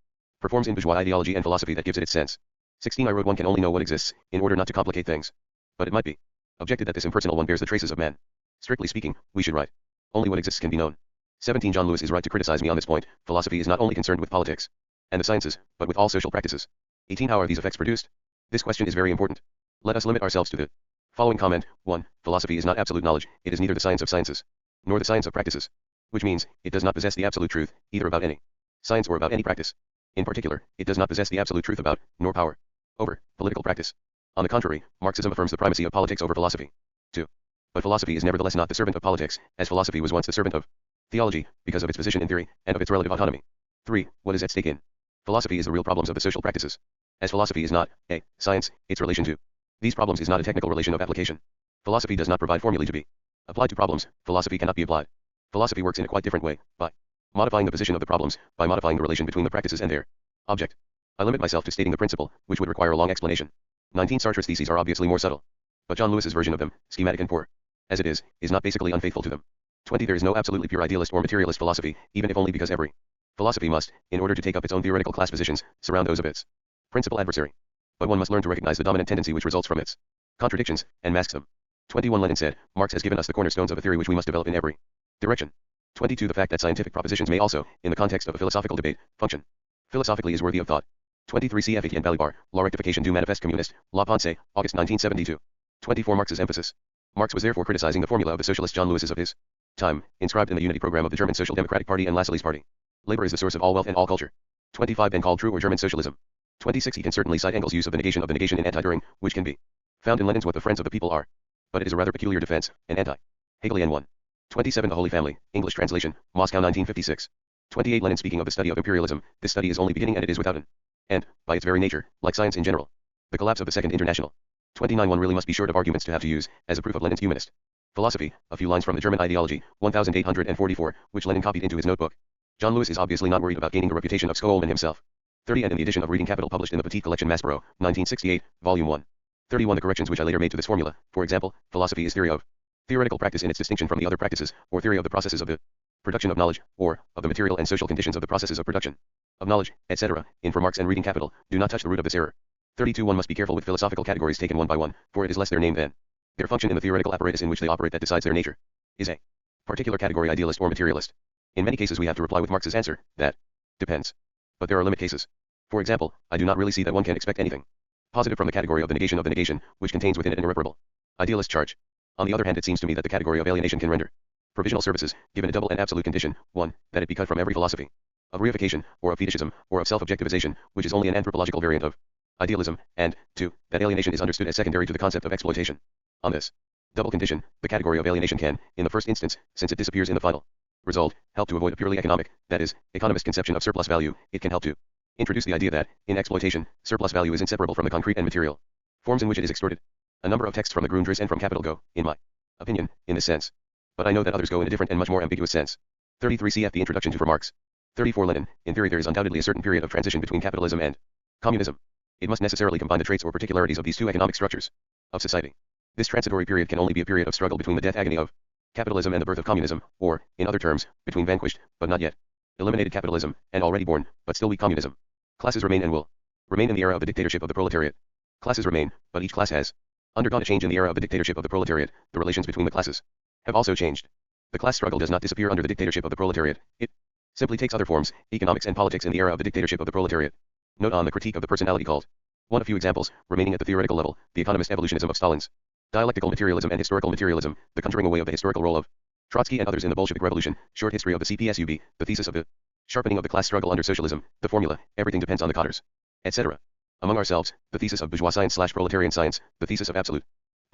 performs in bourgeois ideology and philosophy that gives it its sense. 16 I wrote one can only know what exists, in order not to complicate things. But it might be objected that this impersonal one bears the traces of man. Strictly speaking, we should write only what exists can be known. 17 John Lewis is right to criticize me on this point. Philosophy is not only concerned with politics and the sciences, but with all social practices. 18 How are these effects produced? This question is very important. Let us limit ourselves to the following comment. 1. Philosophy is not absolute knowledge, it is neither the science of sciences, nor the science of practices. Which means, it does not possess the absolute truth, either about any science or about any practice. In particular, it does not possess the absolute truth about, nor power over, political practice. On the contrary, Marxism affirms the primacy of politics over philosophy. 2. But philosophy is nevertheless not the servant of politics, as philosophy was once the servant of theology, because of its position in theory, and of its relative autonomy. 3. What is at stake in philosophy is the real problems of the social practices. As philosophy is not a science, its relation to these problems is not a technical relation of application. Philosophy does not provide formulae to be applied to problems. Philosophy cannot be applied. Philosophy works in a quite different way, by modifying the position of the problems, by modifying the relation between the practices and their object. I limit myself to stating the principle, which would require a long explanation. 19 Sartre's theses are obviously more subtle. But John Lewis's version of them, schematic and poor as it is not basically unfaithful to them. 20 There is no absolutely pure idealist or materialist philosophy, even if only because every philosophy must, in order to take up its own theoretical class positions, surround those of its principal adversary. But one must learn to recognize the dominant tendency which results from its contradictions, and masks them. 21 Lenin said, Marx has given us the cornerstones of a theory which we must develop in every direction. 22 The fact that scientific propositions may also, in the context of a philosophical debate, function philosophically is worthy of thought. 23 Cf. Etienne Balibar, La Rectification du Manifeste Communiste, La Pensée, August 1972. 24 Marx's emphasis. Marx was therefore criticizing the formula of the socialist John Lewis's of his time, inscribed in the unity program of the German Social Democratic Party and Lassalle's party. Labor is the source of all wealth and all culture. 25 Then called true or German socialism. 26 He can certainly cite Engels' use of the negation in anti-Düring, which can be found in Lenin's What the Friends of the People Are. But it is a rather peculiar defense, an anti-Hegelian one. 27 The Holy Family, English translation, Moscow 1956. 28 Lenin speaking of the study of imperialism, this study is only beginning and it is without an end, by its very nature, like science in general. The collapse of the Second International. 29 One really must be short of arguments to have to use, as a proof of Lenin's humanist philosophy, a few lines from the German ideology, 1844, which Lenin copied into his notebook. John Lewis is obviously not worried about gaining the reputation of Skoolman himself. 30 And in the edition of Reading Capital published in the Petit Collection Maspero, 1968, Volume 1. 31 The corrections which I later made to this formula, for example, philosophy is theory of theoretical practice in its distinction from the other practices, or theory of the processes of the production of knowledge, or of the material and social conditions of the processes of production of knowledge, etc. In For Marx and Reading Capital, do not touch the root of this error. 32 One must be careful with philosophical categories taken one by one, for it is less their name than their function in the theoretical apparatus in which they operate that decides their nature. Is a particular category idealist or materialist? In many cases we have to reply with Marx's answer, that depends. But there are limit cases. For example, I do not really see that one can expect anything positive from the category of the negation, which contains within it an irreparable idealist charge. On the other hand, it seems to me that the category of alienation can render provisional services, given a double and absolute condition: 1, that it be cut from every philosophy of reification, or of fetishism, or of self-objectivization, which is only an anthropological variant of idealism, and 2, that alienation is understood as secondary to the concept of exploitation. On this double condition, the category of alienation can, in the first instance, since it disappears in the final result, help to avoid a purely economic, that is, economist conception of surplus value. It can help to introduced the idea that, in exploitation, surplus value is inseparable from the concrete and material forms in which it is extorted. A number of texts from the Grundrisse and from Capital go, in my opinion, in this sense. But I know that others go in a different and much more ambiguous sense. 33 cf. The Introduction to for Marx. 34 Lenin. In theory there is undoubtedly a certain period of transition between capitalism and communism. It must necessarily combine the traits or particularities of these two economic structures of society. This transitory period can only be a period of struggle between the death agony of capitalism and the birth of communism, or, in other terms, between vanquished, but not yet eliminated capitalism, and already born, but still weak communism. Classes remain and will remain in the era of the dictatorship of the proletariat. Classes remain, but each class has undergone a change in the era of the dictatorship of the proletariat. The relations between the classes have also changed. The class struggle does not disappear under the dictatorship of the proletariat. It simply takes other forms, economics and politics in the era of the dictatorship of the proletariat. Note on the critique of the personality called. One a few examples, remaining at the theoretical level, the economist evolutionism of Stalin's dialectical materialism and historical materialism, the conjuring away of the historical role of Trotsky and others in the Bolshevik Revolution, short history of the CPSUB, the thesis of the sharpening of the class struggle under socialism, the formula, everything depends on the cottars, etc. Among ourselves, the thesis of bourgeois science/proletarian science, the thesis of absolute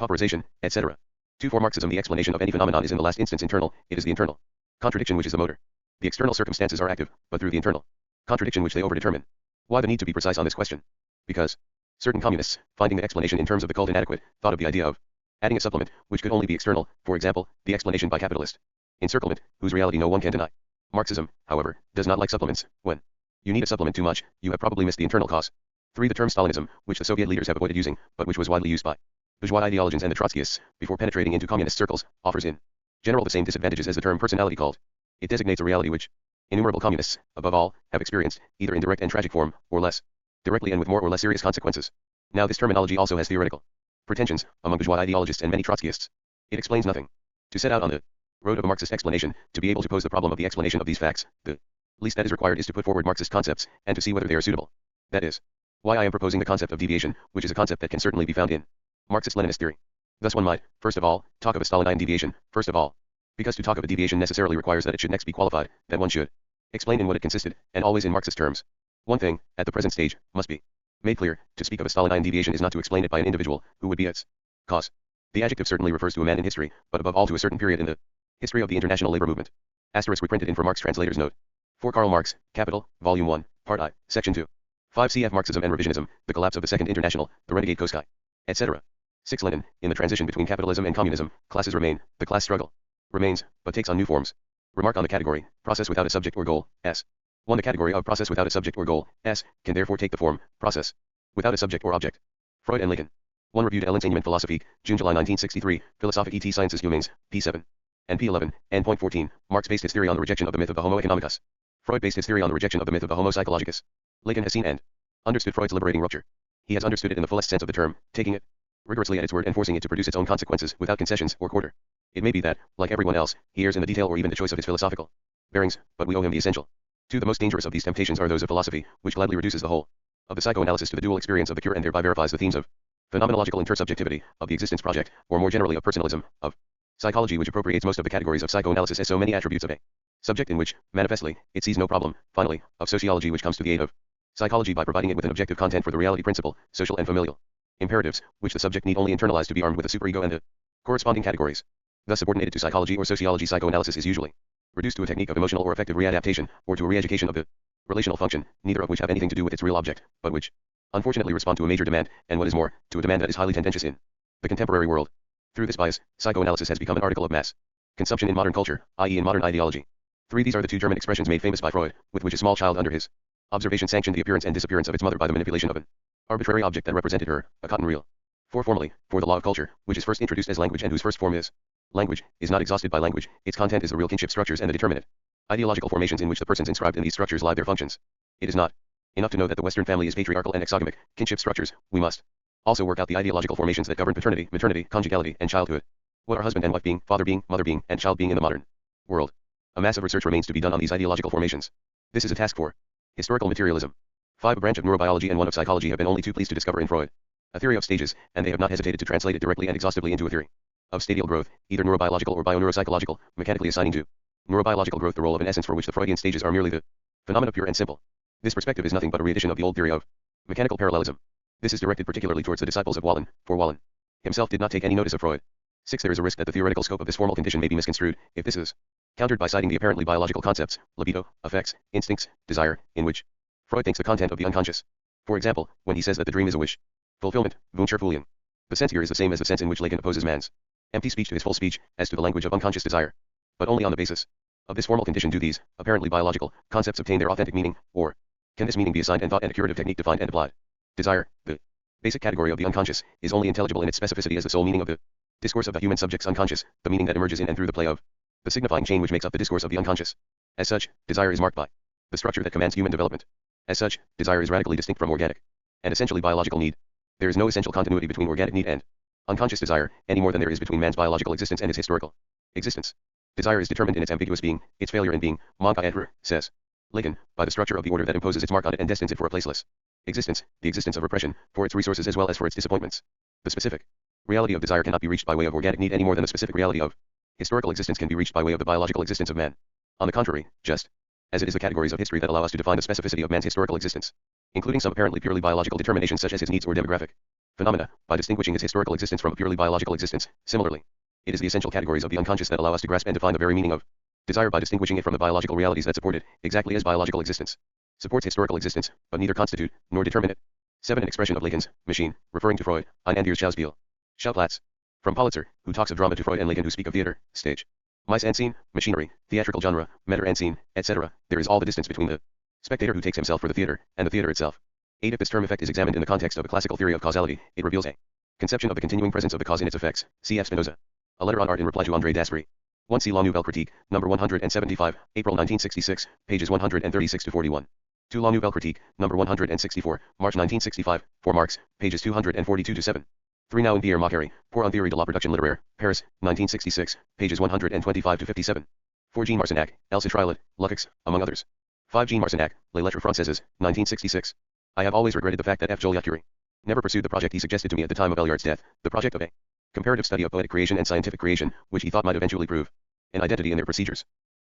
pauperization, etc. 2. For Marxism the explanation of any phenomenon is in the last instance internal, it is the internal contradiction which is the motor. The external circumstances are active, but through the internal contradiction which they overdetermine. Why the need to be precise on this question? Because certain communists, finding the explanation in terms of the cult inadequate, thought of the idea of adding a supplement, which could only be external, for example, the explanation by capitalist encirclement, whose reality no one can deny. Marxism, however, does not like supplements. When you need a supplement too much, you have probably missed the internal cause. 3. The term Stalinism, which the Soviet leaders have avoided using, but which was widely used by bourgeois ideologians and the Trotskyists, before penetrating into communist circles, offers in general the same disadvantages as the term personality called. It designates a reality which innumerable communists, above all, have experienced, either in direct and tragic form, or less directly and with more or less serious consequences. Now this terminology also has theoretical pretensions, among bourgeois ideologists and many Trotskyists. It explains nothing. To set out on the road of a Marxist explanation, to be able to pose the problem of the explanation of these facts, the least that is required is to put forward Marxist concepts, and to see whether they are suitable. That is why I am proposing the concept of deviation, which is a concept that can certainly be found in Marxist-Leninist theory. Thus one might, first of all, talk of a Stalinine deviation, first of all, because to talk of a deviation necessarily requires that it should next be qualified, that one should explain in what it consisted, and always in Marxist terms. One thing, at the present stage, must be made clear: to speak of a Stalinine deviation is not to explain it by an individual, who would be its cause. The adjective certainly refers to a man in history, but above all to a certain period in the history of the international labor movement. Asterisk reprinted in for Marx Translator's Note. For Karl Marx, Capital, Volume 1, Part I, Section 2. 5 cf. Marxism and Revisionism, the collapse of the Second International, the renegade Koskei, etc. 6 Lenin, in the transition between capitalism and communism, classes remain, the class struggle remains, but takes on new forms. Remark on the category, process without a subject or goal, S. 1. The category of process without a subject or goal, S, can therefore take the form, process, without a subject or object. Freud and Lacan. 1. Reviewed L'Enseignement Philosophique, June-July 1963, Philosophique et Sciences Humaines, p7. And p11, and point 14, Marx based his theory on the rejection of the myth of the Homo economicus. Freud based his theory on the rejection of the myth of the Homo psychologicus. Lacan has seen and understood Freud's liberating rupture. He has understood it in the fullest sense of the term, taking it rigorously at its word and forcing it to produce its own consequences without concessions or quarter. It may be that, like everyone else, he errs in the detail or even the choice of his philosophical bearings, but we owe him the essential. 2. The most dangerous of these temptations are those of philosophy, which gladly reduces the whole of the psychoanalysis to the dual experience of the cure and thereby verifies the themes of phenomenological intersubjectivity, of the existence project, or more generally of personalism, of psychology, which appropriates most of the categories of psychoanalysis as so many attributes of a subject in which, manifestly, it sees no problem. Finally, of sociology, which comes to the aid of psychology by providing it with an objective content for the reality principle, social and familial imperatives, which the subject need only internalize to be armed with a superego and the corresponding categories. Thus subordinated to psychology or sociology, psychoanalysis is usually reduced to a technique of emotional or affective readaptation, or to a re-education of the relational function, neither of which have anything to do with its real object, but which, unfortunately, respond to a major demand, and what is more, to a demand that is highly tendentious in the contemporary world. Through this bias, psychoanalysis has become an article of mass consumption in modern culture, i.e. in modern ideology. 3. These are the two German expressions made famous by Freud, with which a small child under his observation sanctioned the appearance and disappearance of its mother by the manipulation of an arbitrary object that represented her, a cotton reel. 4. Formally, for the law of culture, which is first introduced as language and whose first form is language, is not exhausted by language. Its content is the real kinship structures and the determinate ideological formations in which the persons inscribed in these structures lie their functions. It is not enough to know that the Western family is patriarchal and exogamic, kinship structures. We must also work out the ideological formations that govern paternity, maternity, conjugality, and childhood. What are husband and wife being, father being, mother being, and child being in the modern world? A massive research remains to be done on these ideological formations. This is a task for historical materialism. 5. A branch of neurobiology and one of psychology have been only too pleased to discover in Freud a theory of stages, and they have not hesitated to translate it directly and exhaustively into a theory of stadial growth, either neurobiological or bioneuropsychological, mechanically assigning to neurobiological growth the role of an essence for which the Freudian stages are merely the phenomena pure and simple. This perspective is nothing but a reedition of the old theory of mechanical parallelism. This is directed particularly towards the disciples of Wallin, for Wallin himself did not take any notice of Freud. 6. There is a risk that the theoretical scope of this formal condition may be misconstrued, if this is countered by citing the apparently biological concepts, libido, affects, instincts, desire, in which Freud thinks the content of the unconscious. For example, when he says that the dream is a wish. Fulfillment, Wunscherfüllung. The sense here is the same as the sense in which Lacan opposes man's empty speech to his full speech, as to the language of unconscious desire. But only on the basis of this formal condition do these, apparently biological, concepts obtain their authentic meaning, or can this meaning be assigned and thought and a curative technique defined and applied. Desire, the basic category of the unconscious, is only intelligible in its specificity as the sole meaning of the discourse of the human subject's unconscious, the meaning that emerges in and through the play of the signifying chain which makes up the discourse of the unconscious. As such, desire is marked by the structure that commands human development. As such, desire is radically distinct from organic and essentially biological need. There is no essential continuity between organic need and unconscious desire, any more than there is between man's biological existence and his historical existence. Desire is determined in its ambiguous being, its failure in being, manca et says Lacan, by the structure of the order that imposes its mark on it and destines it for a placeless existence, the existence of repression, for its resources as well as for its disappointments. The specific reality of desire cannot be reached by way of organic need any more than the specific reality of historical existence can be reached by way of the biological existence of man. On the contrary, just as it is the categories of history that allow us to define the specificity of man's historical existence, including some apparently purely biological determinations such as his needs or demographic phenomena, by distinguishing his historical existence from a purely biological existence. Similarly, it is the essential categories of the unconscious that allow us to grasp and define the very meaning of desire by distinguishing it from the biological realities that support it, exactly as biological existence supports historical existence, but neither constitute nor determine it. 7. An expression of Lacan's machine, referring to Freud, ein Anders Schauspiel. Schauplatz. From Pulitzer, who talks of drama, to Freud and Lacan, who speak of theater, stage. Mise en scene, machinery, theatrical genre, metteur en scene, etc. There is all the distance between the spectator who takes himself for the theater, and the theater itself. 8. If this term effect is examined in the context of a classical theory of causality, it reveals a conception of the continuing presence of the cause in its effects. C.F. Spinoza. A letter on art in reply to André Daspry. 1. See La Nouvelle Critique, number 175, April 1966, pages 136 to 41. 2. La Nouvelle Critique, number 164, March 1965, 4 marks, pages 242 to 7. 3. Now in Pierre Macquarrie, Pour un théorie de la production littéraire, Paris, 1966, pages 125 to 57. 4. Jean Marcinac, El Citriolette, Lukács, among others. 5. Jean Marcinac, Les Lettres Françaises, 1966. I have always regretted the fact that F. Joliot-Curie never pursued the project he suggested to me at the time of Elyard's death, the project of a comparative study of poetic creation and scientific creation, which he thought might eventually prove an identity in their procedures.